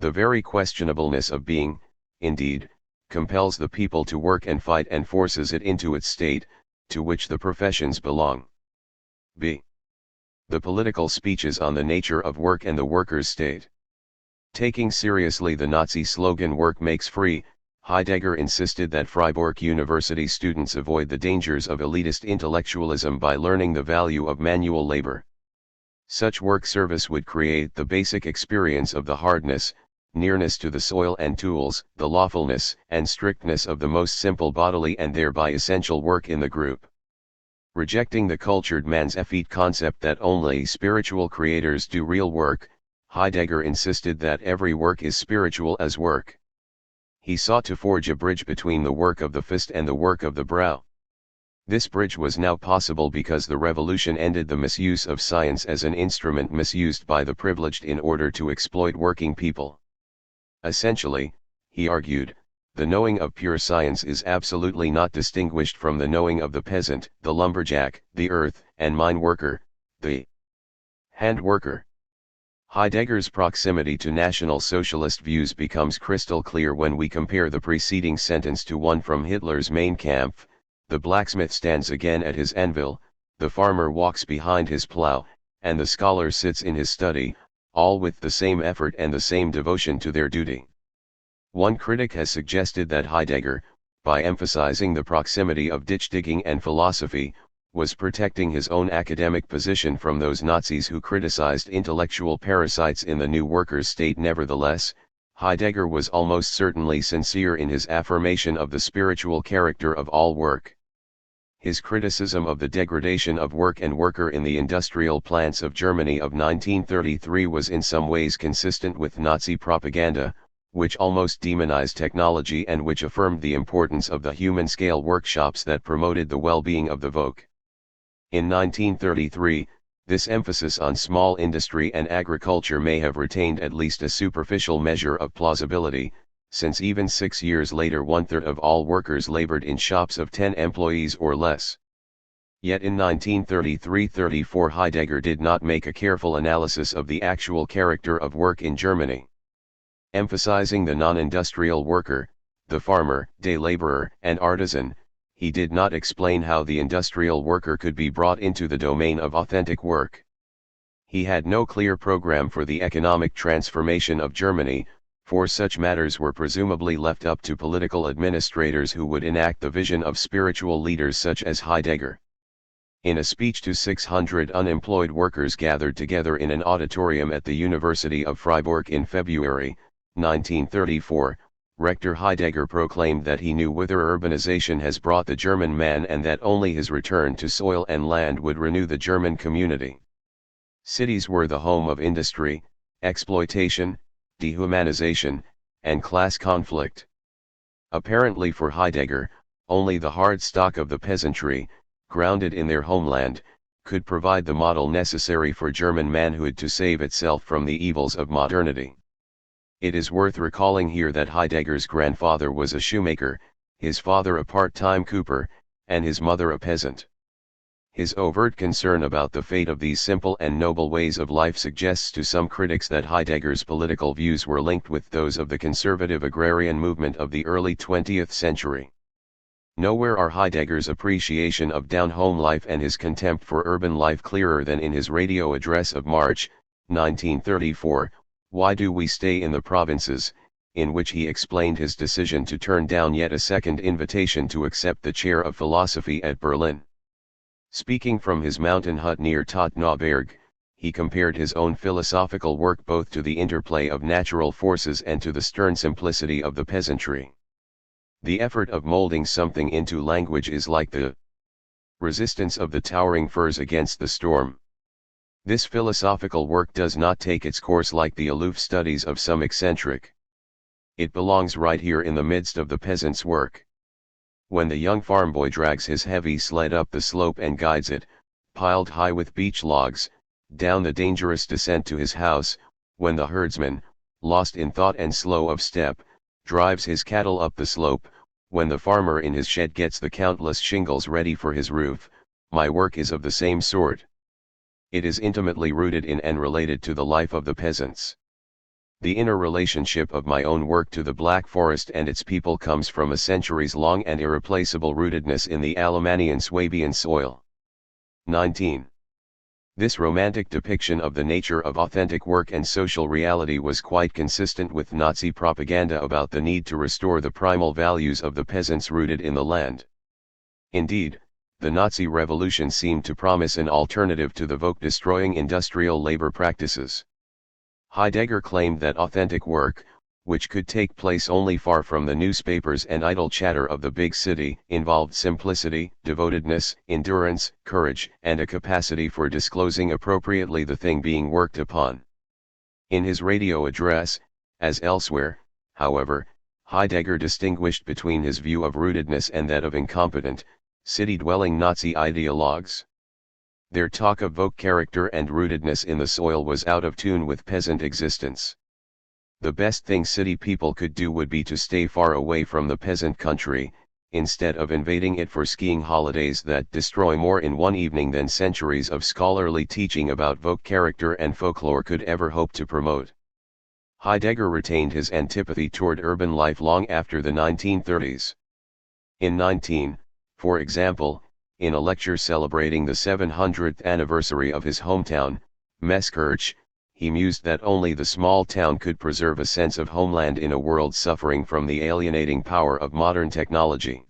The very questionableness of being, indeed, compels the people to work and fight and forces it into its state, to which the professions belong. b. The political speeches on the nature of work and the workers' state. Taking seriously the Nazi slogan "Work makes free," Heidegger insisted that Freiburg University students avoid the dangers of elitist intellectualism by learning the value of manual labor. Such work service would create the basic experience of the hardness, nearness to the soil and tools, the lawfulness and strictness of the most simple bodily and thereby essential work in the group. Rejecting the cultured man's effete concept that only spiritual creators do real work, Heidegger insisted that every work is spiritual as work. He sought to forge a bridge between the work of the fist and the work of the brow. This bridge was now possible because the revolution ended the misuse of science as an instrument misused by the privileged in order to exploit working people. Essentially, he argued, the knowing of pure science is absolutely not distinguished from the knowing of the peasant, the lumberjack, the earth and mine worker, the hand worker. Heidegger's proximity to National Socialist views becomes crystal clear when we compare the preceding sentence to one from Hitler's Mein Kampf: the blacksmith stands again at his anvil, the farmer walks behind his plow, and the scholar sits in his study, all with the same effort and the same devotion to their duty. One critic has suggested that Heidegger, by emphasizing the proximity of ditch digging and philosophy, was protecting his own academic position from those Nazis who criticized intellectual parasites in the new workers' state. Nevertheless, Heidegger was almost certainly sincere in his affirmation of the spiritual character of all work. His criticism of the degradation of work and worker in the industrial plants of Germany of 1933 was in some ways consistent with Nazi propaganda, which almost demonized technology and which affirmed the importance of the human-scale workshops that promoted the well-being of the Volk. In 1933, this emphasis on small industry and agriculture may have retained at least a superficial measure of plausibility, since even 6 years later 1/3 of all workers labored in shops of 10 employees or less. Yet in 1933-34 Heidegger did not make a careful analysis of the actual character of work in Germany. Emphasizing the non-industrial worker, the farmer, day laborer, and artisan, he did not explain how the industrial worker could be brought into the domain of authentic work. He had no clear program for the economic transformation of Germany, for such matters were presumably left up to political administrators who would enact the vision of spiritual leaders such as Heidegger. In a speech to 600 unemployed workers gathered together in an auditorium at the University of Freiburg in February 1934, Rector Heidegger proclaimed that he knew whither urbanization has brought the German man and that only his return to soil and land would renew the German community. Cities were the home of industry, exploitation, dehumanization, and class conflict. Apparently for Heidegger, only the hard stock of the peasantry, grounded in their homeland, could provide the model necessary for German manhood to save itself from the evils of modernity. It is worth recalling here that Heidegger's grandfather was a shoemaker, his father a part-time cooper, and his mother a peasant. His overt concern about the fate of these simple and noble ways of life suggests to some critics that Heidegger's political views were linked with those of the conservative agrarian movement of the early 20th century. Nowhere are Heidegger's appreciation of down-home life and his contempt for urban life clearer than in his radio address of March 1934, "Why do we stay in the provinces?" in which he explained his decision to turn down yet a second invitation to accept the chair of philosophy at Berlin. Speaking from his mountain hut near Tottenauberg, he compared his own philosophical work both to the interplay of natural forces and to the stern simplicity of the peasantry. The effort of molding something into language is like the resistance of the towering firs against the storm. This philosophical work does not take its course like the aloof studies of some eccentric. It belongs right here in the midst of the peasant's work. When the young farm boy drags his heavy sled up the slope and guides it, piled high with beech logs, down the dangerous descent to his house, when the herdsman, lost in thought and slow of step, drives his cattle up the slope, when the farmer in his shed gets the countless shingles ready for his roof, my work is of the same sort. It is intimately rooted in and related to the life of the peasants. The inner relationship of my own work to the Black Forest and its people comes from a centuries-long and irreplaceable rootedness in the Alemannian Swabian soil. 19. This romantic depiction of the nature of authentic work and social reality was quite consistent with Nazi propaganda about the need to restore the primal values of the peasants rooted in the land. Indeed, the Nazi revolution seemed to promise an alternative to the vogue-destroying industrial labor practices. Heidegger claimed that authentic work, which could take place only far from the newspapers and idle chatter of the big city, involved simplicity, devotedness, endurance, courage, and a capacity for disclosing appropriately the thing being worked upon. In his radio address, as elsewhere, however, Heidegger distinguished between his view of rootedness and that of incompetent, city-dwelling Nazi ideologues. Their talk of vogue character and rootedness in the soil was out of tune with peasant existence. The best thing city people could do would be to stay far away from the peasant country, instead of invading it for skiing holidays that destroy more in one evening than centuries of scholarly teaching about vogue character and folklore could ever hope to promote. Heidegger retained his antipathy toward urban life long after the 1930s. For example, in a lecture celebrating the 700th anniversary of his hometown, Meßkirch, he mused that only the small town could preserve a sense of homeland in a world suffering from the alienating power of modern technology.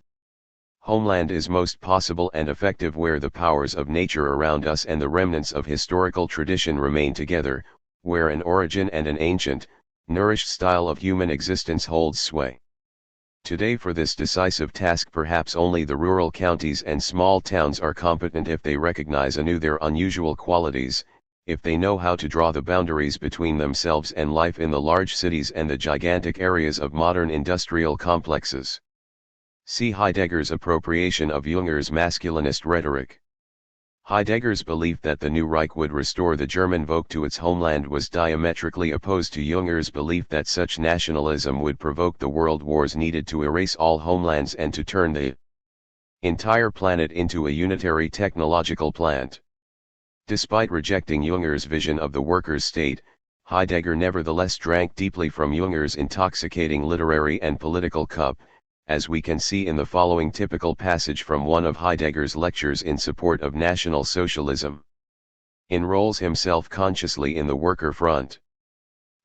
Homeland is most possible and effective where the powers of nature around us and the remnants of historical tradition remain together, where an origin and an ancient, nourished style of human existence holds sway. Today for this decisive task perhaps only the rural counties and small towns are competent if they recognize anew their unusual qualities, if they know how to draw the boundaries between themselves and life in the large cities and the gigantic areas of modern industrial complexes. See Heidegger's appropriation of Junger's masculinist rhetoric. Heidegger's belief that the new Reich would restore the German vogue to its homeland was diametrically opposed to Junger's belief that such nationalism would provoke the world wars needed to erase all homelands and to turn the entire planet into a unitary technological plant. Despite rejecting Junger's vision of the workers' state, Heidegger nevertheless drank deeply from Junger's intoxicating literary and political cup, as we can see in the following typical passage from one of Heidegger's lectures in support of National Socialism. Enrolls himself consciously in the worker front.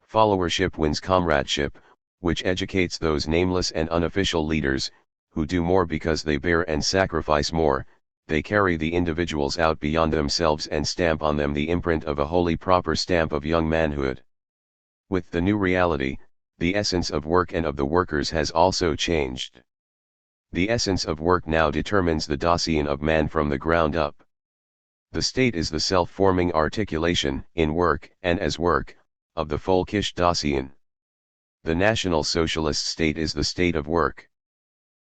Followership wins comradeship, which educates those nameless and unofficial leaders, who do more because they bear and sacrifice more. They carry the individuals out beyond themselves and stamp on them the imprint of a wholly proper stamp of young manhood. With the new reality, the essence of work and of the workers has also changed. The essence of work now determines the Dasein of man from the ground up. The state is the self-forming articulation, in work and as work, of the Völkisch Dasein. The National Socialist state is the state of work.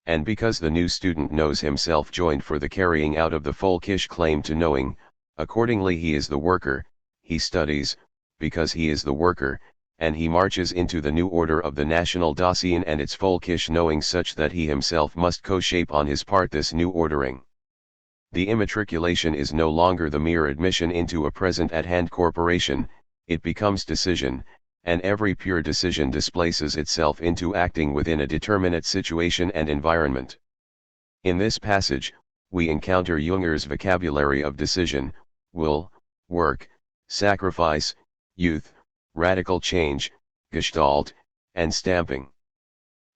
And because the new student knows himself joined for the carrying out of the Völkisch claim to knowing, accordingly he is the worker, he studies, because he is the worker, and he marches into the new order of the National Dasein and its Völkisch knowing such that he himself must co-shape on his part this new ordering. The immatriculation is no longer the mere admission into a present-at-hand corporation, it becomes decision, and every pure decision displaces itself into acting within a determinate situation and environment. In this passage, we encounter Junger's vocabulary of decision, will, work, sacrifice, youth, radical change, gestalt, and stamping.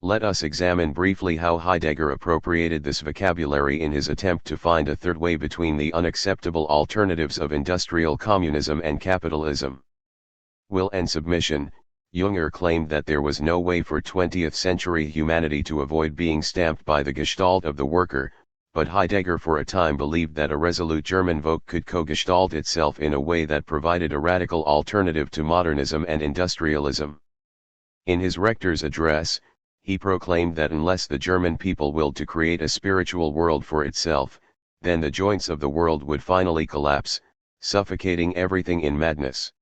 Let us examine briefly how Heidegger appropriated this vocabulary in his attempt to find a third way between the unacceptable alternatives of industrial communism and capitalism. Will and submission. Junger claimed that there was no way for 20th-century humanity to avoid being stamped by the gestalt of the worker, but Heidegger for a time believed that a resolute German vogue could co-gestalt itself in a way that provided a radical alternative to modernism and industrialism. In his rector's address, he proclaimed that unless the German people willed to create a spiritual world for itself, then the joints of the world would finally collapse, suffocating everything in madness.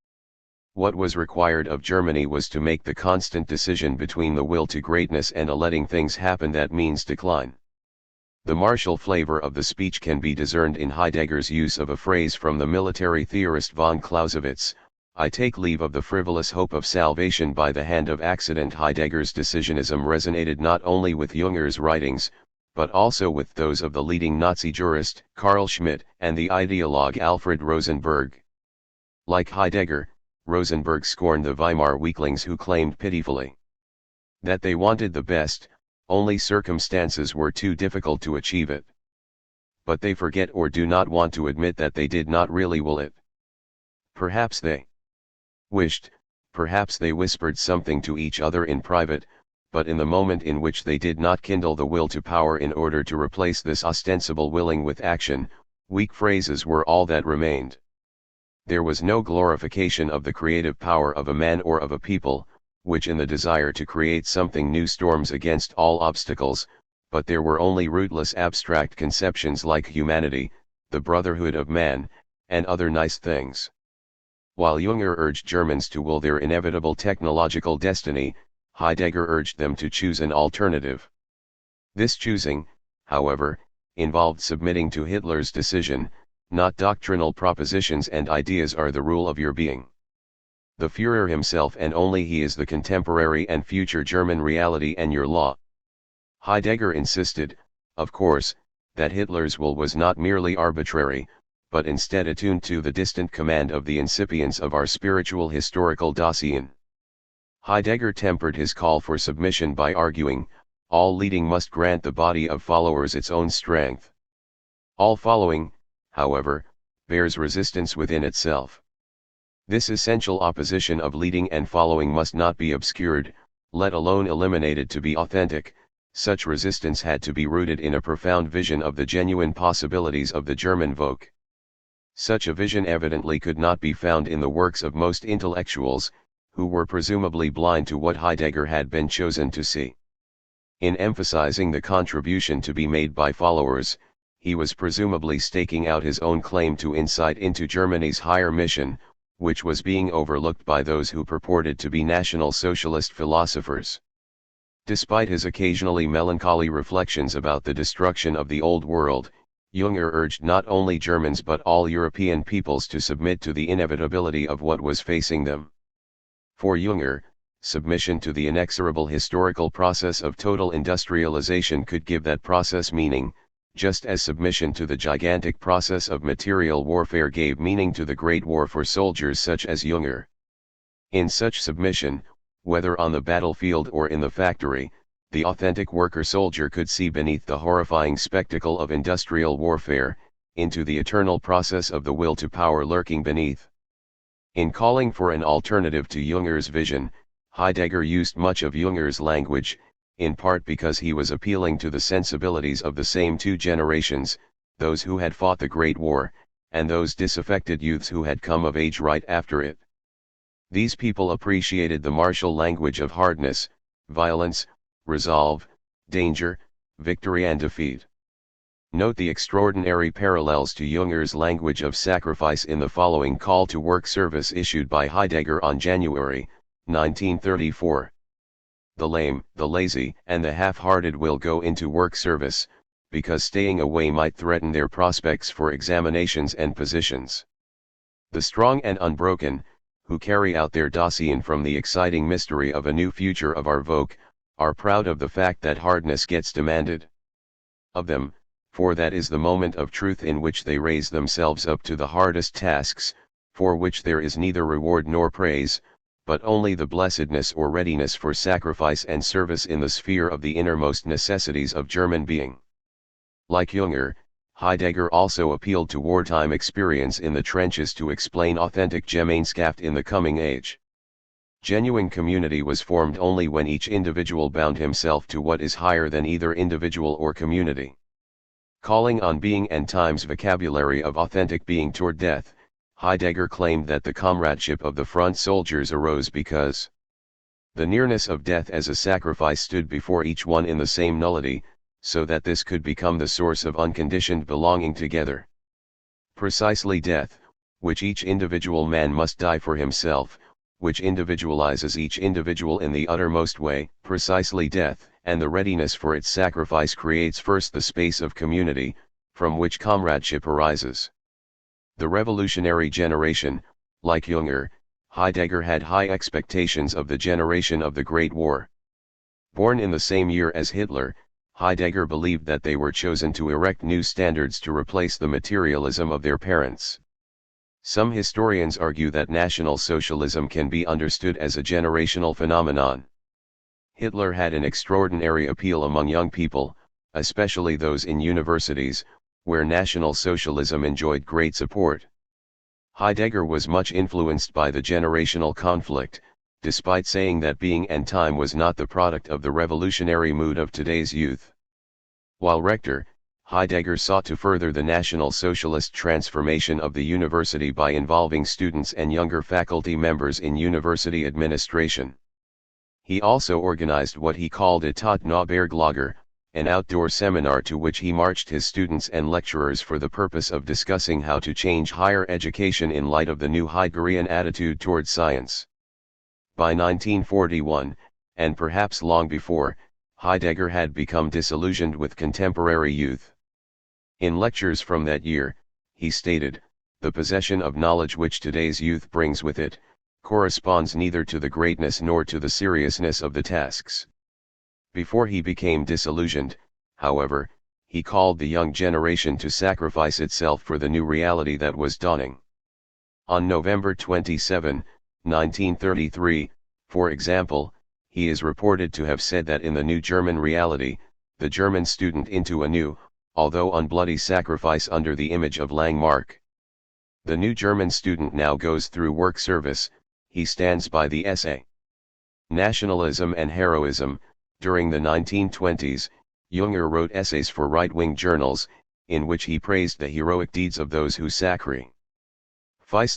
What was required of Germany was to make the constant decision between the will to greatness and a letting things happen that means decline. The martial flavor of the speech can be discerned in Heidegger's use of a phrase from the military theorist von Clausewitz, I take leave of the frivolous hope of salvation by the hand of accident. Heidegger's decisionism resonated not only with Junger's writings, but also with those of the leading Nazi jurist, Carl Schmitt, and the ideologue Alfred Rosenberg. Like Heidegger, Rosenberg scorned the Weimar weaklings who claimed pitifully that they wanted the best, only circumstances were too difficult to achieve it. But they forget or do not want to admit that they did not really will it. Perhaps they wished, perhaps they whispered something to each other in private, but in the moment in which they did not kindle the will to power in order to replace this ostensible willing with action, weak phrases were all that remained. There was no glorification of the creative power of a man or of a people, which in the desire to create something new storms against all obstacles, but there were only rootless abstract conceptions like humanity, the brotherhood of man, and other nice things. While Junger urged Germans to will their inevitable technological destiny, Heidegger urged them to choose an alternative. This choosing, however, involved submitting to Hitler's decision. Not doctrinal propositions and ideas are the rule of your being. The Führer himself and only he is the contemporary and future German reality and your law. Heidegger insisted, of course, that Hitler's will was not merely arbitrary, but instead attuned to the distant command of the incipients of our spiritual historical Dasein. Heidegger tempered his call for submission by arguing, all leading must grant the body of followers its own strength. All following, however, bears resistance within itself. This essential opposition of leading and following must not be obscured, let alone eliminated to be authentic. Such resistance had to be rooted in a profound vision of the genuine possibilities of the German Volk. Such a vision evidently could not be found in the works of most intellectuals, who were presumably blind to what Heidegger had been chosen to see. In emphasizing the contribution to be made by followers, he was presumably staking out his own claim to insight into Germany's higher mission, which was being overlooked by those who purported to be National Socialist philosophers. Despite his occasionally melancholy reflections about the destruction of the Old World, Junger urged not only Germans but all European peoples to submit to the inevitability of what was facing them. For Junger, submission to the inexorable historical process of total industrialization could give that process meaning, just as submission to the gigantic process of material warfare gave meaning to the Great War for soldiers such as Junger. In such submission, whether on the battlefield or in the factory, the authentic worker-soldier could see beneath the horrifying spectacle of industrial warfare, into the eternal process of the will to power lurking beneath. In calling for an alternative to Junger's vision, Heidegger used much of Junger's language, in part because he was appealing to the sensibilities of the same two generations, those who had fought the Great War, and those disaffected youths who had come of age right after it. These people appreciated the martial language of hardness, violence, resolve, danger, victory and defeat. Note the extraordinary parallels to Junger's language of sacrifice in the following call to work service issued by Heidegger on January 1934. The lame, the lazy, and the half-hearted will go into work service, because staying away might threaten their prospects for examinations and positions. The strong and unbroken, who carry out their Dasein from the exciting mystery of a new future of our Volk, are proud of the fact that hardness gets demanded of them, for that is the moment of truth in which they raise themselves up to the hardest tasks, for which there is neither reward nor praise, but only the blessedness or readiness for sacrifice and service in the sphere of the innermost necessities of German being. Like Junger, Heidegger also appealed to wartime experience in the trenches to explain authentic Gemeinschaft in the coming age. Genuine community was formed only when each individual bound himself to what is higher than either individual or community. Calling on being and time's vocabulary of authentic being toward death, Heidegger claimed that the comradeship of the front soldiers arose because the nearness of death as a sacrifice stood before each one in the same nullity, so that this could become the source of unconditioned belonging together. Precisely death, which each individual man must die for himself, which individualizes each individual in the uttermost way, precisely death, and the readiness for its sacrifice creates first the space of community, from which comradeship arises. The revolutionary generation, like Junger, Heidegger had high expectations of the generation of the Great War. Born in the same year as Hitler, Heidegger believed that they were chosen to erect new standards to replace the materialism of their parents. Some historians argue that National Socialism can be understood as a generational phenomenon. Hitler had an extraordinary appeal among young people, especially those in universities, where National Socialism enjoyed great support. Heidegger was much influenced by the generational conflict, despite saying that being and time was not the product of the revolutionary mood of today's youth. While rector, Heidegger sought to further the National Socialist transformation of the university by involving students and younger faculty members in university administration. He also organized what he called a Tat-na-Berglager, an outdoor seminar to which he marched his students and lecturers for the purpose of discussing how to change higher education in light of the new Heideggerian attitude towards science. By 1941, and perhaps long before, Heidegger had become disillusioned with contemporary youth. In lectures from that year, he stated, "The possession of knowledge which today's youth brings with it, corresponds neither to the greatness nor to the seriousness of the tasks." Before he became disillusioned, however, he called the young generation to sacrifice itself for the new reality that was dawning. On November 27, 1933, for example, he is reported to have said that in the new German reality, the German student into a new, although unbloody sacrifice under the image of Langmark. The new German student now goes through work service, he stands by the essay. Nationalism and Heroism. During the 1920s, Junger wrote essays for right-wing journals, in which he praised the heroic deeds of those who sacrificed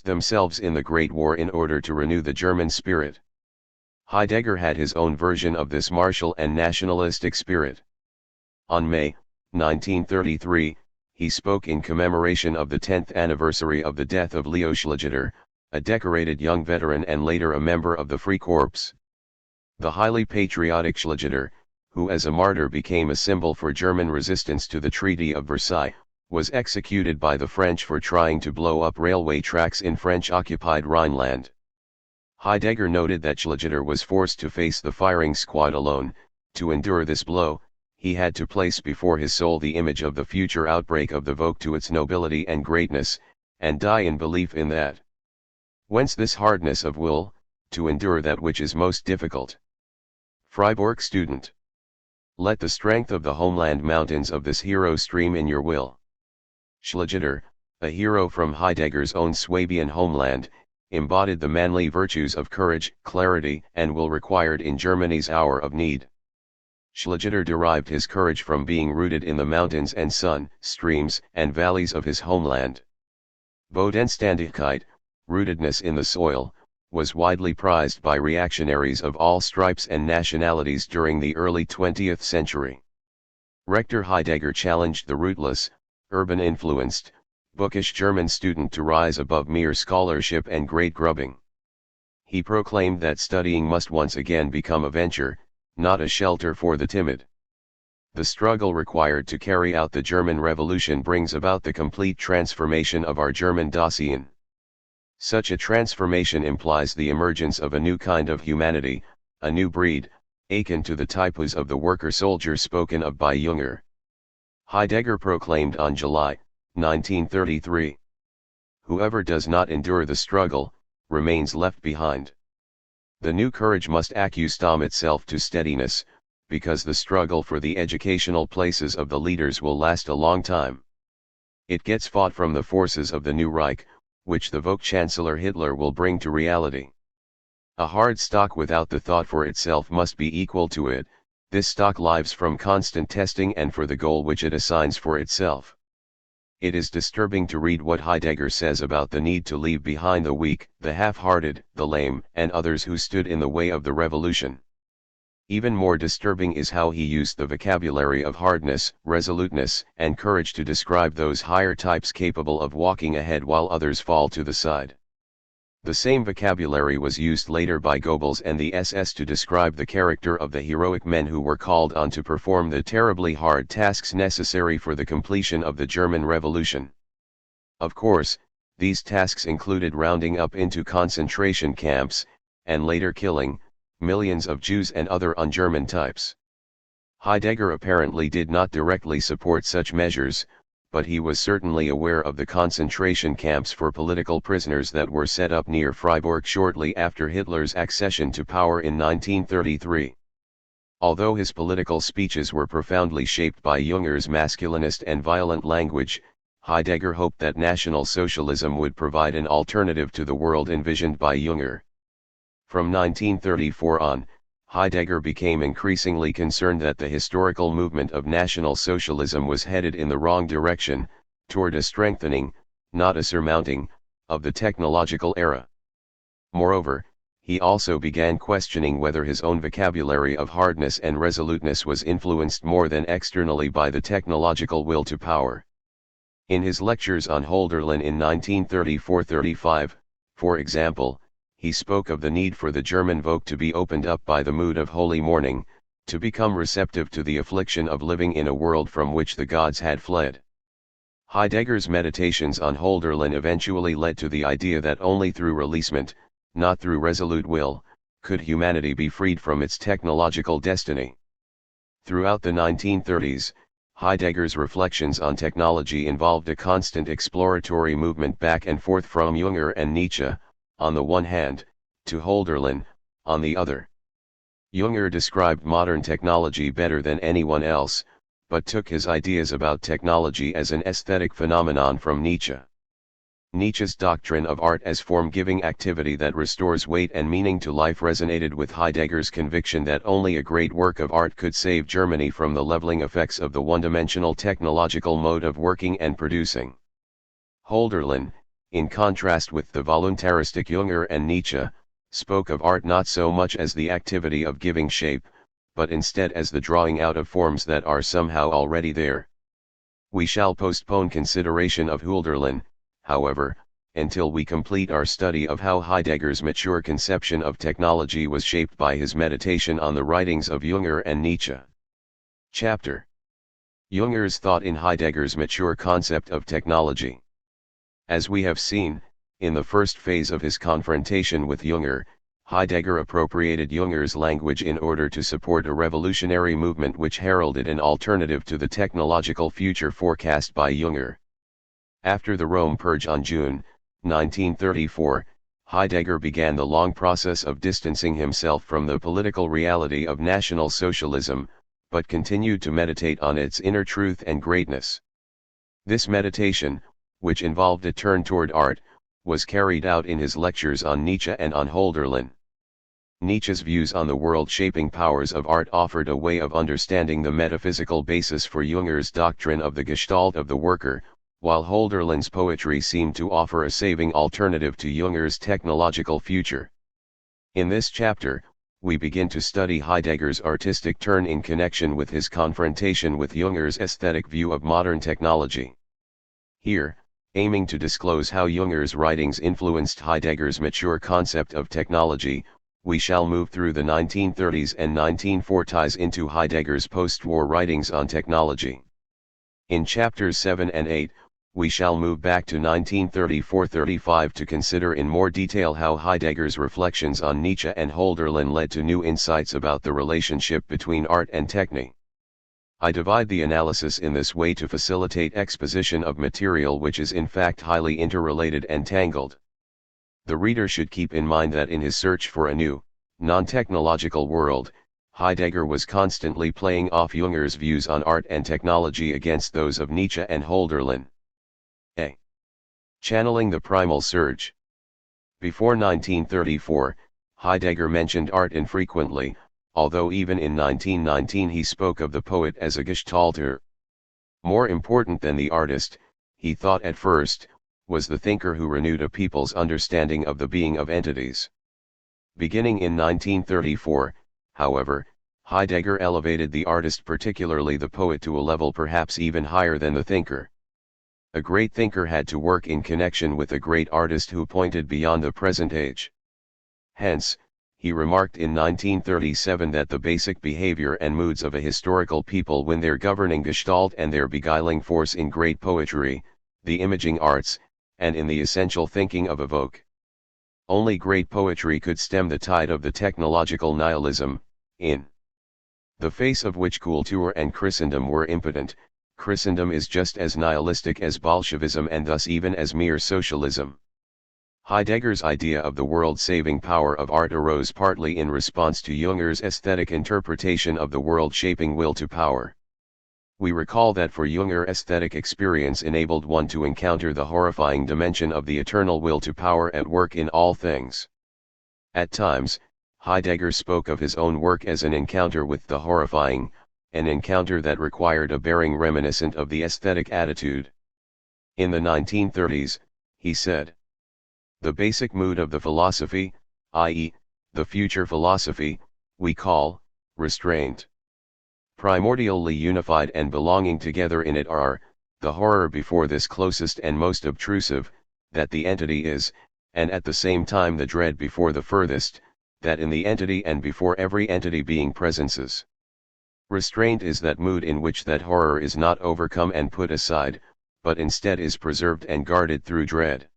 themselves in the Great War in order to renew the German spirit. Heidegger had his own version of this martial and nationalistic spirit. On May 1933, he spoke in commemoration of the 10th anniversary of the death of Leo Schliegeter, a decorated young veteran and later a member of the Free Corps. The highly patriotic Schliegeter, who as a martyr became a symbol for German resistance to the Treaty of Versailles, was executed by the French for trying to blow up railway tracks in French-occupied Rhineland. Heidegger noted that Schliegeter was forced to face the firing squad alone. To endure this blow, he had to place before his soul the image of the future outbreak of the Volk to its nobility and greatness, and die in belief in that. Whence this hardness of will, to endure that which is most difficult. Freiburg student. Let the strength of the homeland mountains of this hero stream in your will. Schliegeter, a hero from Heidegger's own Swabian homeland, embodied the manly virtues of courage, clarity, and will required in Germany's hour of need. Schliegeter derived his courage from being rooted in the mountains and sun, streams, and valleys of his homeland. Bodenständigkeit, rootedness in the soil, was widely prized by reactionaries of all stripes and nationalities during the early 20th century. Rector Heidegger challenged the rootless, urban-influenced, bookish German student to rise above mere scholarship and great grubbing. He proclaimed that studying must once again become a venture, not a shelter for the timid. The struggle required to carry out the German Revolution brings about the complete transformation of our German Dasein. Such a transformation implies the emergence of a new kind of humanity, a new breed, akin to the types of the worker-soldier spoken of by Junger. Heidegger proclaimed on July 1933. Whoever does not endure the struggle, remains left behind. The new courage must accustom itself to steadiness, because the struggle for the educational places of the leaders will last a long time. It gets fought from the forces of the new Reich, which the Volk Chancellor Hitler will bring to reality. A hard stock without the thought for itself must be equal to it. This stock lives from constant testing and for the goal which it assigns for itself. It is disturbing to read what Heidegger says about the need to leave behind the weak, the half-hearted, the lame, and others who stood in the way of the revolution. Even more disturbing is how he used the vocabulary of hardness, resoluteness, and courage to describe those higher types capable of walking ahead while others fall to the side. The same vocabulary was used later by Goebbels and the SS to describe the character of the heroic men who were called on to perform the terribly hard tasks necessary for the completion of the German Revolution. Of course, These tasks included rounding up into concentration camps, and later killing, millions of Jews and other un-German types. Heidegger apparently did not directly support such measures, but he was certainly aware of the concentration camps for political prisoners that were set up near Freiburg shortly after Hitler's accession to power in 1933. Although his political speeches were profoundly shaped by Junger's masculinist and violent language, Heidegger hoped that National Socialism would provide an alternative to the world envisioned by Junger. From 1934 on, Heidegger became increasingly concerned that the historical movement of National Socialism was headed in the wrong direction, toward a strengthening, not a surmounting, of the technological era. Moreover, he also began questioning whether his own vocabulary of hardness and resoluteness was influenced more than externally by the technological will to power. In his lectures on Hölderlin in 1934-35, for example, he spoke of the need for the German Volk to be opened up by the mood of holy mourning, to become receptive to the affliction of living in a world from which the gods had fled. Heidegger's meditations on Hölderlin eventually led to the idea that only through releasement, not through resolute will, could humanity be freed from its technological destiny. Throughout the 1930s, Heidegger's reflections on technology involved a constant exploratory movement back and forth from Junger and Nietzsche, on the one hand, to Hölderlin, on the other. Junger described modern technology better than anyone else, but took his ideas about technology as an aesthetic phenomenon from Nietzsche. Nietzsche's doctrine of art as form-giving activity that restores weight and meaning to life resonated with Heidegger's conviction that only a great work of art could save Germany from the leveling effects of the one-dimensional technological mode of working and producing. Hölderlin, in contrast with the voluntaristic Junger and Nietzsche, spoke of art not so much as the activity of giving shape, but instead as the drawing out of forms that are somehow already there. We shall postpone consideration of Hölderlin, however, until we complete our study of how Heidegger's mature conception of technology was shaped by his meditation on the writings of Junger and Nietzsche. Chapter: Junger's thought in Heidegger's mature concept of technology. As we have seen, in the first phase of his confrontation with Junger, Heidegger appropriated Junger's language in order to support a revolutionary movement which heralded an alternative to the technological future forecast by Junger. After the Rome Purge on June 1934, Heidegger began the long process of distancing himself from the political reality of National Socialism, but continued to meditate on its inner truth and greatness. This meditation, which involved a turn toward art, was carried out in his lectures on Nietzsche and on Hölderlin. Nietzsche's views on the world-shaping powers of art offered a way of understanding the metaphysical basis for Junger's doctrine of the Gestalt of the worker, while Hölderlin's poetry seemed to offer a saving alternative to Junger's technological future. In this chapter, we begin to study Heidegger's artistic turn in connection with his confrontation with Junger's aesthetic view of modern technology. Here, aiming to disclose how Junger's writings influenced Heidegger's mature concept of technology, we shall move through the 1930s and 1940s into Heidegger's post-war writings on technology. In chapters 7 and 8, we shall move back to 1934-35 to consider in more detail how Heidegger's reflections on Nietzsche and Hölderlin led to new insights about the relationship between art and techne. I divide the analysis in this way to facilitate exposition of material which is in fact highly interrelated and tangled. The reader should keep in mind that in his search for a new, non-technological world, Heidegger was constantly playing off Junger's views on art and technology against those of Nietzsche and Hölderlin. A. Channeling the primal surge. Before 1934, Heidegger mentioned art infrequently, although even in 1919 he spoke of the poet as a Gestalter. More important than the artist, he thought at first, was the thinker who renewed a people's understanding of the being of entities. Beginning in 1934, however, Heidegger elevated the artist, particularly the poet, to a level perhaps even higher than the thinker. A great thinker had to work in connection with a great artist who pointed beyond the present age. Hence, he remarked in 1937 that the basic behavior and moods of a historical people win their governing gestalt and their beguiling force in great poetry, the imaging arts, and in the essential thinking of evoke. Only great poetry could stem the tide of the technological nihilism, in the face of which culture and Christendom were impotent. Christendom is just as nihilistic as Bolshevism and thus even as mere socialism. Heidegger's idea of the world-saving power of art arose partly in response to Junger's aesthetic interpretation of the world-shaping will to power. We recall that for Junger, aesthetic experience enabled one to encounter the horrifying dimension of the eternal will to power at work in all things. At times, Heidegger spoke of his own work as an encounter with the horrifying, an encounter that required a bearing reminiscent of the aesthetic attitude. In the 1930s, he said, "The basic mood of the philosophy, i.e., the future philosophy, we call restraint. Primordially unified and belonging together in it are, the horror before this closest and most obtrusive, that the entity is, and at the same time the dread before the furthest, that in the entity and before every entity being presences. Restraint is that mood in which that horror is not overcome and put aside, but instead is preserved and guarded through dread."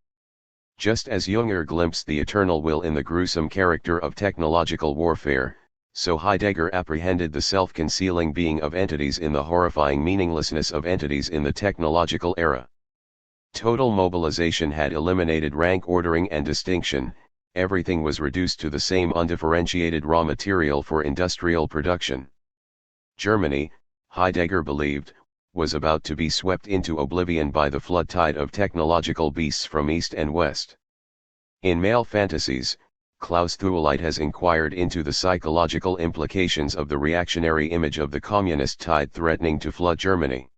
Just as Junger glimpsed the eternal will in the gruesome character of technological warfare, so Heidegger apprehended the self-concealing being of entities in the horrifying meaninglessness of entities in the technological era. Total mobilization had eliminated rank ordering and distinction, everything was reduced to the same undifferentiated raw material for industrial production. Germany, Heidegger believed, was about to be swept into oblivion by the flood tide of technological beasts from east and west. In Male Fantasies, Klaus Thueleit has inquired into the psychological implications of the reactionary image of the communist tide threatening to flood Germany.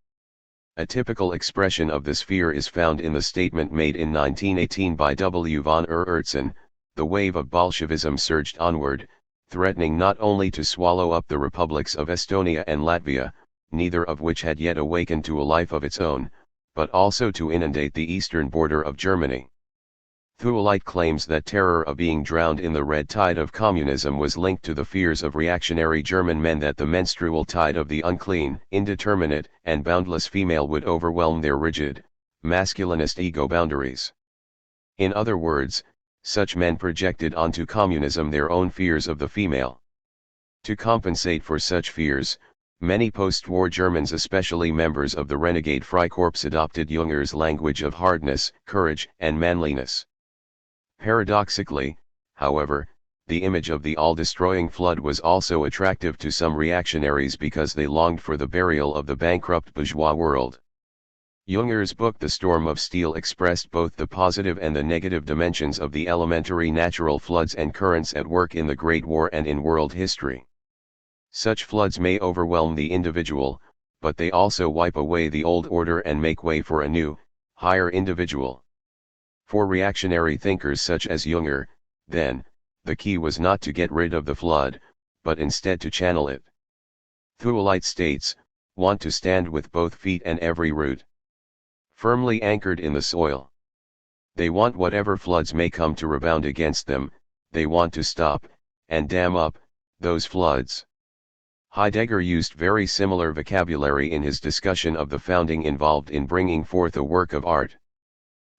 A typical expression of this fear is found in the statement made in 1918 by W. von Oertzen: "The wave of Bolshevism surged onward, threatening not only to swallow up the republics of Estonia and Latvia, neither of which had yet awakened to a life of its own, but also to inundate the eastern border of Germany." Thueleit claims that terror of being drowned in the red tide of communism was linked to the fears of reactionary German men that the menstrual tide of the unclean, indeterminate, and boundless female would overwhelm their rigid, masculinist ego boundaries. In other words, such men projected onto communism their own fears of the female. To compensate for such fears, many post-war Germans, especially members of the renegade Freikorps, adopted Junger's language of hardness, courage, and manliness. Paradoxically, however, the image of the all-destroying flood was also attractive to some reactionaries because they longed for the burial of the bankrupt bourgeois world. Junger's book The Storm of Steel expressed both the positive and the negative dimensions of the elementary natural floods and currents at work in the Great War and in world history. Such floods may overwhelm the individual, but they also wipe away the old order and make way for a new, higher individual. For reactionary thinkers such as Junger, then, the key was not to get rid of the flood, but instead to channel it. Thueleit states, "Want to stand with both feet and every root firmly anchored in the soil. They want whatever floods may come to rebound against them, they want to stop, and dam up, those floods." Heidegger used very similar vocabulary in his discussion of the founding involved in bringing forth a work of art.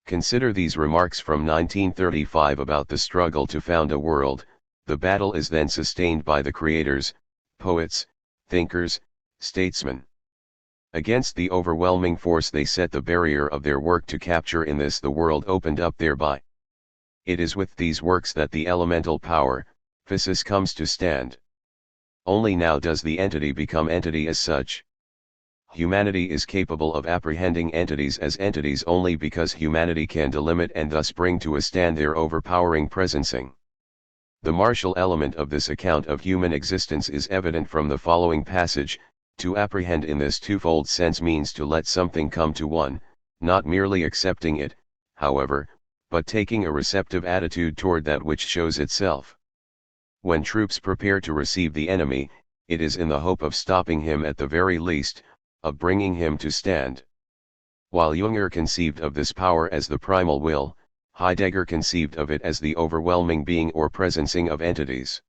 Consider these remarks from 1935 about the struggle to found a world. The battle is then sustained by the creators, poets, thinkers, statesmen. Against the overwhelming force they set the barrier of their work to capture, in this the world opened up thereby. It is with these works that the elemental power, physis, comes to stand. Only now does the entity become entity as such. Humanity is capable of apprehending entities as entities only because humanity can delimit and thus bring to a stand their overpowering presencing. The martial element of this account of human existence is evident from the following passage: "To apprehend in this twofold sense means to let something come to one, not merely accepting it, however, but taking a receptive attitude toward that which shows itself. When troops prepare to receive the enemy, it is in the hope of stopping him at the very least, of bringing him to stand." While Junger conceived of this power as the primal will, Heidegger conceived of it as the overwhelming being or presencing of entities.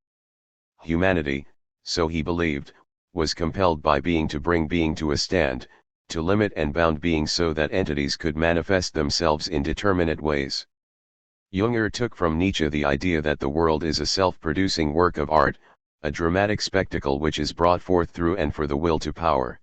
Humanity, so he believed, was compelled by being to bring being to a stand, to limit and bound being so that entities could manifest themselves in determinate ways. Jünger took from Nietzsche the idea that the world is a self-producing work of art, a dramatic spectacle which is brought forth through and for the will to power.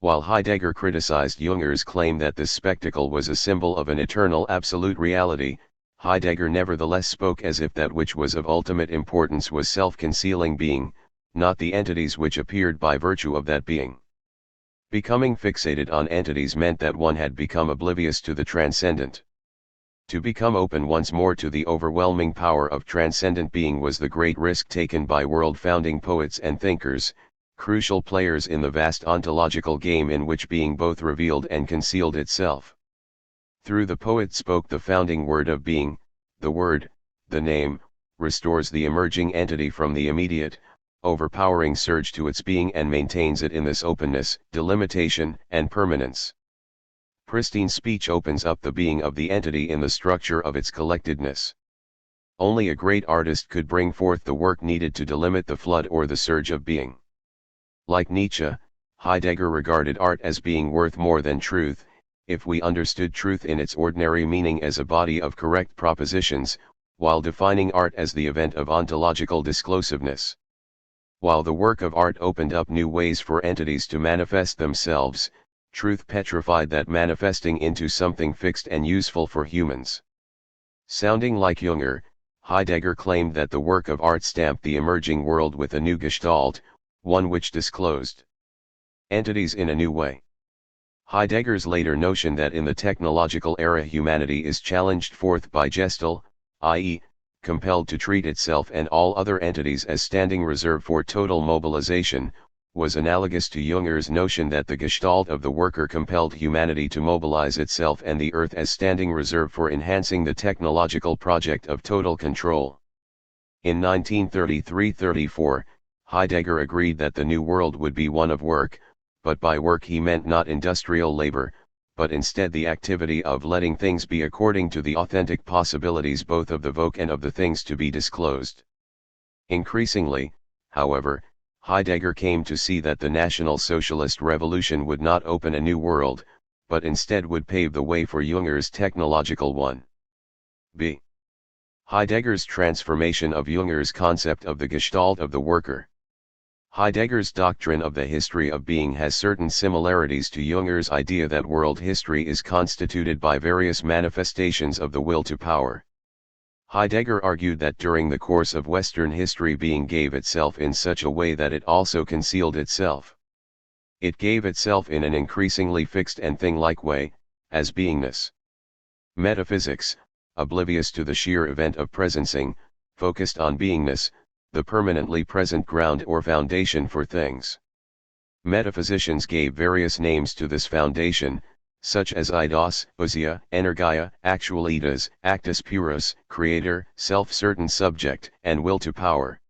While Heidegger criticized Jünger's claim that this spectacle was a symbol of an eternal absolute reality, Heidegger nevertheless spoke as if that which was of ultimate importance was self-concealing being, not the entities which appeared by virtue of that being. Becoming fixated on entities meant that one had become oblivious to the transcendent. To become open once more to the overwhelming power of transcendent being was the great risk taken by world-founding poets and thinkers, crucial players in the vast ontological game in which being both revealed and concealed itself. Through the poet spoke the founding word of being, the word, the name, restores the emerging entity from the immediate, overpowering surge to its being and maintains it in this openness, delimitation, and permanence. Pristine speech opens up the being of the entity in the structure of its collectedness. Only a great artist could bring forth the work needed to delimit the flood or the surge of being. Like Nietzsche, Heidegger regarded art as being worth more than truth, if we understood truth in its ordinary meaning as a body of correct propositions, while defining art as the event of ontological disclosiveness. While the work of art opened up new ways for entities to manifest themselves, truth petrified that manifesting into something fixed and useful for humans. Sounding like Jünger, Heidegger claimed that the work of art stamped the emerging world with a new gestalt, one which disclosed entities in a new way. Heidegger's later notion that in the technological era humanity is challenged forth by Gestalt, i.e., compelled to treat itself and all other entities as standing reserve for total mobilization, was analogous to Jünger's notion that the Gestalt of the worker compelled humanity to mobilize itself and the earth as standing reserve for enhancing the technological project of total control. In 1933-34, Heidegger agreed that the new world would be one of work, but by work he meant not industrial labor, but instead the activity of letting things be according to the authentic possibilities both of the voke and of the things to be disclosed. Increasingly, however, Heidegger came to see that the National Socialist Revolution would not open a new world, but instead would pave the way for Jünger's technological one. b. Heidegger's transformation of Jünger's concept of the Gestalt of the worker. Heidegger's doctrine of the history of being has certain similarities to Jünger's idea that world history is constituted by various manifestations of the will to power. Heidegger argued that during the course of Western history being gave itself in such a way that it also concealed itself. It gave itself in an increasingly fixed and thing-like way, as beingness. Metaphysics, oblivious to the sheer event of presencing, focused on beingness, the permanently present ground or foundation for things. Metaphysicians gave various names to this foundation, such as eidos, ousia, energia, actualitas, actus purus, creator, self-certain subject, and will to power.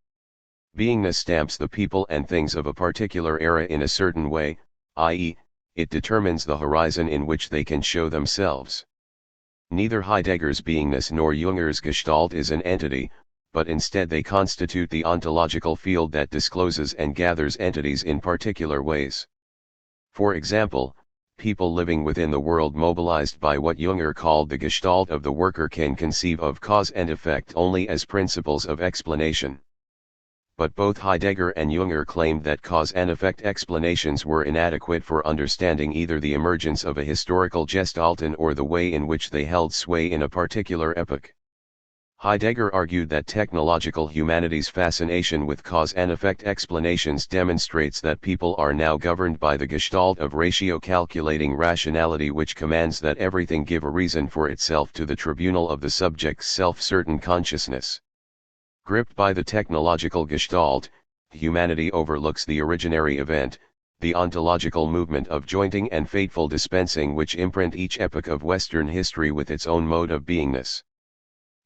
Beingness stamps the people and things of a particular era in a certain way, i.e., it determines the horizon in which they can show themselves. Neither Heidegger's beingness nor Jünger's Gestalt is an entity, but instead they constitute the ontological field that discloses and gathers entities in particular ways. For example, people living within the world mobilized by what Jünger called the Gestalt of the worker can conceive of cause and effect only as principles of explanation. But both Heidegger and Jünger claimed that cause and effect explanations were inadequate for understanding either the emergence of a historical Gestalten or the way in which they held sway in a particular epoch. Heidegger argued that technological humanity's fascination with cause and effect explanations demonstrates that people are now governed by the gestalt of ratio-calculating rationality which commands that everything give a reason for itself to the tribunal of the subject's self-certain consciousness. Gripped by the technological gestalt, humanity overlooks the originary event, the ontological movement of jointing and fateful dispensing which imprint each epoch of Western history with its own mode of beingness.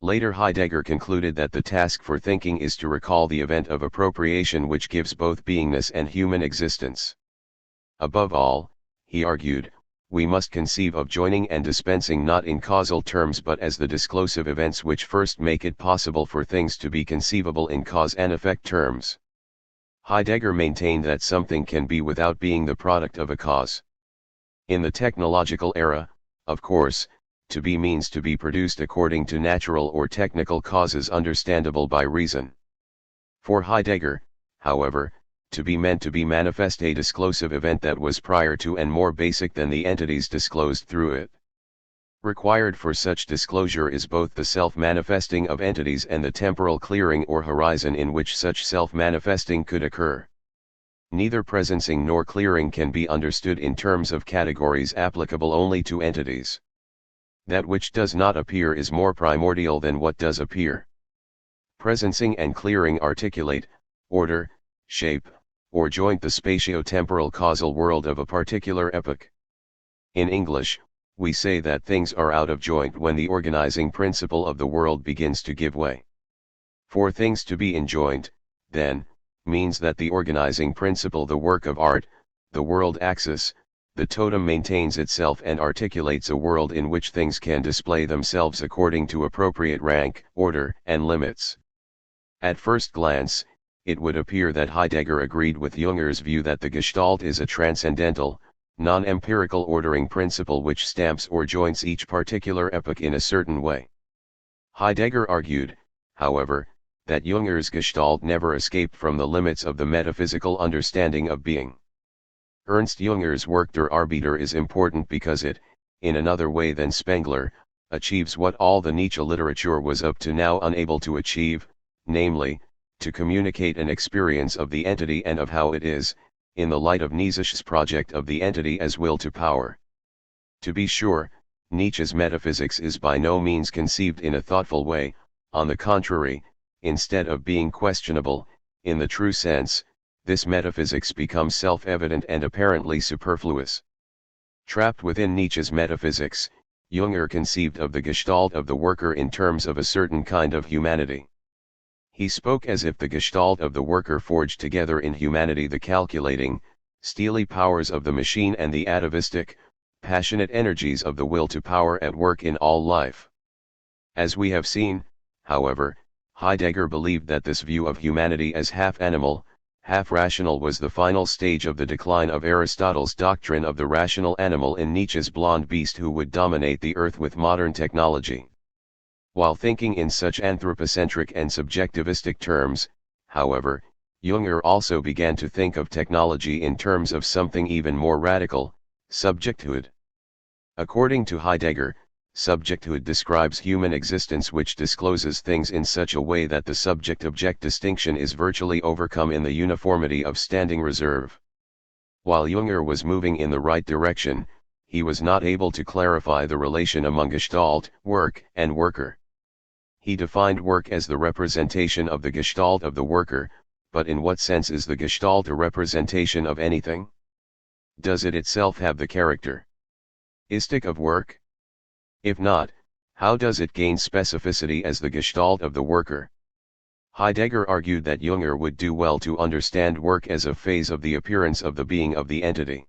Later Heidegger concluded that the task for thinking is to recall the event of appropriation which gives both beingness and human existence. Above all, he argued, we must conceive of joining and dispensing not in causal terms but as the disclosive events which first make it possible for things to be conceivable in cause and effect terms. Heidegger maintained that something can be without being the product of a cause. In the technological era, of course, to be means to be produced according to natural or technical causes understandable by reason. For Heidegger, however, to be meant to be manifest a disclosive event that was prior to and more basic than the entities disclosed through it. Required for such disclosure is both the self-manifesting of entities and the temporal clearing or horizon in which such self-manifesting could occur. Neither presencing nor clearing can be understood in terms of categories applicable only to entities. That which does not appear is more primordial than what does appear. Presencing and clearing articulate, order, shape, or joint the spatio-temporal causal world of a particular epoch. In English, we say that things are out of joint when the organizing principle of the world begins to give way. For things to be in joint, then, means that the organizing principle, the work of art, the world axis, the totem maintains itself and articulates a world in which things can display themselves according to appropriate rank, order, and limits. At first glance, it would appear that Heidegger agreed with Junger's view that the Gestalt is a transcendental, non-empirical ordering principle which stamps or joints each particular epoch in a certain way. Heidegger argued, however, that Junger's Gestalt never escaped from the limits of the metaphysical understanding of being. Ernst Junger's work Der Arbeiter is important because it, in another way than Spengler, achieves what all the Nietzsche literature was up to now unable to achieve, namely, to communicate an experience of the entity and of how it is, in the light of Nietzsche's project of the entity as will to power. To be sure, Nietzsche's metaphysics is by no means conceived in a thoughtful way, on the contrary, instead of being questionable, in the true sense, this metaphysics becomes self-evident and apparently superfluous. Trapped within Nietzsche's metaphysics, Junger conceived of the Gestalt of the worker in terms of a certain kind of humanity. He spoke as if the Gestalt of the worker forged together in humanity the calculating, steely powers of the machine and the atavistic, passionate energies of the will to power at work in all life. As we have seen, however, Heidegger believed that this view of humanity as half animal, half rational was the final stage of the decline of Aristotle's doctrine of the rational animal in Nietzsche's blonde beast who would dominate the earth with modern technology. While thinking in such anthropocentric and subjectivistic terms, however, Junger also began to think of technology in terms of something even more radical, subjecthood. According to Heidegger, subjecthood describes human existence which discloses things in such a way that the subject-object distinction is virtually overcome in the uniformity of standing reserve. While Junger was moving in the right direction, he was not able to clarify the relation among Gestalt, work, and worker. He defined work as the representation of the Gestalt of the worker, but in what sense is the Gestalt a representation of anything? Does it itself have the characteristic of work? If not, how does it gain specificity as the Gestalt of the worker? Heidegger argued that Junger would do well to understand work as a phase of the appearance of the being of the entity.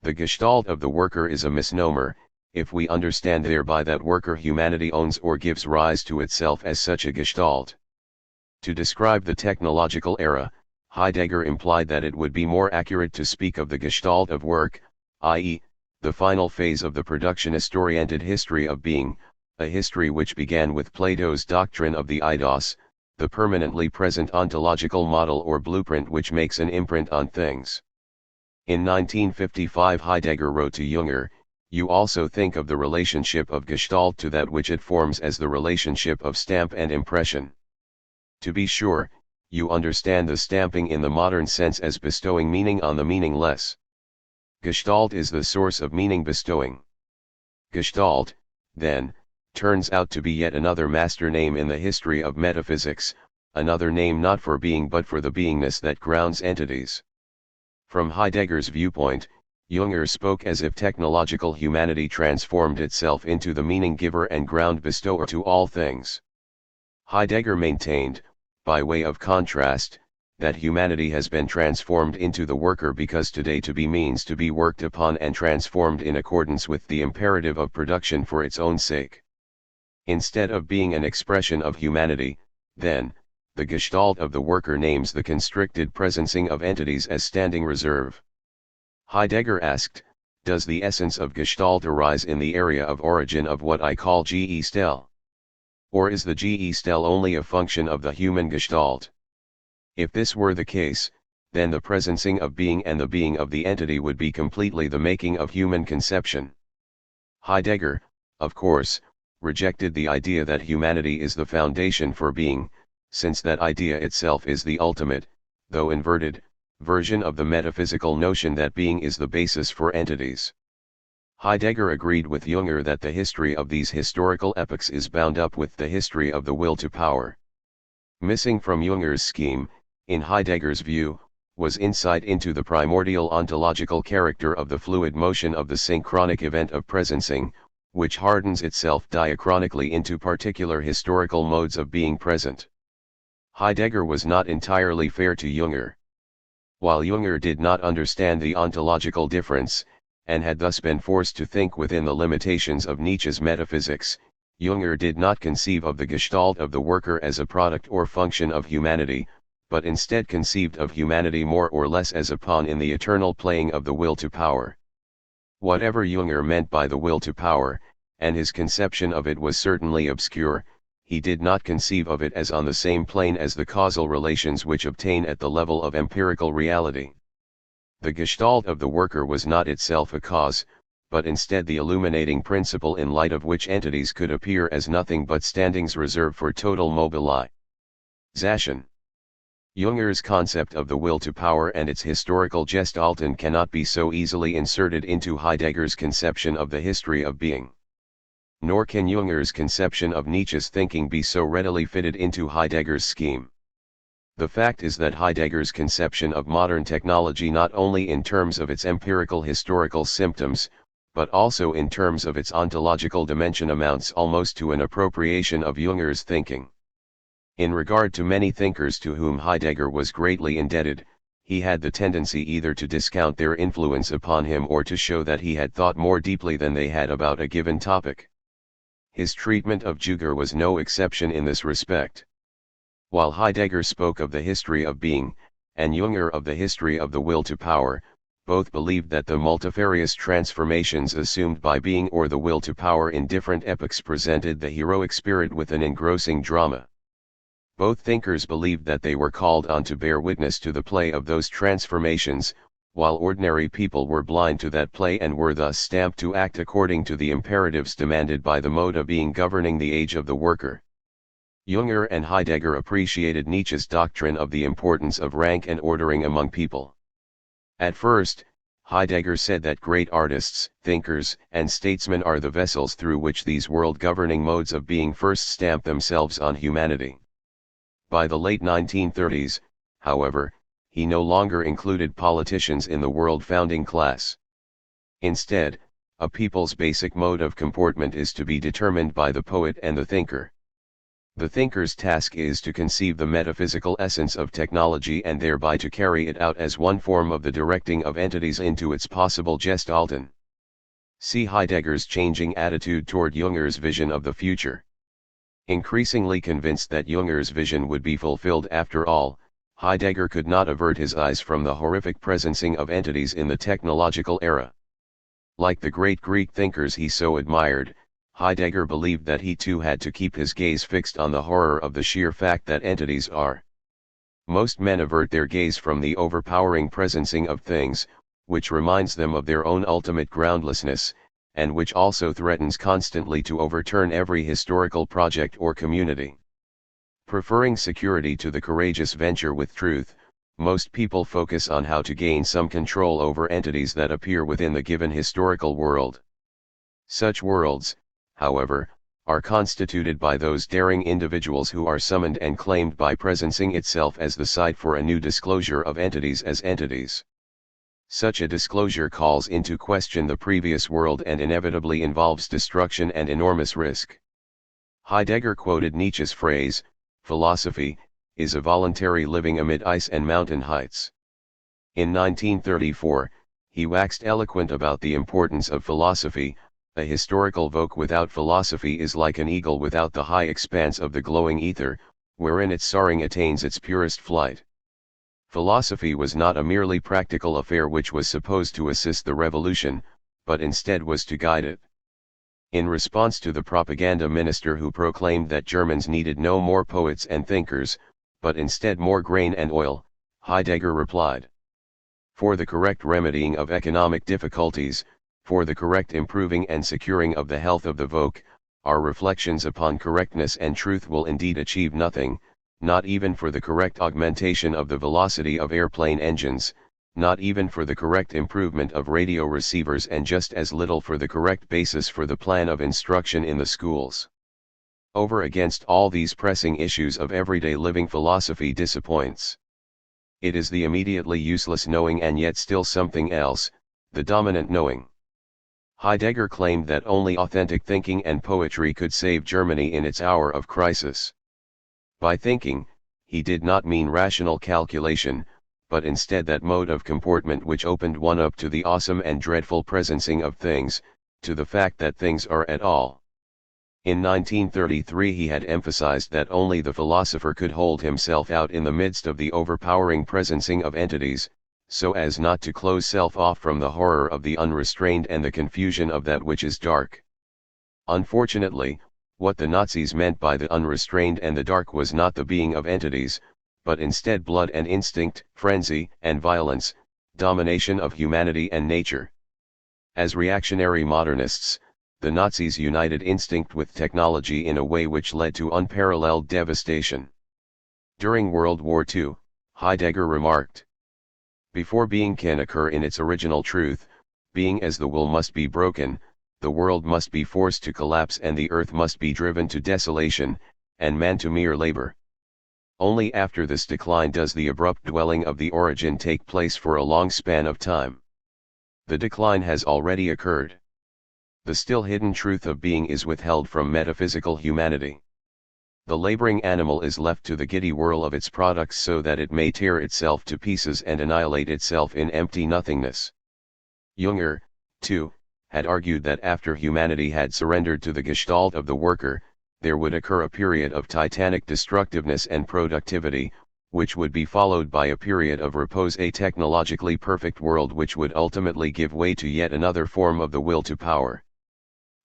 The Gestalt of the worker is a misnomer, if we understand thereby that worker humanity owns or gives rise to itself as such a Gestalt. To describe the technological era, Heidegger implied that it would be more accurate to speak of the Gestalt of work, i.e., the final phase of the productionist-oriented history of being, a history which began with Plato's doctrine of the eidos, the permanently present ontological model or blueprint which makes an imprint on things. In 1955 Heidegger wrote to Junger, "You also think of the relationship of Gestalt to that which it forms as the relationship of stamp and impression. To be sure, you understand the stamping in the modern sense as bestowing meaning on the meaningless. Gestalt is the source of meaning bestowing. Gestalt, then, turns out to be yet another master name in the history of metaphysics, another name not for being but for the beingness that grounds entities." From Heidegger's viewpoint, Junger spoke as if technological humanity transformed itself into the meaning giver and ground bestower to all things. Heidegger maintained, by way of contrast, that humanity has been transformed into the worker because today to be means to be worked upon and transformed in accordance with the imperative of production for its own sake. Instead of being an expression of humanity, then, the Gestalt of the worker names the constricted presencing of entities as standing reserve. Heidegger asked, Does the essence of Gestalt arise in the area of origin of what I call Gestell? Or is the Gestell only a function of the human Gestalt? If this were the case, then the presencing of being and the being of the entity would be completely the making of human conception. Heidegger, of course, rejected the idea that humanity is the foundation for being, since that idea itself is the ultimate, though inverted, version of the metaphysical notion that being is the basis for entities. Heidegger agreed with Jünger that the history of these historical epochs is bound up with the history of the will to power. Missing from Jünger's scheme, in Heidegger's view, was insight into the primordial ontological character of the fluid motion of the synchronic event of presencing, which hardens itself diachronically into particular historical modes of being present. Heidegger was not entirely fair to Jünger. While Jünger did not understand the ontological difference, and had thus been forced to think within the limitations of Nietzsche's metaphysics, Jünger did not conceive of the Gestalt of the worker as a product or function of humanity, but instead conceived of humanity more or less as a pawn in the eternal playing of the will to power. Whatever Jünger meant by the will to power, and his conception of it was certainly obscure, he did not conceive of it as on the same plane as the causal relations which obtain at the level of empirical reality. The Gestalt of the worker was not itself a cause, but instead the illuminating principle in light of which entities could appear as nothing but standings reserved for total mobilization. Jünger's concept of the will to power and its historical Gestalten cannot be so easily inserted into Heidegger's conception of the history of being. Nor can Jünger's conception of Nietzsche's thinking be so readily fitted into Heidegger's scheme. The fact is that Heidegger's conception of modern technology not only in terms of its empirical historical symptoms, but also in terms of its ontological dimension amounts almost to an appropriation of Jünger's thinking. In regard to many thinkers to whom Heidegger was greatly indebted, he had the tendency either to discount their influence upon him or to show that he had thought more deeply than they had about a given topic. His treatment of Jünger was no exception in this respect. While Heidegger spoke of the history of being, and Jünger of the history of the will to power, both believed that the multifarious transformations assumed by being or the will to power in different epochs presented the heroic spirit with an engrossing drama. Both thinkers believed that they were called on to bear witness to the play of those transformations, while ordinary people were blind to that play and were thus stamped to act according to the imperatives demanded by the mode of being governing the age of the worker. Jünger and Heidegger appreciated Nietzsche's doctrine of the importance of rank and ordering among people. At first, Heidegger said that great artists, thinkers, and statesmen are the vessels through which these world-governing modes of being first stamp themselves on humanity. By the late 1930s, however, he no longer included politicians in the world-founding class. Instead, a people's basic mode of comportment is to be determined by the poet and the thinker. The thinker's task is to conceive the metaphysical essence of technology and thereby to carry it out as one form of the directing of entities into its possible Gestalten. See Heidegger's changing attitude toward Jünger's vision of the future. Increasingly convinced that Jünger's vision would be fulfilled after all, Heidegger could not avert his eyes from the horrific presencing of entities in the technological era. Like the great Greek thinkers he so admired, Heidegger believed that he too had to keep his gaze fixed on the horror of the sheer fact that entities are. Most men avert their gaze from the overpowering presencing of things, which reminds them of their own ultimate groundlessness, and which also threatens constantly to overturn every historical project or community. Preferring security to the courageous venture with truth, most people focus on how to gain some control over entities that appear within the given historical world. Such worlds, however, are constituted by those daring individuals who are summoned and claimed by presencing itself as the site for a new disclosure of entities as entities. Such a disclosure calls into question the previous world and inevitably involves destruction and enormous risk. Heidegger quoted Nietzsche's phrase, "Philosophy is a voluntary living amid ice and mountain heights." In 1934, he waxed eloquent about the importance of philosophy. A historical vogue without philosophy is like an eagle without the high expanse of the glowing ether, wherein its soaring attains its purest flight. Philosophy was not a merely practical affair which was supposed to assist the revolution, but instead was to guide it. In response to the propaganda minister who proclaimed that Germans needed no more poets and thinkers, but instead more grain and oil, Heidegger replied, "For the correct remedying of economic difficulties, for the correct improving and securing of the health of the Volk, our reflections upon correctness and truth will indeed achieve nothing, not even for the correct augmentation of the velocity of airplane engines, not even for the correct improvement of radio receivers, and just as little for the correct basis for the plan of instruction in the schools. Over against all these pressing issues of everyday living, philosophy disappoints. It is the immediately useless knowing and yet still something else, the dominant knowing." Heidegger claimed that only authentic thinking and poetry could save Germany in its hour of crisis. By thinking, he did not mean rational calculation, but instead that mode of comportment which opened one up to the awesome and dreadful presencing of things, to the fact that things are at all. In 1933 he had emphasized that only the philosopher could hold himself out in the midst of the overpowering presencing of entities, so as not to close self off from the horror of the unrestrained and the confusion of that which is dark. Unfortunately, what the Nazis meant by the unrestrained and the dark was not the being of entities, but instead blood and instinct, frenzy and violence, domination of humanity and nature. As reactionary modernists, the Nazis united instinct with technology in a way which led to unparalleled devastation. During World War II, Heidegger remarked, "Before being can occur in its original truth, being as the will must be broken, the world must be forced to collapse and the earth must be driven to desolation, and man to mere labor. Only after this decline does the abrupt dwelling of the origin take place for a long span of time. The decline has already occurred. The still hidden truth of being is withheld from metaphysical humanity. The laboring animal is left to the giddy whirl of its products so that it may tear itself to pieces and annihilate itself in empty nothingness." Junger, too, had argued that after humanity had surrendered to the gestalt of the worker, there would occur a period of titanic destructiveness and productivity, which would be followed by a period of repose, a technologically perfect world which would ultimately give way to yet another form of the will to power.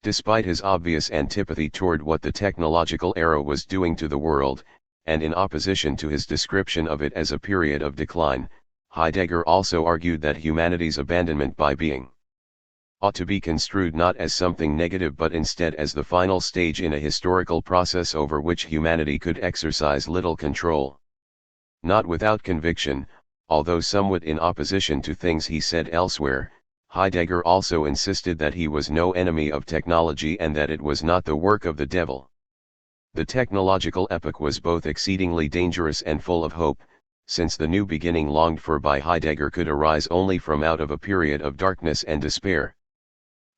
Despite his obvious antipathy toward what the technological era was doing to the world, and in opposition to his description of it as a period of decline, Heidegger also argued that humanity's abandonment by being ought to be construed not as something negative but instead as the final stage in a historical process over which humanity could exercise little control. Not without conviction, although somewhat in opposition to things he said elsewhere, Heidegger also insisted that he was no enemy of technology and that it was not the work of the devil. The technological epoch was both exceedingly dangerous and full of hope, since the new beginning longed for by Heidegger could arise only from out of a period of darkness and despair.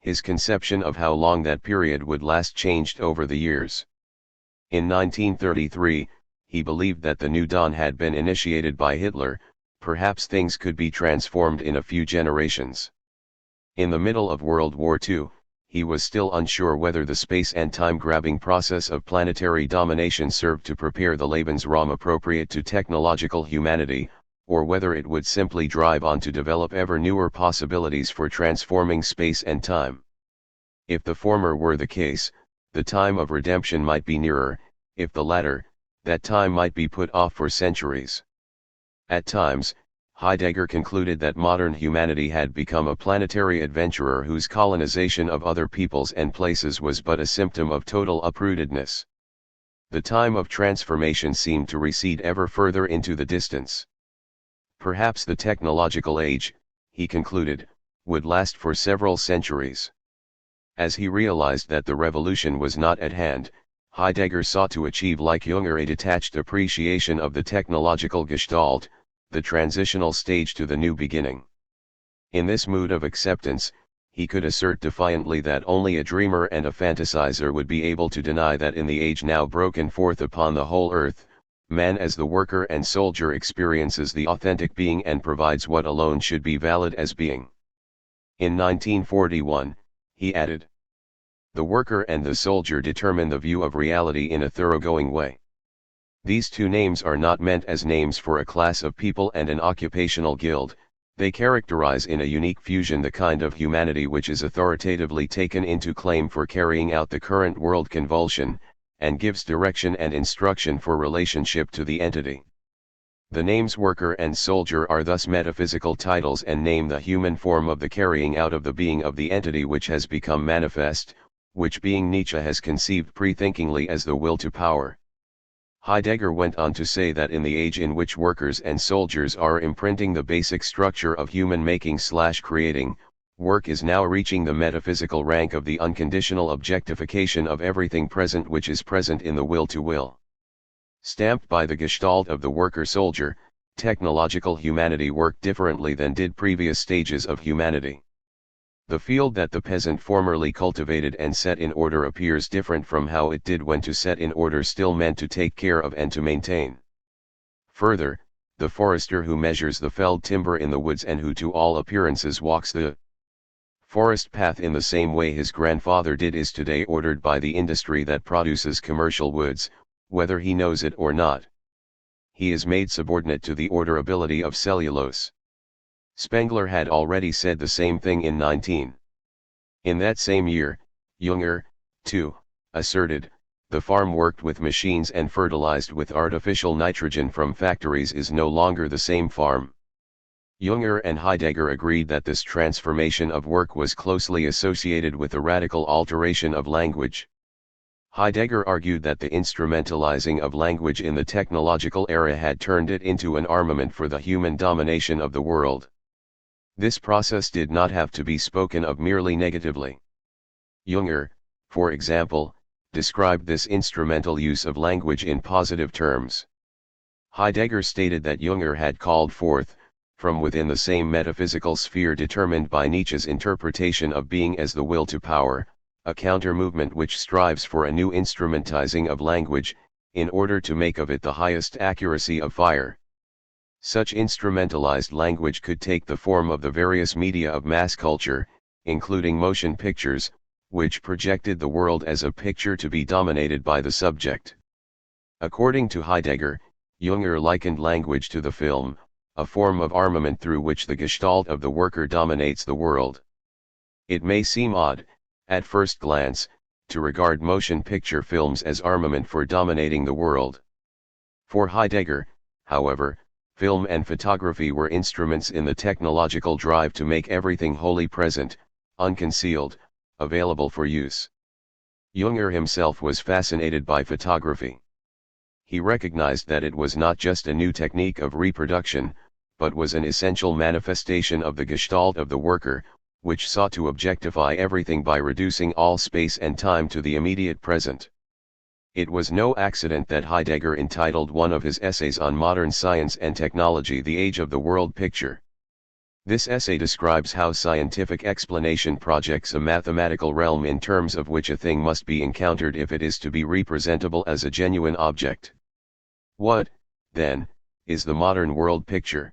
His conception of how long that period would last changed over the years. In 1933, he believed that the new dawn had been initiated by Hitler, perhaps things could be transformed in a few generations. In the middle of World War II, he was still unsure whether the space and time-grabbing process of planetary domination served to prepare the Lebensraum appropriate to technological humanity, or whether it would simply drive on to develop ever newer possibilities for transforming space and time. If the former were the case, the time of redemption might be nearer; if the latter, that time might be put off for centuries. At times, Heidegger concluded that modern humanity had become a planetary adventurer whose colonization of other peoples and places was but a symptom of total uprootedness. The time of transformation seemed to recede ever further into the distance. Perhaps the technological age, he concluded, would last for several centuries. As he realized that the revolution was not at hand, Heidegger sought to achieve like Junger a detached appreciation of the technological gestalt, the transitional stage to the new beginning. In this mood of acceptance, he could assert defiantly that only a dreamer and a fantasizer would be able to deny that in the age now broken forth upon the whole earth, man as the worker and soldier experiences the authentic being and provides what alone should be valid as being. In 1941, he added, "The worker and the soldier determine the view of reality in a thoroughgoing way. These two names are not meant as names for a class of people and an occupational guild, They characterize in a unique fusion the kind of humanity which is authoritatively taken into claim for carrying out the current world convulsion, and gives direction and instruction for relationship to the entity. The names worker and soldier are thus metaphysical titles and name the human form of the carrying out of the being of the entity which has become manifest, which being Nietzsche has conceived pre-thinkingly as the will to power. Heidegger went on to say that in the age in which workers and soldiers are imprinting the basic structure of human making/creating, work is now reaching the metaphysical rank of the unconditional objectification of everything present which is present in the will to will. Stamped by the gestalt of the worker-soldier, technological humanity worked differently than did previous stages of humanity. The field that the peasant formerly cultivated and set in order appears different from how it did when to set in order still meant to take care of and to maintain. Further, the forester who measures the felled timber in the woods and who to all appearances walks the forest path in the same way his grandfather did is today ordered by the industry that produces commercial woods, whether he knows it or not. He is made subordinate to the orderability of cellulose. Spengler had already said the same thing in 19. In that same year, Junger, too, asserted, the farm worked with machines and fertilized with artificial nitrogen from factories is no longer the same farm. Junger and Heidegger agreed that this transformation of work was closely associated with a radical alteration of language. Heidegger argued that the instrumentalizing of language in the technological era had turned it into an armament for the human domination of the world. This process did not have to be spoken of merely negatively. Junger, for example, described this instrumental use of language in positive terms. Heidegger stated that Junger had called forth, from within the same metaphysical sphere determined by Nietzsche's interpretation of being as the will to power, a counter-movement which strives for a new instrumentizing of language, in order to make of it the highest accuracy of fire. Such instrumentalized language could take the form of the various media of mass culture, including motion pictures, which projected the world as a picture to be dominated by the subject. According to Heidegger, Junger likened language to the film, a form of armament through which the gestalt of the worker dominates the world. It may seem odd, at first glance, to regard motion picture films as armament for dominating the world. For Heidegger, however, film and photography were instruments in the technological drive to make everything wholly present, unconcealed, available for use. Junger himself was fascinated by photography. He recognized that it was not just a new technique of reproduction, but was an essential manifestation of the gestalt of the worker, which sought to objectify everything by reducing all space and time to the immediate present. It was no accident that Heidegger entitled one of his essays on modern science and technology "The Age of the World Picture." This essay describes how scientific explanation projects a mathematical realm in terms of which a thing must be encountered if it is to be representable as a genuine object. What, then, is the modern world picture?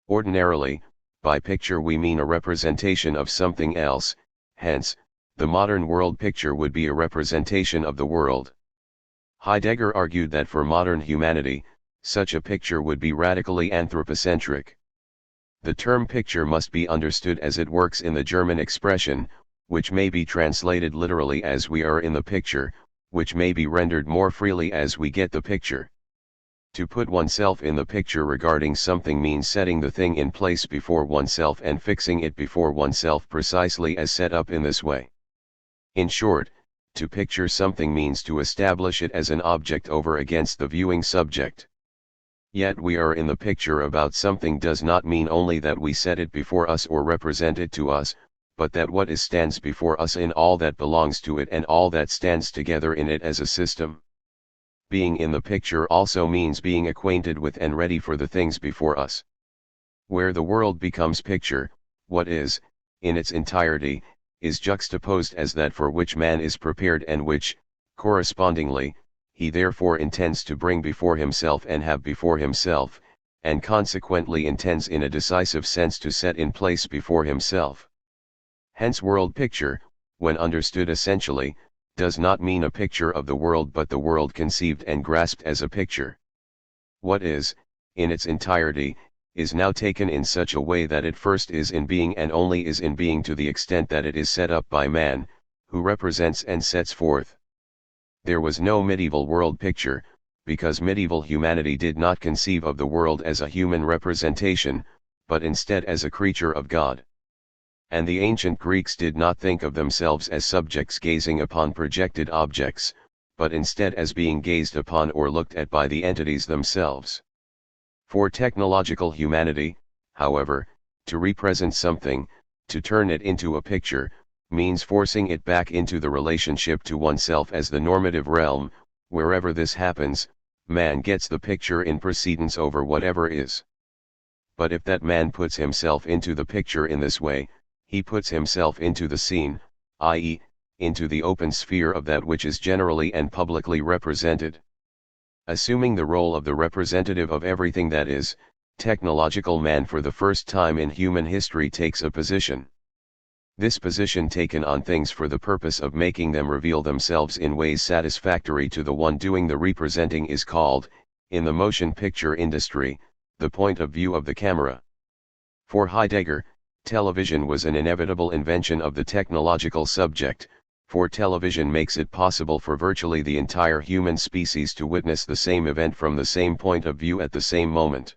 Ordinarily, by picture we mean a representation of something else, hence, the modern world picture would be a representation of the world. Heidegger argued that for modern humanity, such a picture would be radically anthropocentric. The term picture must be understood as it works in the German expression, which may be translated literally as "we are in the picture," which may be rendered more freely as "we get the picture." To put oneself in the picture regarding something means setting the thing in place before oneself and fixing it before oneself precisely as set up in this way. In short, to picture something means to establish it as an object over against the viewing subject. Yet "we are in the picture" about something does not mean only that we set it before us or represent it to us, but that what is stands before us in all that belongs to it and all that stands together in it as a system. Being in the picture also means being acquainted with and ready for the things before us. Where the world becomes picture, what is, in its entirety, is juxtaposed as that for which man is prepared and which, correspondingly, he therefore intends to bring before himself and have before himself, and consequently intends in a decisive sense to set in place before himself. Hence world picture, when understood essentially, does not mean a picture of the world but the world conceived and grasped as a picture. What is, in its entirety, is now taken in such a way that it first is in being and only is in being to the extent that it is set up by man, who represents and sets forth. There was no medieval world picture, because medieval humanity did not conceive of the world as a human representation, but instead as a creature of God. And the ancient Greeks did not think of themselves as subjects gazing upon projected objects, but instead as being gazed upon or looked at by the entities themselves. For technological humanity, however, to represent something, to turn it into a picture, means forcing it back into the relationship to oneself as the normative realm. Wherever this happens, man gets the picture in precedence over whatever is. But if that man puts himself into the picture in this way, he puts himself into the scene, i.e., into the open sphere of that which is generally and publicly represented. Assuming the role of the representative of everything that is, technological man for the first time in human history takes a position. This position taken on things for the purpose of making them reveal themselves in ways satisfactory to the one doing the representing is called, in the motion picture industry, the point of view of the camera. For Heidegger, television was an inevitable invention of the technological subject, for television makes it possible for virtually the entire human species to witness the same event from the same point of view at the same moment.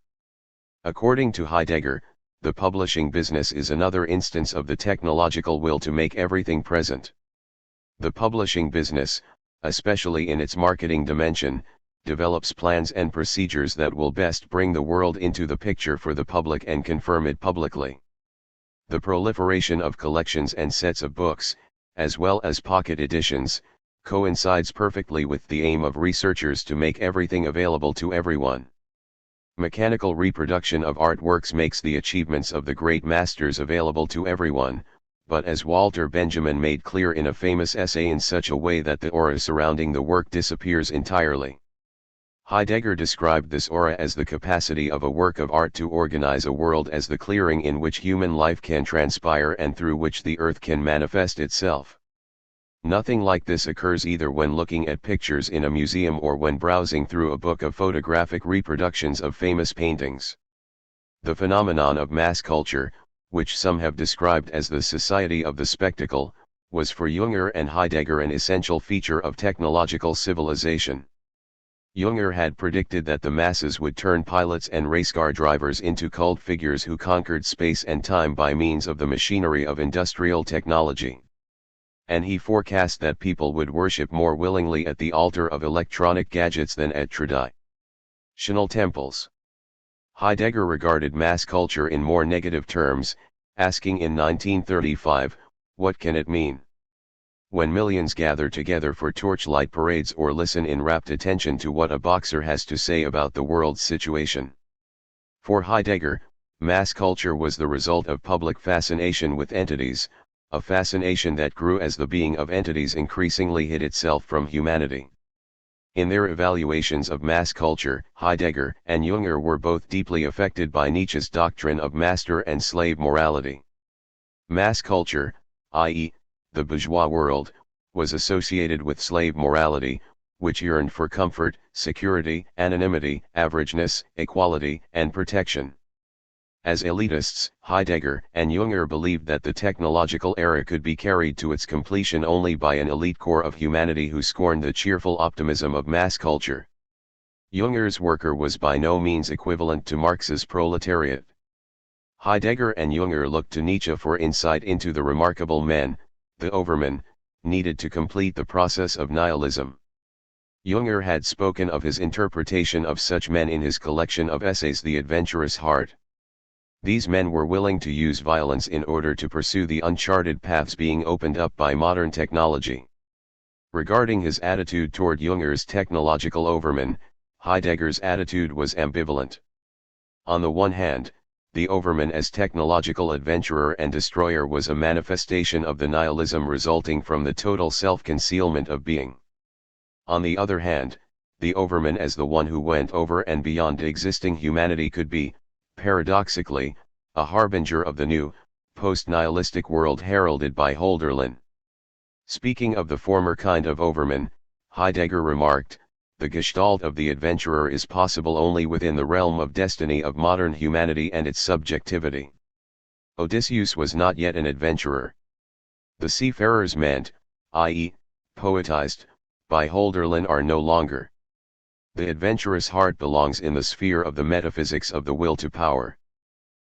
According to Heidegger, the publishing business is another instance of the technological will to make everything present. The publishing business, especially in its marketing dimension, develops plans and procedures that will best bring the world into the picture for the public and confirm it publicly. The proliferation of collections and sets of books, as well as pocket editions, coincides perfectly with the aim of researchers to make everything available to everyone. Mechanical reproduction of artworks makes the achievements of the great masters available to everyone, but as Walter Benjamin made clear in a famous essay, in such a way that the aura surrounding the work disappears entirely. Heidegger described this aura as the capacity of a work of art to organize a world as the clearing in which human life can transpire and through which the earth can manifest itself. Nothing like this occurs either when looking at pictures in a museum or when browsing through a book of photographic reproductions of famous paintings. The phenomenon of mass culture, which some have described as the society of the spectacle, was for Junger and Heidegger an essential feature of technological civilization. Junger had predicted that the masses would turn pilots and racecar drivers into cult figures who conquered space and time by means of the machinery of industrial technology. And he forecast that people would worship more willingly at the altar of electronic gadgets than at traditional temples. Heidegger regarded mass culture in more negative terms, asking in 1935, what can it mean? When millions gather together for torchlight parades or listen in rapt attention to what a boxer has to say about the world's situation. For Heidegger, mass culture was the result of public fascination with entities, a fascination that grew as the being of entities increasingly hid itself from humanity. In their evaluations of mass culture, Heidegger and Junger were both deeply affected by Nietzsche's doctrine of master and slave morality. Mass culture, i.e., the bourgeois world, was associated with slave morality, which yearned for comfort, security, anonymity, averageness, equality, and protection. As elitists, Heidegger and Junger believed that the technological era could be carried to its completion only by an elite core of humanity who scorned the cheerful optimism of mass culture. Junger's worker was by no means equivalent to Marx's proletariat. Heidegger and Junger looked to Nietzsche for insight into the remarkable men, the overmen, needed to complete the process of nihilism. Junger had spoken of his interpretation of such men in his collection of essays The Adventurous Heart. These men were willing to use violence in order to pursue the uncharted paths being opened up by modern technology. Regarding his attitude toward Junger's technological overmen, Heidegger's attitude was ambivalent. On the one hand, the overman as technological adventurer and destroyer was a manifestation of the nihilism resulting from the total self-concealment of being. On the other hand, the overman as the one who went over and beyond existing humanity could be, paradoxically, a harbinger of the new, post-nihilistic world heralded by Hölderlin. Speaking of the former kind of overman, Heidegger remarked, the gestalt of the adventurer is possible only within the realm of destiny of modern humanity and its subjectivity. Odysseus was not yet an adventurer. The seafarers meant, i.e., poetized, by Hölderlin are no longer. The adventurous heart belongs in the sphere of the metaphysics of the will to power.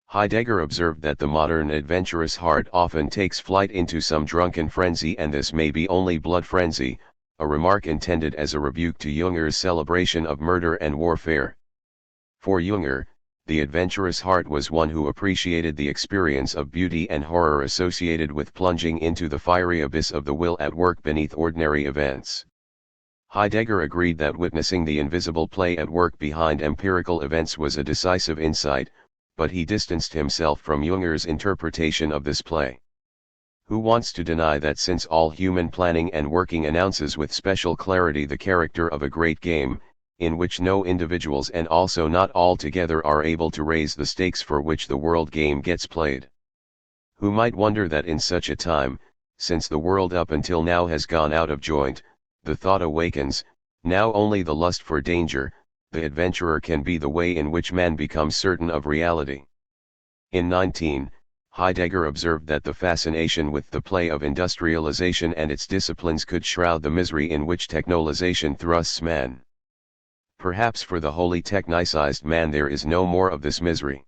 Heidegger observed that the modern adventurous heart often takes flight into some drunken frenzy, and this may be only blood frenzy, a remark intended as a rebuke to Junger's celebration of murder and warfare. For Junger, the adventurous heart was one who appreciated the experience of beauty and horror associated with plunging into the fiery abyss of the will at work beneath ordinary events. Heidegger agreed that witnessing the invisible play at work behind empirical events was a decisive insight, but he distanced himself from Junger's interpretation of this play. Who wants to deny that since all human planning and working announces with special clarity the character of a great game, in which no individuals and also not all together are able to raise the stakes for which the world game gets played? Who might wonder that in such a time, since the world up until now has gone out of joint, the thought awakens, now only the lust for danger, the adventurer can be the way in which man becomes certain of reality. In 19, Heidegger observed that the fascination with the play of industrialization and its disciplines could shroud the misery in which technolization thrusts man. Perhaps for the wholly technicized man there is no more of this misery.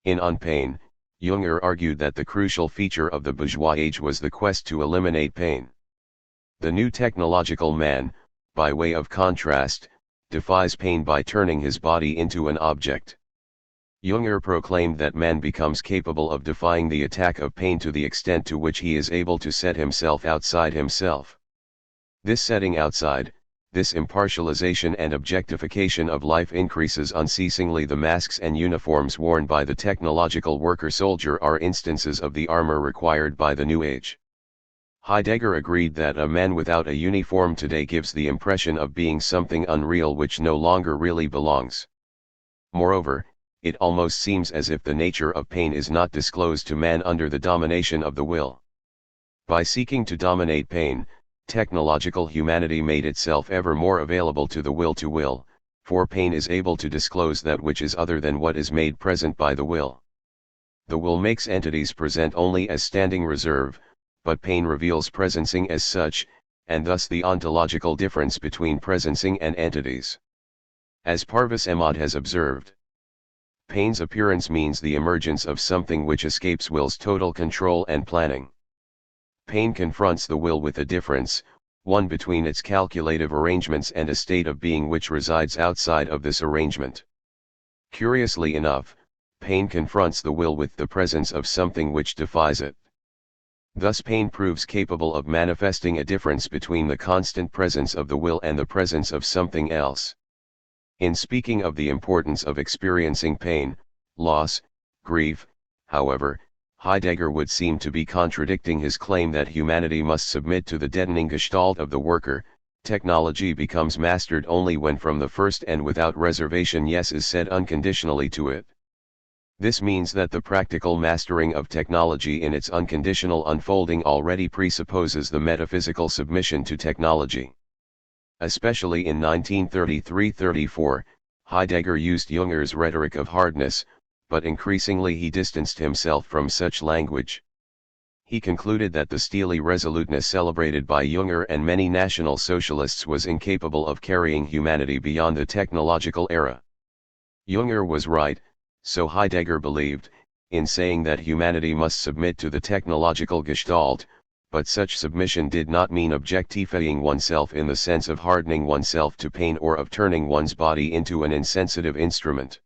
In On Pain, Junger argued that the crucial feature of the bourgeois age was the quest to eliminate pain. The new technological man, by way of contrast, defies pain by turning his body into an object. Junger proclaimed that man becomes capable of defying the attack of pain to the extent to which he is able to set himself outside himself. This setting outside, this impartialization and objectification of life increases unceasingly. The masks and uniforms worn by the technological worker-soldier are instances of the armor required by the new age. Heidegger agreed that a man without a uniform today gives the impression of being something unreal which no longer really belongs. Moreover, it almost seems as if the nature of pain is not disclosed to man under the domination of the will. By seeking to dominate pain, technological humanity made itself ever more available to the will, for pain is able to disclose that which is other than what is made present by the will. The will makes entities present only as standing reserve, but pain reveals presencing as such, and thus the ontological difference between presencing and entities. As Parvis Emad has observed, pain's appearance means the emergence of something which escapes will's total control and planning. Pain confronts the will with a difference, one between its calculative arrangements and a state of being which resides outside of this arrangement. Curiously enough, pain confronts the will with the presence of something which defies it. Thus pain proves capable of manifesting a difference between the constant presence of the will and the presence of something else. In speaking of the importance of experiencing pain, loss, grief, however, Heidegger would seem to be contradicting his claim that humanity must submit to the deadening gestalt of the worker. Technology becomes mastered only when from the first and without reservation yes is said unconditionally to it. This means that the practical mastering of technology in its unconditional unfolding already presupposes the metaphysical submission to technology. Especially in 1933-34, Heidegger used Junger's rhetoric of hardness, but increasingly he distanced himself from such language. He concluded that the steely resoluteness celebrated by Junger and many National Socialists was incapable of carrying humanity beyond the technological era. Junger was right, so Heidegger believed, in saying that humanity must submit to the technological gestalt, but such submission did not mean objectifying oneself in the sense of hardening oneself to pain or of turning one's body into an insensitive instrument.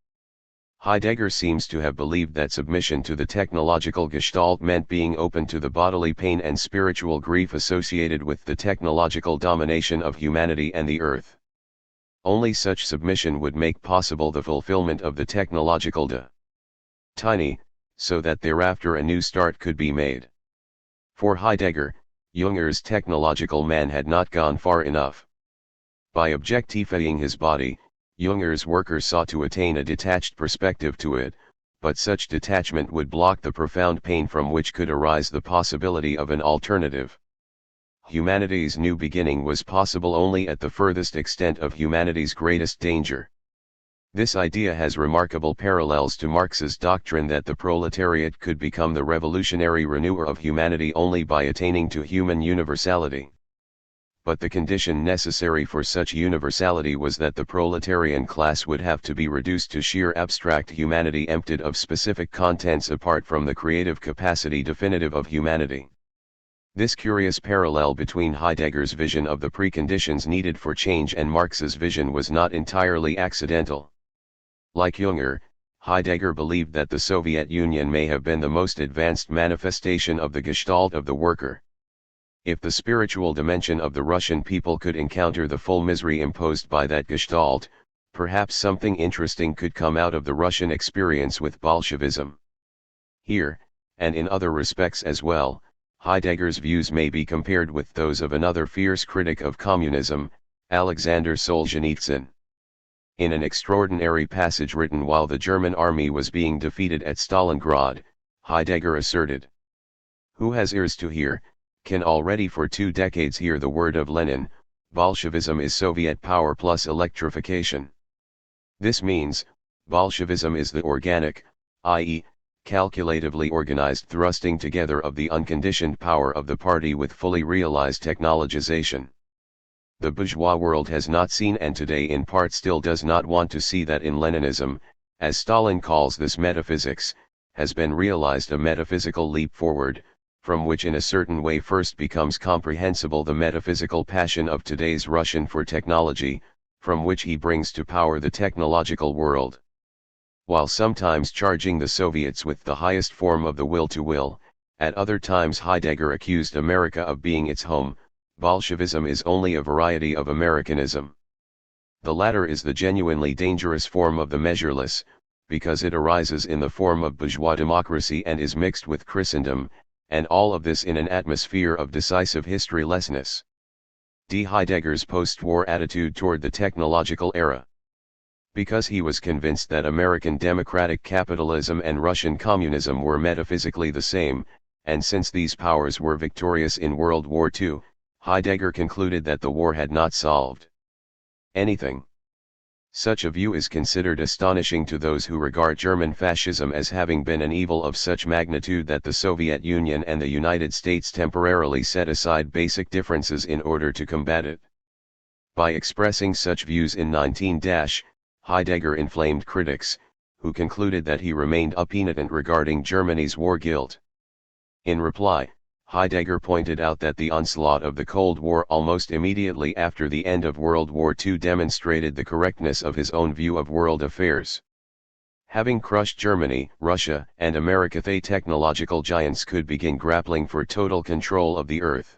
Heidegger seems to have believed that submission to the technological gestalt meant being open to the bodily pain and spiritual grief associated with the technological domination of humanity and the earth. Only such submission would make possible the fulfillment of the technological destiny, so that thereafter a new start could be made. For Heidegger, Junger's technological man had not gone far enough. By objectifying his body, Junger's worker sought to attain a detached perspective to it, but such detachment would block the profound pain from which could arise the possibility of an alternative. humanity's new beginning was possible only at the furthest extent of humanity's greatest danger. This idea has remarkable parallels to Marx's doctrine that the proletariat could become the revolutionary renewer of humanity only by attaining to human universality. But the condition necessary for such universality was that the proletarian class would have to be reduced to sheer abstract humanity emptied of specific contents apart from the creative capacity definitive of humanity. This curious parallel between Heidegger's vision of the preconditions needed for change and Marx's vision was not entirely accidental. Like Jünger, Heidegger believed that the Soviet Union may have been the most advanced manifestation of the Gestalt of the worker. If the spiritual dimension of the Russian people could encounter the full misery imposed by that Gestalt, perhaps something interesting could come out of the Russian experience with Bolshevism. Here, and in other respects as well, Heidegger's views may be compared with those of another fierce critic of communism, Alexander Solzhenitsyn. In an extraordinary passage written while the German army was being defeated at Stalingrad, Heidegger asserted, "Who has ears to hear, can already for 2 decades hear the word of Lenin, Bolshevism is Soviet power plus electrification. This means, Bolshevism is the organic, i.e., calculatively organized thrusting together of the unconditioned power of the party with fully realized technologization. The bourgeois world has not seen and today in part still does not want to see that in Leninism, as Stalin calls this metaphysics, has been realized a metaphysical leap forward, from which in a certain way first becomes comprehensible the metaphysical passion of today's Russian for technology, from which he brings to power the technological world. While sometimes charging the Soviets with the highest form of the will to will, at other times Heidegger accused America of being its home, Bolshevism is only a variety of Americanism. The latter is the genuinely dangerous form of the measureless, because it arises in the form of bourgeois democracy and is mixed with Christendom, and all of this in an atmosphere of decisive historylessness. D. Heidegger's post-war attitude toward the technological era. Because he was convinced that American democratic capitalism and Russian communism were metaphysically the same, and since these powers were victorious in World War II, Heidegger concluded that the war had not solved anything. Such a view is considered astonishing to those who regard German fascism as having been an evil of such magnitude that the Soviet Union and the United States temporarily set aside basic differences in order to combat it. By expressing such views in 19 Heidegger inflamed critics, who concluded that he remained impenitent regarding Germany's war guilt. In reply, Heidegger pointed out that the onslaught of the Cold War almost immediately after the end of World War II demonstrated the correctness of his own view of world affairs. Having crushed Germany, Russia, and America, the technological giants could begin grappling for total control of the earth.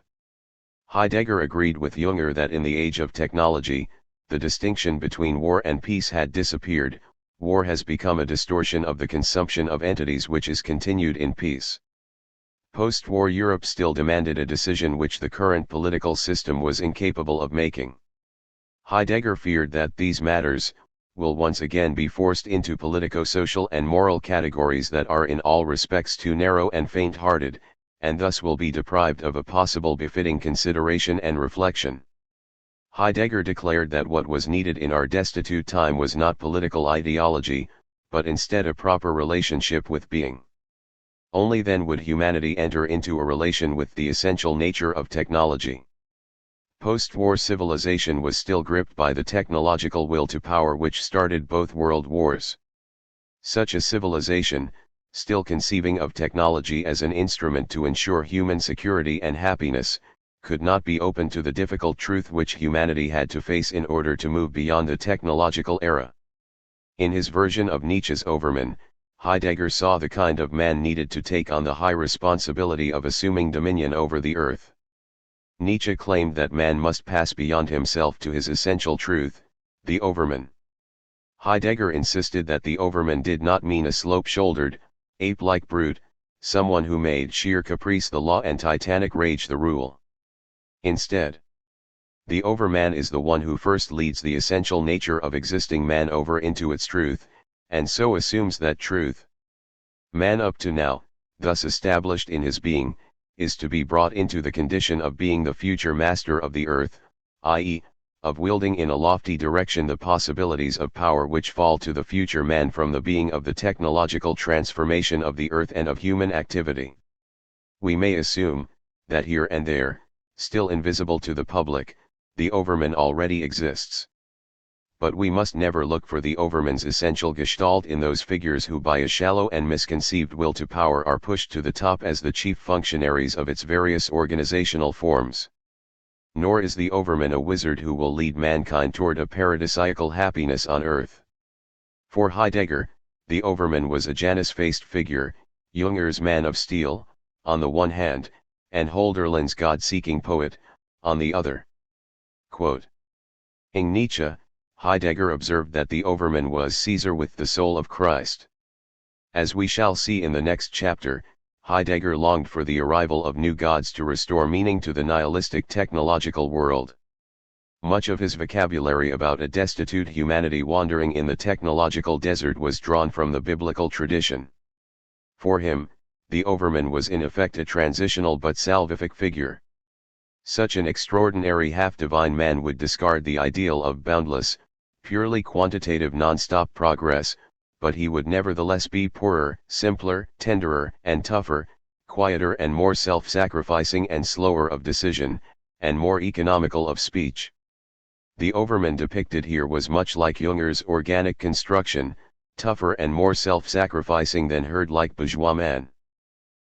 Heidegger agreed with Jünger that in the age of technology, the distinction between war and peace had disappeared. War has become a distortion of the consumption of entities which is continued in peace. Post-war Europe still demanded a decision which the current political system was incapable of making. Heidegger feared that these matters will once again be forced into politico-social and moral categories that are in all respects too narrow and faint-hearted, and thus will be deprived of a possible befitting consideration and reflection. Heidegger declared that what was needed in our destitute time was not political ideology, but instead a proper relationship with being. Only then would humanity enter into a relation with the essential nature of technology. Post-war civilization was still gripped by the technological will to power which started both world wars. Such a civilization, still conceiving of technology as an instrument to ensure human security and happiness, could not be open to the difficult truth which humanity had to face in order to move beyond the technological era. In his version of Nietzsche's Overman, Heidegger saw the kind of man needed to take on the high responsibility of assuming dominion over the earth. Nietzsche claimed that man must pass beyond himself to his essential truth, the Overman. Heidegger insisted that the Overman did not mean a slope-shouldered, ape-like brute, someone who made sheer caprice the law and titanic rage the rule. Instead, the Overman is the one who first leads the essential nature of existing man over into its truth, and so assumes that truth. Man up to now, thus established in his being, is to be brought into the condition of being the future master of the earth, i.e., of wielding in a lofty direction the possibilities of power which fall to the future man from the being of the technological transformation of the earth and of human activity. We may assume, that here and there, still invisible to the public, the Overman already exists. But we must never look for the Overman's essential gestalt in those figures who by a shallow and misconceived will to power are pushed to the top as the chief functionaries of its various organizational forms. Nor is the Overman a wizard who will lead mankind toward a paradisiacal happiness on earth. For Heidegger, the Overman was a Janus-faced figure, Junger's man of steel, on the one hand, and Hölderlin's God-seeking poet, on the other. Quoting Nietzsche, Heidegger observed that the Overman was Caesar with the soul of Christ. As we shall see in the next chapter, Heidegger longed for the arrival of new gods to restore meaning to the nihilistic technological world. Much of his vocabulary about a destitute humanity wandering in the technological desert was drawn from the biblical tradition. For him, the Overman was in effect a transitional but salvific figure. Such an extraordinary half-divine man would discard the ideal of boundless, purely quantitative non-stop progress, but he would nevertheless be poorer, simpler, tenderer, and tougher, quieter and more self-sacrificing and slower of decision, and more economical of speech. The Overman depicted here was much like Junger's organic construction, tougher and more self-sacrificing than herd-like bourgeois man.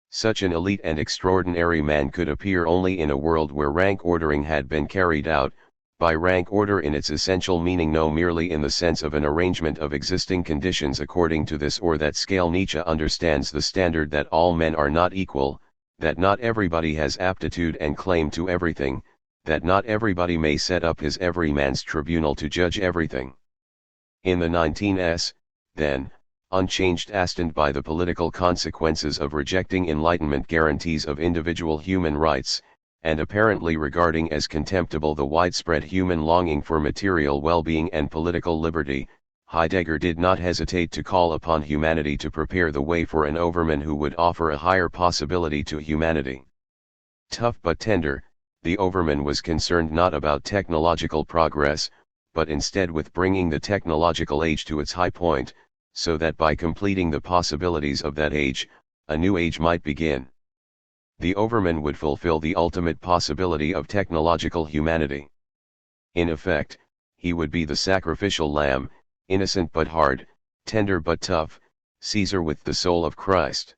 Such an elite and extraordinary man could appear only in a world where rank ordering had been carried out, by rank order in its essential meaning no merely in the sense of an arrangement of existing conditions according to this or that scale. Nietzsche understands the standard that all men are not equal, that not everybody has aptitude and claim to everything, that not everybody may set up his everyman's tribunal to judge everything. In the 19s, then, unchanged hastened by the political consequences of rejecting Enlightenment guarantees of individual human rights, and apparently regarding as contemptible the widespread human longing for material well-being and political liberty, Heidegger did not hesitate to call upon humanity to prepare the way for an Overman who would offer a higher possibility to humanity. Tough but tender, the Overman was concerned not about technological progress, but instead with bringing the technological age to its high point, so that by completing the possibilities of that age, a new age might begin. The Overman would fulfill the ultimate possibility of technological humanity. In effect, he would be the sacrificial lamb, innocent but hard, tender but tough, Caesar with the soul of Christ.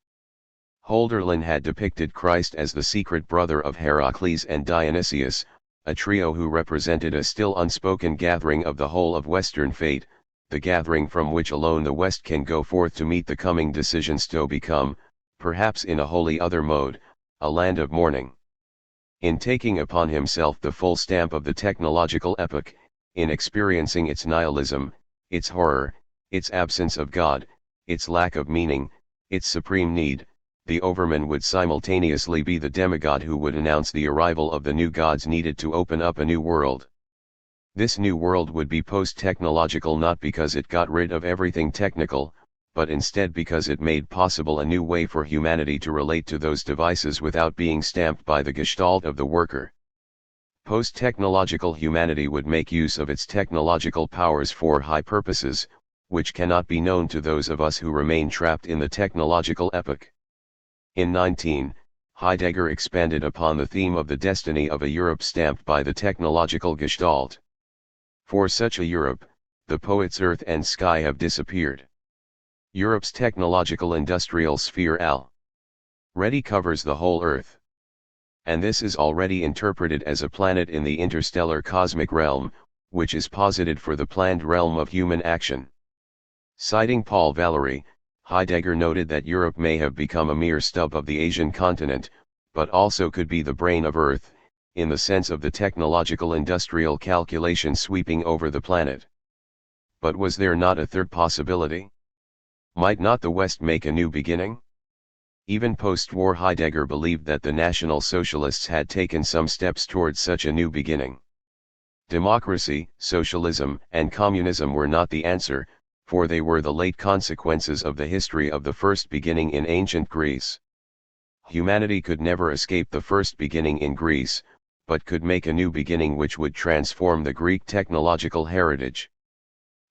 Hölderlin had depicted Christ as the secret brother of Heracles and Dionysius, a trio who represented a still unspoken gathering of the whole of Western fate, the gathering from which alone the West can go forth to meet the coming decisions to become, perhaps in a wholly other mode, a land of mourning. In taking upon himself the full stamp of the technological epoch, in experiencing its nihilism, its horror, its absence of God, its lack of meaning, its supreme need, the Overman would simultaneously be the demigod who would announce the arrival of the new gods needed to open up a new world. This new world would be post-technological not because it got rid of everything technical, but instead because it made possible a new way for humanity to relate to those devices without being stamped by the gestalt of the worker. Post-technological humanity would make use of its technological powers for high purposes, which cannot be known to those of us who remain trapped in the technological epoch. In 19, Heidegger expanded upon the theme of the destiny of a Europe stamped by the technological gestalt. For such a Europe, the poet's earth and sky have disappeared. Europe's technological industrial sphere already covers the whole Earth. And this is already interpreted as a planet in the interstellar cosmic realm, which is posited for the planned realm of human action. Citing Paul Valéry, Heidegger noted that Europe may have become a mere stub of the Asian continent, but also could be the brain of Earth, in the sense of the technological industrial calculation sweeping over the planet. But was there not a third possibility? Might not the West make a new beginning? Even post-war Heidegger believed that the National Socialists had taken some steps towards such a new beginning. Democracy, socialism, and communism were not the answer, for they were the late consequences of the history of the first beginning in ancient Greece. Humanity could never escape the first beginning in Greece, but could make a new beginning which would transform the Greek technological heritage.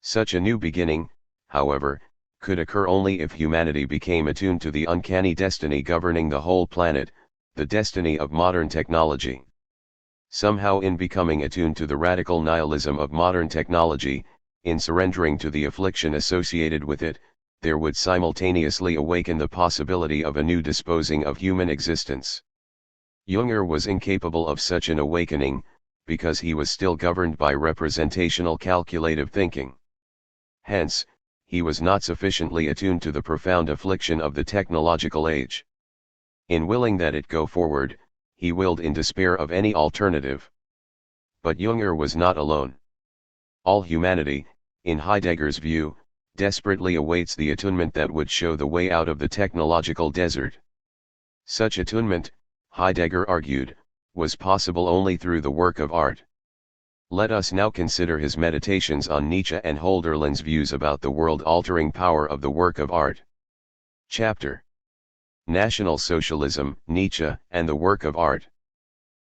Such a new beginning, however, could occur only if humanity became attuned to the uncanny destiny governing the whole planet, the destiny of modern technology. Somehow, in becoming attuned to the radical nihilism of modern technology, in surrendering to the affliction associated with it, there would simultaneously awaken the possibility of a new disposing of human existence. Jünger was incapable of such an awakening, because he was still governed by representational calculative thinking. Hence, he was not sufficiently attuned to the profound affliction of the technological age. In willing that it go forward, he willed in despair of any alternative. But Jünger was not alone. All humanity, in Heidegger's view, desperately awaits the attunement that would show the way out of the technological desert. Such attunement, Heidegger argued, was possible only through the work of art. Let us now consider his meditations on Nietzsche and Hölderlin's views about the world-altering power of the work of art. Chapter: National Socialism, Nietzsche, and the Work of Art.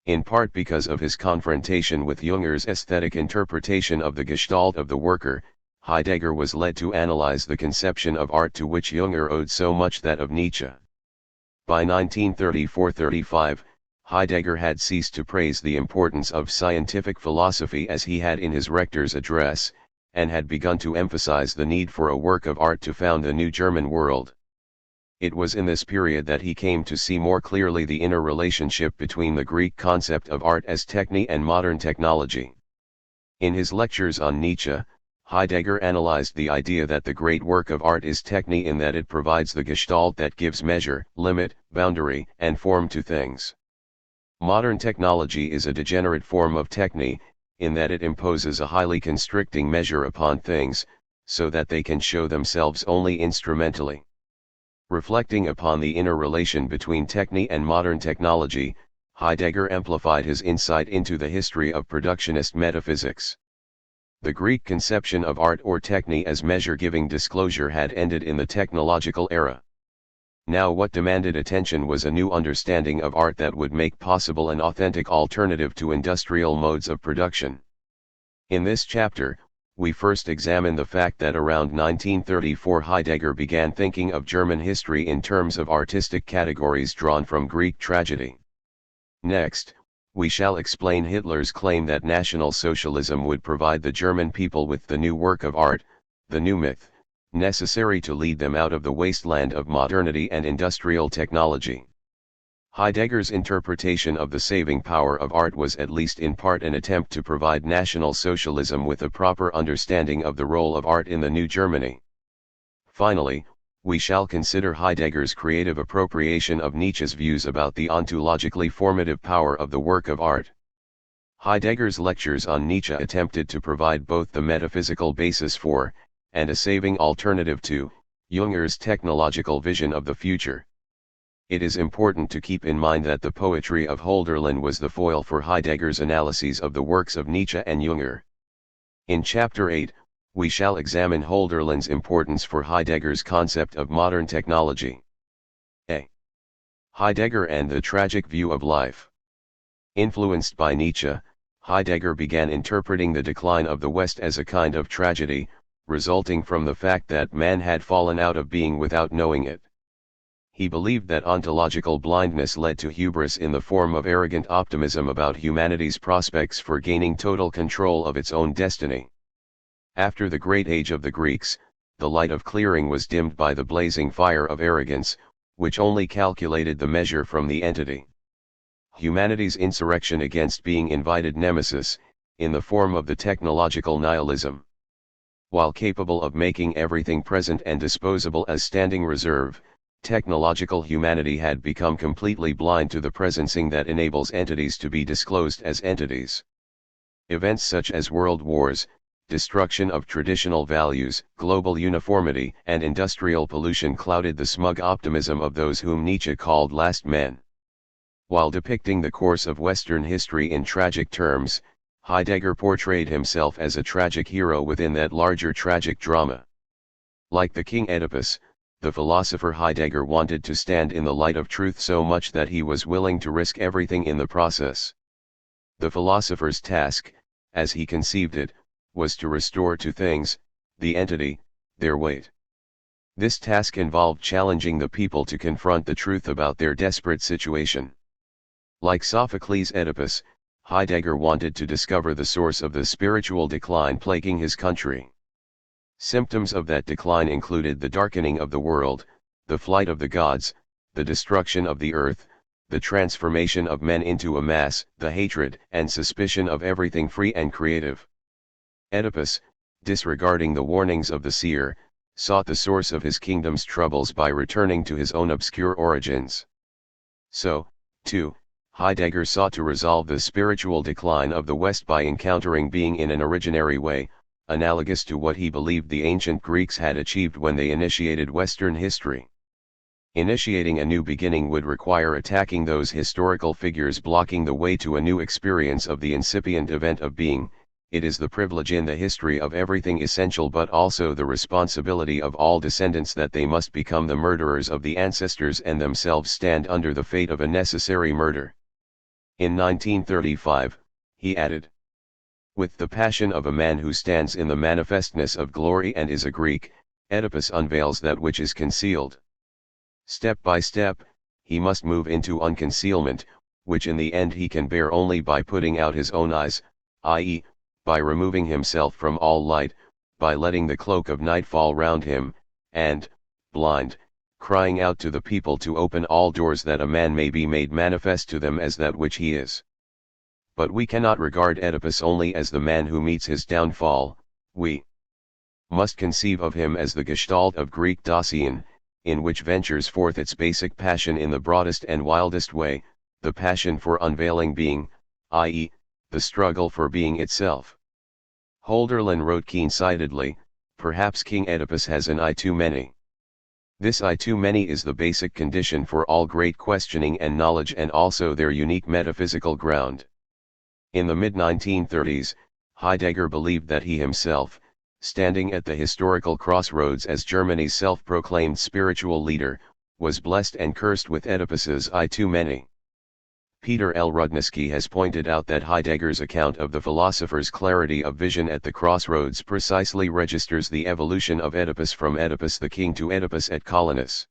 In part because of his confrontation with Jünger's aesthetic interpretation of the gestalt of the worker, Heidegger was led to analyze the conception of art to which Jünger owed so much that of Nietzsche. By 1934-35, Heidegger had ceased to praise the importance of scientific philosophy as he had in his rector's address, and had begun to emphasize the need for a work of art to found a new German world. It was in this period that he came to see more clearly the inner relationship between the Greek concept of art as techne and modern technology. In his lectures on Nietzsche, Heidegger analyzed the idea that the great work of art is techne in that it provides the gestalt that gives measure, limit, boundary, and form to things. Modern technology is a degenerate form of techne, in that it imposes a highly constricting measure upon things, so that they can show themselves only instrumentally. Reflecting upon the inner relation between techne and modern technology, Heidegger amplified his insight into the history of productionist metaphysics. The Greek conception of art or techne as measure-giving disclosure had ended in the technological era. Now what demanded attention was a new understanding of art that would make possible an authentic alternative to industrial modes of production. In this chapter, we first examine the fact that around 1934 Heidegger began thinking of German history in terms of artistic categories drawn from Greek tragedy. Next, we shall explain Hitler's claim that National Socialism would provide the German people with the new work of art, the new myth, necessary to lead them out of the wasteland of modernity and industrial technology. Heidegger's interpretation of the saving power of art was at least in part an attempt to provide National Socialism with a proper understanding of the role of art in the new Germany. Finally, we shall consider Heidegger's creative appropriation of Nietzsche's views about the ontologically formative power of the work of art. Heidegger's lectures on Nietzsche attempted to provide both the metaphysical basis for, and a saving alternative to, Jünger's technological vision of the future. It is important to keep in mind that the poetry of Hölderlin was the foil for Heidegger's analyses of the works of Nietzsche and Jünger. In Chapter 8, we shall examine Hölderlin's importance for Heidegger's concept of modern technology. A. Heidegger and the tragic view of life. Influenced by Nietzsche, Heidegger began interpreting the decline of the West as a kind of tragedy, resulting from the fact that man had fallen out of being without knowing it. He believed that ontological blindness led to hubris in the form of arrogant optimism about humanity's prospects for gaining total control of its own destiny. After the great age of the Greeks, the light of clearing was dimmed by the blazing fire of arrogance, which only calculated the measure from the entity. Humanity's insurrection against being invited nemesis, in the form of the technological nihilism. While capable of making everything present and disposable as standing reserve, technological humanity had become completely blind to the presencing that enables entities to be disclosed as entities. Events such as world wars, destruction of traditional values, global uniformity, and industrial pollution clouded the smug optimism of those whom Nietzsche called last men. While depicting the course of Western history in tragic terms, Heidegger portrayed himself as a tragic hero within that larger tragic drama. Like the king Oedipus, the philosopher Heidegger wanted to stand in the light of truth so much that he was willing to risk everything in the process. The philosopher's task, as he conceived it, was to restore to things, the entity, their weight. This task involved challenging the people to confront the truth about their desperate situation. Like Sophocles' Oedipus, Heidegger wanted to discover the source of the spiritual decline plaguing his country. Symptoms of that decline included the darkening of the world, the flight of the gods, the destruction of the earth, the transformation of men into a mass, the hatred and suspicion of everything free and creative. Oedipus, disregarding the warnings of the seer, sought the source of his kingdom's troubles by returning to his own obscure origins. So, too, Heidegger sought to resolve the spiritual decline of the West by encountering being in an originary way, analogous to what he believed the ancient Greeks had achieved when they initiated Western history. Initiating a new beginning would require attacking those historical figures blocking the way to a new experience of the incipient event of being. It is the privilege in the history of everything essential but also the responsibility of all descendants that they must become the murderers of the ancestors and themselves stand under the fate of a necessary murder. In 1935, he added, with the passion of a man who stands in the manifestness of glory and is a Greek, Oedipus unveils that which is concealed. Step by step, he must move into unconcealment, which in the end he can bear only by putting out his own eyes, i.e., by removing himself from all light, by letting the cloak of night fall round him, and, blind, crying out to the people to open all doors that a man may be made manifest to them as that which he is. But we cannot regard Oedipus only as the man who meets his downfall, we must conceive of him as the gestalt of Greek Dasein, in which ventures forth its basic passion in the broadest and wildest way, the passion for unveiling being, i.e., the struggle for being itself. Hölderlin wrote keen-sightedly, perhaps King Oedipus has an eye too many. This eye too many is the basic condition for all great questioning and knowledge and also their unique metaphysical ground. In the mid-1930s, Heidegger believed that he himself, standing at the historical crossroads as Germany's self-proclaimed spiritual leader, was blessed and cursed with Oedipus's eye too many. Peter L. Rudnisky has pointed out that Heidegger's account of the philosopher's clarity of vision at the crossroads precisely registers the evolution of Oedipus from Oedipus the king to Oedipus et Colonus.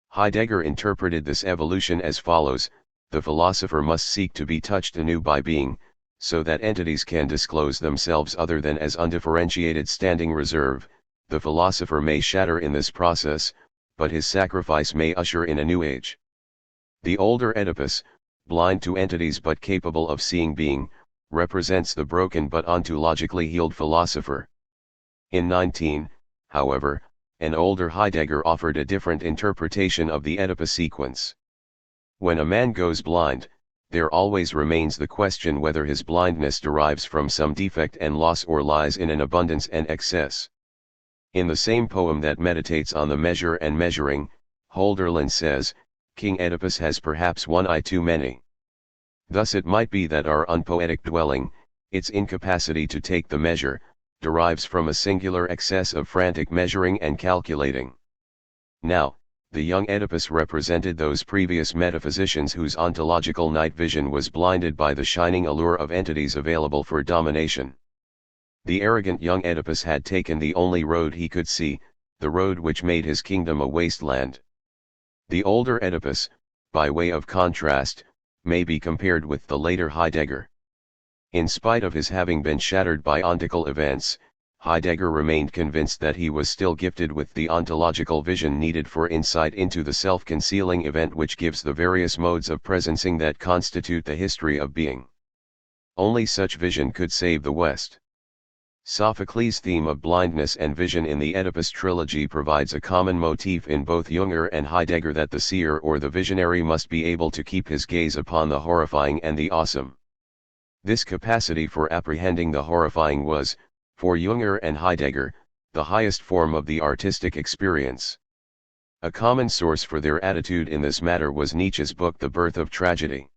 Heidegger interpreted this evolution as follows: the philosopher must seek to be touched anew by being, so that entities can disclose themselves other than as undifferentiated standing reserve. The philosopher may shatter in this process, but his sacrifice may usher in a new age. The older Oedipus, blind to entities but capable of seeing being, represents the broken but ontologically healed philosopher. In 19, however, an older Heidegger offered a different interpretation of the Oedipus sequence. When a man goes blind, there always remains the question whether his blindness derives from some defect and loss or lies in an abundance and excess. In the same poem that meditates on the measure and measuring, Hölderlin says, King Oedipus has perhaps one eye too many. Thus it might be that our unpoetic dwelling, its incapacity to take the measure, derives from a singular excess of frantic measuring and calculating. Now, the young Oedipus represented those previous metaphysicians whose ontological night vision was blinded by the shining allure of entities available for domination. The arrogant young Oedipus had taken the only road he could see, the road which made his kingdom a wasteland. The older Oedipus, by way of contrast, may be compared with the later Heidegger. In spite of his having been shattered by ontical events, Heidegger remained convinced that he was still gifted with the ontological vision needed for insight into the self-concealing event which gives the various modes of presencing that constitute the history of being. Only such vision could save the West. Sophocles' theme of blindness and vision in the Oedipus trilogy provides a common motif in both Jünger and Heidegger, that the seer or the visionary must be able to keep his gaze upon the horrifying and the awesome. This capacity for apprehending the horrifying was, for Jünger and Heidegger, the highest form of the artistic experience. A common source for their attitude in this matter was Nietzsche's book The Birth of Tragedy.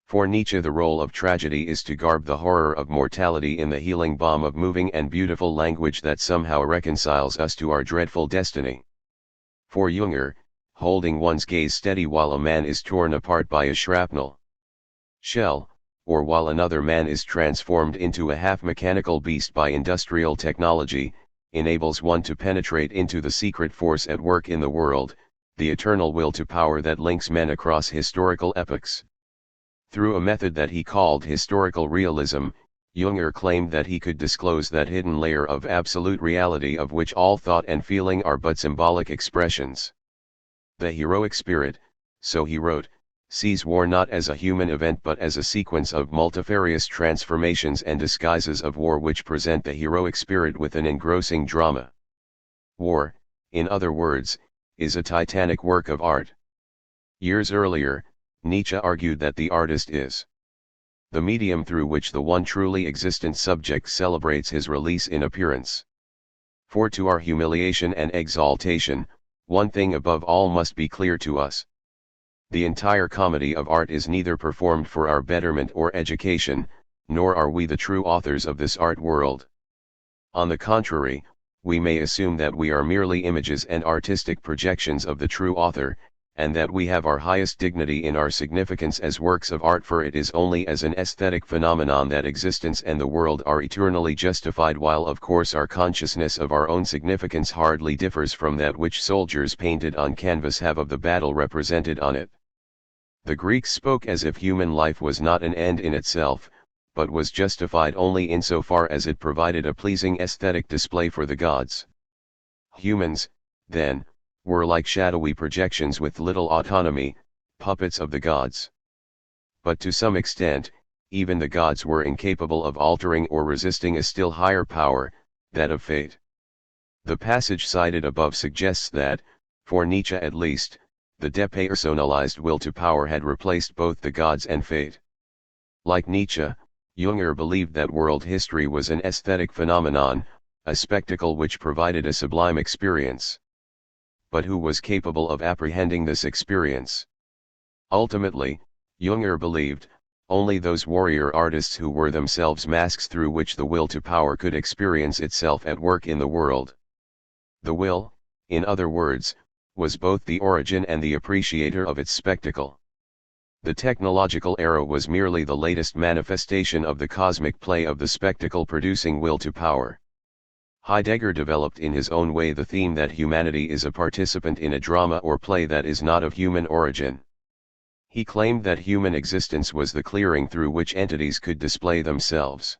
For Nietzsche, the role of tragedy is to garb the horror of mortality in the healing balm of moving and beautiful language that somehow reconciles us to our dreadful destiny. For Junger, holding one's gaze steady while a man is torn apart by a shrapnel shell, or while another man is transformed into a half-mechanical beast by industrial technology, enables one to penetrate into the secret force at work in the world, the eternal will to power that links men across historical epochs. Through a method that he called historical realism, Junger claimed that he could disclose that hidden layer of absolute reality of which all thought and feeling are but symbolic expressions. The heroic spirit, so he wrote, sees war not as a human event but as a sequence of multifarious transformations and disguises of war which present the heroic spirit with an engrossing drama. War, in other words, is a titanic work of art. Years earlier, Nietzsche argued that the artist is the medium through which the one truly existent subject celebrates his release in appearance. For to our humiliation and exaltation, one thing above all must be clear to us. The entire comedy of art is neither performed for our betterment or education, nor are we the true authors of this art world. On the contrary, we may assume that we are merely images and artistic projections of the true author, and that we have our highest dignity in our significance as works of art, for it is only as an aesthetic phenomenon that existence and the world are eternally justified, while of course our consciousness of our own significance hardly differs from that which soldiers painted on canvas have of the battle represented on it. The Greeks spoke as if human life was not an end in itself, but was justified only insofar as it provided a pleasing aesthetic display for the gods. Humans, then, were like shadowy projections with little autonomy, puppets of the gods. But to some extent, even the gods were incapable of altering or resisting a still higher power, that of fate. The passage cited above suggests that, for Nietzsche at least, the depersonalized will to power had replaced both the gods and fate. Like Nietzsche, Junger believed that world history was an aesthetic phenomenon, a spectacle which provided a sublime experience. But who was capable of apprehending this experience? Ultimately, Junger believed, only those warrior artists who were themselves masks through which the will to power could experience itself at work in the world. The will, in other words, was both the origin and the appreciator of its spectacle. The technological era was merely the latest manifestation of the cosmic play of the spectacle-producing will to power. Heidegger developed in his own way the theme that humanity is a participant in a drama or play that is not of human origin. He claimed that human existence was the clearing through which entities could display themselves.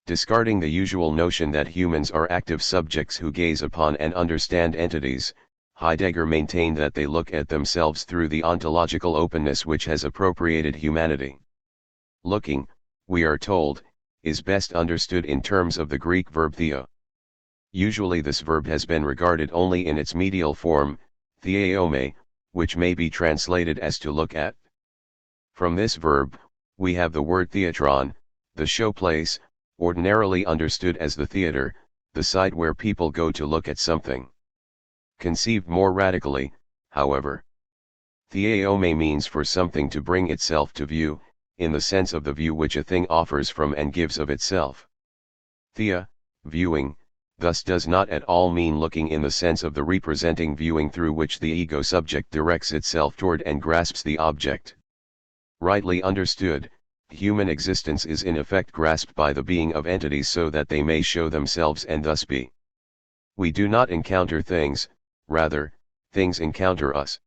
Discarding the usual notion that humans are active subjects who gaze upon and understand entities, Heidegger maintained that they look at themselves through the ontological openness which has appropriated humanity. Looking, we are told, is best understood in terms of the Greek verb theo. Usually this verb has been regarded only in its medial form, theaeome, which may be translated as to look at. From this verb, we have the word theatron, the show place, ordinarily understood as the theater, the site where people go to look at something. Conceived more radically, however, theaeome means for something to bring itself to view, in the sense of the view which a thing offers from and gives of itself. Thea, viewing, thus does not at all mean looking in the sense of the representing viewing through which the ego subject directs itself toward and grasps the object. Rightly understood, human existence is in effect grasped by the being of entities so that they may show themselves and thus be. We do not encounter things, rather, things encounter us.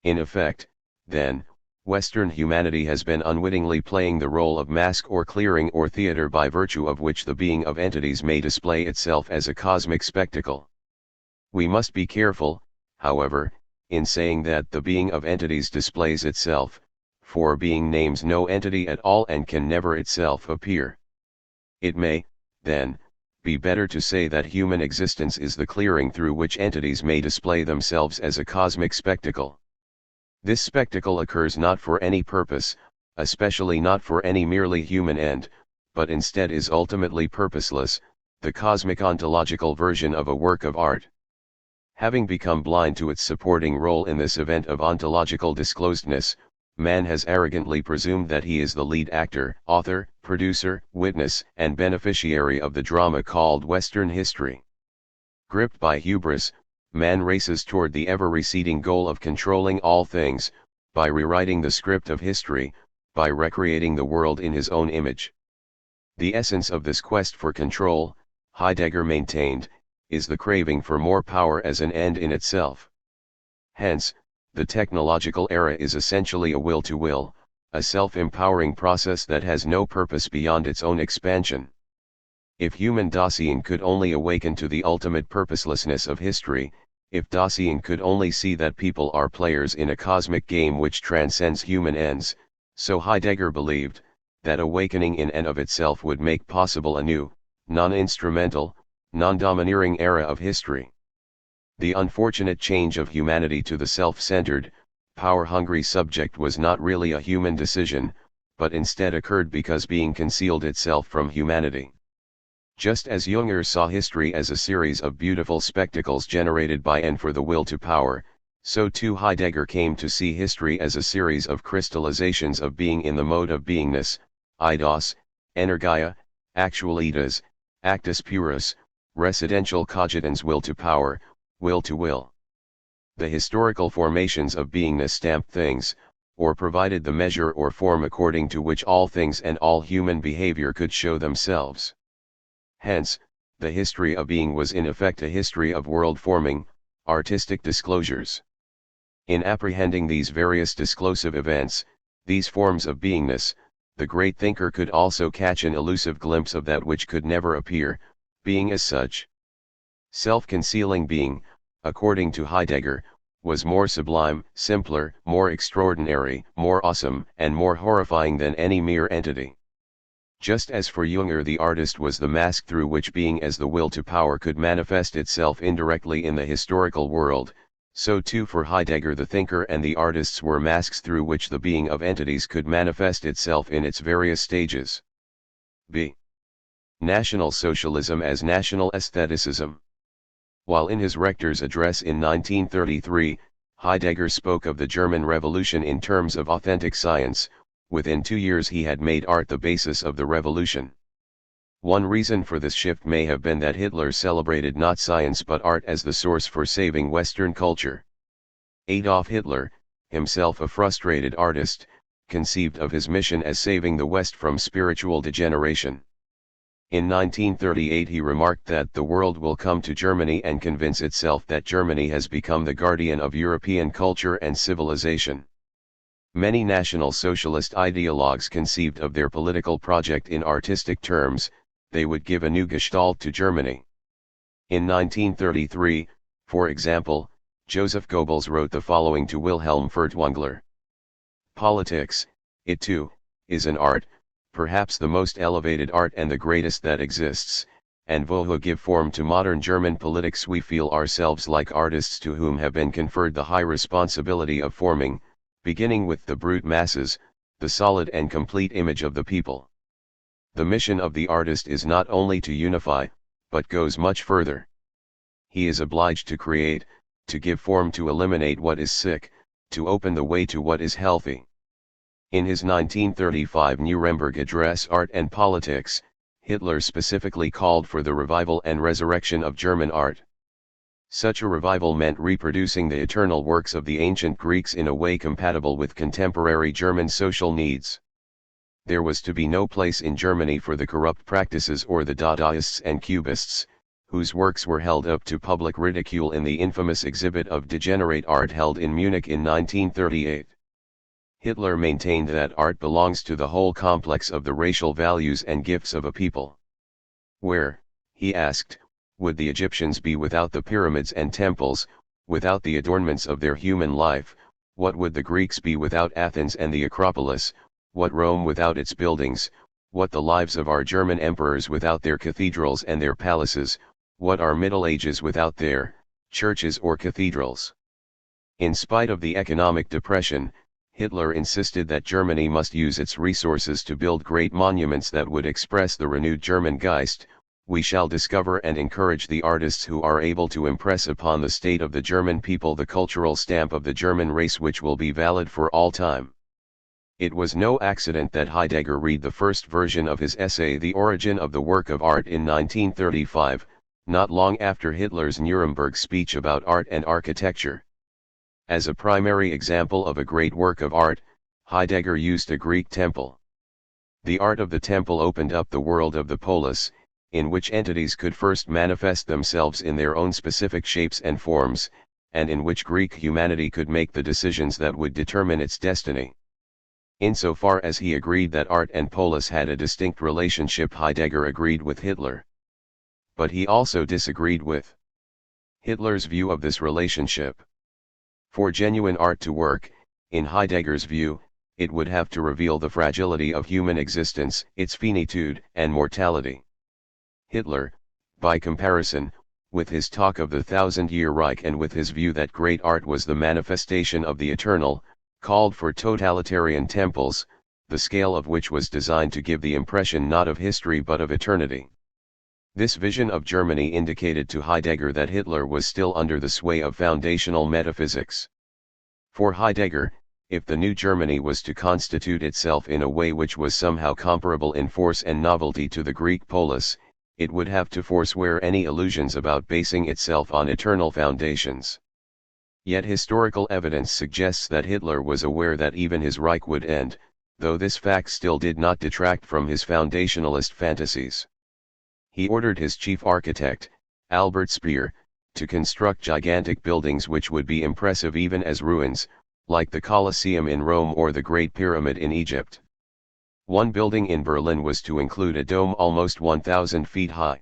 In effect, then, Western humanity has been unwittingly playing the role of mask or clearing or theater by virtue of which the being of entities may display itself as a cosmic spectacle. We must be careful, however, in saying that the being of entities displays itself, for being names no entity at all and can never itself appear. It may, then, be better to say that human existence is the clearing through which entities may display themselves as a cosmic spectacle. This spectacle occurs not for any purpose, especially not for any merely human end, but instead is ultimately purposeless, the cosmic ontological version of a work of art. Having become blind to its supporting role in this event of ontological disclosedness, man has arrogantly presumed that he is the lead actor, author, producer, witness, and beneficiary of the drama called Western history. Gripped by hubris, man races toward the ever-receding goal of controlling all things, by rewriting the script of history, by recreating the world in his own image. The essence of this quest for control, Heidegger maintained, is the craving for more power as an end in itself. Hence, the technological era is essentially a will-to-will, a self-empowering process that has no purpose beyond its own expansion. If human Dasein could only awaken to the ultimate purposelessness of history, if Dasein could only see that people are players in a cosmic game which transcends human ends, so Heidegger believed, that awakening in and of itself would make possible a new, non-instrumental, non-domineering era of history. The unfortunate change of humanity to the self-centered, power-hungry subject was not really a human decision, but instead occurred because being concealed itself from humanity. Just as Jünger saw history as a series of beautiful spectacles generated by and for the will to power, so too Heidegger came to see history as a series of crystallizations of being in the mode of beingness, eidos, energia, actualitas, actus purus, residential cogitans will to power, will to will. The historical formations of beingness stamped things, or provided the measure or form according to which all things and all human behavior could show themselves. Hence, the history of being was in effect a history of world-forming, artistic disclosures. In apprehending these various disclosive events, these forms of beingness, the great thinker could also catch an elusive glimpse of that which could never appear, being as such. Self-concealing being, according to Heidegger, was more sublime, simpler, more extraordinary, more awesome, and more horrifying than any mere entity. Just as for Jünger the artist was the mask through which being as the will to power could manifest itself indirectly in the historical world, so too for Heidegger the thinker and the artists were masks through which the being of entities could manifest itself in its various stages. b. National Socialism as National Aestheticism. While in his rector's address in 1933, Heidegger spoke of the German Revolution in terms of authentic science, within 2 years he had made art the basis of the revolution. One reason for this shift may have been that Hitler celebrated not science but art as the source for saving Western culture. Adolf Hitler, himself a frustrated artist, conceived of his mission as saving the West from spiritual degeneration. In 1938 he remarked that the world will come to Germany and convince itself that Germany has become the guardian of European culture and civilization. Many National Socialist ideologues conceived of their political project in artistic terms, they would give a new gestalt to Germany. In 1933, for example, Joseph Goebbels wrote the following to Wilhelm Furtwängler. Politics, it too, is an art, perhaps the most elevated art and the greatest that exists, and who give form to modern German politics we feel ourselves like artists to whom have been conferred the high responsibility of forming, beginning with the brute masses, the solid and complete image of the people. The mission of the artist is not only to unify, but goes much further. He is obliged to create, to give form, to eliminate what is sick, to open the way to what is healthy. In his 1935 Nuremberg address Art and Politics, Hitler specifically called for the revival and resurrection of German art. Such a revival meant reproducing the eternal works of the ancient Greeks in a way compatible with contemporary German social needs. There was to be no place in Germany for the corrupt practices or the Dadaists and Cubists, whose works were held up to public ridicule in the infamous exhibit of degenerate art held in Munich in 1938. Hitler maintained that art belongs to the whole complex of the racial values and gifts of a people. Where, he asked, would the Egyptians be without the pyramids and temples, without the adornments of their human life? What would the Greeks be without Athens and the Acropolis? What Rome without its buildings? What the lives of our German emperors without their cathedrals and their palaces? What our Middle Ages without their churches or cathedrals? In spite of the economic depression, Hitler insisted that Germany must use its resources to build great monuments that would express the renewed German Geist. We shall discover and encourage the artists who are able to impress upon the state of the German people the cultural stamp of the German race which will be valid for all time. It was no accident that Heidegger read the first version of his essay The Origin of the Work of Art in 1935, not long after Hitler's Nuremberg speech about art and architecture. As a primary example of a great work of art, Heidegger used a Greek temple. The art of the temple opened up the world of the polis, in which entities could first manifest themselves in their own specific shapes and forms, and in which Greek humanity could make the decisions that would determine its destiny. Insofar as he agreed that art and polis had a distinct relationship, Heidegger agreed with Hitler. But he also disagreed with Hitler's view of this relationship. For genuine art to work, in Heidegger's view, it would have to reveal the fragility of human existence, its finitude and mortality. Hitler, by comparison, with his talk of the Thousand-Year Reich and with his view that great art was the manifestation of the eternal, called for totalitarian temples, the scale of which was designed to give the impression not of history but of eternity. This vision of Germany indicated to Heidegger that Hitler was still under the sway of foundational metaphysics. For Heidegger, if the new Germany was to constitute itself in a way which was somehow comparable in force and novelty to the Greek polis, it would have to forswear any illusions about basing itself on eternal foundations. Yet historical evidence suggests that Hitler was aware that even his Reich would end, though this fact still did not detract from his foundationalist fantasies. He ordered his chief architect, Albert Speer, to construct gigantic buildings which would be impressive even as ruins, like the Colosseum in Rome or the Great Pyramid in Egypt. One building in Berlin was to include a dome almost 1,000 feet high.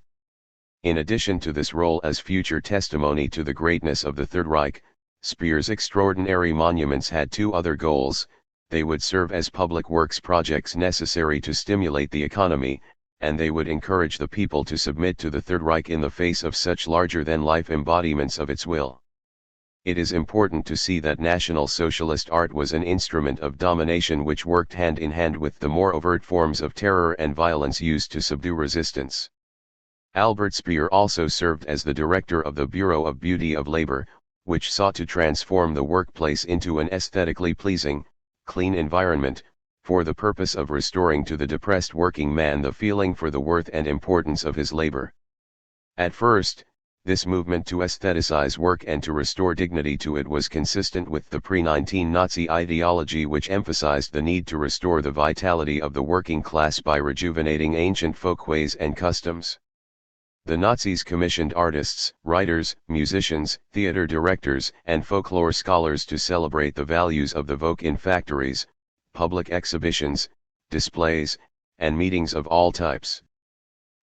In addition to this role as future testimony to the greatness of the Third Reich, Speer's extraordinary monuments had two other goals: they would serve as public works projects necessary to stimulate the economy, and they would encourage the people to submit to the Third Reich in the face of such larger-than-life embodiments of its will. It is important to see that National Socialist art was an instrument of domination which worked hand in hand with the more overt forms of terror and violence used to subdue resistance. Albert Speer also served as the director of the Bureau of Beauty of Labor, which sought to transform the workplace into an aesthetically pleasing, clean environment, for the purpose of restoring to the depressed working man the feeling for the worth and importance of his labor. At first, this movement to aestheticize work and to restore dignity to it was consistent with the pre-19 Nazi ideology, which emphasized the need to restore the vitality of the working class by rejuvenating ancient folkways and customs. The Nazis commissioned artists, writers, musicians, theater directors, and folklore scholars to celebrate the values of the Volk in factories, public exhibitions, displays, and meetings of all types.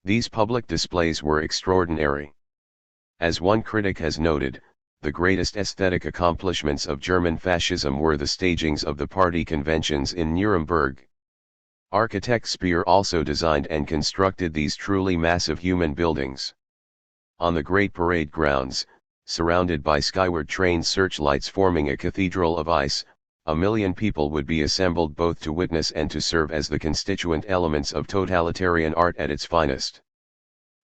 These public displays were extraordinary. As one critic has noted, the greatest aesthetic accomplishments of German fascism were the stagings of the party conventions in Nuremberg. Architect Speer also designed and constructed these truly massive human buildings. On the Great Parade grounds, surrounded by skyward trained searchlights forming a cathedral of ice, 1,000,000 people would be assembled both to witness and to serve as the constituent elements of totalitarian art at its finest.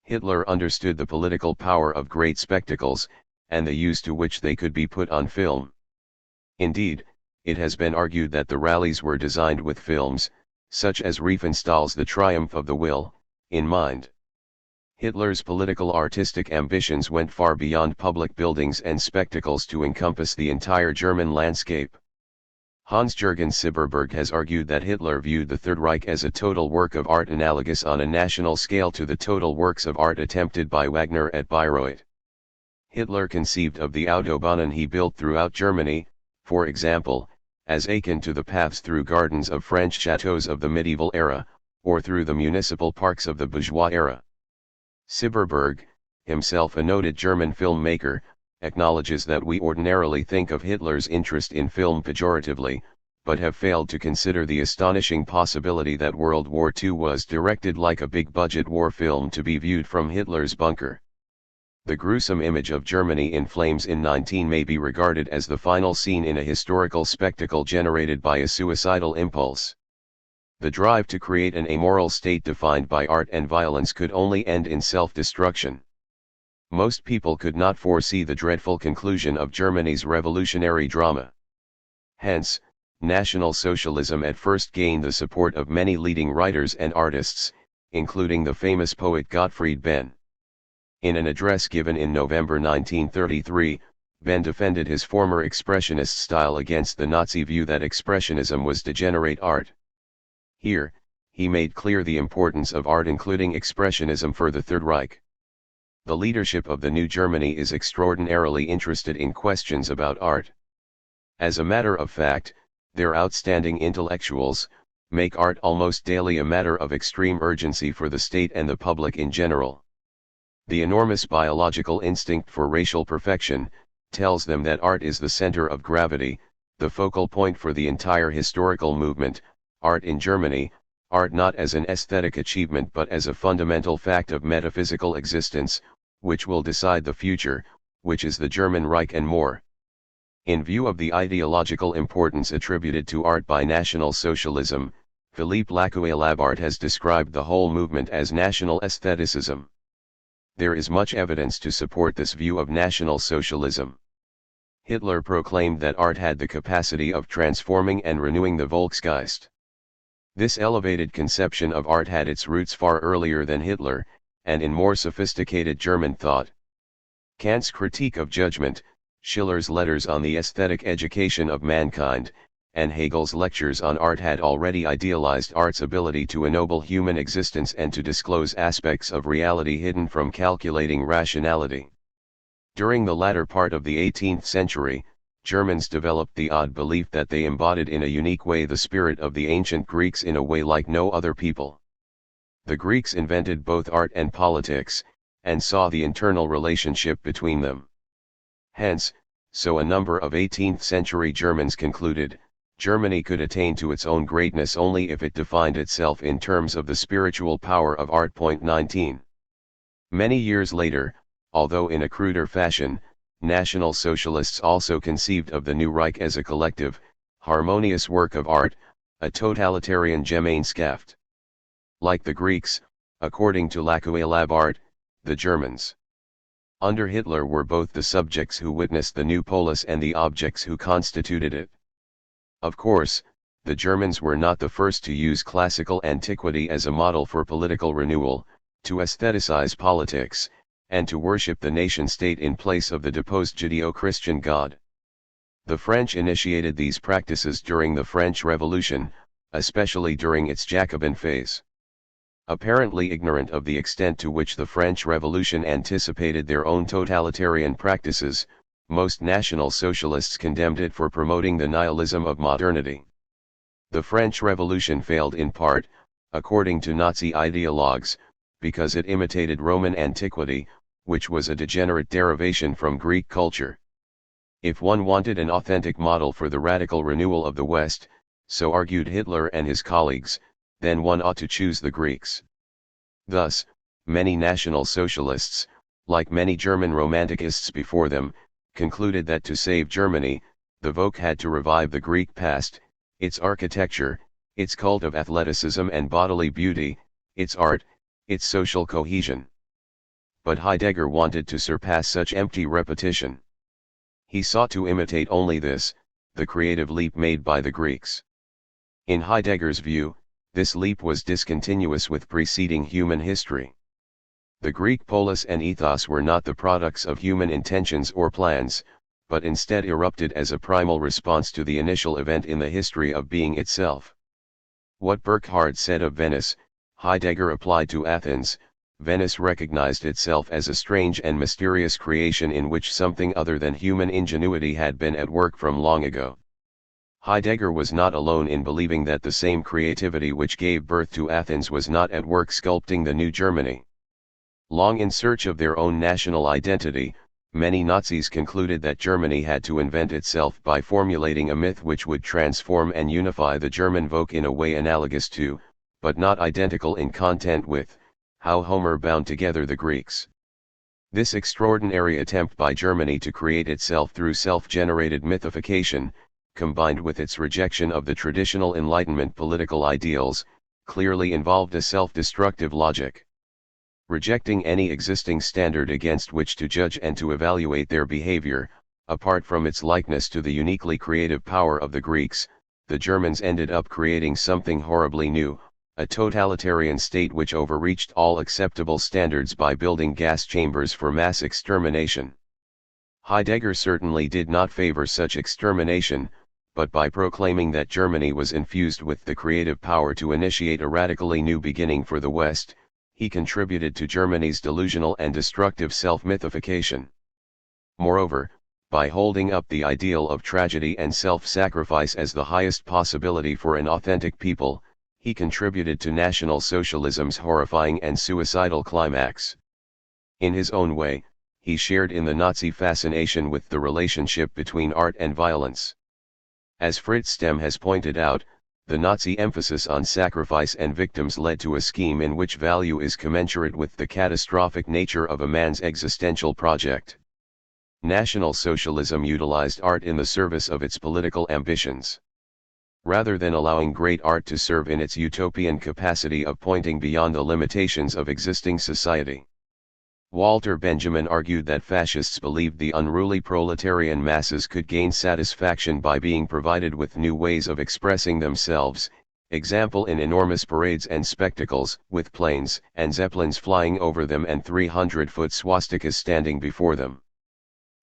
Hitler understood the political power of great spectacles, and the use to which they could be put on film. Indeed, it has been argued that the rallies were designed with films, such as Riefenstahl's The Triumph of the Will, in mind. Hitler's political artistic ambitions went far beyond public buildings and spectacles to encompass the entire German landscape. Hans-Jürgen Syberberg has argued that Hitler viewed the Third Reich as a total work of art analogous on a national scale to the total works of art attempted by Wagner at Bayreuth. Hitler conceived of the Autobahnen he built throughout Germany, for example, as akin to the paths through gardens of French chateaux of the medieval era, or through the municipal parks of the bourgeois era. Syberberg, himself a noted German filmmaker, acknowledges that we ordinarily think of Hitler's interest in film pejoratively, but have failed to consider the astonishing possibility that World War II was directed like a big-budget war film to be viewed from Hitler's bunker. The gruesome image of Germany in flames in 19 may be regarded as the final scene in a historical spectacle generated by a suicidal impulse. The drive to create an amoral state defined by art and violence could only end in self-destruction. Most people could not foresee the dreadful conclusion of Germany's revolutionary drama. Hence, National Socialism at first gained the support of many leading writers and artists, including the famous poet Gottfried Benn. In an address given in November 1933, Behn defended his former expressionist style against the Nazi view that expressionism was degenerate art. Here, he made clear the importance of art, including expressionism, for the Third Reich. The leadership of the New Germany is extraordinarily interested in questions about art. As a matter of fact, their outstanding intellectuals make art almost daily a matter of extreme urgency for the state and the public in general. The enormous biological instinct for racial perfection tells them that art is the center of gravity, the focal point for the entire historical movement. Art in Germany, art not as an aesthetic achievement but as a fundamental fact of metaphysical existence, which will decide the future, which is the German Reich and more. In view of the ideological importance attributed to art by National Socialism, Philippe Lacaille-Labart has described the whole movement as national aestheticism. There is much evidence to support this view of National Socialism. Hitler proclaimed that art had the capacity of transforming and renewing the Volksgeist. This elevated conception of art had its roots far earlier than Hitler, and in more sophisticated German thought. Kant's Critique of Judgment, Schiller's letters on the aesthetic education of mankind, and Hegel's lectures on art had already idealized art's ability to ennoble human existence and to disclose aspects of reality hidden from calculating rationality. During the latter part of the 18th century, Germans developed the odd belief that they embodied in a unique way the spirit of the ancient Greeks in a way like no other people. The Greeks invented both art and politics, and saw the internal relationship between them. Hence, so a number of 18th century Germans concluded, Germany could attain to its own greatness only if it defined itself in terms of the spiritual power of art. 19. Many years later, although in a cruder fashion, National Socialists also conceived of the New Reich as a collective, harmonious work of art, a totalitarian Gemeinschaft. Like the Greeks, according to Lacaille-Labart, the Germans under Hitler were both the subjects who witnessed the new polis and the objects who constituted it. Of course, the Germans were not the first to use classical antiquity as a model for political renewal, to aestheticize politics, and to worship the nation-state in place of the deposed Judeo-Christian God. The French initiated these practices during the French Revolution, especially during its Jacobin phase. Apparently ignorant of the extent to which the French Revolution anticipated their own totalitarian practices, most National Socialists condemned it for promoting the nihilism of modernity. The French Revolution failed in part, according to Nazi ideologues, because it imitated Roman antiquity, which was a degenerate derivation from Greek culture. If one wanted an authentic model for the radical renewal of the West, so argued Hitler and his colleagues, then one ought to choose the Greeks. Thus, many National Socialists, like many German Romanticists before them, concluded that to save Germany, the Volk had to revive the Greek past, its architecture, its cult of athleticism and bodily beauty, its art, its social cohesion. But Heidegger wanted to surpass such empty repetition. He sought to imitate only this, the creative leap made by the Greeks. In Heidegger's view, this leap was discontinuous with preceding human history. The Greek polis and ethos were not the products of human intentions or plans, but instead erupted as a primal response to the initial event in the history of being itself. What Burckhardt said of Venice, Heidegger applied to Athens. Venice recognized itself as a strange and mysterious creation in which something other than human ingenuity had been at work from long ago. Heidegger was not alone in believing that the same creativity which gave birth to Athens was not at work sculpting the new Germany. Long in search of their own national identity, many Nazis concluded that Germany had to invent itself by formulating a myth which would transform and unify the German Volk in a way analogous to, but not identical in content with, how Homer bound together the Greeks. This extraordinary attempt by Germany to create itself through self-generated mythification, combined with its rejection of the traditional Enlightenment political ideals, clearly involved a self-destructive logic. Rejecting any existing standard against which to judge and to evaluate their behavior, apart from its likeness to the uniquely creative power of the Greeks, the Germans ended up creating something horribly new, a totalitarian state which overreached all acceptable standards by building gas chambers for mass extermination. Heidegger certainly did not favor such extermination, but by proclaiming that Germany was infused with the creative power to initiate a radically new beginning for the West, he contributed to Germany's delusional and destructive self-mythification. Moreover, by holding up the ideal of tragedy and self-sacrifice as the highest possibility for an authentic people, he contributed to National Socialism's horrifying and suicidal climax. In his own way, he shared in the Nazi fascination with the relationship between art and violence. As Fritz Stem has pointed out, the Nazi emphasis on sacrifice and victims led to a scheme in which value is commensurate with the catastrophic nature of a man's existential project. National Socialism utilized art in the service of its political ambitions. Rather than allowing great art to serve in its utopian capacity of pointing beyond the limitations of existing society, Walter Benjamin argued that fascists believed the unruly proletarian masses could gain satisfaction by being provided with new ways of expressing themselves, example in enormous parades and spectacles, with planes and zeppelins flying over them and 300-foot swastikas standing before them.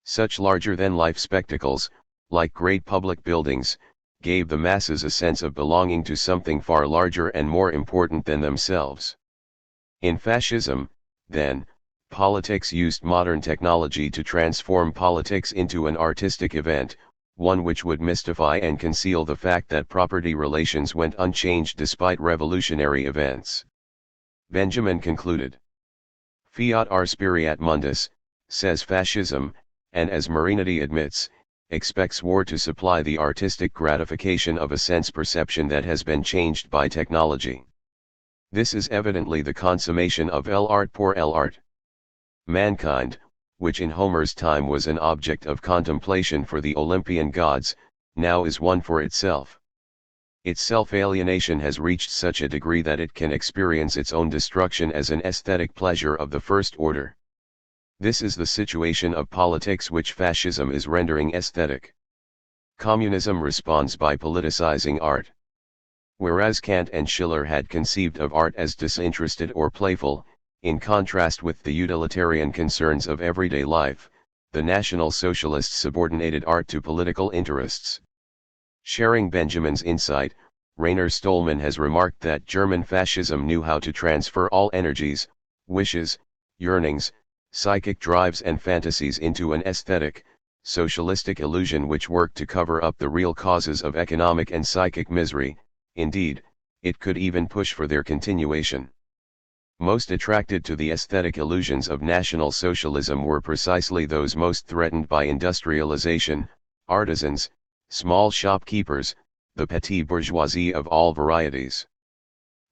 Such larger-than-life spectacles, like great public buildings, gave the masses a sense of belonging to something far larger and more important than themselves. In fascism, then, politics used modern technology to transform politics into an artistic event, one which would mystify and conceal the fact that property relations went unchanged despite revolutionary events. Benjamin concluded, "Fiat ars spiriat mundus," says fascism, and as Modernity admits, expects war to supply the artistic gratification of a sense perception that has been changed by technology. This is evidently the consummation of l'art pour l'art. Mankind, which in Homer's time was an object of contemplation for the Olympian gods, now is one for itself. Its self-alienation has reached such a degree that it can experience its own destruction as an aesthetic pleasure of the first order. This is the situation of politics which fascism is rendering aesthetic. Communism responds by politicizing art. Whereas Kant and Schiller had conceived of art as disinterested or playful, in contrast with the utilitarian concerns of everyday life, the National Socialists subordinated art to political interests. Sharing Benjamin's insight, Rainer Stolman has remarked that German fascism knew how to transfer all energies, wishes, yearnings, psychic drives and fantasies into an aesthetic, socialistic illusion which worked to cover up the real causes of economic and psychic misery. Indeed, it could even push for their continuation. Most attracted to the aesthetic illusions of National Socialism were precisely those most threatened by industrialization, artisans, small shopkeepers, the petty bourgeoisie of all varieties.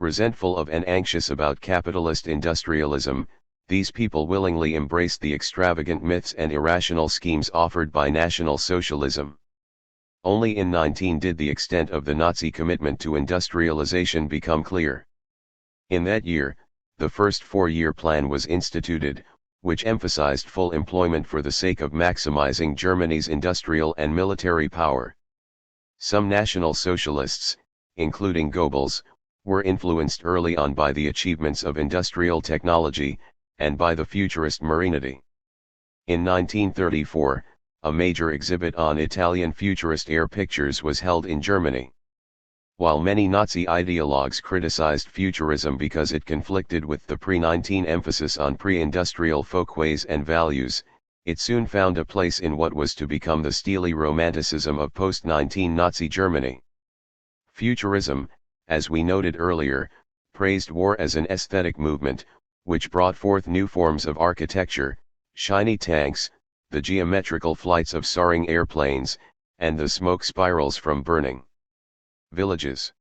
Resentful of and anxious about capitalist industrialism, these people willingly embraced the extravagant myths and irrational schemes offered by National Socialism. Only in 19 did the extent of the Nazi commitment to industrialization become clear. In that year, the first four-year plan was instituted, which emphasized full employment for the sake of maximizing Germany's industrial and military power. Some National Socialists, including Goebbels, were influenced early on by the achievements of industrial technology, and by the futurist modernity. In 1934, a major exhibit on Italian futurist air pictures was held in Germany. While many Nazi ideologues criticized futurism because it conflicted with the pre-19 emphasis on pre-industrial folkways and values, it soon found a place in what was to become the steely romanticism of post-19 Nazi Germany. Futurism, as we noted earlier, praised war as an aesthetic movement, which brought forth new forms of architecture, shiny tanks, the geometrical flights of soaring airplanes, and the smoke spirals from burning villages.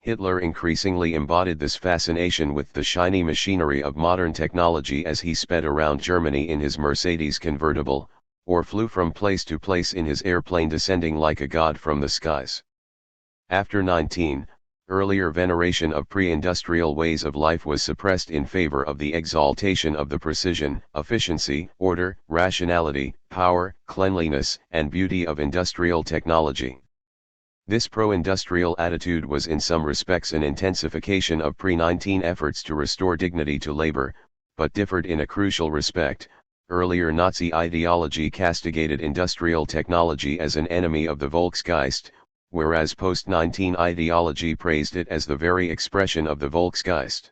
Hitler increasingly embodied this fascination with the shiny machinery of modern technology as he sped around Germany in his Mercedes convertible, or flew from place to place in his airplane descending like a god from the skies. After 19, earlier veneration of pre-industrial ways of life was suppressed in favor of the exaltation of the precision, efficiency, order, rationality, power, cleanliness, and beauty of industrial technology. This pro-industrial attitude was in some respects an intensification of pre-19 efforts to restore dignity to labor, but differed in a crucial respect. Earlier Nazi ideology castigated industrial technology as an enemy of the Volksgeist, whereas post-19 ideology praised it as the very expression of the Volksgeist.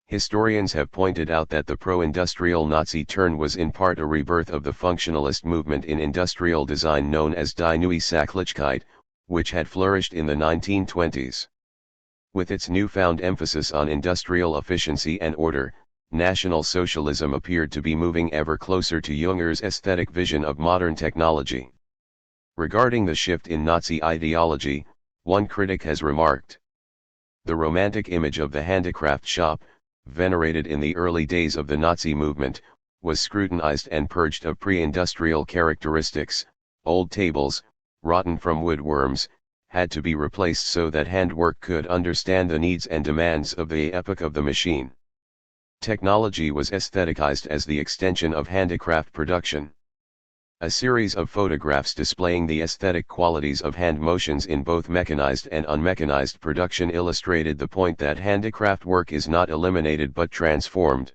Historians have pointed out that the pro-industrial Nazi turn was in part a rebirth of the functionalist movement in industrial design known as Die Neue Sachlichkeit, which had flourished in the 1920s. With its newfound emphasis on industrial efficiency and order, National Socialism appeared to be moving ever closer to Junger's aesthetic vision of modern technology. Regarding the shift in Nazi ideology, one critic has remarked, "The romantic image of the handicraft shop, venerated in the early days of the Nazi movement, was scrutinized and purged of pre-industrial characteristics. Old tables, rotten from woodworms, had to be replaced so that handwork could understand the needs and demands of the epoch of the machine. Technology was aestheticized as the extension of handicraft production." A series of photographs displaying the aesthetic qualities of hand motions in both mechanized and unmechanized production illustrated the point that handicraft work is not eliminated but transformed.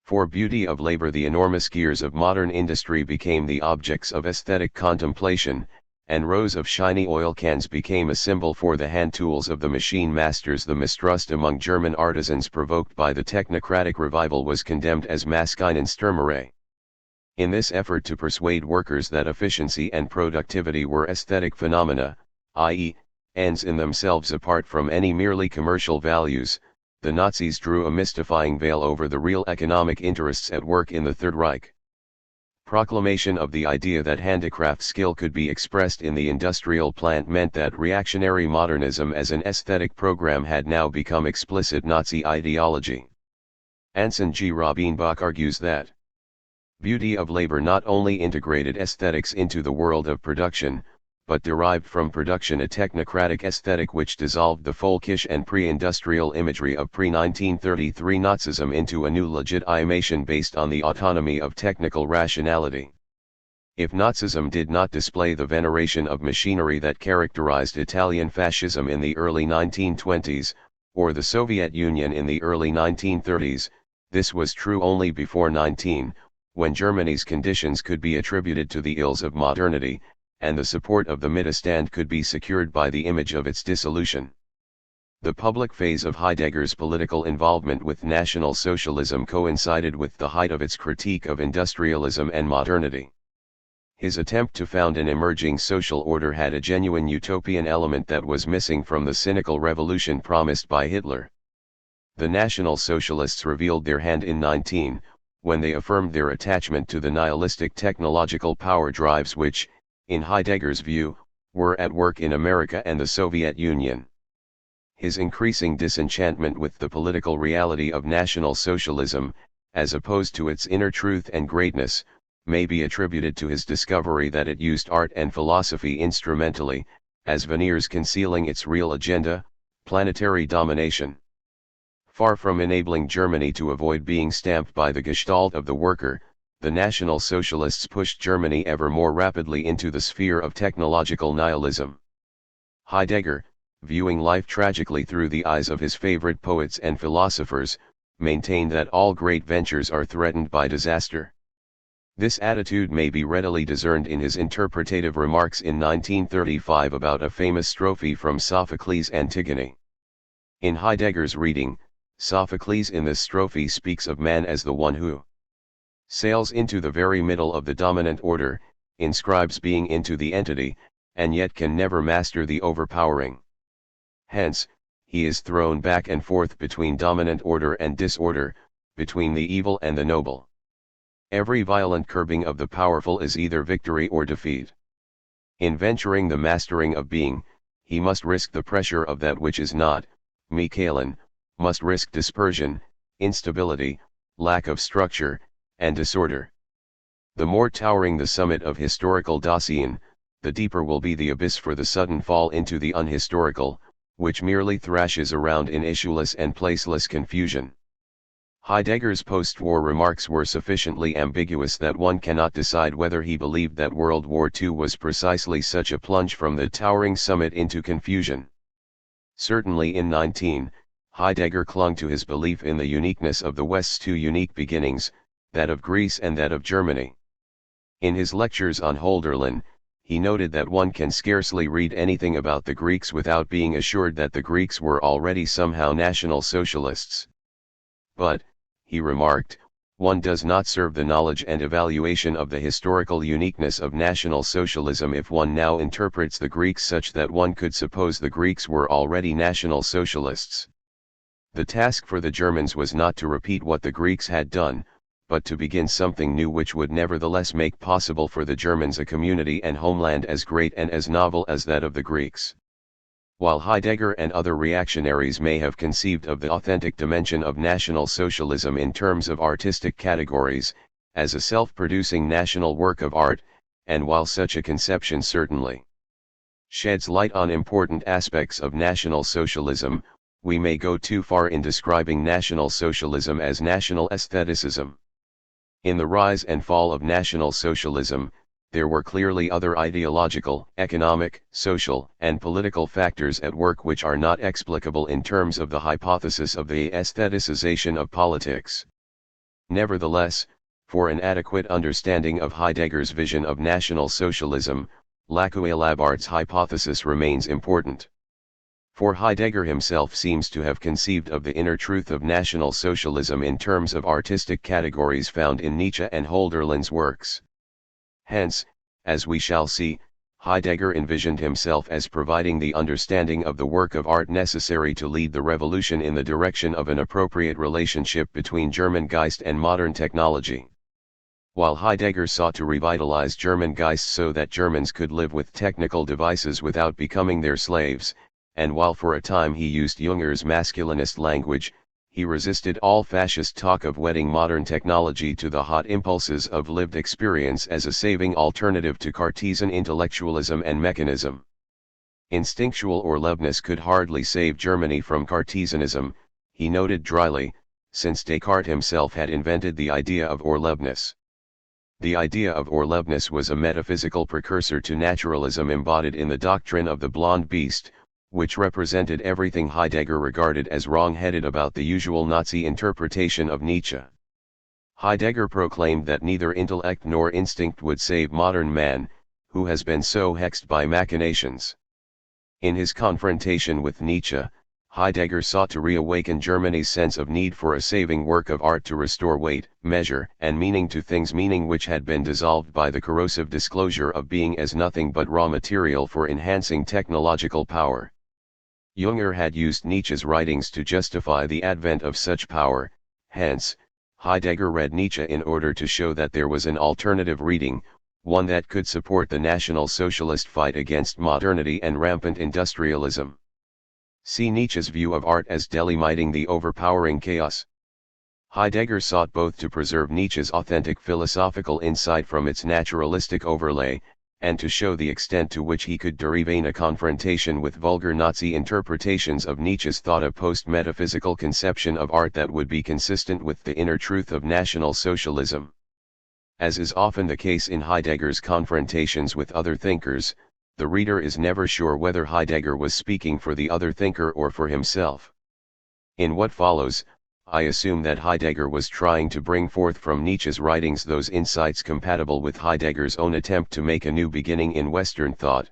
For beauty of labor, the enormous gears of modern industry became the objects of aesthetic contemplation, and rows of shiny oil cans became a symbol for the hand tools of the machine masters. The mistrust among German artisans provoked by the technocratic revival was condemned as Maschinenstürmerei. In this effort to persuade workers that efficiency and productivity were aesthetic phenomena, i.e., ends in themselves apart from any merely commercial values, the Nazis drew a mystifying veil over the real economic interests at work in the Third Reich. Proclamation of the idea that handicraft skill could be expressed in the industrial plant meant that reactionary modernism as an aesthetic program had now become explicit Nazi ideology. Anson G. Robinbach argues that beauty of labor not only integrated aesthetics into the world of production, but derived from production a technocratic aesthetic which dissolved the folkish and pre-industrial imagery of pre-1933 Nazism into a new legitimation based on the autonomy of technical rationality. If Nazism did not display the veneration of machinery that characterized Italian fascism in the early 1920s, or the Soviet Union in the early 1930s, this was true only before 19, when Germany's conditions could be attributed to the ills of modernity, and the support of the Mittelstand could be secured by the image of its dissolution. The public phase of Heidegger's political involvement with National Socialism coincided with the height of its critique of industrialism and modernity. His attempt to found an emerging social order had a genuine utopian element that was missing from the cynical revolution promised by Hitler. The National Socialists revealed their hand in 19, when they affirmed their attachment to the nihilistic technological power drives which, in Heidegger's view, were at work in America and the Soviet Union. His increasing disenchantment with the political reality of National Socialism, as opposed to its inner truth and greatness, may be attributed to his discovery that it used art and philosophy instrumentally, as veneers concealing its real agenda, planetary domination. Far from enabling Germany to avoid being stamped by the gestalt of the worker, the National Socialists pushed Germany ever more rapidly into the sphere of technological nihilism. Heidegger, viewing life tragically through the eyes of his favorite poets and philosophers, maintained that all great ventures are threatened by disaster. This attitude may be readily discerned in his interpretative remarks in 1935 about a famous strophe from Sophocles' Antigone. In Heidegger's reading, Sophocles in this strophe speaks of man as the one who sails into the very middle of the dominant order, inscribes being into the entity, and yet can never master the overpowering. Hence, he is thrown back and forth between dominant order and disorder, between the evil and the noble. Every violent curbing of the powerful is either victory or defeat. In venturing the mastering of being, he must risk the pressure of that which is not, Michaelin, must risk dispersion, instability, lack of structure, and disorder. The more towering the summit of historical Dasein, the deeper will be the abyss for the sudden fall into the unhistorical, which merely thrashes around in issueless and placeless confusion. Heidegger's post-war remarks were sufficiently ambiguous that one cannot decide whether he believed that World War II was precisely such a plunge from the towering summit into confusion. Certainly in 19, Heidegger clung to his belief in the uniqueness of the West's two unique beginnings, that of Greece and that of Germany. In his lectures on Hölderlin, he noted that one can scarcely read anything about the Greeks without being assured that the Greeks were already somehow National Socialists. But, he remarked, one does not serve the knowledge and evaluation of the historical uniqueness of National Socialism if one now interprets the Greeks such that one could suppose the Greeks were already National Socialists. The task for the Germans was not to repeat what the Greeks had done, but to begin something new which would nevertheless make possible for the Germans a community and homeland as great and as novel as that of the Greeks. While Heidegger and other reactionaries may have conceived of the authentic dimension of National Socialism in terms of artistic categories, as a self-producing national work of art, and while such a conception certainly sheds light on important aspects of National Socialism, we may go too far in describing National Socialism as national aestheticism. In the rise and fall of National Socialism, there were clearly other ideological, economic, social, and political factors at work which are not explicable in terms of the hypothesis of the aestheticization of politics. Nevertheless, for an adequate understanding of Heidegger's vision of National Socialism, Lacuille-Labart's hypothesis remains important. For Heidegger himself seems to have conceived of the inner truth of National Socialism in terms of artistic categories found in Nietzsche and Hölderlin's works. Hence, as we shall see, Heidegger envisioned himself as providing the understanding of the work of art necessary to lead the revolution in the direction of an appropriate relationship between German Geist and modern technology. While Heidegger sought to revitalize German Geist so that Germans could live with technical devices without becoming their slaves, and while for a time he used Junger's masculinist language, he resisted all fascist talk of wedding modern technology to the hot impulses of lived experience as a saving alternative to Cartesian intellectualism and mechanism. Instinctual Orlevness could hardly save Germany from Cartesianism, he noted dryly, since Descartes himself had invented the idea of Orlevness. The idea of Orlevness was a metaphysical precursor to naturalism embodied in the doctrine of the blonde beast, which represented everything Heidegger regarded as wrong-headed about the usual Nazi interpretation of Nietzsche. Heidegger proclaimed that neither intellect nor instinct would save modern man, who has been so hexed by machinations. In his confrontation with Nietzsche, Heidegger sought to reawaken Germany's sense of need for a saving work of art to restore weight, measure, and meaning to things, meaning which had been dissolved by the corrosive disclosure of being as nothing but raw material for enhancing technological power. Junger had used Nietzsche's writings to justify the advent of such power, hence, Heidegger read Nietzsche in order to show that there was an alternative reading, one that could support the National Socialist fight against modernity and rampant industrialism. See Nietzsche's view of art as delimiting the overpowering chaos. Heidegger sought both to preserve Nietzsche's authentic philosophical insight from its naturalistic overlay, and to show the extent to which he could derive a confrontation with vulgar Nazi interpretations of Nietzsche's thought, a post-metaphysical conception of art that would be consistent with the inner truth of National Socialism. As is often the case in Heidegger's confrontations with other thinkers, the reader is never sure whether Heidegger was speaking for the other thinker or for himself. In what follows, I assume that Heidegger was trying to bring forth from Nietzsche's writings those insights compatible with Heidegger's own attempt to make a new beginning in Western thought.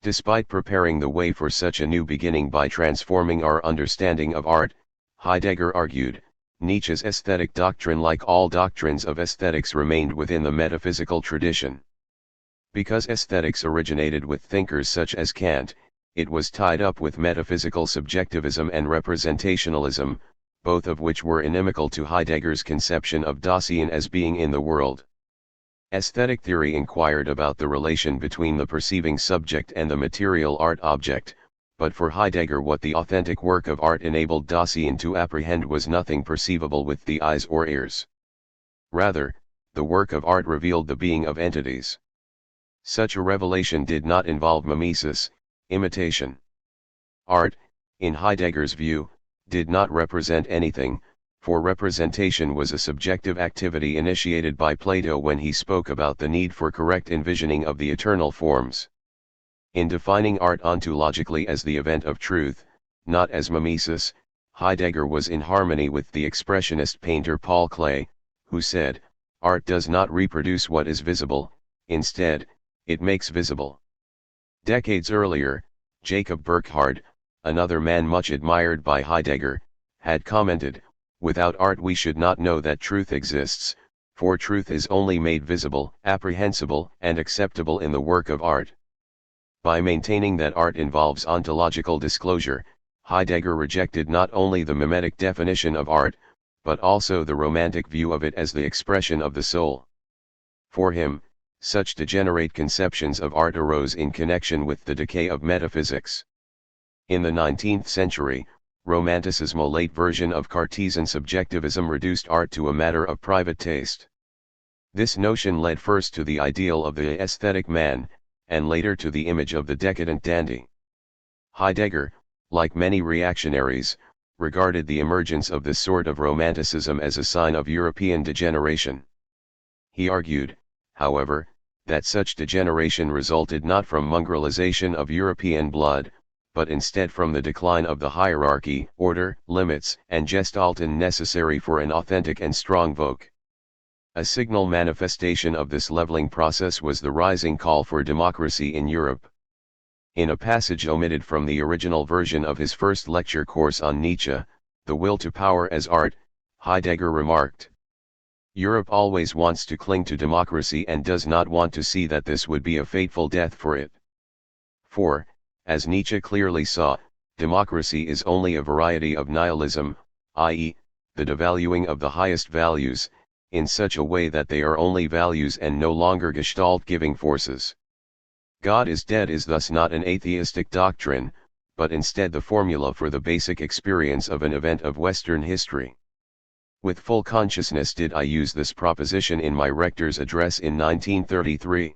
Despite preparing the way for such a new beginning by transforming our understanding of art, Heidegger argued, Nietzsche's aesthetic doctrine, like all doctrines of aesthetics, remained within the metaphysical tradition. Because aesthetics originated with thinkers such as Kant, it was tied up with metaphysical subjectivism and representationalism, both of which were inimical to Heidegger's conception of Dasein as being in the world. Aesthetic theory inquired about the relation between the perceiving subject and the material art object, but for Heidegger what the authentic work of art enabled Dasein to apprehend was nothing perceivable with the eyes or ears. Rather, the work of art revealed the being of entities. Such a revelation did not involve mimesis, imitation. Art, in Heidegger's view, did not represent anything, for representation was a subjective activity initiated by Plato when he spoke about the need for correct envisioning of the eternal forms. In defining art ontologically as the event of truth, not as mimesis, Heidegger was in harmony with the expressionist painter Paul Klee, who said, "Art does not reproduce what is visible, instead, it makes visible." Decades earlier, Jacob Burckhardt, another man much admired by Heidegger, had commented, "Without art we should not know that truth exists, for truth is only made visible, apprehensible, and acceptable in the work of art." By maintaining that art involves ontological disclosure, Heidegger rejected not only the mimetic definition of art, but also the romantic view of it as the expression of the soul. For him, such degenerate conceptions of art arose in connection with the decay of metaphysics. In the 19th century, Romanticism, a late version of Cartesian subjectivism, reduced art to a matter of private taste. This notion led first to the ideal of the aesthetic man, and later to the image of the decadent dandy. Heidegger, like many reactionaries, regarded the emergence of this sort of romanticism as a sign of European degeneration. He argued, however, that such degeneration resulted not from mongrelization of European blood, but instead from the decline of the hierarchy, order, limits, and Gestalten necessary for an authentic and strong Volk. A signal manifestation of this leveling process was the rising call for democracy in Europe. In a passage omitted from the original version of his first lecture course on Nietzsche, The Will to Power as Art, Heidegger remarked, "Europe always wants to cling to democracy and does not want to see that this would be a fateful death for it. For, as Nietzsche clearly saw, democracy is only a variety of nihilism, i.e., the devaluing of the highest values, in such a way that they are only values and no longer gestalt-giving forces. God is dead is thus not an atheistic doctrine, but instead the formula for the basic experience of an event of Western history. With full consciousness did I use this proposition in my rector's address in 1933.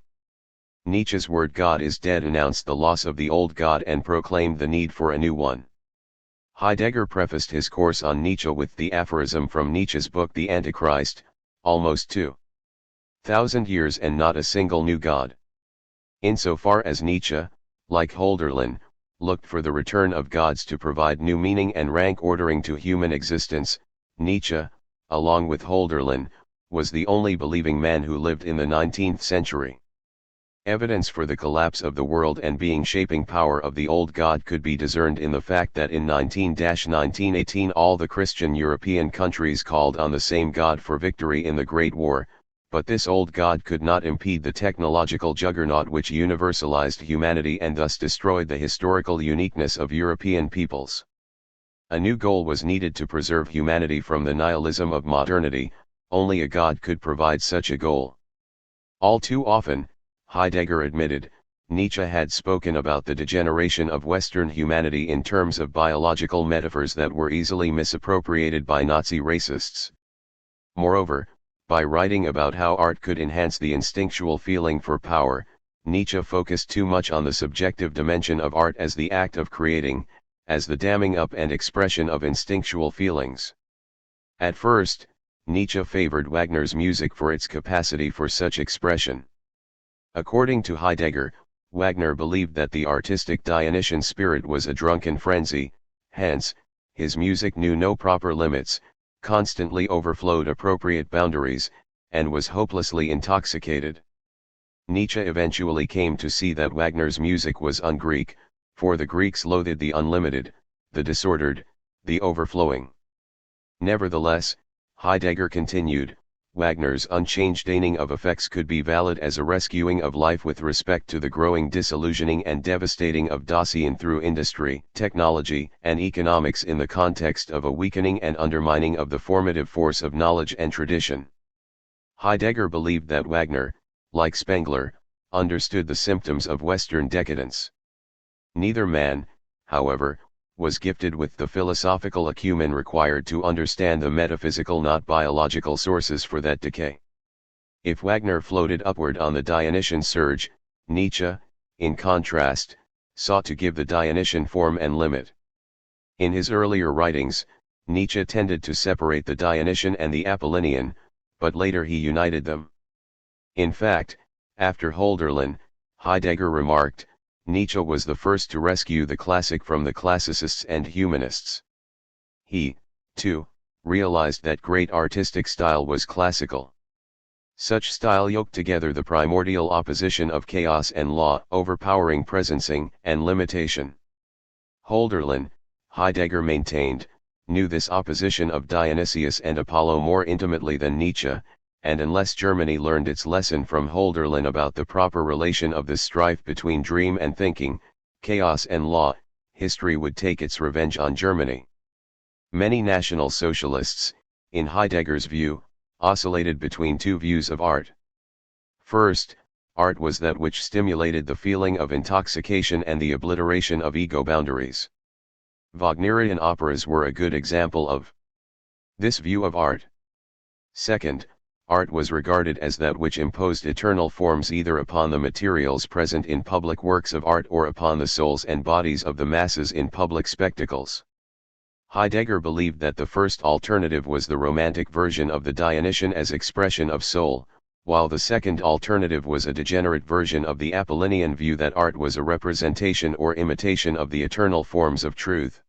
Nietzsche's word God is dead announced the loss of the old God and proclaimed the need for a new one." Heidegger prefaced his course on Nietzsche with the aphorism from Nietzsche's book The Antichrist, "Almost 2,000 years and not a single new God." Insofar as Nietzsche, like Hölderlin, looked for the return of gods to provide new meaning and rank ordering to human existence, Nietzsche, along with Hölderlin, was the only believing man who lived in the 19th century. Evidence for the collapse of the world and being shaping power of the old God could be discerned in the fact that in 19-1918 all the Christian European countries called on the same God for victory in the Great War, but this old God could not impede the technological juggernaut which universalized humanity and thus destroyed the historical uniqueness of European peoples. A new goal was needed to preserve humanity from the nihilism of modernity. Only a God could provide such a goal. All too often, Heidegger admitted, Nietzsche had spoken about the degeneration of Western humanity in terms of biological metaphors that were easily misappropriated by Nazi racists. Moreover, by writing about how art could enhance the instinctual feeling for power, Nietzsche focused too much on the subjective dimension of art as the act of creating, as the damming up and expression of instinctual feelings. At first, Nietzsche favored Wagner's music for its capacity for such expression. According to Heidegger, Wagner believed that the artistic Dionysian spirit was a drunken frenzy, hence, his music knew no proper limits, constantly overflowed appropriate boundaries, and was hopelessly intoxicated. Nietzsche eventually came to see that Wagner's music was un-Greek, for the Greeks loathed the unlimited, the disordered, the overflowing. Nevertheless, Heidegger continued, Wagner's unchanged deigning of effects could be valid as a rescuing of life with respect to the growing disillusioning and devastating of Dasein through industry, technology, and economics in the context of a weakening and undermining of the formative force of knowledge and tradition. Heidegger believed that Wagner, like Spengler, understood the symptoms of Western decadence. Neither man, however, was gifted with the philosophical acumen required to understand the metaphysical not biological sources for that decay. If Wagner floated upward on the Dionysian surge, Nietzsche, in contrast, sought to give the Dionysian form and limit. In his earlier writings, Nietzsche tended to separate the Dionysian and the Apollinian, but later he united them. In fact, after Hölderlin, Heidegger remarked, Nietzsche was the first to rescue the classic from the classicists and humanists. He, too, realized that great artistic style was classical. Such style yoked together the primordial opposition of chaos and law, overpowering presencing and limitation. Hölderlin, Heidegger maintained, knew this opposition of Dionysius and Apollo more intimately than Nietzsche, and unless Germany learned its lesson from Hölderlin about the proper relation of the strife between dream and thinking, chaos and law, history would take its revenge on Germany. Many National Socialists, in Heidegger's view, oscillated between two views of art. First, art was that which stimulated the feeling of intoxication and the obliteration of ego boundaries. Wagnerian operas were a good example of this view of art. Second, art was regarded as that which imposed eternal forms either upon the materials present in public works of art or upon the souls and bodies of the masses in public spectacles. Heidegger believed that the first alternative was the romantic version of the Dionysian as expression of soul, while the second alternative was a degenerate version of the Apollinian view that art was a representation or imitation of the eternal forms of truth.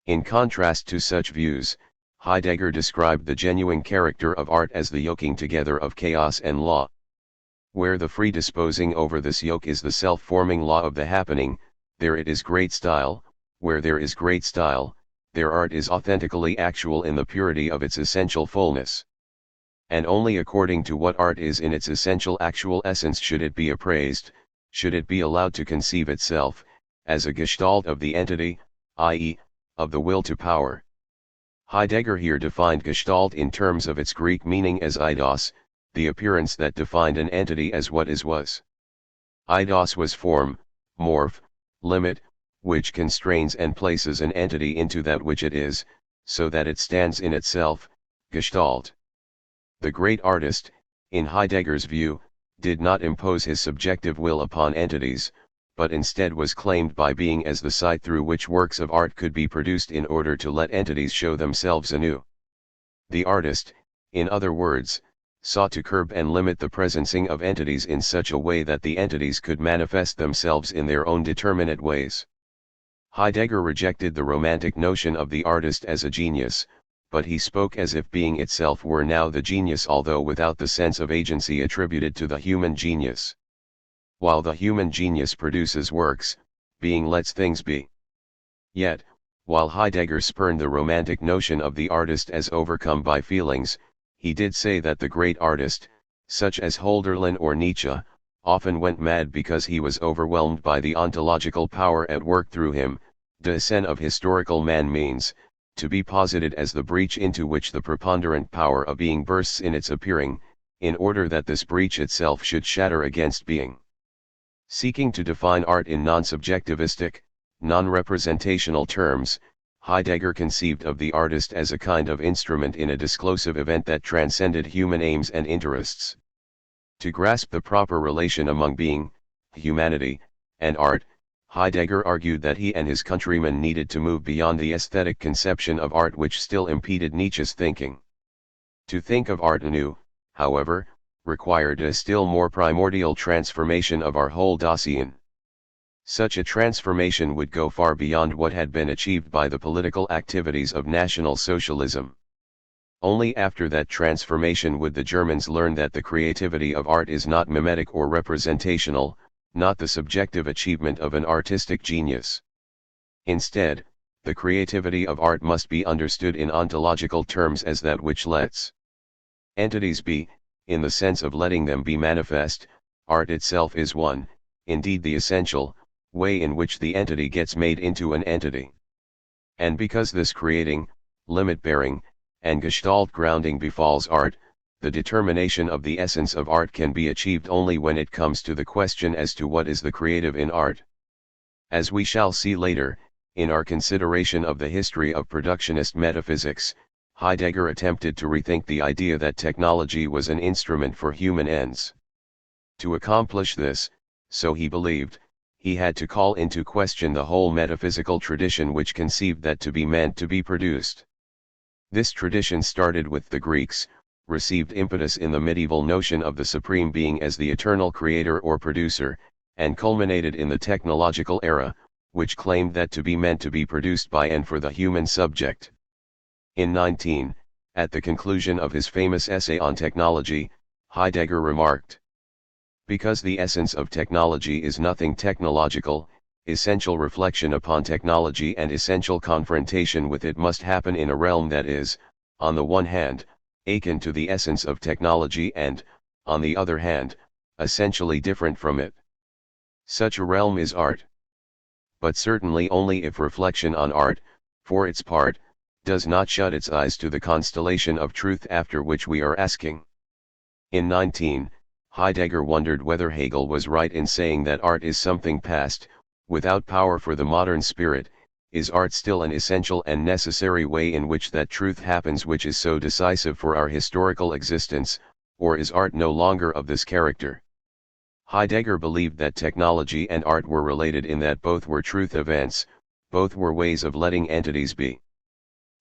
In contrast to such views, Heidegger described the genuine character of art as the yoking together of chaos and law. Where the free disposing over this yoke is the self-forming law of the happening, there it is great style. Where there is great style, their art is authentically actual in the purity of its essential fullness. And only according to what art is in its essential actual essence should it be appraised, should it be allowed to conceive itself, as a gestalt of the entity, i.e., of the will to power. Heidegger here defined gestalt in terms of its Greek meaning as eidos, the appearance that defined an entity as what is was. Eidos was form, morph, limit, which constrains and places an entity into that which it is, so that it stands in itself, gestalt. The great artist, in Heidegger's view, did not impose his subjective will upon entities, but instead was claimed by being as the site through which works of art could be produced in order to let entities show themselves anew. The artist, in other words, sought to curb and limit the presencing of entities in such a way that the entities could manifest themselves in their own determinate ways. Heidegger rejected the romantic notion of the artist as a genius, but he spoke as if being itself were now the genius, although without the sense of agency attributed to the human genius. While the human genius produces works, being lets things be. Yet, while Heidegger spurned the romantic notion of the artist as overcome by feelings, he did say that the great artist, such as Hölderlin or Nietzsche, often went mad because he was overwhelmed by the ontological power at work through him. The essence of historical man means, to be posited as the breach into which the preponderant power of being bursts in its appearing, in order that this breach itself should shatter against being. Seeking to define art in non-subjectivistic, non-representational terms, Heidegger conceived of the artist as a kind of instrument in a disclosive event that transcended human aims and interests. To grasp the proper relation among being, humanity, and art, Heidegger argued that he and his countrymen needed to move beyond the aesthetic conception of art which still impeded Nietzsche's thinking. To think of art anew, however, required a still more primordial transformation of our whole Dasein. Such a transformation would go far beyond what had been achieved by the political activities of National Socialism. Only after that transformation would the Germans learn that the creativity of art is not mimetic or representational, not the subjective achievement of an artistic genius. Instead, the creativity of art must be understood in ontological terms as that which lets entities be, in the sense of letting them be manifest. Art itself is one, indeed the essential, way in which the entity gets made into an entity. And because this creating, limit-bearing, and gestalt grounding befalls art, the determination of the essence of art can be achieved only when it comes to the question as to what is the creative in art. As we shall see later, in our consideration of the history of productionist metaphysics, Heidegger attempted to rethink the idea that technology was an instrument for human ends. To accomplish this, so he believed, he had to call into question the whole metaphysical tradition which conceived that to be meant to be produced. This tradition started with the Greeks, received impetus in the medieval notion of the supreme being as the eternal creator or producer, and culminated in the technological era, which claimed that to be meant to be produced by and for the human subject. In 19, at the conclusion of his famous essay on technology, Heidegger remarked, "Because the essence of technology is nothing technological, essential reflection upon technology and essential confrontation with it must happen in a realm that is, on the one hand, akin to the essence of technology and, on the other hand, essentially different from it. Such a realm is art. But certainly only if reflection on art, for its part, does not shut its eyes to the constellation of truth after which we are asking." In 19, Heidegger wondered whether Hegel was right in saying that art is something past, without power for the modern spirit. Is art still an essential and necessary way in which that truth happens which is so decisive for our historical existence, or is art no longer of this character? Heidegger believed that technology and art were related in that both were truth events, both were ways of letting entities be.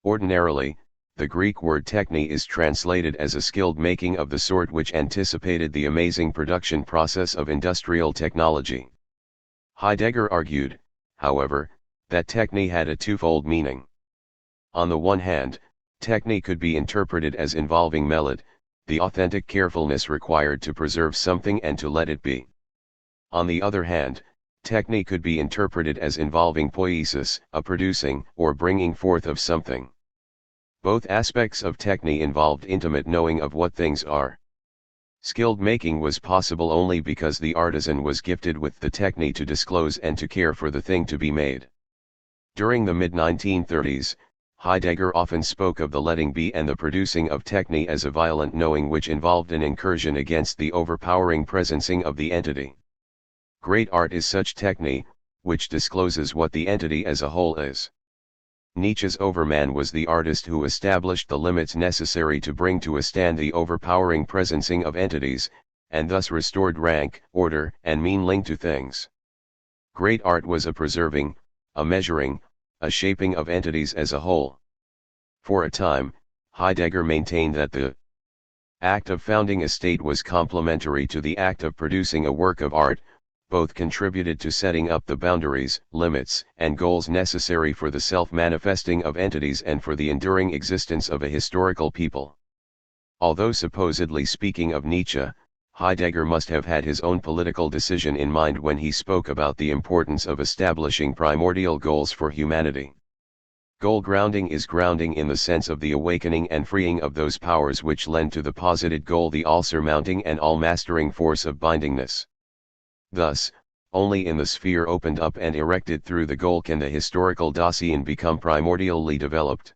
Ordinarily, the Greek word techne is translated as a skilled making of the sort which anticipated the amazing production process of industrial technology. Heidegger argued, however, that techne had a twofold meaning. On the one hand, techne could be interpreted as involving melit, the authentic carefulness required to preserve something and to let it be. On the other hand, techne could be interpreted as involving poiesis, a producing or bringing forth of something. Both aspects of techne involved intimate knowing of what things are. Skilled making was possible only because the artisan was gifted with the techne to disclose and to care for the thing to be made. During the mid-1930s, Heidegger often spoke of the letting be and the producing of techne as a violent knowing which involved an incursion against the overpowering presencing of the entity. Great art is such techne, which discloses what the entity as a whole is. Nietzsche's Overman was the artist who established the limits necessary to bring to a stand the overpowering presencing of entities, and thus restored rank, order, and meaning to things. Great art was a preserving, a measuring, a shaping of entities as a whole. For a time, Heidegger maintained that the act of founding a state was complementary to the act of producing a work of art. Both contributed to setting up the boundaries, limits, and goals necessary for the self-manifesting of entities and for the enduring existence of a historical people. Although supposedly speaking of Nietzsche, Heidegger must have had his own political decision in mind when he spoke about the importance of establishing primordial goals for humanity. Goal grounding is grounding in the sense of the awakening and freeing of those powers which lend to the posited goal the all-surmounting and all-mastering force of bindingness. Thus, only in the sphere opened up and erected through the goal can the historical Dasein become primordially developed.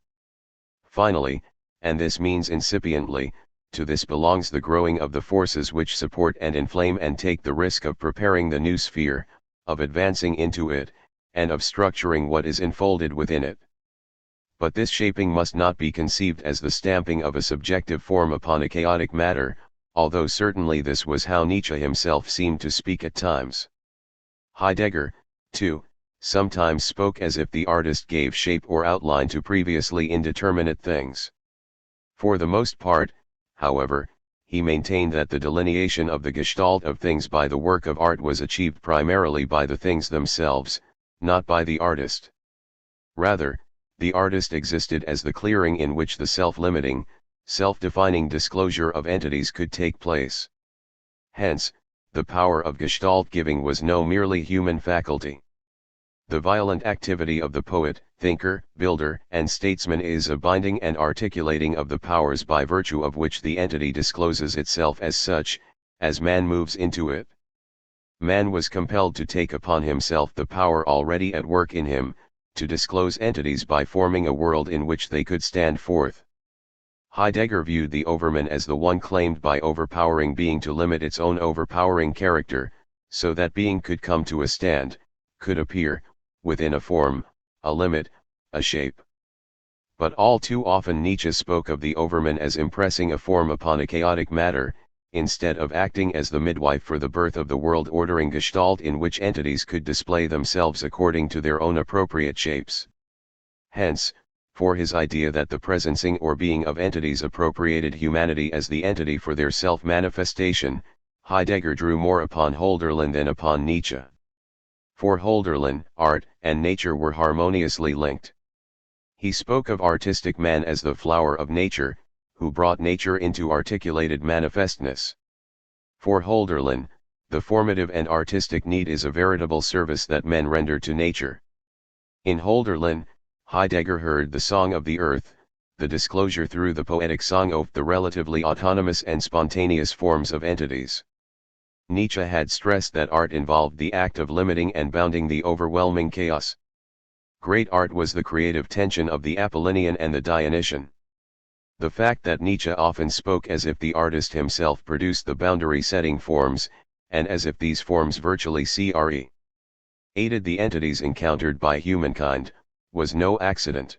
Finally, and this means incipiently, to this belongs the growing of the forces which support and inflame and take the risk of preparing the new sphere, of advancing into it, and of structuring what is enfolded within it. But this shaping must not be conceived as the stamping of a subjective form upon a chaotic matter, although certainly this was how Nietzsche himself seemed to speak at times. Heidegger, too, sometimes spoke as if the artist gave shape or outline to previously indeterminate things. For the most part, however, he maintained that the delineation of the gestalt of things by the work of art was achieved primarily by the things themselves, not by the artist. Rather, the artist existed as the clearing in which the self-limiting, self-defining disclosure of entities could take place. Hence, the power of gestalt giving was no merely human faculty. The violent activity of the poet, thinker, builder, and statesman is a binding and articulating of the powers by virtue of which the entity discloses itself as such, as man moves into it. Man was compelled to take upon himself the power already at work in him, to disclose entities by forming a world in which they could stand forth. Heidegger viewed the Overman as the one claimed by overpowering being to limit its own overpowering character, so that being could come to a stand, could appear, within a form, a limit, a shape. But all too often Nietzsche spoke of the Overman as impressing a form upon a chaotic matter, instead of acting as the midwife for the birth of the world-ordering gestalt in which entities could display themselves according to their own appropriate shapes. Hence, For his idea that the presencing or being of entities appropriated humanity as the entity for their self-manifestation, Heidegger drew more upon Hölderlin than upon Nietzsche. For Hölderlin, art and nature were harmoniously linked. He spoke of artistic man as the flower of nature, who brought nature into articulated manifestness. For Hölderlin, the formative and artistic need is a veritable service that men render to nature. In Hölderlin, Heidegger heard the song of the earth, the disclosure through the poetic song of the relatively autonomous and spontaneous forms of entities. Nietzsche had stressed that art involved the act of limiting and bounding the overwhelming chaos. Great art was the creative tension of the Apollinian and the Dionysian. The fact that Nietzsche often spoke as if the artist himself produced the boundary-setting forms, and as if these forms virtually aided the entities encountered by humankind, was no accident.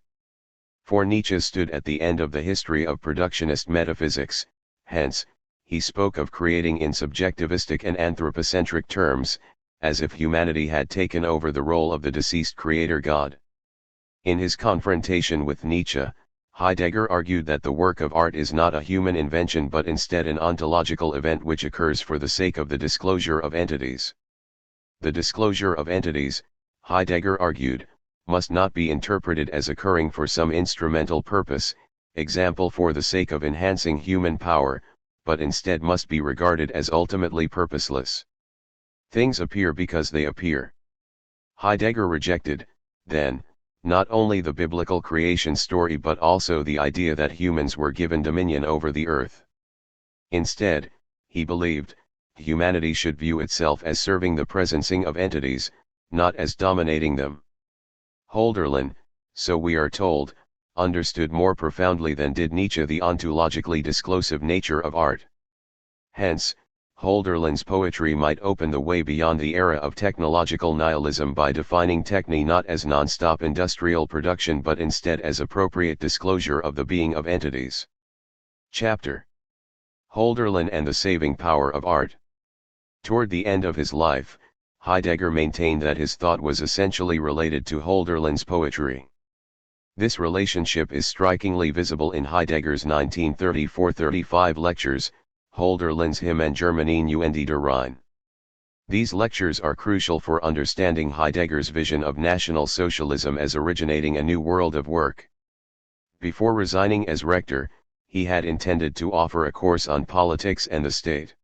For Nietzsche stood at the end of the history of productionist metaphysics, hence, he spoke of creating in subjectivistic and anthropocentric terms, as if humanity had taken over the role of the deceased creator god. In his confrontation with Nietzsche, Heidegger argued that the work of art is not a human invention but instead an ontological event which occurs for the sake of the disclosure of entities. The disclosure of entities, Heidegger argued, must not be interpreted as occurring for some instrumental purpose, example for the sake of enhancing human power, but instead must be regarded as ultimately purposeless. Things appear because they appear. Heidegger rejected, then, not only the biblical creation story but also the idea that humans were given dominion over the earth. Instead, he believed, humanity should view itself as serving the presencing of entities, not as dominating them. Hölderlin, so we are told, understood more profoundly than did Nietzsche the ontologically disclosive nature of art. Hence, Hölderlin's poetry might open the way beyond the era of technological nihilism by defining techne not as non-stop industrial production but instead as appropriate disclosure of the being of entities. Chapter: Hölderlin and the saving power of art. Toward the end of his life, Heidegger maintained that his thought was essentially related to Hölderlin's poetry. This relationship is strikingly visible in Heidegger's 1934-35 lectures, Hölderlin's Hymn and Germanen und der Rhein. These lectures are crucial for understanding Heidegger's vision of National Socialism as originating a new world of work. Before resigning as rector, he had intended to offer a course on politics and the state.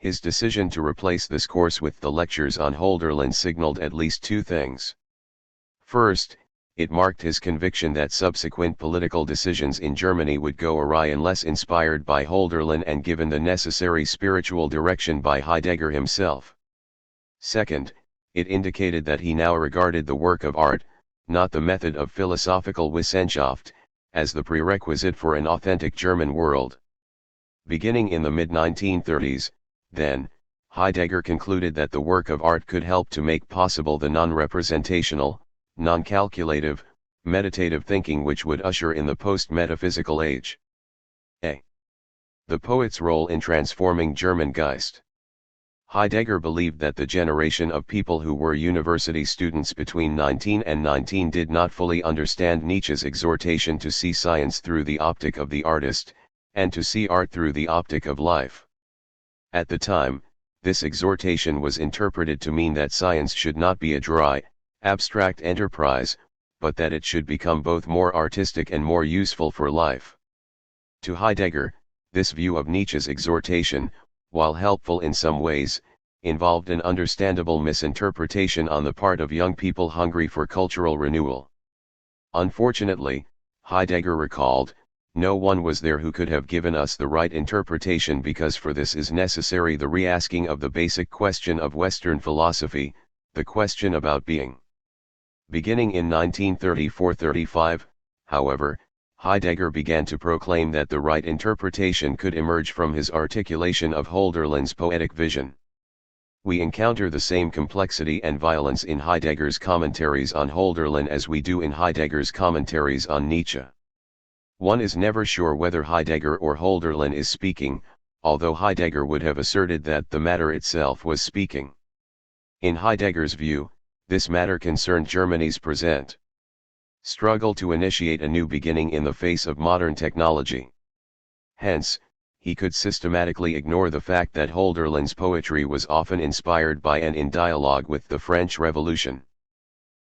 His decision to replace this course with the lectures on Hölderlin signaled at least two things. First, it marked his conviction that subsequent political decisions in Germany would go awry unless inspired by Hölderlin and given the necessary spiritual direction by Heidegger himself. Second, it indicated that he now regarded the work of art, not the method of philosophical Wissenschaft, as the prerequisite for an authentic German world. Beginning in the mid-1930s, then, Heidegger concluded that the work of art could help to make possible the non-representational, non-calculative, meditative thinking which would usher in the post-metaphysical age. A. The poet's role in transforming German Geist. Heidegger believed that the generation of people who were university students between 19 and 19 did not fully understand Nietzsche's exhortation to see science through the optic of the artist, and to see art through the optic of life. At the time, this exhortation was interpreted to mean that science should not be a dry, abstract enterprise, but that it should become both more artistic and more useful for life. To Heidegger, this view of Nietzsche's exhortation, while helpful in some ways, involved an understandable misinterpretation on the part of young people hungry for cultural renewal. Unfortunately, Heidegger recalled, no one was there who could have given us the right interpretation because for this is necessary the re-asking of the basic question of Western philosophy, the question about being. Beginning in 1934-35, however, Heidegger began to proclaim that the right interpretation could emerge from his articulation of Hölderlin's poetic vision. We encounter the same complexity and violence in Heidegger's commentaries on Hölderlin as we do in Heidegger's commentaries on Nietzsche. One is never sure whether Heidegger or Hölderlin is speaking, although Heidegger would have asserted that the matter itself was speaking. In Heidegger's view, this matter concerned Germany's present. struggle to initiate a new beginning in the face of modern technology. Hence, he could systematically ignore the fact that Hölderlin's poetry was often inspired by and in dialogue with the French Revolution.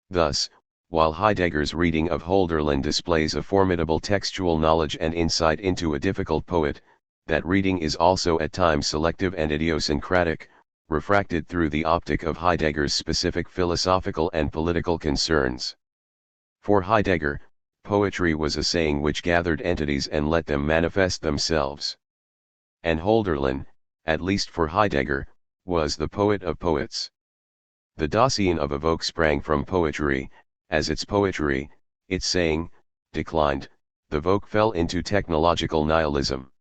Thus, while Heidegger's reading of Hölderlin displays a formidable textual knowledge and insight into a difficult poet, that reading is also at times selective and idiosyncratic, refracted through the optic of Heidegger's specific philosophical and political concerns. For Heidegger, poetry was a saying which gathered entities and let them manifest themselves. And Hölderlin, at least for Heidegger, was the poet of poets. The Dasein of evoke sprang from poetry, as its poetry, its saying, declined, the vogue fell into technological nihilism.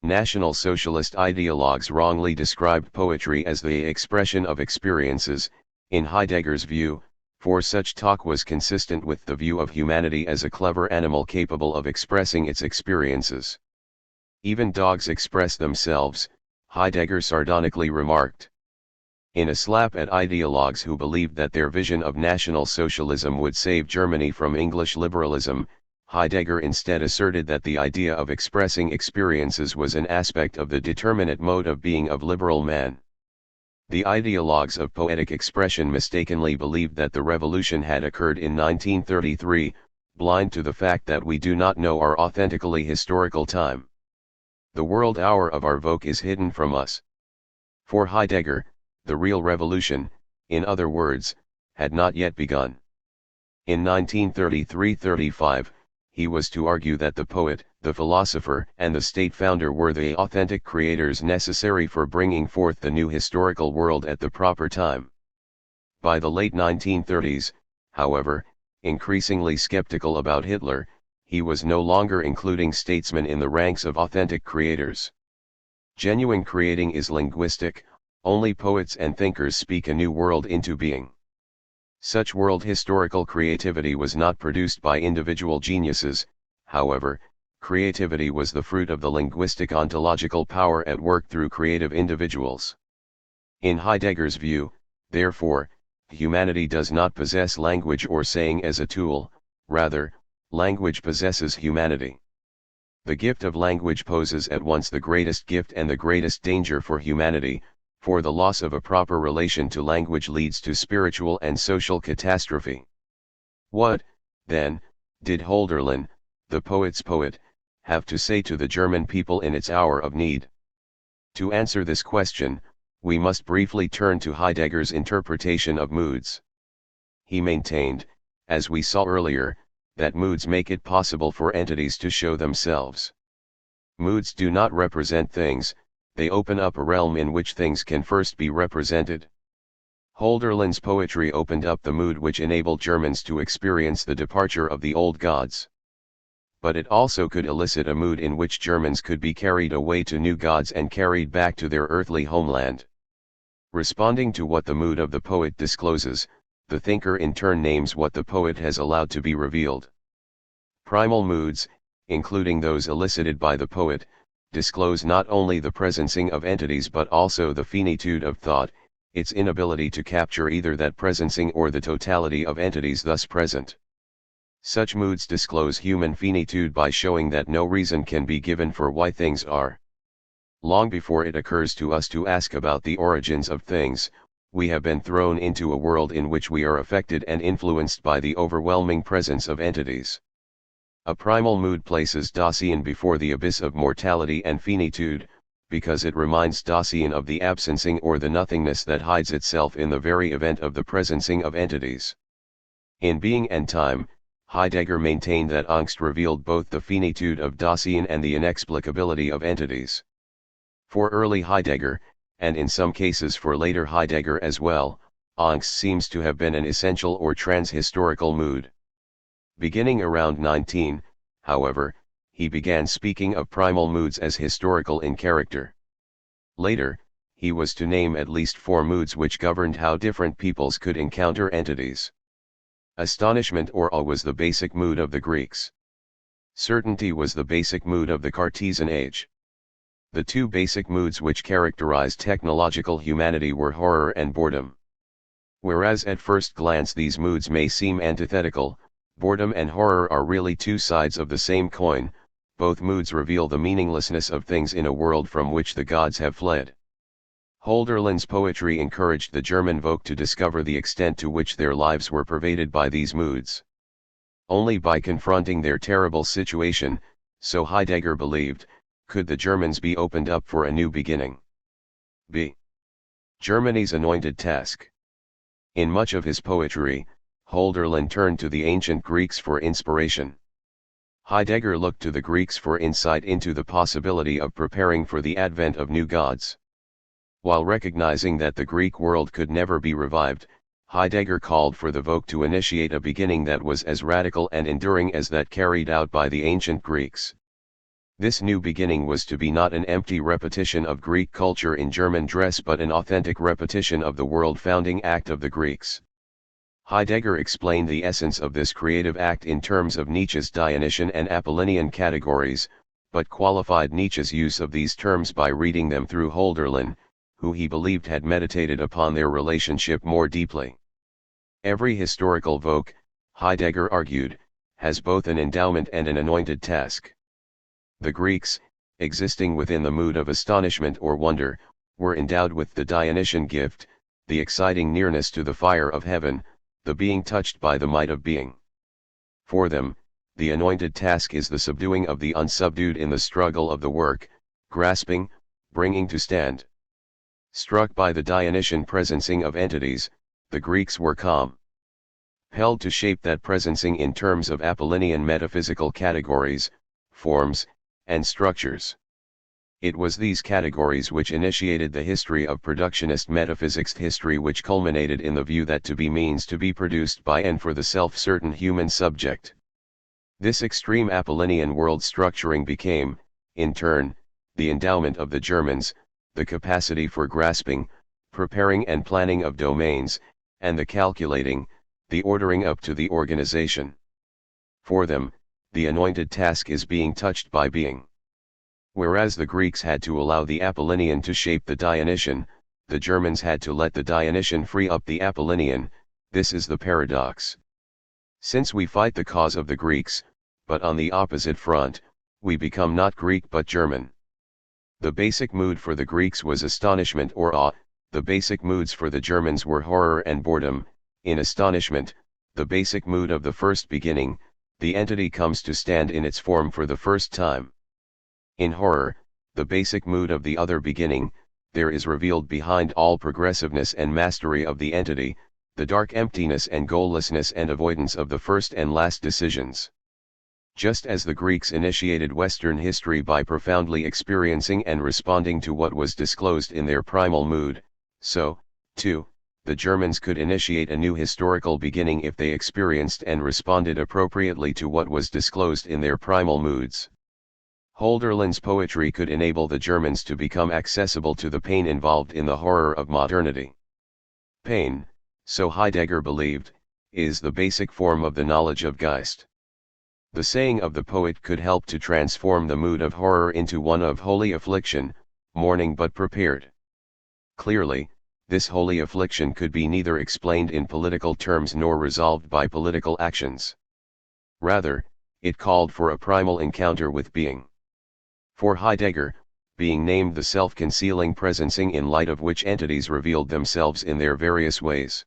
National Socialist ideologues wrongly described poetry as the expression of experiences, in Heidegger's view, for such talk was consistent with the view of humanity as a clever animal capable of expressing its experiences. Even dogs express themselves, Heidegger sardonically remarked. In a slap at ideologues who believed that their vision of National Socialism would save Germany from English liberalism, Heidegger instead asserted that the idea of expressing experiences was an aspect of the determinate mode of being of liberal man. The ideologues of poetic expression mistakenly believed that the revolution had occurred in 1933, blind to the fact that we do not know our authentically historical time. The world hour of our vogue is hidden from us. For Heidegger, the real revolution, in other words, had not yet begun. In 1933-35, he was to argue that the poet, the philosopher, and the state founder were the authentic creators necessary for bringing forth the new historical world at the proper time. By the late 1930s, however, increasingly skeptical about Hitler, he was no longer including statesmen in the ranks of authentic creators. Genuine creating is linguistic, only poets and thinkers speak a new world into being. Such world historical creativity was not produced by individual geniuses, however, creativity was the fruit of the linguistic ontological power at work through creative individuals. In Heidegger's view, therefore, humanity does not possess language or saying as a tool, rather, language possesses humanity. The gift of language poses at once the greatest gift and the greatest danger for humanity, for the loss of a proper relation to language leads to spiritual and social catastrophe. What, then, did Hölderlin, the poet's poet, have to say to the German people in its hour of need? To answer this question, we must briefly turn to Heidegger's interpretation of moods. He maintained, as we saw earlier, that moods make it possible for entities to show themselves. Moods do not represent things, they open up a realm in which things can first be represented. Hölderlin's poetry opened up the mood which enabled Germans to experience the departure of the old gods. But it also could elicit a mood in which Germans could be carried away to new gods and carried back to their earthly homeland. Responding to what the mood of the poet discloses, the thinker in turn names what the poet has allowed to be revealed. Primal moods, including those elicited by the poet, disclose not only the presencing of entities but also the finitude of thought, its inability to capture either that presencing or the totality of entities thus present. Such moods disclose human finitude by showing that no reason can be given for why things are. Long before it occurs to us to ask about the origins of things, we have been thrown into a world in which we are affected and influenced by the overwhelming presence of entities. A primal mood places Dasein before the abyss of mortality and finitude, because it reminds Dasein of the absencing or the nothingness that hides itself in the very event of the presencing of entities. In Being and Time, Heidegger maintained that Angst revealed both the finitude of Dasein and the inexplicability of entities. For early Heidegger, and in some cases for later Heidegger as well, Angst seems to have been an essential or trans-historical mood. Beginning around 19, however, he began speaking of primal moods as historical in character. Later, he was to name at least 4 moods which governed how different peoples could encounter entities. Astonishment or awe was the basic mood of the Greeks. Certainty was the basic mood of the Cartesian age. The 2 basic moods which characterized technological humanity were horror and boredom. Whereas at first glance these moods may seem antithetical, Boredom and horror are really two sides of the same coin, both moods reveal the meaninglessness of things in a world from which the gods have fled. Hölderlin's poetry encouraged the German Volk to discover the extent to which their lives were pervaded by these moods. Only by confronting their terrible situation, so Heidegger believed, could the Germans be opened up for a new beginning. B. Germany's anointed task. In much of his poetry, Hölderlin turned to the ancient Greeks for inspiration. Heidegger looked to the Greeks for insight into the possibility of preparing for the advent of new gods. While recognizing that the Greek world could never be revived, Heidegger called for the Volk to initiate a beginning that was as radical and enduring as that carried out by the ancient Greeks. This new beginning was to be not an empty repetition of Greek culture in German dress but an authentic repetition of the world-founding act of the Greeks. Heidegger explained the essence of this creative act in terms of Nietzsche's Dionysian and Apollinian categories, but qualified Nietzsche's use of these terms by reading them through Hölderlin, who he believed had meditated upon their relationship more deeply. Every historical Volk, Heidegger argued, has both an endowment and an anointed task. The Greeks, existing within the mood of astonishment or wonder, were endowed with the Dionysian gift, the exciting nearness to the fire of heaven, the being touched by the might of being. For them, the anointed task is the subduing of the unsubdued in the struggle of the work, grasping, bringing to stand. Struck by the Dionysian presencing of entities, the Greeks were calm. Held to shape that presencing in terms of Apollinian metaphysical categories, forms, and structures. It was these categories which initiated the history of productionist metaphysics, history which culminated in the view that to be means to be produced by and for the self-certain human subject. This extreme Apollinian world structuring became, in turn, the endowment of the Germans, the capacity for grasping, preparing and planning of domains, and the calculating, the ordering up to the organization. For them, the anointed task is being touched by being. Whereas the Greeks had to allow the Apollinian to shape the Dionysian, the Germans had to let the Dionysian free up the Apollinian. This is the paradox. Since we fight the cause of the Greeks, but on the opposite front, we become not Greek but German. The basic mood for the Greeks was astonishment or awe, the basic moods for the Germans were horror and boredom. In astonishment, the basic mood of the first beginning, the entity comes to stand in its form for the first time. In horror, the basic mood of the other beginning, there is revealed behind all progressiveness and mastery of the entity, the dark emptiness and goallessness and avoidance of the first and last decisions. Just as the Greeks initiated Western history by profoundly experiencing and responding to what was disclosed in their primal mood, so, too, the Germans could initiate a new historical beginning if they experienced and responded appropriately to what was disclosed in their primal moods. Hölderlin's poetry could enable the Germans to become accessible to the pain involved in the horror of modernity. Pain, so Heidegger believed, is the basic form of the knowledge of Geist. The saying of the poet could help to transform the mood of horror into one of holy affliction, mourning but prepared. Clearly, this holy affliction could be neither explained in political terms nor resolved by political actions. Rather, it called for a primal encounter with being. For Heidegger, being named the self-concealing presencing in light of which entities revealed themselves in their various ways.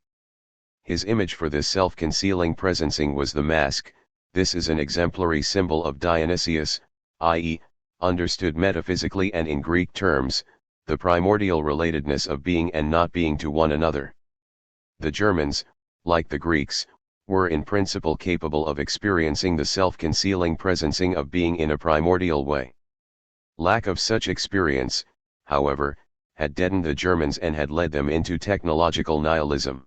His image for this self-concealing presencing was the mask. This is an exemplary symbol of Dionysius, i.e., understood metaphysically and in Greek terms, the primordial relatedness of being and not being to one another. The Germans, like the Greeks, were in principle capable of experiencing the self-concealing presencing of being in a primordial way. Lack of such experience, however, had deadened the Germans and had led them into technological nihilism.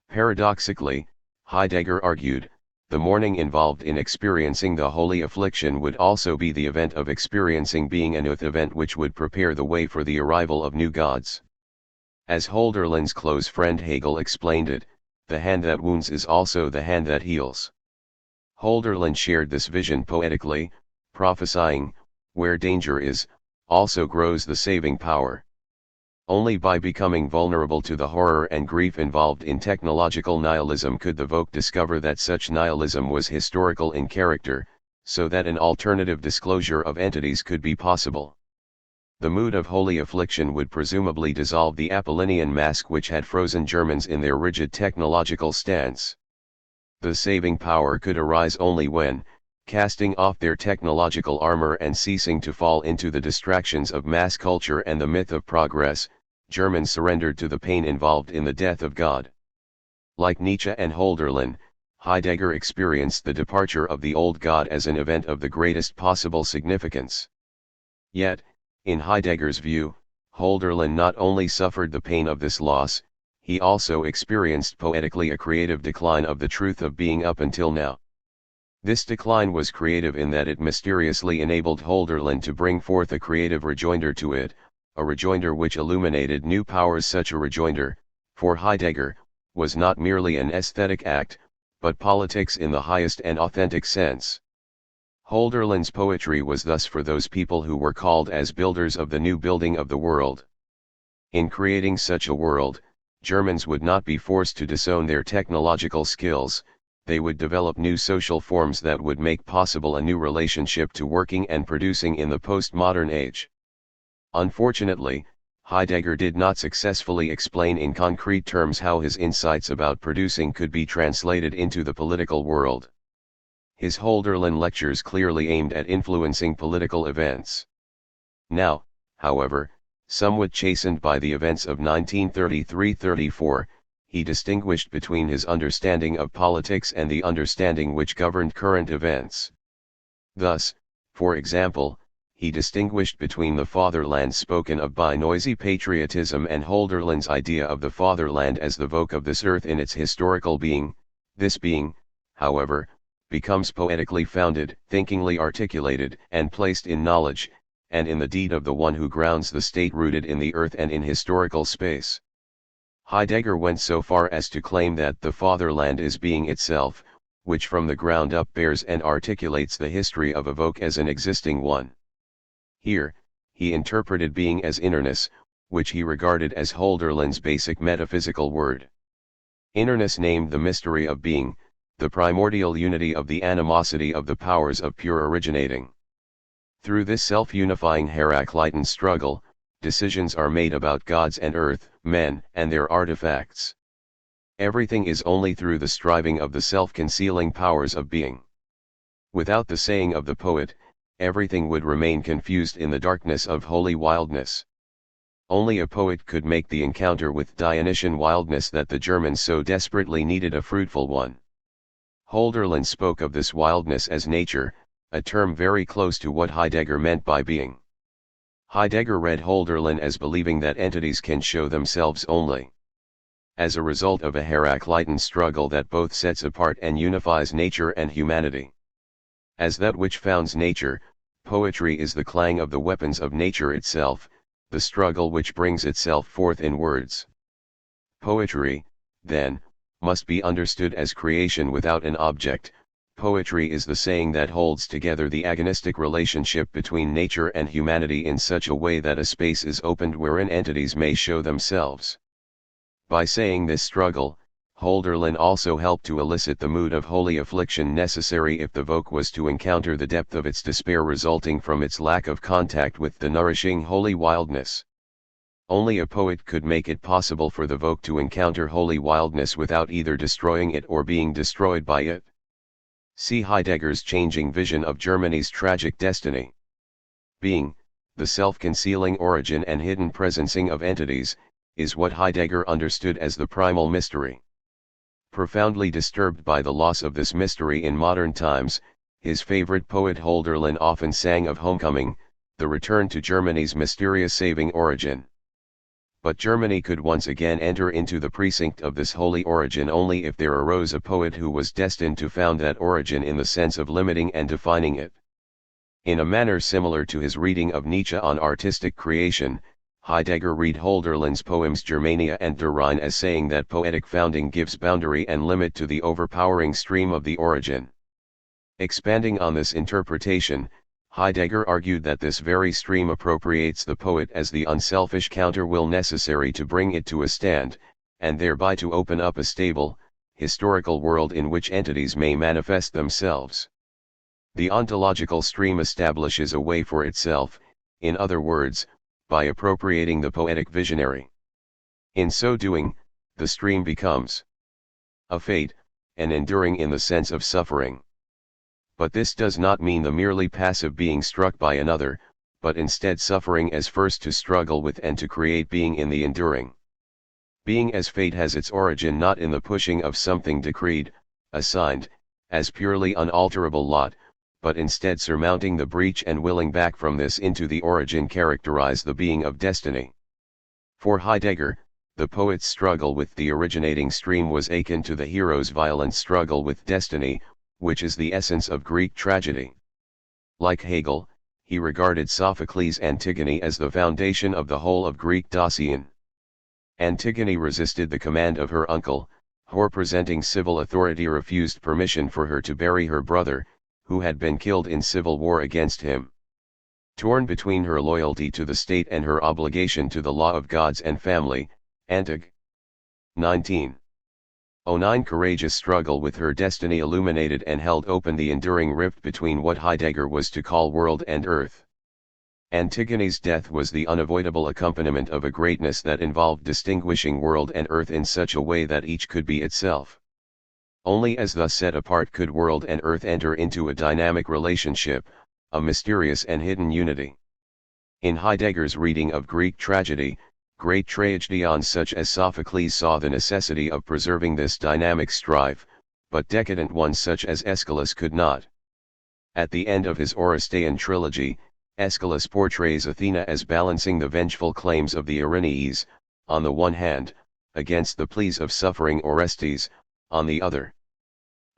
Paradoxically, Heidegger argued, the mourning involved in experiencing the holy affliction would also be the event of experiencing being, an event which would prepare the way for the arrival of new gods. As Hölderlin's close friend Hegel explained it, the hand that wounds is also the hand that heals. Hölderlin shared this vision poetically, prophesying, where danger is, also grows the saving power. Only by becoming vulnerable to the horror and grief involved in technological nihilism could the Vogue discover that such nihilism was historical in character, so that an alternative disclosure of entities could be possible. The mood of holy affliction would presumably dissolve the Apollinian mask which had frozen Germans in their rigid technological stance. The saving power could arise only when, casting off their technological armor and ceasing to fall into the distractions of mass culture and the myth of progress, Germans surrendered to the pain involved in the death of God. Like Nietzsche and Hölderlin, Heidegger experienced the departure of the old God as an event of the greatest possible significance. Yet, in Heidegger's view, Hölderlin not only suffered the pain of this loss, he also experienced poetically a creative decline of the truth of being up until now. This decline was creative in that it mysteriously enabled Hölderlin to bring forth a creative rejoinder to it, a rejoinder which illuminated new powers. Such a rejoinder, for Heidegger, was not merely an aesthetic act, but politics in the highest and authentic sense. Hölderlin's poetry was thus for those people who were called as builders of the new building of the world. In creating such a world, Germans would not be forced to disown their technological skills, they would develop new social forms that would make possible a new relationship to working and producing in the postmodern age. Unfortunately, Heidegger did not successfully explain in concrete terms how his insights about producing could be translated into the political world. His Hölderlin lectures clearly aimed at influencing political events. Now, however, somewhat chastened by the events of 1933-34, he distinguished between his understanding of politics and the understanding which governed current events. Thus, for example, he distinguished between the fatherland spoken of by noisy patriotism and Hölderlin's idea of the fatherland as the vogue of this earth in its historical being. This being, however, becomes poetically founded, thinkingly articulated, and placed in knowledge, and in the deed of the one who grounds the state rooted in the earth and in historical space. Heidegger went so far as to claim that the fatherland is being itself, which from the ground up bears and articulates the history of a vogue as an existing one. Here, he interpreted being as innerness, which he regarded as Hölderlin's basic metaphysical word. Innerness named the mystery of being, the primordial unity of the animosity of the powers of pure originating. Through this self-unifying Heraclitean struggle, decisions are made about gods and earth, men, and their artifacts. Everything is only through the striving of the self-concealing powers of being. Without the saying of the poet, everything would remain confused in the darkness of holy wildness. Only a poet could make the encounter with Dionysian wildness that the Germans so desperately needed a fruitful one. Hölderlin spoke of this wildness as nature, a term very close to what Heidegger meant by being. Heidegger read Hölderlin as believing that entities can show themselves only as a result of a Heraclitean struggle that both sets apart and unifies nature and humanity. As that which founds nature, poetry is the clang of the weapons of nature itself, the struggle which brings itself forth in words. Poetry, then, must be understood as creation without an object. Poetry is the saying that holds together the agonistic relationship between nature and humanity in such a way that a space is opened wherein entities may show themselves. By saying this struggle, Hölderlin also helped to elicit the mood of holy affliction necessary if the vogue was to encounter the depth of its despair resulting from its lack of contact with the nourishing holy wildness. Only a poet could make it possible for the vogue to encounter holy wildness without either destroying it or being destroyed by it. See Heidegger's changing vision of Germany's tragic destiny. Being, the self-concealing origin and hidden presencing of entities, is what Heidegger understood as the primal mystery. Profoundly disturbed by the loss of this mystery in modern times, his favorite poet Hölderlin often sang of homecoming, the return to Germany's mysterious saving origin. But Germany could once again enter into the precinct of this holy origin only if there arose a poet who was destined to found that origin in the sense of limiting and defining it. In a manner similar to his reading of Nietzsche on artistic creation, Heidegger read Hölderlin's poems Germania and Der Rhine as saying that poetic founding gives boundary and limit to the overpowering stream of the origin. Expanding on this interpretation, Heidegger argued that this very stream appropriates the poet as the unselfish counter-will necessary to bring it to a stand, and thereby to open up a stable, historical world in which entities may manifest themselves. The ontological stream establishes a way for itself, in other words, by appropriating the poetic visionary. In so doing, the stream becomes a fate, an enduring in the sense of suffering. But this does not mean the merely passive being struck by another, but instead suffering as first to struggle with and to create being in the enduring. Being as fate has its origin not in the pushing of something decreed, assigned, as purely unalterable lot, but instead surmounting the breach and willing back from this into the origin characterize the being of destiny. For Heidegger, the poet's struggle with the originating stream was akin to the hero's violent struggle with destiny, which is the essence of Greek tragedy. Like Hegel, he regarded Sophocles' Antigone as the foundation of the whole of Greek Dasein. Antigone resisted the command of her uncle, who representing civil authority refused permission for her to bury her brother, who had been killed in civil war against him. Torn between her loyalty to the state and her obligation to the law of gods and family, Antag. 1909 courageous struggle with her destiny illuminated and held open the enduring rift between what Heidegger was to call world and earth. Antigone's death was the unavoidable accompaniment of a greatness that involved distinguishing world and earth in such a way that each could be itself. Only as thus set apart could world and earth enter into a dynamic relationship, a mysterious and hidden unity. In Heidegger's reading of Greek tragedy, great tragedians such as Sophocles saw the necessity of preserving this dynamic strife, but decadent ones such as Aeschylus could not. At the end of his Orestean trilogy, Aeschylus portrays Athena as balancing the vengeful claims of the Erinyes, on the one hand, against the pleas of suffering Orestes, on the other.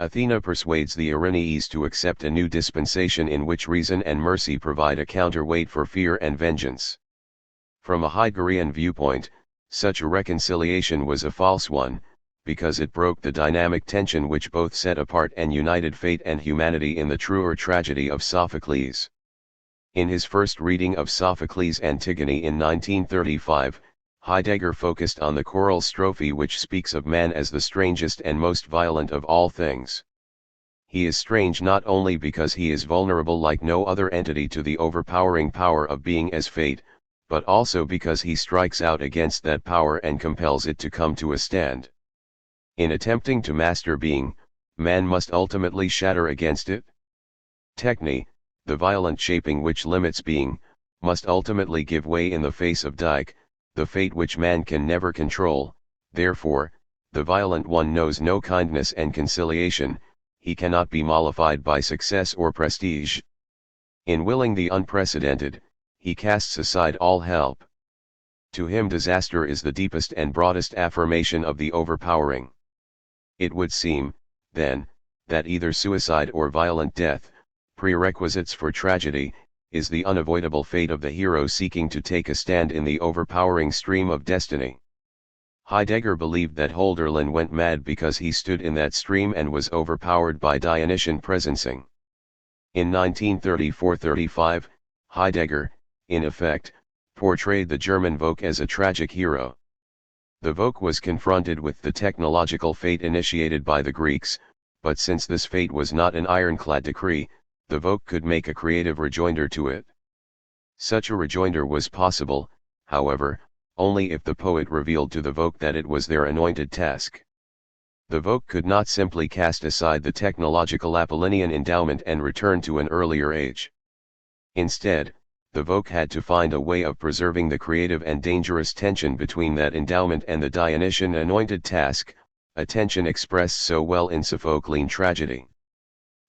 Athena persuades the Erinyes to accept a new dispensation in which reason and mercy provide a counterweight for fear and vengeance. From a Heideggerian viewpoint, such a reconciliation was a false one, because it broke the dynamic tension which both set apart and united fate and humanity in the truer tragedy of Sophocles. In his first reading of Sophocles' Antigone in 1935, Heidegger focused on the choral strophe which speaks of man as the strangest and most violent of all things. He is strange not only because he is vulnerable like no other entity to the overpowering power of being as fate, but also because he strikes out against that power and compels it to come to a stand. In attempting to master being, man must ultimately shatter against it. Techne, the violent shaping which limits being, must ultimately give way in the face of Dike, the fate which man can never control. Therefore, the violent one knows no kindness and conciliation, he cannot be mollified by success or prestige. In willing the unprecedented, he casts aside all help. To him disaster is the deepest and broadest affirmation of the overpowering. It would seem, then, that either suicide or violent death, prerequisites for tragedy, is the unavoidable fate of the hero seeking to take a stand in the overpowering stream of destiny. Heidegger believed that Hölderlin went mad because he stood in that stream and was overpowered by Dionysian presencing. In 1934-35, Heidegger, in effect, portrayed the German Volk as a tragic hero. The Volk was confronted with the technological fate initiated by the Greeks, but since this fate was not an ironclad decree, the Volk could make a creative rejoinder to it. Such a rejoinder was possible, however, only if the poet revealed to the Volk that it was their anointed task. The Volk could not simply cast aside the technological Apollinian endowment and return to an earlier age. Instead, the Volk had to find a way of preserving the creative and dangerous tension between that endowment and the Dionysian anointed task, a tension expressed so well in Sophoclean tragedy.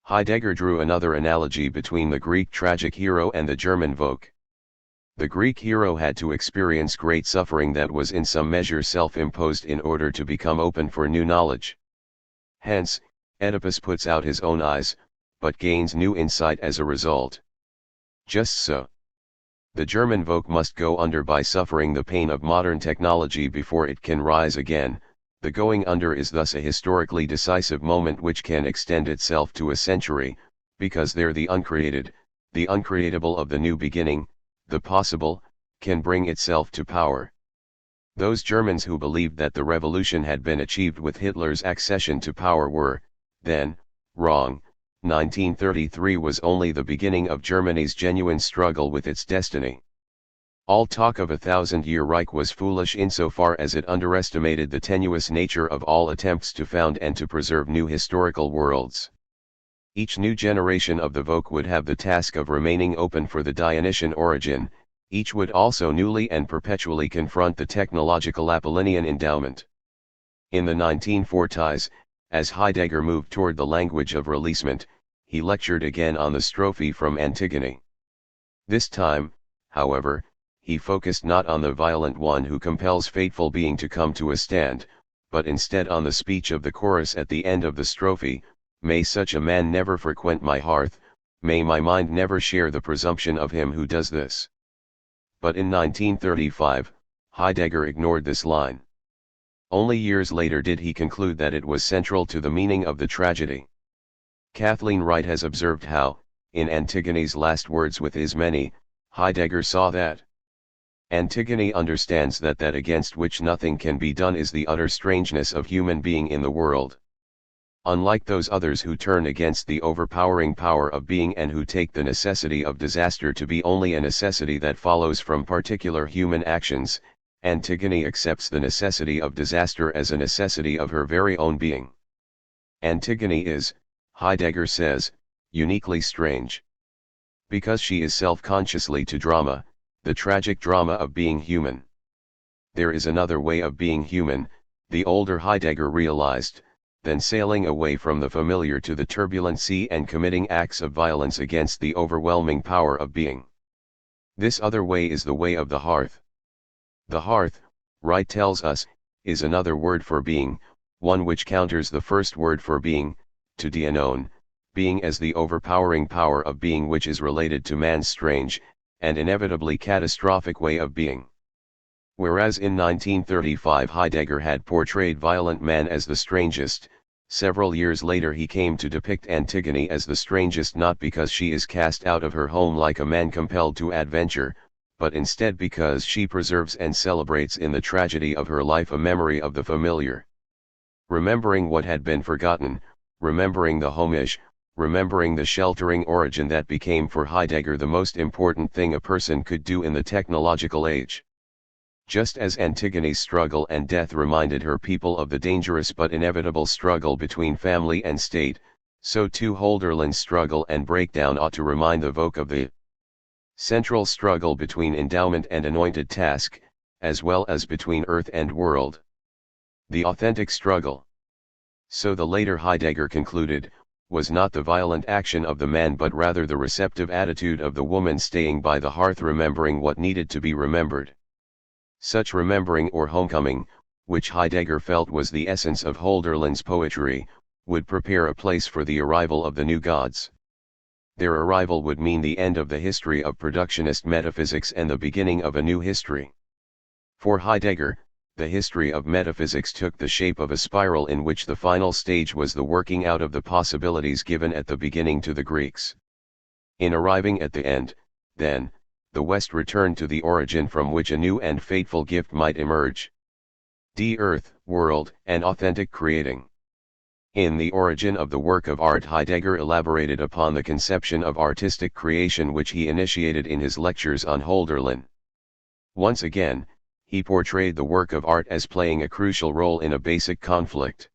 Heidegger drew another analogy between the Greek tragic hero and the German Volk. The Greek hero had to experience great suffering that was in some measure self-imposed in order to become open for new knowledge. Hence, Oedipus puts out his own eyes, but gains new insight as a result. Just so, the German Volk must go under by suffering the pain of modern technology before it can rise again. The going under is thus a historically decisive moment which can extend itself to a century, because there the uncreated, the uncreatable of the new beginning, the possible, can bring itself to power. Those Germans who believed that the revolution had been achieved with Hitler's accession to power were, then, wrong. 1933 was only the beginning of Germany's genuine struggle with its destiny. All talk of a thousand-year Reich was foolish insofar as it underestimated the tenuous nature of all attempts to found and to preserve new historical worlds. Each new generation of the Volk would have the task of remaining open for the Dionysian origin, each would also newly and perpetually confront the technological Apollinian endowment. In the 1940s, as Heidegger moved toward the language of releasement, he lectured again on the strophe from Antigone. This time, however, he focused not on the violent one who compels fateful being to come to a stand, but instead on the speech of the chorus at the end of the strophe: "May such a man never frequent my hearth, may my mind never share the presumption of him who does this." But in 1935, Heidegger ignored this line. Only years later did he conclude that it was central to the meaning of the tragedy. Kathleen Wright has observed how, in Antigone's last words with Ismene, Heidegger saw that Antigone understands that against which nothing can be done is the utter strangeness of human being in the world. Unlike those others who turn against the overpowering power of being and who take the necessity of disaster to be only a necessity that follows from particular human actions, Antigone accepts the necessity of disaster as a necessity of her very own being. Antigone is, Heidegger says, uniquely strange. Because she is self-consciously to drama, the tragic drama of being human. There is another way of being human, the older Heidegger realized, than sailing away from the familiar to the turbulent sea and committing acts of violence against the overwhelming power of being. This other way is the way of the hearth. The hearth, Wright tells us, is another word for being, one which counters the first word for being, to dienon, being as the overpowering power of being which is related to man's strange, and inevitably catastrophic way of being. Whereas in 1935 Heidegger had portrayed violent man as the strangest, several years later he came to depict Antigone as the strangest not because she is cast out of her home like a man compelled to adventure, but instead because she preserves and celebrates in the tragedy of her life a memory of the familiar. Remembering what had been forgotten, remembering the homage, remembering the sheltering origin that became for Heidegger the most important thing a person could do in the technological age. Just as Antigone's struggle and death reminded her people of the dangerous but inevitable struggle between family and state, so too Hölderlin's struggle and breakdown ought to remind the Volk of the central struggle between endowment and anointed task, as well as between earth and world. The authentic struggle, so the later Heidegger concluded, was not the violent action of the man but rather the receptive attitude of the woman staying by the hearth remembering what needed to be remembered. Such remembering or homecoming, which Heidegger felt was the essence of Hölderlin's poetry, would prepare a place for the arrival of the new gods. Their arrival would mean the end of the history of productionist metaphysics and the beginning of a new history. For Heidegger, the history of metaphysics took the shape of a spiral in which the final stage was the working out of the possibilities given at the beginning to the Greeks. In arriving at the end, then, the West returned to the origin from which a new and fateful gift might emerge. Earth, world, and authentic creating. In The Origin of the Work of Art, Heidegger elaborated upon the conception of artistic creation which he initiated in his lectures on Hölderlin. Once again, he portrayed the work of art as playing a crucial role in a basic conflict.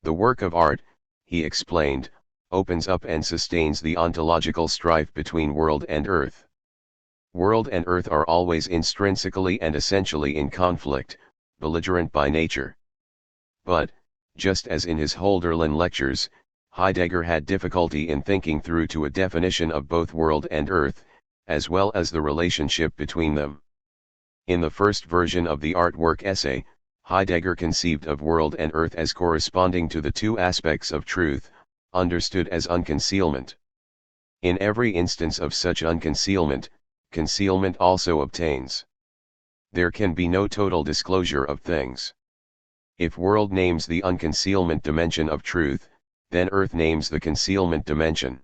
The work of art, he explained, opens up and sustains the ontological strife between world and earth. World and earth are always intrinsically and essentially in conflict, belligerent by nature. But, just as in his Hölderlin lectures, Heidegger had difficulty in thinking through to a definition of both world and earth, as well as the relationship between them. In the first version of the artwork essay, Heidegger conceived of world and earth as corresponding to the two aspects of truth, understood as unconcealment. In every instance of such unconcealment, concealment also obtains. There can be no total disclosure of things. If world names the unconcealment dimension of truth, then earth names the concealment dimension.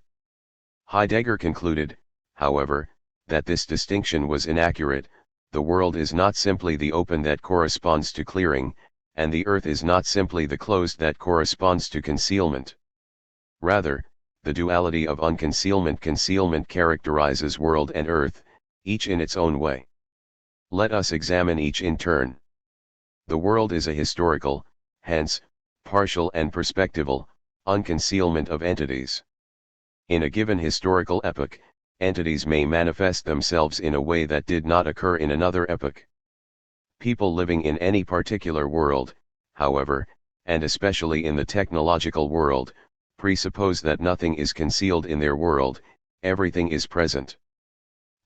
Heidegger concluded, however, that this distinction was inaccurate. The world is not simply the open that corresponds to clearing, and the earth is not simply the closed that corresponds to concealment. Rather, the duality of concealment characterizes world and earth, each in its own way. Let us examine each in turn. The world is a historical, hence, partial and perspectival, unconcealment of entities. In a given historical epoch, entities may manifest themselves in a way that did not occur in another epoch. People living in any particular world, however, and especially in the technological world, presuppose that nothing is concealed in their world, everything is present.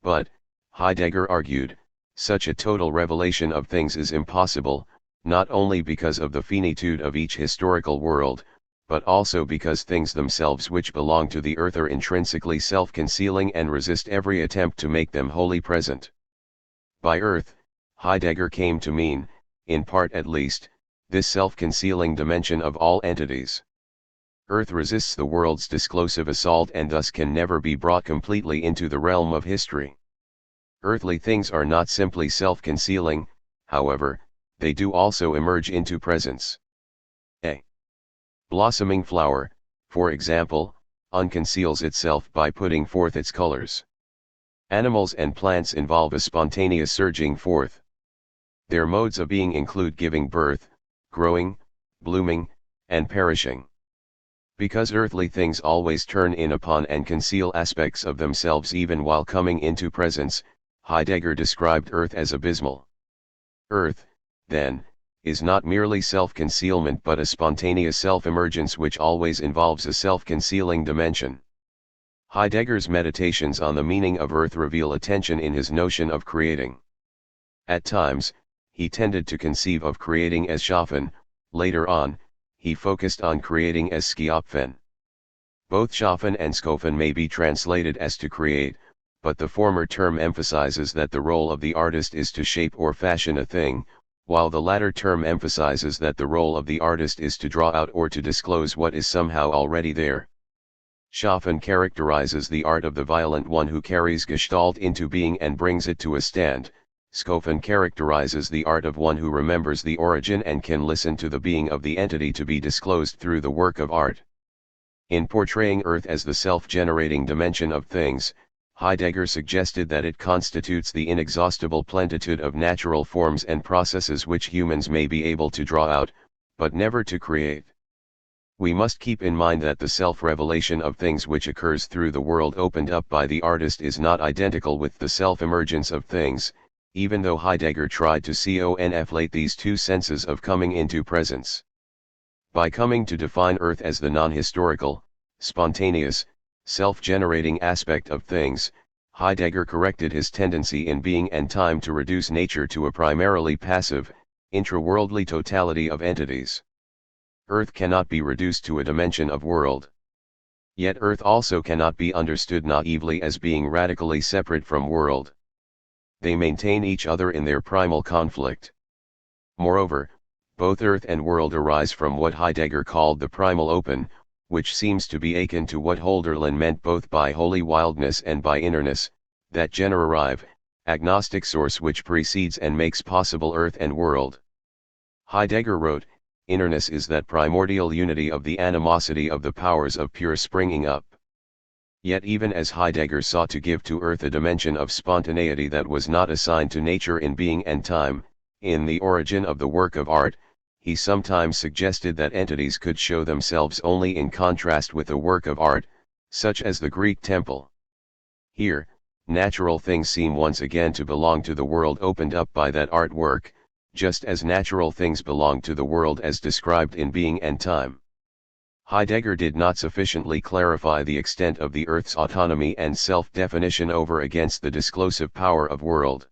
But, Heidegger argued, such a total revelation of things is impossible, not only because of the finitude of each historical world, but also because things themselves which belong to the earth are intrinsically self-concealing and resist every attempt to make them wholly present. By earth, Heidegger came to mean, in part at least, this self-concealing dimension of all entities. Earth resists the world's disclosive assault and thus can never be brought completely into the realm of history. Earthly things are not simply self-concealing, however, they do also emerge into presence. A blossoming flower, for example, unconceals itself by putting forth its colors. Animals and plants involve a spontaneous surging forth. Their modes of being include giving birth, growing, blooming, and perishing. Because earthly things always turn in upon and conceal aspects of themselves even while coming into presence, Heidegger described earth as abysmal. Earth, then, is not merely self-concealment but a spontaneous self-emergence which always involves a self-concealing dimension. Heidegger's meditations on the meaning of earth reveal a tension in his notion of creating. At times, he tended to conceive of creating as schaffen, later on, he focused on creating as skapfen. Both schaffen and skofen may be translated as to create, but the former term emphasizes that the role of the artist is to shape or fashion a thing, while the latter term emphasizes that the role of the artist is to draw out or to disclose what is somehow already there. Schaffen characterizes the art of the violent one who carries Gestalt into being and brings it to a stand. Skofen characterizes the art of one who remembers the origin and can listen to the being of the entity to be disclosed through the work of art. In portraying earth as the self-generating dimension of things, Heidegger suggested that it constitutes the inexhaustible plenitude of natural forms and processes which humans may be able to draw out, but never to create. We must keep in mind that the self-revelation of things which occurs through the world opened up by the artist is not identical with the self-emergence of things, even though Heidegger tried to conflate these two senses of coming into presence. By coming to define earth as the non-historical, spontaneous, self-generating aspect of things, Heidegger corrected his tendency in being and time to reduce nature to a primarily passive, intra-worldly totality of entities. Earth cannot be reduced to a dimension of world. Yet earth also cannot be understood naively as being radically separate from world. They maintain each other in their primal conflict. Moreover, both earth and world arise from what Heidegger called the primal open, which seems to be akin to what Hölderlin meant both by holy wildness and by innerness, that generarive, agnostic source which precedes and makes possible earth and world. Heidegger wrote, "Innerness is that primordial unity of the animosity of the powers of pure springing up." Yet even as Heidegger sought to give to earth a dimension of spontaneity that was not assigned to nature in being and time, in the origin of the work of art, he sometimes suggested that entities could show themselves only in contrast with a work of art, such as the Greek temple. Here, natural things seem once again to belong to the world opened up by that artwork, just as natural things belong to the world as described in being and time. Heidegger did not sufficiently clarify the extent of the earth's autonomy and self-definition over against the disclosive power of world.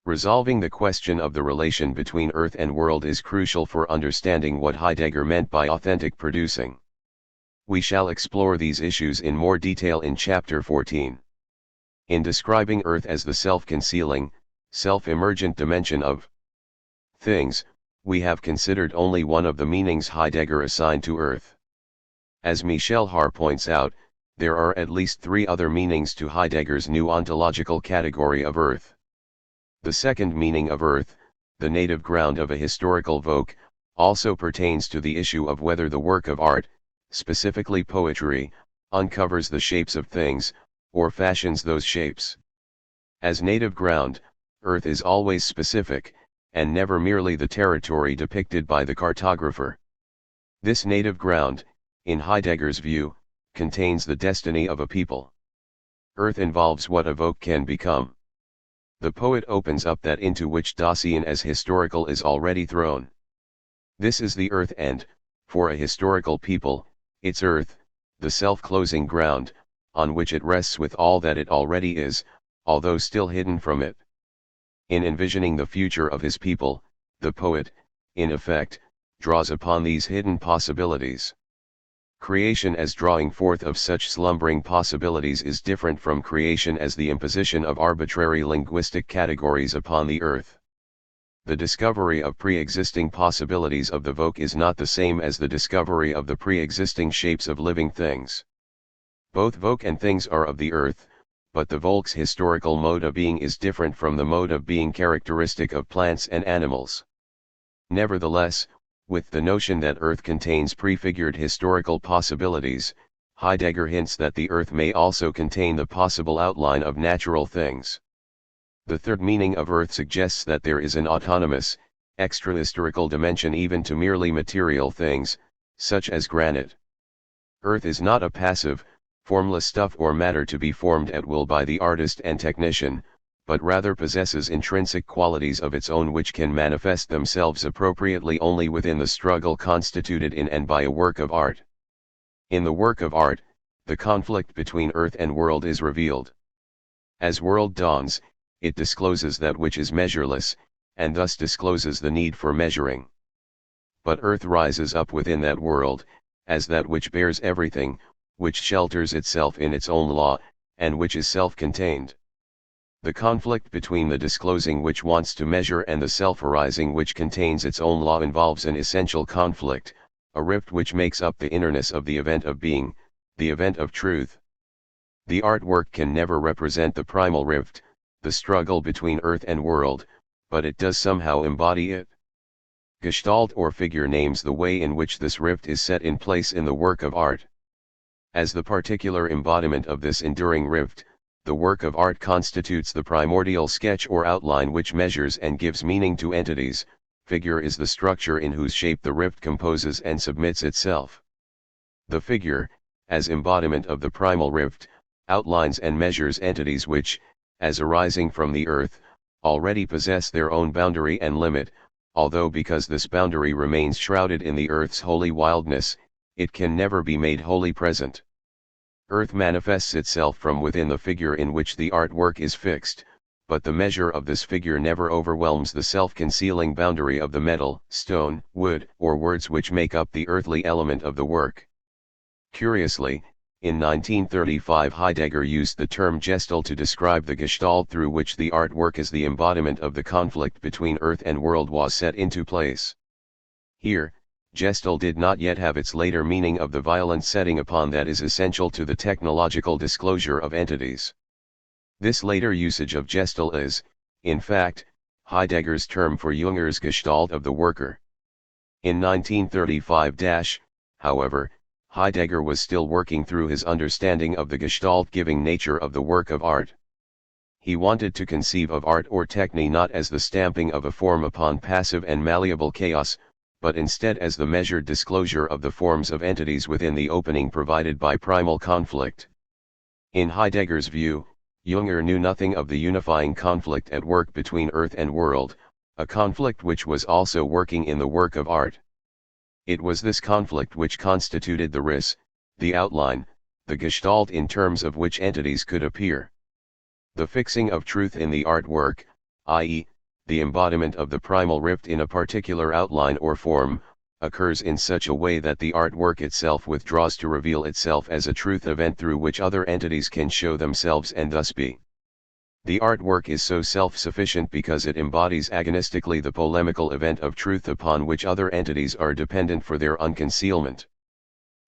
Resolving the question of the relation between earth and world is crucial for understanding what Heidegger meant by authentic producing. We shall explore these issues in more detail in Chapter 14. In describing earth as the self-concealing, self-emergent dimension of things, we have considered only one of the meanings Heidegger assigned to earth. As Michel Haar points out, There are at least three other meanings to Heidegger's new ontological category of earth. The second meaning of earth, the native ground of a historical vogue, also pertains to the issue of whether the work of art, specifically poetry, uncovers the shapes of things, or fashions those shapes. As native ground, earth is always specific, and never merely the territory depicted by the cartographer. This native ground, in Heidegger's view, contains the destiny of a people. Earth involves what a vogue can become. The poet opens up that into which Dasein as historical is already thrown. This is the earth and, for a historical people, its earth, the self-closing ground, on which it rests with all that it already is, although still hidden from it. In envisioning the future of his people, the poet, in effect, draws upon these hidden possibilities. Creation as drawing forth of such slumbering possibilities is different from creation as the imposition of arbitrary linguistic categories upon the earth. The discovery of pre-existing possibilities of the vogue is not the same as the discovery of the pre-existing shapes of living things. Both vogue and things are of the earth, but the vogue's historical mode of being is different from the mode of being characteristic of plants and animals. Nevertheless, with the notion that earth contains prefigured historical possibilities, Heidegger hints that the earth may also contain the possible outline of natural things. The third meaning of earth suggests that there is an autonomous, extrahistorical dimension even to merely material things, such as granite. Earth is not a passive, formless stuff or matter to be formed at will by the artist and technician, but rather possesses intrinsic qualities of its own which can manifest themselves appropriately only within the struggle constituted in and by a work of art. In the work of art, the conflict between earth and world is revealed. As world dawns, it discloses that which is measureless, and thus discloses the need for measuring. But earth rises up within that world, as that which bears everything, which shelters itself in its own law, and which is self-contained. The conflict between the disclosing which wants to measure and the self-arising which contains its own law involves an essential conflict, a rift which makes up the innerness of the event of being, the event of truth. The artwork can never represent the primal rift, the struggle between earth and world, but it does somehow embody it. Gestalt or figure names the way in which this rift is set in place in the work of art. As the particular embodiment of this enduring rift, the work of art constitutes the primordial sketch or outline which measures and gives meaning to entities. Figure is the structure in whose shape the rift composes and submits itself. The figure, as embodiment of the primal rift, outlines and measures entities which, as arising from the earth, already possess their own boundary and limit, although because this boundary remains shrouded in the earth's holy wildness, it can never be made wholly present. Earth manifests itself from within the figure in which the artwork is fixed, but the measure of this figure never overwhelms the self-concealing boundary of the metal, stone, wood, or words which make up the earthly element of the work. Curiously, in 1935 Heidegger used the term Gestalt to describe the gestalt through which the artwork as the embodiment of the conflict between earth and world was set into place. Here, Gestalt did not yet have its later meaning of the violent setting upon that is essential to the technological disclosure of entities. This later usage of Gestalt is, in fact, Heidegger's term for Junger's Gestalt of the worker. In 1935, however, Heidegger was still working through his understanding of the gestalt-giving nature of the work of art. He wanted to conceive of art or techne not as the stamping of a form upon passive and malleable chaos, but instead as the measured disclosure of the forms of entities within the opening provided by primal conflict. In Heidegger's view, Junger knew nothing of the unifying conflict at work between earth and world, a conflict which was also working in the work of art. It was this conflict which constituted the riss, the outline, the gestalt in terms of which entities could appear. The fixing of truth in the artwork, i.e., the embodiment of the primal rift in a particular outline or form, occurs in such a way that the artwork itself withdraws to reveal itself as a truth event through which other entities can show themselves and thus be. The artwork is so self-sufficient because it embodies agonistically the polemical event of truth upon which other entities are dependent for their unconcealment.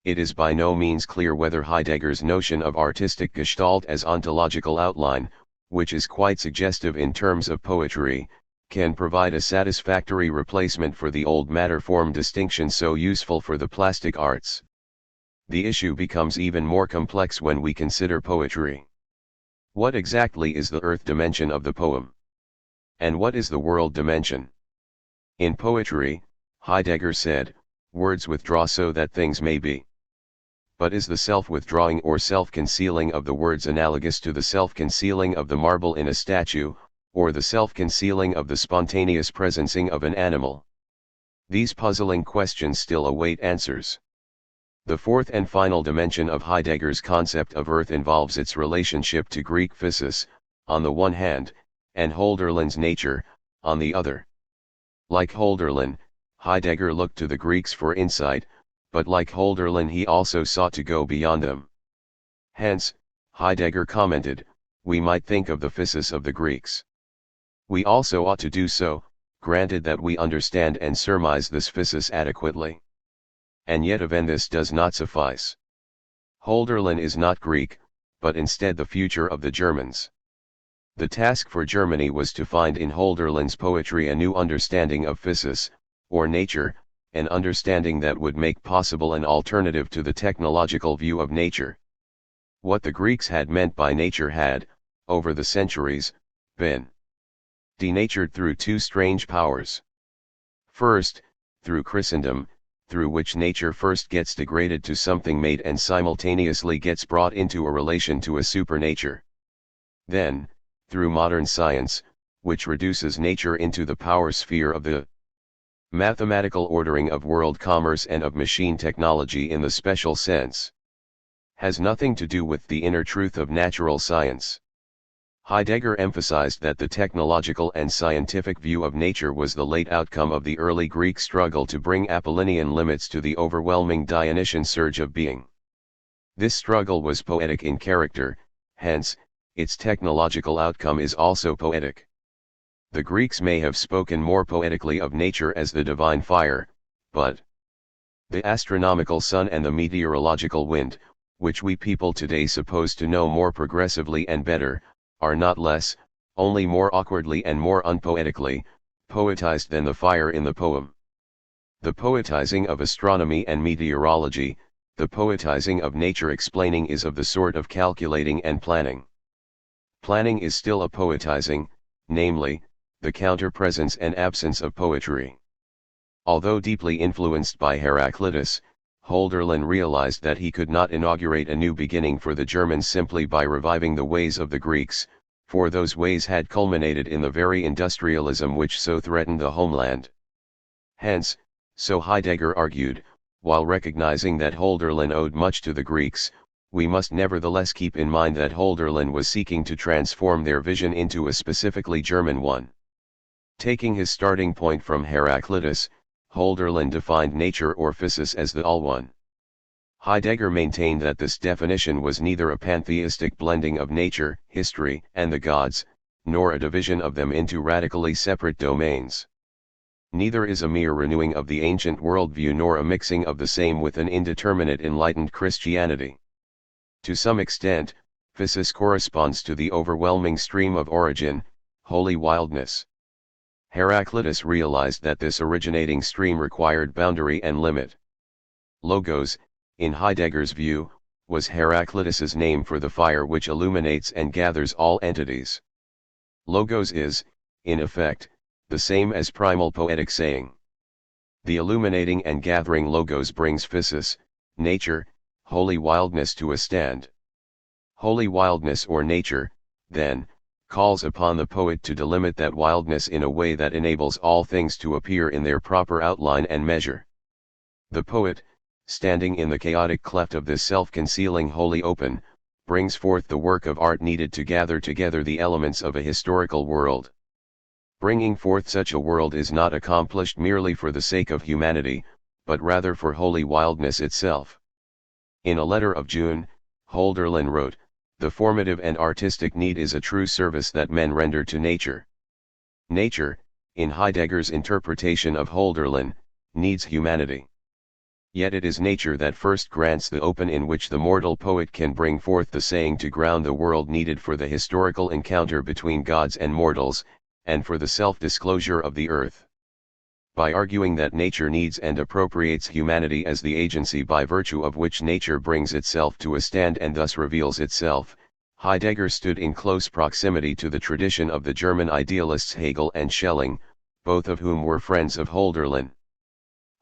it is by no means clear whether Heidegger's notion of artistic gestalt as ontological outline, which is quite suggestive in terms of poetry, can provide a satisfactory replacement for the old matter-form distinction so useful for the plastic arts. The issue becomes even more complex when we consider poetry. What exactly is the earth dimension of the poem? And what is the world dimension? In poetry, Heidegger said, words withdraw so that things may be. But is the self-withdrawing or self-concealing of the words analogous to the self-concealing of the marble in a statue, or the self-concealing of the spontaneous presencing of an animal? These puzzling questions still await answers. The fourth and final dimension of Heidegger's concept of earth involves its relationship to Greek physis, on the one hand, and Hölderlin's nature, on the other. Like Hölderlin, Heidegger looked to the Greeks for insight, but like Hölderlin he also sought to go beyond them. Hence, Heidegger commented, we might think of the physis of the Greeks. We also ought to do so, granted that we understand and surmise this physis adequately. And yet even this does not suffice. Hölderlin is not Greek, but instead the future of the Germans. The task for Germany was to find in Hölderlin's poetry a new understanding of physis, or nature, an understanding that would make possible an alternative to the technological view of nature. What the Greeks had meant by nature had, over the centuries, been denatured through two strange powers. First, through Christendom, through which nature first gets degraded to something made and simultaneously gets brought into a relation to a supernature. Then, through modern science, which reduces nature into the power sphere of the mathematical ordering of world commerce and of machine technology in the special sense. Has nothing to do with the inner truth of natural science. Heidegger emphasized that the technological and scientific view of nature was the late outcome of the early Greek struggle to bring Apollonian limits to the overwhelming Dionysian surge of being. This struggle was poetic in character, hence, its technological outcome is also poetic. The Greeks may have spoken more poetically of nature as the divine fire, but the astronomical sun and the meteorological wind, which we people today suppose to know more progressively and better, are not less, only more awkwardly and more unpoetically, poetized than the fire in the poem. The poetizing of astronomy and meteorology, the poetizing of nature explaining is of the sort of calculating and planning. Planning is still a poetizing, namely, the counter-presence and absence of poetry. Although deeply influenced by Heraclitus, Hölderlin realized that he could not inaugurate a new beginning for the Germans simply by reviving the ways of the Greeks, for those ways had culminated in the very industrialism which so threatened the homeland. Hence, so Heidegger argued, while recognizing that Hölderlin owed much to the Greeks, we must nevertheless keep in mind that Hölderlin was seeking to transform their vision into a specifically German one. Taking his starting point from Heraclitus, Hölderlin defined nature or physis as the all-one. Heidegger maintained that this definition was neither a pantheistic blending of nature, history, and the gods, nor a division of them into radically separate domains. Neither is a mere renewing of the ancient worldview nor a mixing of the same with an indeterminate enlightened Christianity. To some extent, physis corresponds to the overwhelming stream of origin, holy wildness. Heraclitus realized that this originating stream required boundary and limit. Logos, in Heidegger's view, was Heraclitus's name for the fire which illuminates and gathers all entities. Logos is, in effect, the same as primal poetic saying. The illuminating and gathering logos brings physis, nature, holy wildness to a stand. Holy wildness or nature, then, calls upon the poet to delimit that wildness in a way that enables all things to appear in their proper outline and measure. The poet, standing in the chaotic cleft of this self-concealing holy open, brings forth the work of art needed to gather together the elements of a historical world. Bringing forth such a world is not accomplished merely for the sake of humanity, but rather for holy wildness itself. In a letter of June, Hölderlin wrote, "The formative and artistic need is a true service that men render to nature. Nature, in Heidegger's interpretation of Hölderlin, needs humanity. Yet it is nature that first grants the open in which the mortal poet can bring forth the saying to ground the world needed for the historical encounter between gods and mortals, and for the self-disclosure of the earth. By arguing that nature needs and appropriates humanity as the agency by virtue of which nature brings itself to a stand and thus reveals itself, Heidegger stood in close proximity to the tradition of the German idealists Hegel and Schelling, both of whom were friends of Hölderlin.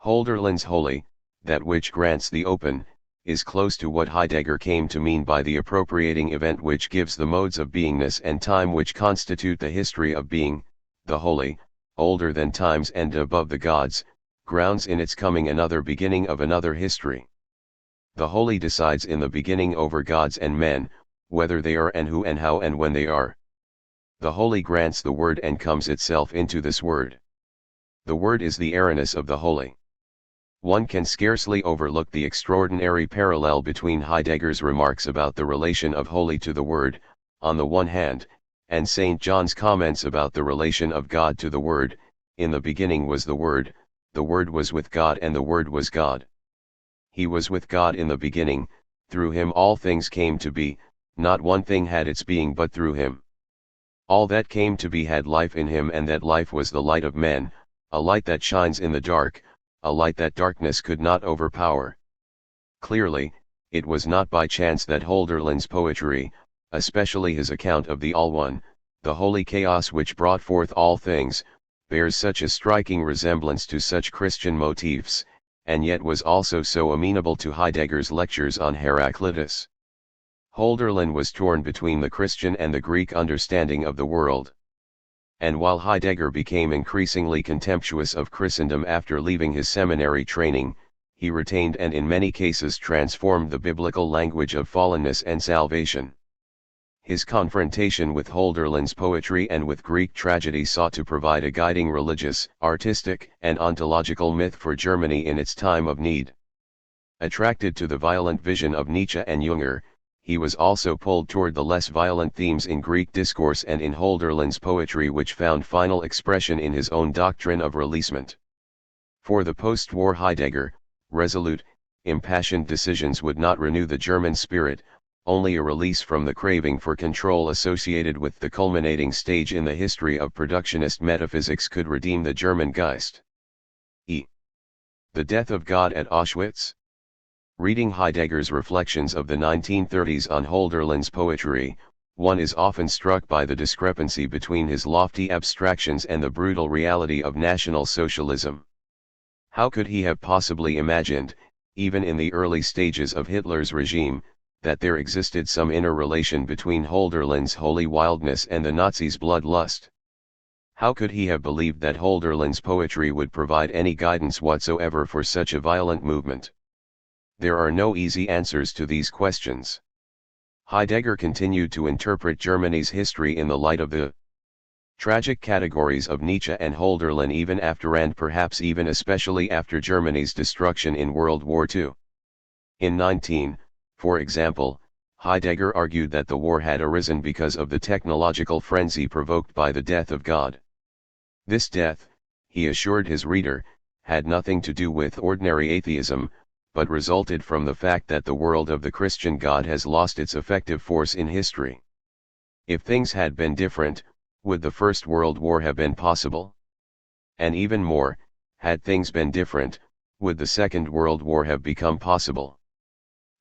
Hölderlin's holy, that which grants the open, is close to what Heidegger came to mean by the appropriating event which gives the modes of beingness and time which constitute the history of being, the holy, older than times and above the gods, grounds in its coming another beginning of another history. The holy decides in the beginning over gods and men, whether they are and who and how and when they are. The holy grants the word and comes itself into this word. The word is the awareness of the holy. One can scarcely overlook the extraordinary parallel between Heidegger's remarks about the relation of holy to the word, on the one hand, and St. John's comments about the relation of God to the word. In the beginning was the Word was with God and the Word was God. He was with God in the beginning, through him all things came to be, not one thing had its being but through him. All that came to be had life in him, and that life was the light of men, a light that shines in the dark, a light that darkness could not overpower. Clearly, it was not by chance that Hölderlin's poetry, especially his account of the All-One, the holy chaos which brought forth all things, bears such a striking resemblance to such Christian motifs, and yet was also so amenable to Heidegger's lectures on Heraclitus. Hölderlin was torn between the Christian and the Greek understanding of the world. And while Heidegger became increasingly contemptuous of Christendom after leaving his seminary training, he retained and in many cases transformed the biblical language of fallenness and salvation. His confrontation with Hölderlin's poetry and with Greek tragedy sought to provide a guiding religious, artistic, and ontological myth for Germany in its time of need. Attracted to the violent vision of Nietzsche and Jünger, he was also pulled toward the less violent themes in Greek discourse and in Hölderlin's poetry, which found final expression in his own doctrine of releasement. For the post-war Heidegger, resolute, impassioned decisions would not renew the German spirit, only a release from the craving for control associated with the culminating stage in the history of productionist metaphysics could redeem the German Geist. The death of God at Auschwitz? Reading Heidegger's reflections of the 1930s on Hölderlin's poetry, one is often struck by the discrepancy between his lofty abstractions and the brutal reality of National Socialism. How could he have possibly imagined, even in the early stages of Hitler's regime, that there existed some inner relation between Hölderlin's holy wildness and the Nazis' bloodlust? How could he have believed that Hölderlin's poetry would provide any guidance whatsoever for such a violent movement? There are no easy answers to these questions. Heidegger continued to interpret Germany's history in the light of the tragic categories of Nietzsche and Hölderlin even after and perhaps even especially after Germany's destruction in World War II. In 19, for example, Heidegger argued that the war had arisen because of the technological frenzy provoked by the death of God. This death, he assured his reader, had nothing to do with ordinary atheism, but resulted from the fact that the world of the Christian God has lost its effective force in history. If things had been different, would the First World War have been possible? And even more, had things been different, would the Second World War have become possible?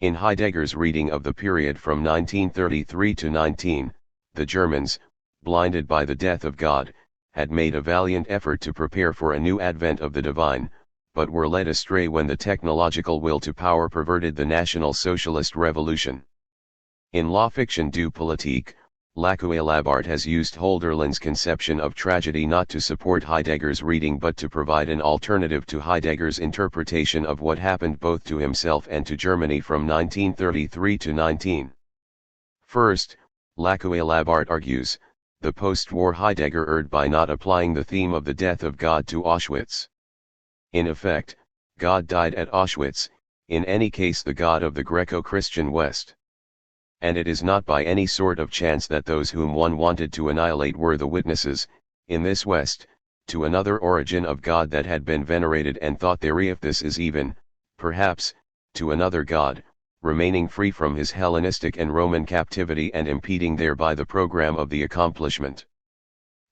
In Heidegger's reading of the period from 1933 to 19, the Germans, blinded by the death of God, had made a valiant effort to prepare for a new advent of the divine, but were led astray when the technological will to power perverted the National Socialist Revolution. In La Fiction du Politique, Lacuélabart has used Hölderlin's conception of tragedy not to support Heidegger's reading but to provide an alternative to Heidegger's interpretation of what happened both to himself and to Germany from 1933 to 19. First, Lacuélabart argues, the post-war Heidegger erred by not applying the theme of the death of God to Auschwitz. In effect, God died at Auschwitz, in any case the God of the Greco-Christian West. And it is not by any sort of chance that those whom one wanted to annihilate were the witnesses, in this West, to another origin of God that had been venerated and thought thereof. This is even, perhaps, to another god, remaining free from his Hellenistic and Roman captivity and impeding thereby the program of the accomplishment.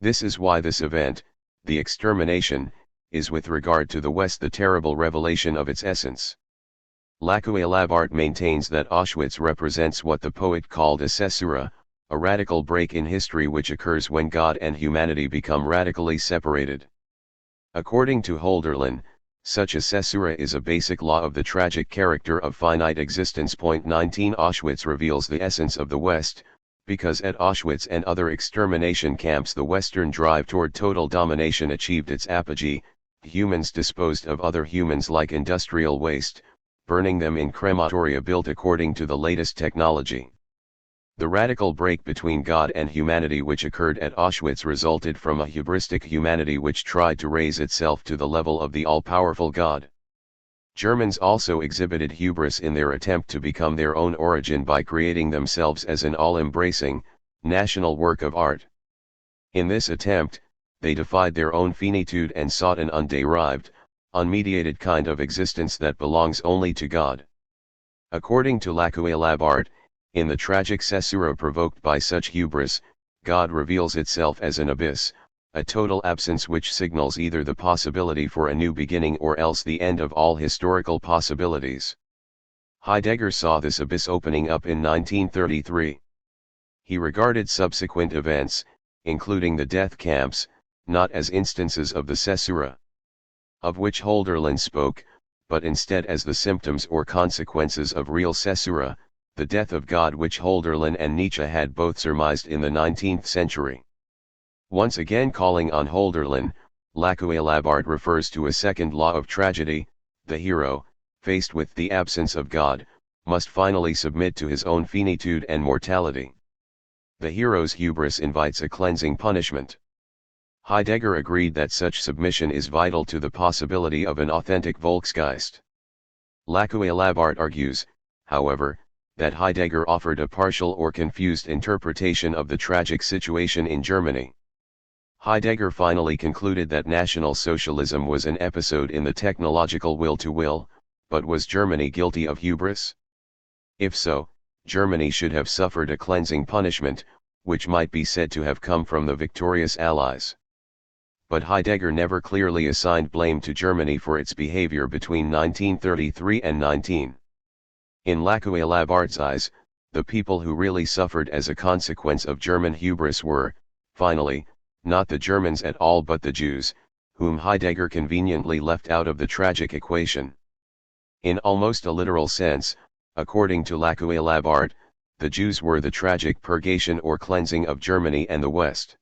This is why this event, the extermination, is with regard to the West the terrible revelation of its essence. Lacuelabart maintains that Auschwitz represents what the poet called a caesura, a radical break in history which occurs when God and humanity become radically separated. According to Hölderlin, such a caesura is a basic law of the tragic character of finite existence. 19 Auschwitz reveals the essence of the West, because at Auschwitz and other extermination camps the Western drive toward total domination achieved its apogee. Humans disposed of other humans like industrial waste, burning them in crematoria built according to the latest technology. The radical break between God and humanity which occurred at Auschwitz resulted from a hubristic humanity which tried to raise itself to the level of the all-powerful God. Germans also exhibited hubris in their attempt to become their own origin by creating themselves as an all-embracing, national work of art. In this attempt, they defied their own finitude and sought an underived, unmediated kind of existence that belongs only to God. According to Lacuelabart, in the tragic caesura provoked by such hubris, God reveals itself as an abyss, a total absence which signals either the possibility for a new beginning or else the end of all historical possibilities. Heidegger saw this abyss opening up in 1933. He regarded subsequent events, including the death camps, not as instances of the caesura, of which Hölderlin spoke, but instead as the symptoms or consequences of real caesura, the death of God which Hölderlin and Nietzsche had both surmised in the 19th century. Once again calling on Hölderlin, Lacuelabart refers to a second law of tragedy: the hero, faced with the absence of God, must finally submit to his own finitude and mortality. The hero's hubris invites a cleansing punishment. Heidegger agreed that such submission is vital to the possibility of an authentic Volksgeist. Lacuelabart argues, however, that Heidegger offered a partial or confused interpretation of the tragic situation in Germany. Heidegger finally concluded that National Socialism was an episode in the technological will-to-will, but was Germany guilty of hubris? If so, Germany should have suffered a cleansing punishment, which might be said to have come from the victorious Allies. But Heidegger never clearly assigned blame to Germany for its behavior between 1933 and 19. In Lacuelabart's eyes, the people who really suffered as a consequence of German hubris were, finally, not the Germans at all but the Jews, whom Heidegger conveniently left out of the tragic equation. In almost a literal sense, according to Lacuelabart, the Jews were the tragic purgation or cleansing of Germany and the West.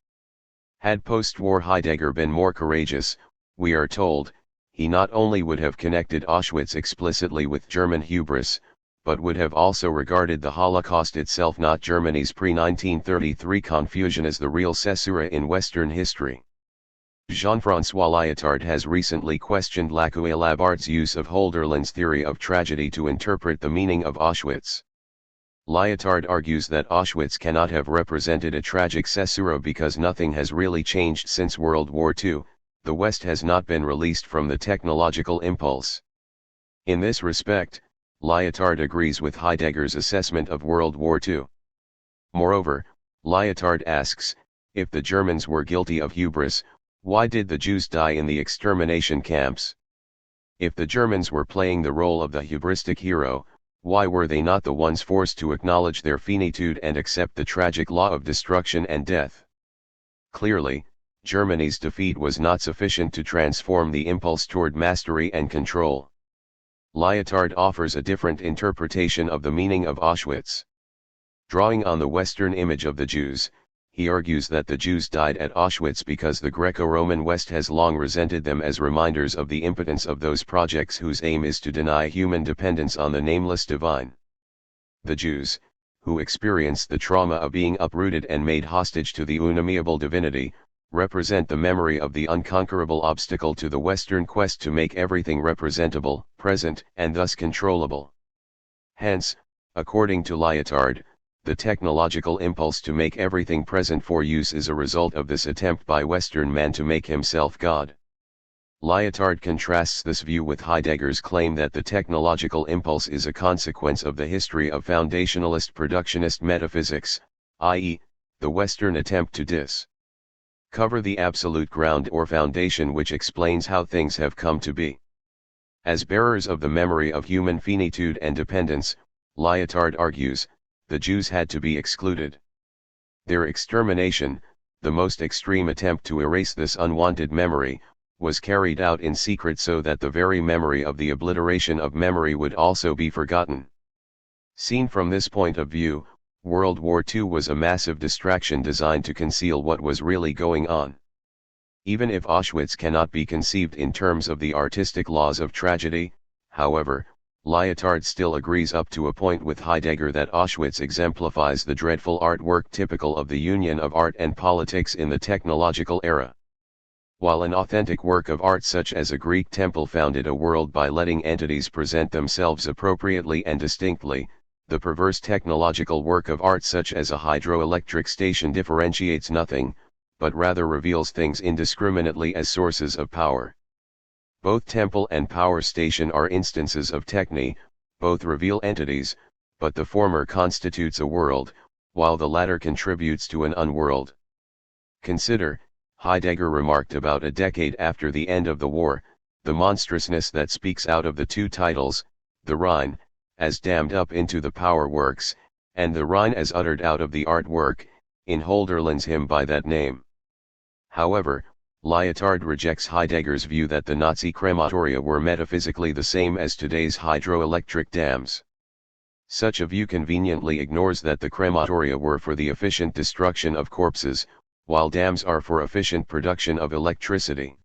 Had post-war Heidegger been more courageous, we are told, he not only would have connected Auschwitz explicitly with German hubris, but would have also regarded the Holocaust itself, not Germany's pre-1933 confusion, as the real caesura in Western history. Jean-François Lyotard has recently questioned Lacuelabart's use of Hölderlin's theory of tragedy to interpret the meaning of Auschwitz. Lyotard argues that Auschwitz cannot have represented a tragic caesura because nothing has really changed since World War II, the West has not been released from the technological impulse. In this respect, Lyotard agrees with Heidegger's assessment of World War II. Moreover, Lyotard asks, if the Germans were guilty of hubris, why did the Jews die in the extermination camps? If the Germans were playing the role of the hubristic hero, why were they not the ones forced to acknowledge their finitude and accept the tragic law of destruction and death? Clearly, Germany's defeat was not sufficient to transform the impulse toward mastery and control. Lyotard offers a different interpretation of the meaning of Auschwitz. Drawing on the Western image of the Jews, he argues that the Jews died at Auschwitz because the Greco-Roman West has long resented them as reminders of the impotence of those projects whose aim is to deny human dependence on the nameless divine. The Jews, who experienced the trauma of being uprooted and made hostage to the unamiable divinity, represent the memory of the unconquerable obstacle to the Western quest to make everything representable, present, and thus controllable. Hence, according to Lyotard, the technological impulse to make everything present for use is a result of this attempt by Western man to make himself God. Lyotard contrasts this view with Heidegger's claim that the technological impulse is a consequence of the history of foundationalist productionist metaphysics, i.e., the Western attempt to discover the absolute ground or foundation which explains how things have come to be. As bearers of the memory of human finitude and dependence, Lyotard argues, the Jews had to be excluded. Their extermination, the most extreme attempt to erase this unwanted memory, was carried out in secret so that the very memory of the obliteration of memory would also be forgotten. Seen from this point of view, World War II was a massive distraction designed to conceal what was really going on. Even if Auschwitz cannot be conceived in terms of the artistic laws of tragedy, however, Lyotard still agrees up to a point with Heidegger that Auschwitz exemplifies the dreadful artwork typical of the union of art and politics in the technological era. While an authentic work of art such as a Greek temple founded a world by letting entities present themselves appropriately and distinctly, the perverse technological work of art such as a hydroelectric station differentiates nothing, but rather reveals things indiscriminately as sources of power. Both temple and power station are instances of techne, both reveal entities, but the former constitutes a world, while the latter contributes to an unworld. Consider, Heidegger remarked about a decade after the end of the war, the monstrousness that speaks out of the two titles, the Rhine, as dammed up into the power works, and the Rhine as uttered out of the artwork, in Hölderlin's hymn by that name. However, Lyotard rejects Heidegger's view that the Nazi crematoria were metaphysically the same as today's hydroelectric dams. Such a view conveniently ignores that the crematoria were for the efficient destruction of corpses, while dams are for efficient production of electricity.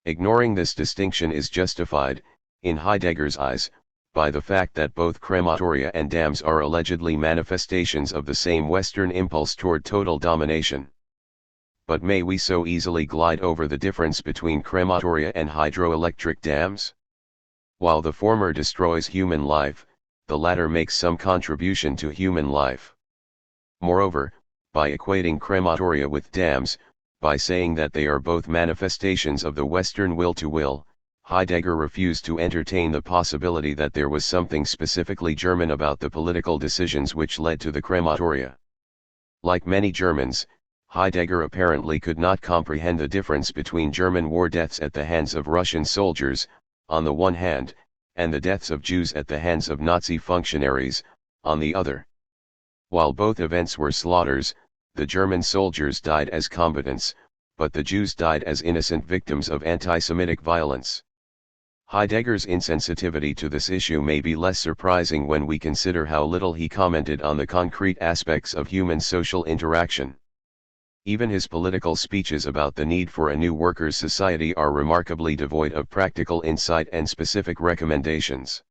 Ignoring this distinction is justified, in Heidegger's eyes, by the fact that both crematoria and dams are allegedly manifestations of the same Western impulse toward total domination. But may we so easily glide over the difference between crematoria and hydroelectric dams? While the former destroys human life, the latter makes some contribution to human life. Moreover, by equating crematoria with dams, by saying that they are both manifestations of the Western will to will, Heidegger refused to entertain the possibility that there was something specifically German about the political decisions which led to the crematoria. Like many Germans, Heidegger apparently could not comprehend the difference between German war deaths at the hands of Russian soldiers, on the one hand, and the deaths of Jews at the hands of Nazi functionaries, on the other. While both events were slaughters, the German soldiers died as combatants, but the Jews died as innocent victims of anti-Semitic violence. Heidegger's insensitivity to this issue may be less surprising when we consider how little he commented on the concrete aspects of human social interaction. Even his political speeches about the need for a new workers' society are remarkably devoid of practical insight and specific recommendations.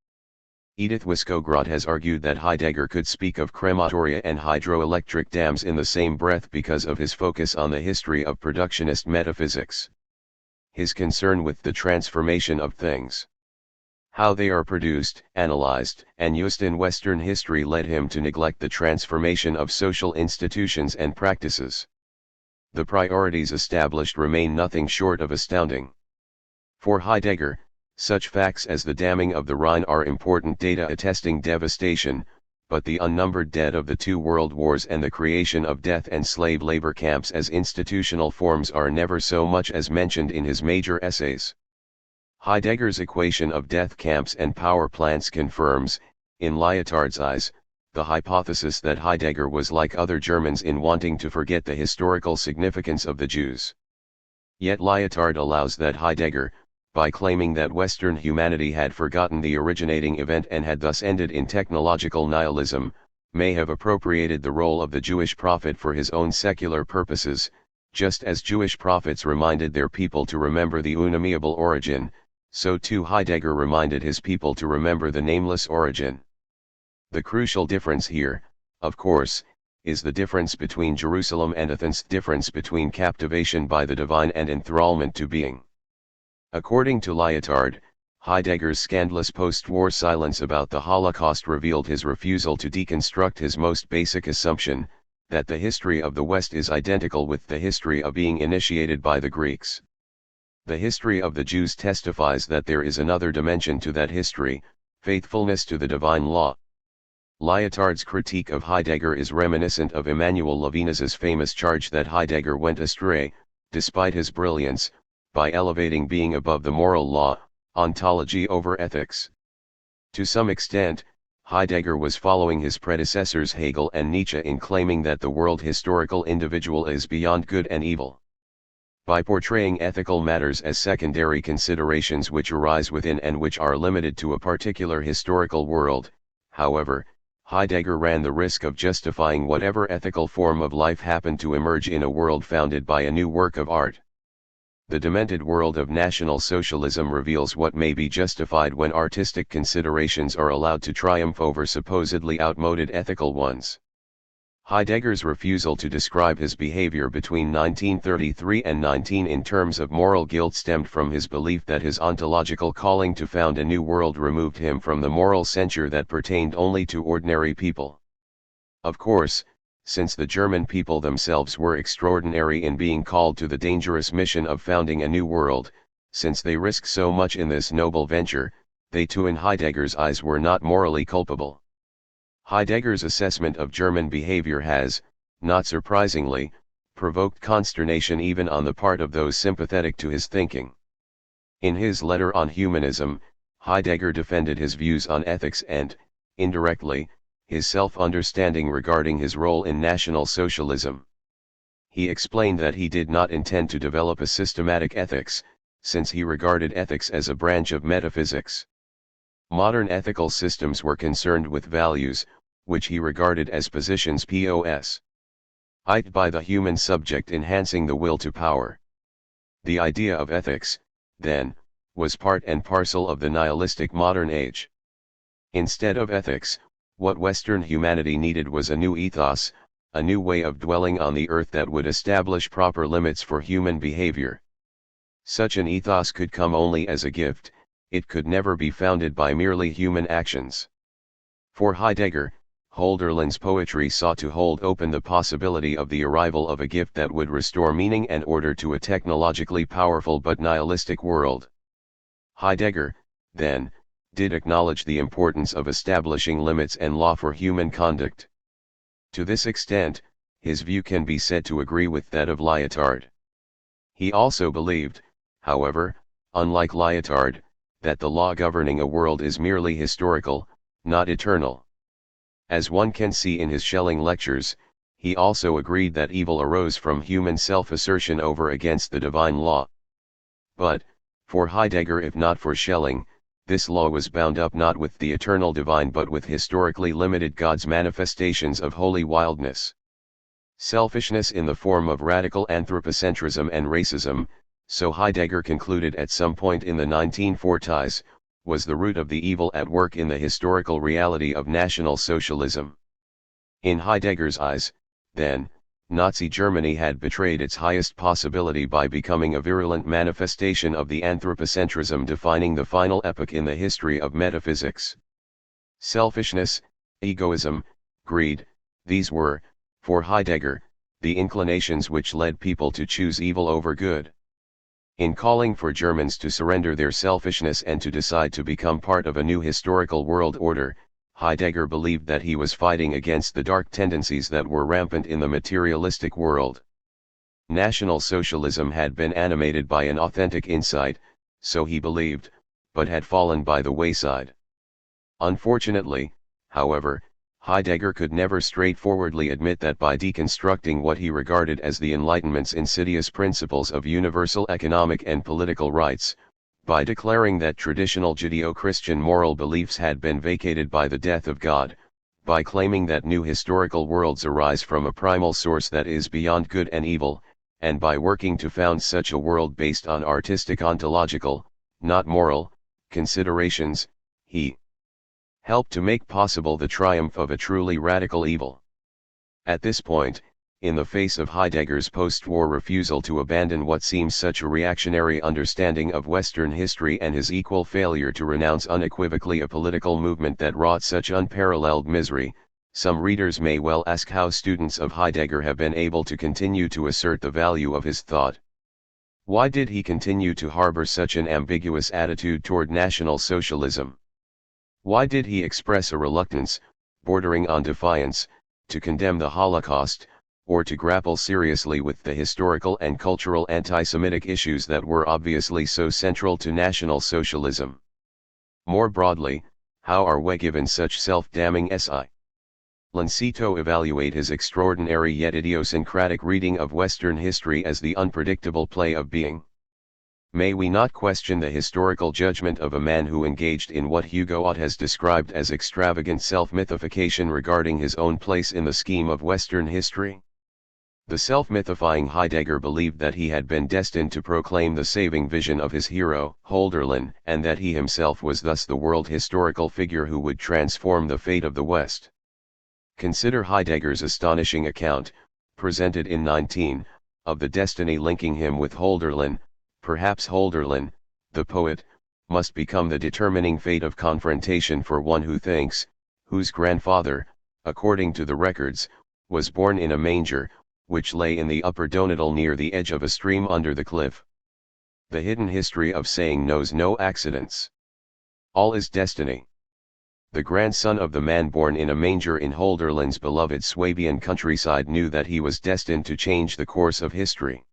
Edith Wiskograd has argued that Heidegger could speak of crematoria and hydroelectric dams in the same breath because of his focus on the history of productionist metaphysics. His concern with the transformation of things, how they are produced, analyzed, and used in Western history led him to neglect the transformation of social institutions and practices. The priorities established remain nothing short of astounding. For Heidegger, such facts as the damming of the Rhine are important data attesting devastation, but the unnumbered dead of the two world wars and the creation of death and slave labor camps as institutional forms are never so much as mentioned in his major essays. Heidegger's equation of death camps and power plants confirms, in Lyotard's eyes, the hypothesis that Heidegger was like other Germans in wanting to forget the historical significance of the Jews. Yet Lyotard allows that Heidegger, by claiming that Western humanity had forgotten the originating event and had thus ended in technological nihilism, may have appropriated the role of the Jewish prophet for his own secular purposes, just as Jewish prophets reminded their people to remember the unamiable origin, so too Heidegger reminded his people to remember the nameless origin. The crucial difference here, of course, is the difference between Jerusalem and Athens, difference between captivation by the divine and enthrallment to being. According to Lyotard, Heidegger's scandalous post-war silence about the Holocaust revealed his refusal to deconstruct his most basic assumption, that the history of the West is identical with the history of being initiated by the Greeks. The history of the Jews testifies that there is another dimension to that history, faithfulness to the divine law. Lyotard's critique of Heidegger is reminiscent of Emmanuel Levinas's famous charge that Heidegger went astray, despite his brilliance, by elevating being above the moral law, ontology over ethics. To some extent, Heidegger was following his predecessors Hegel and Nietzsche in claiming that the world historical individual is beyond good and evil. By portraying ethical matters as secondary considerations which arise within and which are limited to a particular historical world, however, Heidegger ran the risk of justifying whatever ethical form of life happened to emerge in a world founded by a new work of art. The demented world of National Socialism reveals what may be justified when artistic considerations are allowed to triumph over supposedly outmoded ethical ones. Heidegger's refusal to describe his behavior between 1933 and 19 in terms of moral guilt stemmed from his belief that his ontological calling to found a new world removed him from the moral censure that pertained only to ordinary people. Of course, since the German people themselves were extraordinary in being called to the dangerous mission of founding a new world, since they risked so much in this noble venture, they too in Heidegger's eyes were not morally culpable. Heidegger's assessment of German behavior has, not surprisingly, provoked consternation even on the part of those sympathetic to his thinking. In his letter on humanism, Heidegger defended his views on ethics and, indirectly, his self-understanding regarding his role in National Socialism. He explained that he did not intend to develop a systematic ethics, since he regarded ethics as a branch of metaphysics. Modern ethical systems were concerned with values, which he regarded as positions pos. It by the human subject enhancing the will to power. The idea of ethics, then, was part and parcel of the nihilistic modern age. Instead of ethics, what Western humanity needed was a new ethos, a new way of dwelling on the earth that would establish proper limits for human behavior. Such an ethos could come only as a gift, it could never be founded by merely human actions. For Heidegger, Hölderlin's poetry sought to hold open the possibility of the arrival of a gift that would restore meaning and order to a technologically powerful but nihilistic world. Heidegger, then, did acknowledge the importance of establishing limits and law for human conduct. To this extent, his view can be said to agree with that of Lyotard. He also believed, however, unlike Lyotard, that the law governing a world is merely historical, not eternal. As one can see in his Schelling lectures, he also agreed that evil arose from human self-assertion over against the divine law. But, for Heidegger if not for Schelling, this law was bound up not with the eternal divine but with historically limited God's manifestations of holy wildness. Selfishness in the form of radical anthropocentrism and racism, so Heidegger concluded at some point in the 1940s, was the root of the evil at work in the historical reality of National Socialism. In Heidegger's eyes, then, Nazi Germany had betrayed its highest possibility by becoming a virulent manifestation of the anthropocentrism defining the final epoch in the history of metaphysics. Selfishness, egoism, greed, these were, for Heidegger, the inclinations which led people to choose evil over good. In calling for Germans to surrender their selfishness and to decide to become part of a new historical world order, Heidegger believed that he was fighting against the dark tendencies that were rampant in the materialistic world. National Socialism had been animated by an authentic insight, so he believed, but had fallen by the wayside. Unfortunately, however, Heidegger could never straightforwardly admit that by deconstructing what he regarded as the Enlightenment's insidious principles of universal economic and political rights, by declaring that traditional Judeo-Christian moral beliefs had been vacated by the death of God, by claiming that new historical worlds arise from a primal source that is beyond good and evil, and by working to found such a world based on artistic ontological, not moral, considerations, he helped to make possible the triumph of a truly radical evil. At this point, in the face of Heidegger's post-war refusal to abandon what seems such a reactionary understanding of Western history and his equal failure to renounce unequivocally a political movement that wrought such unparalleled misery, some readers may well ask how students of Heidegger have been able to continue to assert the value of his thought. Why did he continue to harbor such an ambiguous attitude toward National Socialism? Why did he express a reluctance, bordering on defiance, to condemn the Holocaust, or to grapple seriously with the historical and cultural anti-Semitic issues that were obviously so central to National Socialism? More broadly, how are we given such self-damning to evaluate his extraordinary yet idiosyncratic reading of Western history as the unpredictable play of being? May we not question the historical judgment of a man who engaged in what Hugo has described as extravagant self-mythification regarding his own place in the scheme of Western history? The self-mythifying Heidegger believed that he had been destined to proclaim the saving vision of his hero, Hölderlin, and that he himself was thus the world historical figure who would transform the fate of the West. Consider Heidegger's astonishing account, presented in 19, of the destiny linking him with Hölderlin. Perhaps Hölderlin, the poet, must become the determining fate of confrontation for one who thinks, whose grandfather, according to the records, was born in a manger, which lay in the upper Donatal near the edge of a stream under the cliff. The hidden history of saying knows no accidents. All is destiny. The grandson of the man born in a manger in Hölderlin's beloved Swabian countryside knew that he was destined to change the course of history.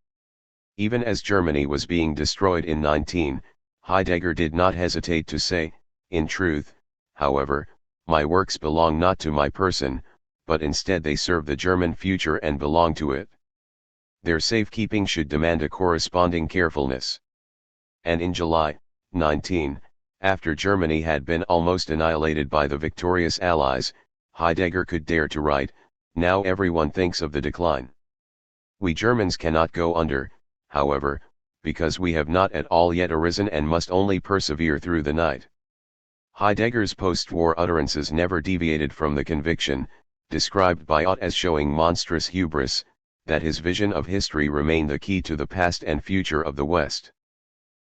Even as Germany was being destroyed in 19, Heidegger did not hesitate to say, in truth, however, my works belong not to my person, but instead they serve the German future and belong to it. Their safekeeping should demand a corresponding carefulness. And in July, 19, after Germany had been almost annihilated by the victorious Allies, Heidegger could dare to write, now everyone thinks of the decline. We Germans cannot go under, however, because we have not at all yet arisen and must only persevere through the night. Heidegger's post-war utterances never deviated from the conviction, described by Ott as showing monstrous hubris, that his vision of history remained the key to the past and future of the West.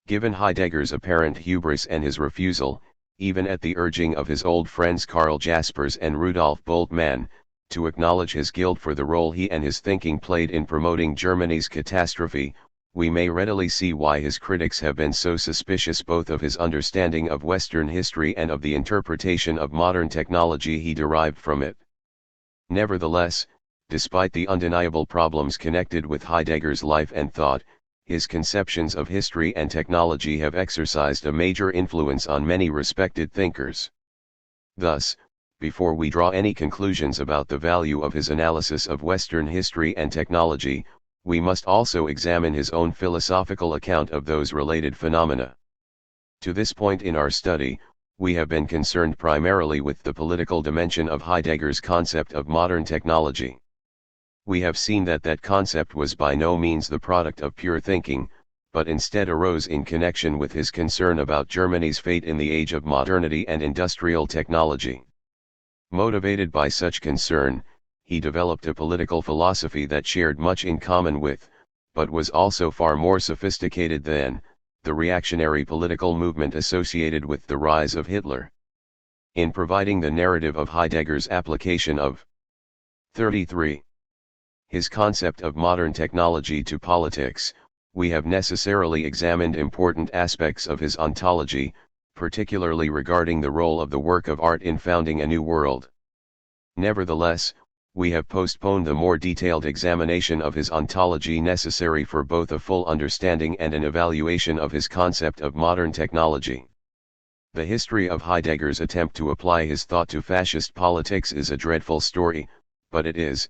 Given Heidegger's apparent hubris and his refusal, even at the urging of his old friends Karl Jaspers and Rudolf Bultmann, to acknowledge his guilt for the role he and his thinking played in promoting Germany's catastrophe, we may readily see why his critics have been so suspicious both of his understanding of Western history and of the interpretation of modern technology he derived from it. Nevertheless, despite the undeniable problems connected with Heidegger's life and thought, his conceptions of history and technology have exercised a major influence on many respected thinkers. Thus, before we draw any conclusions about the value of his analysis of Western history and technology, we must also examine his own philosophical account of those related phenomena. To this point in our study, we have been concerned primarily with the political dimension of Heidegger's concept of modern technology. We have seen that that concept was by no means the product of pure thinking, but instead arose in connection with his concern about Germany's fate in the age of modernity and industrial technology. Motivated by such concern, he developed a political philosophy that shared much in common with, but was also far more sophisticated than, the reactionary political movement associated with the rise of Hitler. In providing the narrative of Heidegger's application of 33. His concept of modern technology to politics, we have necessarily examined important aspects of his ontology, particularly regarding the role of the work of art in founding a new world. Nevertheless, we have postponed the more detailed examination of his ontology necessary for both a full understanding and an evaluation of his concept of modern technology. The history of Heidegger's attempt to apply his thought to fascist politics is a dreadful story, but it is,